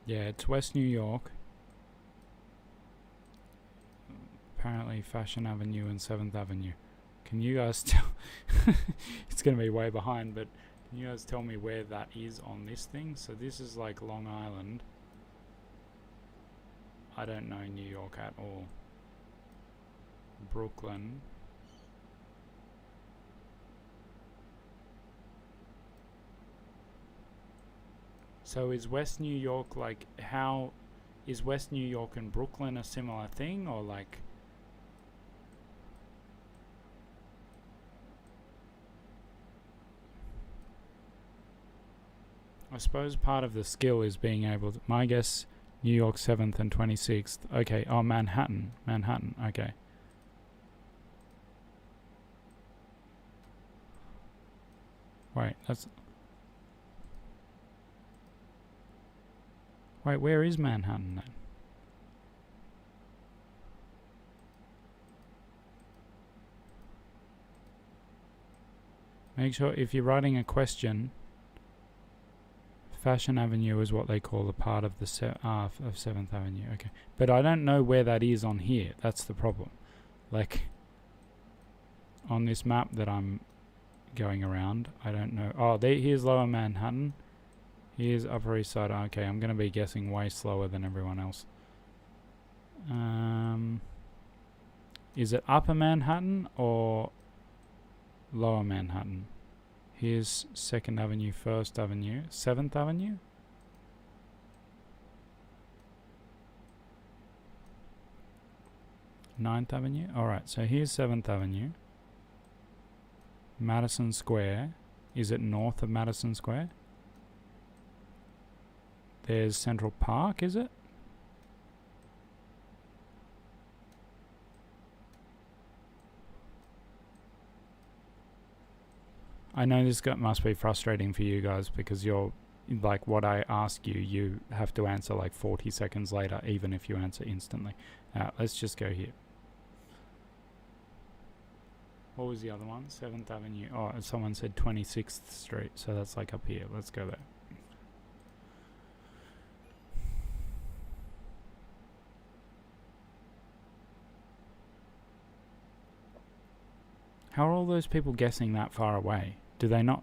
Yeah, it's West New York. Apparently Fashion Avenue and 7th Avenue. Can you guys tell? It's going to be way behind, but can you guys tell me where that is on this thing? So this is like Long Island. I don't know New York at all. Brooklyn. So is West New York like, how is West New York and Brooklyn a similar thing, or like? I suppose part of the skill is being able to, my guess, New York 7th and 26th. Okay, oh, Manhattan, okay. Wait, wait, where is Manhattan then? Make sure if you're writing a question, Fashion Avenue is what they call a part of the of 7th Avenue. Okay, but I don't know where that is on here. That's the problem. Like on this map that I'm going around, I don't know. Oh, here's Lower Manhattan. Here's Upper East Side. Okay, I'm going to be guessing way slower than everyone else. Is it Upper Manhattan or Lower Manhattan? Here's 2nd Avenue, 1st Avenue, 7th Avenue. Ninth Avenue. Alright, so here's 7th Avenue. Madison Square. Is it north of Madison Square? There's Central Park, is it? I know this must be frustrating for you guys because you're like, what I ask you, you have to answer like 40 seconds later, even if you answer instantly. Let's just go here. What was the other one? 7th Avenue. Oh, someone said 26th Street, so that's like up here. Let's go there. How are all those people guessing that far away? Do they not?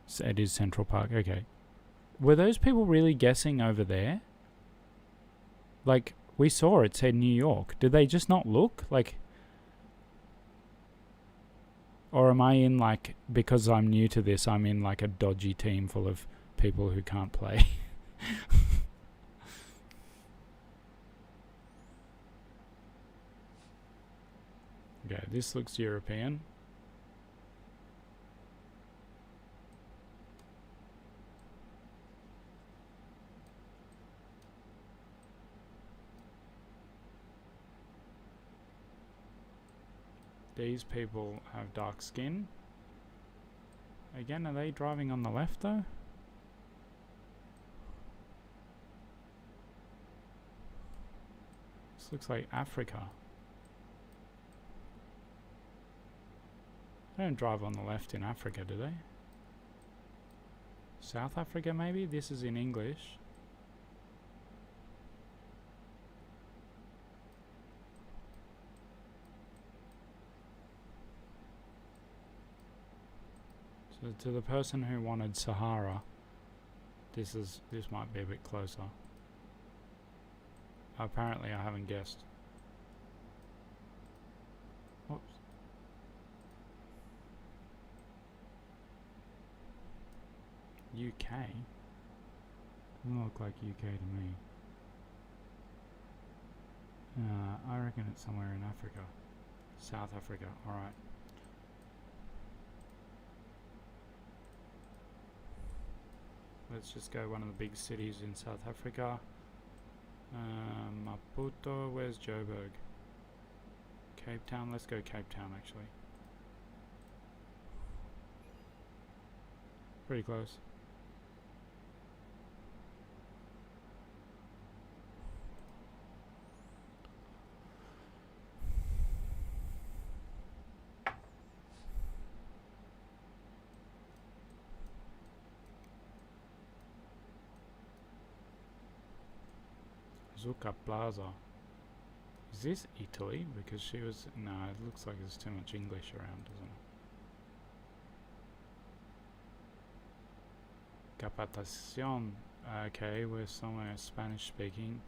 So it is Central Park. Okay. Were those people really guessing over there? Like, we saw it said New York. Did they just not look? Like, or am I in like, because I'm new to this, I'm in like a dodgy team full of people who can't play? Okay, this looks European. These people have dark skin. Again, are they driving on the left though? This looks like Africa. They don't drive on the left in Africa, do they? South Africa maybe? This is in English. So to the person who wanted Sahara, this might be a bit closer. Apparently I haven't guessed. Whoops. UK? Doesn't look like UK to me. I reckon it's somewhere in Africa. South Africa, alright. Let's just go one of the big cities in South Africa. Maputo, where's Joburg? Cape Town, let's go Cape Town actually. Pretty close. Zucca Plaza. Is this Italy? Because she was... No, it looks like there's too much English around, doesn't it? Capacitación. Okay, we're somewhere Spanish speaking.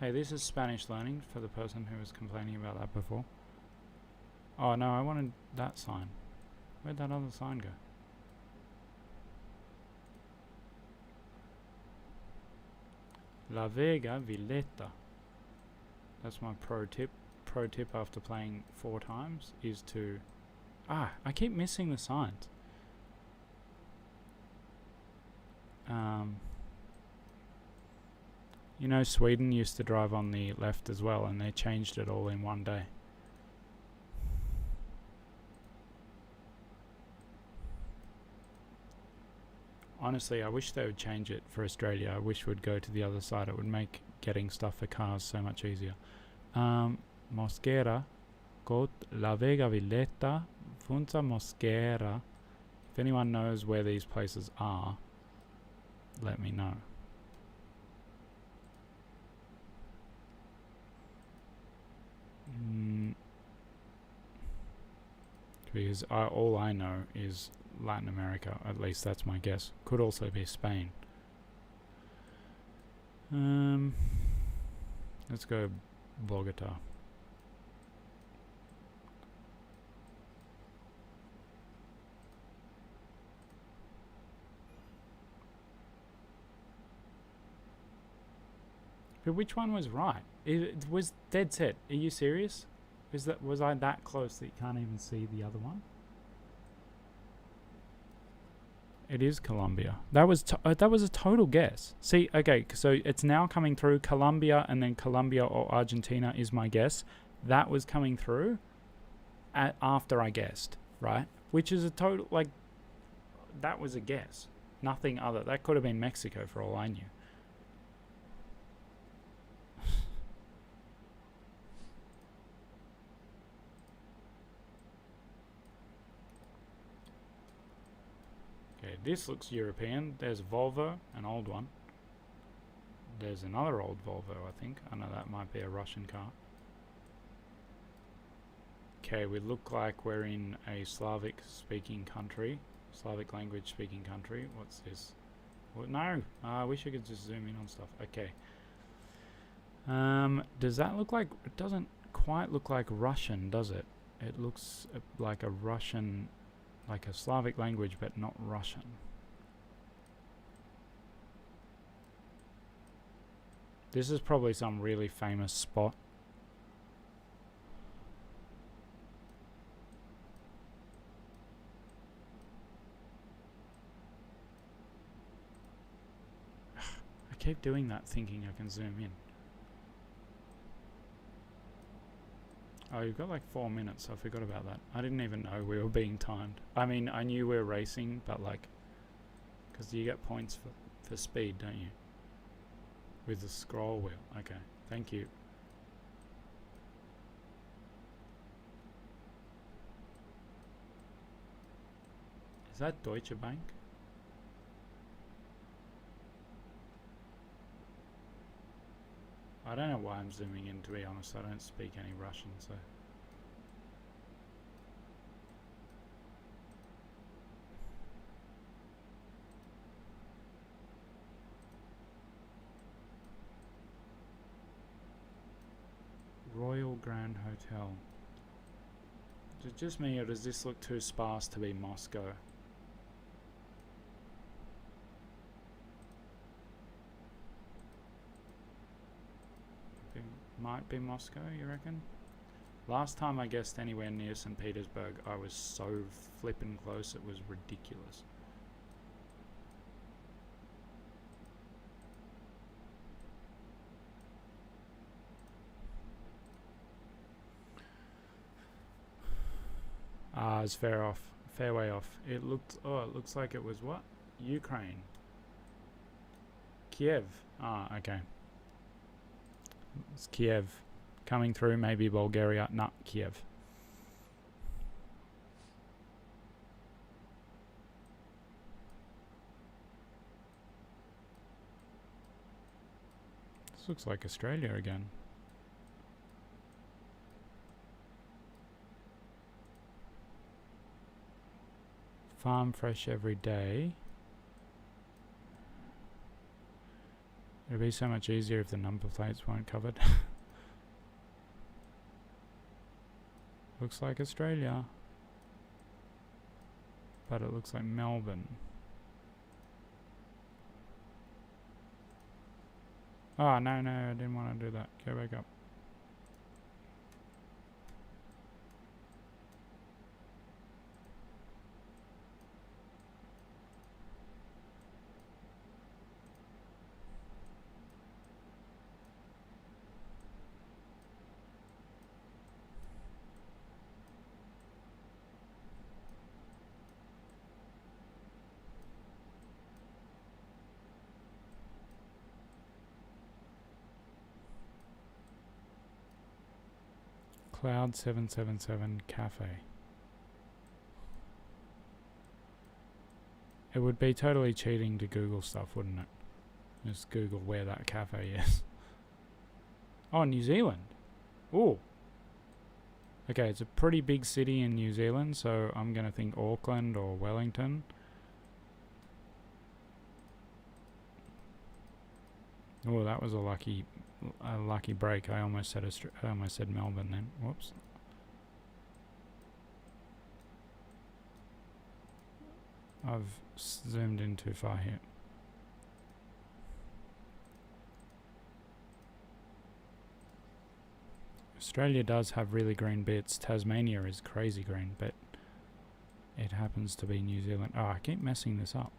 Hey, this is Spanish learning for the person who was complaining about that before. Oh no, I wanted that sign. Where'd that other sign go? La Vega Villeta. That's my pro tip. Pro tip after playing 4 times is to... I keep missing the signs. You know, Sweden used to drive on the left as well, and they changed it all in one day. Honestly, I wish they would change it for Australia. I wish we'd go to the other side. It would make getting stuff for cars so much easier. Mosquera, Got La Vega Villeta, Funza Mosquera. If anyone knows where these places are, let me know. Because all I know is Latin America, at least that's my guess. Could also be Spain. Let's go Bogota. But which one was right? It was dead set. Are you serious? Was I that close that you can't even see the other one? It is Colombia. That was a total guess. See, okay, so it's now coming through. Colombia and then Colombia or Argentina is my guess. That was coming through after I guessed, right? Which is a total, like, that was a guess. Nothing other. That could have been Mexico for all I knew. This looks European. There's Volvo, an old one. There's another old Volvo, I think. I know that might be a Russian car. Okay, we look like we're in a Slavic speaking country. Slavic language speaking country. What's this? Well, no, I wish I could just zoom in on stuff. Okay. Does that look like... It doesn't quite look like Russian, does it? It looks like a Russian... like a Slavic language, but not Russian. This is probably some really famous spot. I keep doing that thinking I can zoom in. Oh, you've got like 4 minutes. I forgot about that. I didn't even know we were being timed. I mean, I knew we were racing, but like... Because you get points for speed, don't you? With the scroll wheel. Okay, thank you. Is that Deutsche Bank? I don't know why I'm zooming in, to be honest. I don't speak any Russian, so... Royal Grand Hotel. Is it just me, or does this look too sparse to be Moscow? Might be Moscow, you reckon? Last time I guessed anywhere near St. Petersburg, I was so flippin' close, it was ridiculous. Ah, it's fair way off. It looks like it was what? Ukraine. Kiev. Ah, okay. It's Kiev. Coming through, maybe Bulgaria. Nah, Kiev. This looks like Australia again. Farm fresh every day. It'd be so much easier if the number plates weren't covered. Looks like Australia. But it looks like Melbourne. Oh, no, I didn't want to do that. Go back up. Cloud 777 Cafe. It would be totally cheating to Google stuff, wouldn't it? Just Google where that cafe is. Oh, New Zealand. Ooh. Okay, it's a pretty big city in New Zealand, so I'm gonna think Auckland or Wellington. Oh, that was a lucky break. I almost said Melbourne then. Whoops. I've zoomed in too far here. Australia does have really green bits. Tasmania is crazy green, but it happens to be New Zealand. Oh, I keep messing this up.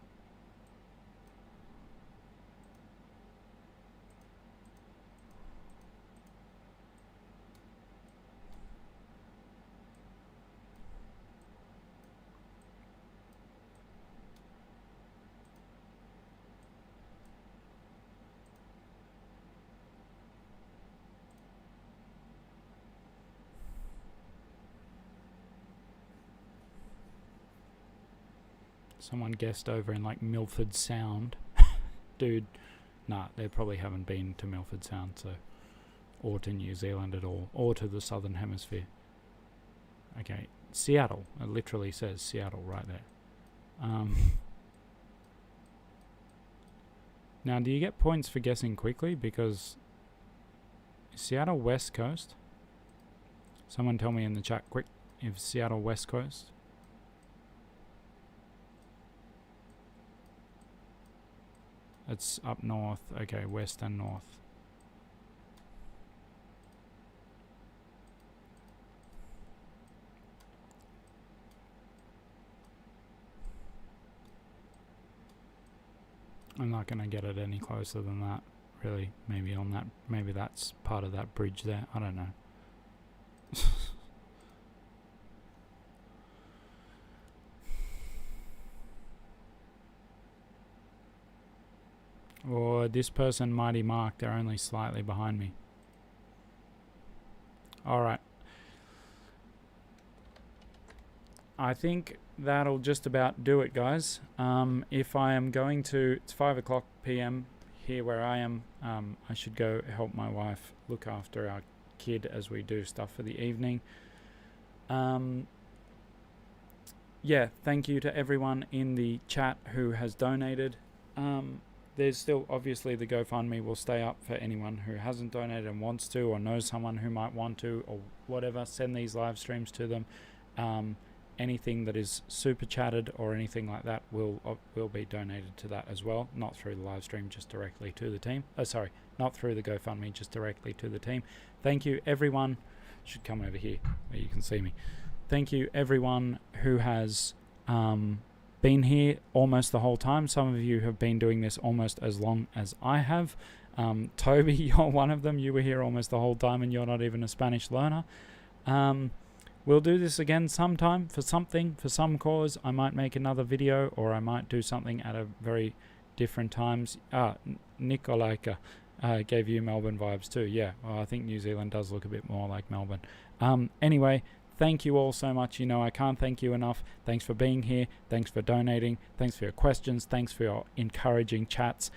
Someone guessed over in like Milford Sound. Dude, nah, they probably haven't been to Milford Sound, so, or to New Zealand at all, or to the Southern Hemisphere. Okay, Seattle. It literally says Seattle right there. Now, do you get points for guessing quickly? Because is Seattle West Coast? Someone tell me in the chat quick if Seattle West Coast. It's up north. Okay, west and north. I'm not gonna get it any closer than that, really. Maybe on that, maybe that's part of that bridge there. I don't know. Or this person, Mighty Mark, they're only slightly behind me. Alright. I think that'll just about do it, guys. If I am going to... It's 5 o'clock PM here where I am. I should go help my wife look after our kid as we do stuff for the evening. Yeah, thank you to everyone in the chat who has donated. There's still, obviously, the GoFundMe will stay up for anyone who hasn't donated and wants to, or knows someone who might want to, or whatever. Send these live streams to them. Anything that is super chatted or anything like that will be donated to that as well. Not through the live stream, just directly to the team. Not through the GoFundMe, just directly to the team. Thank you, everyone. Should come over here where you can see me. Thank you, everyone who has been here almost the whole time. Some of you have been doing this almost as long as I have. Toby, you're one of them. You were here almost the whole time and you're not even a Spanish learner. We'll do this again sometime for some cause. I might make another video, or I might do something at a very different times. Nicolaika gave you Melbourne vibes too. Yeah, well, I think New Zealand does look a bit more like Melbourne. Anyway, thank you all so much. You know, I can't thank you enough. Thanks for being here. Thanks for donating. Thanks for your questions. Thanks for your encouraging chats.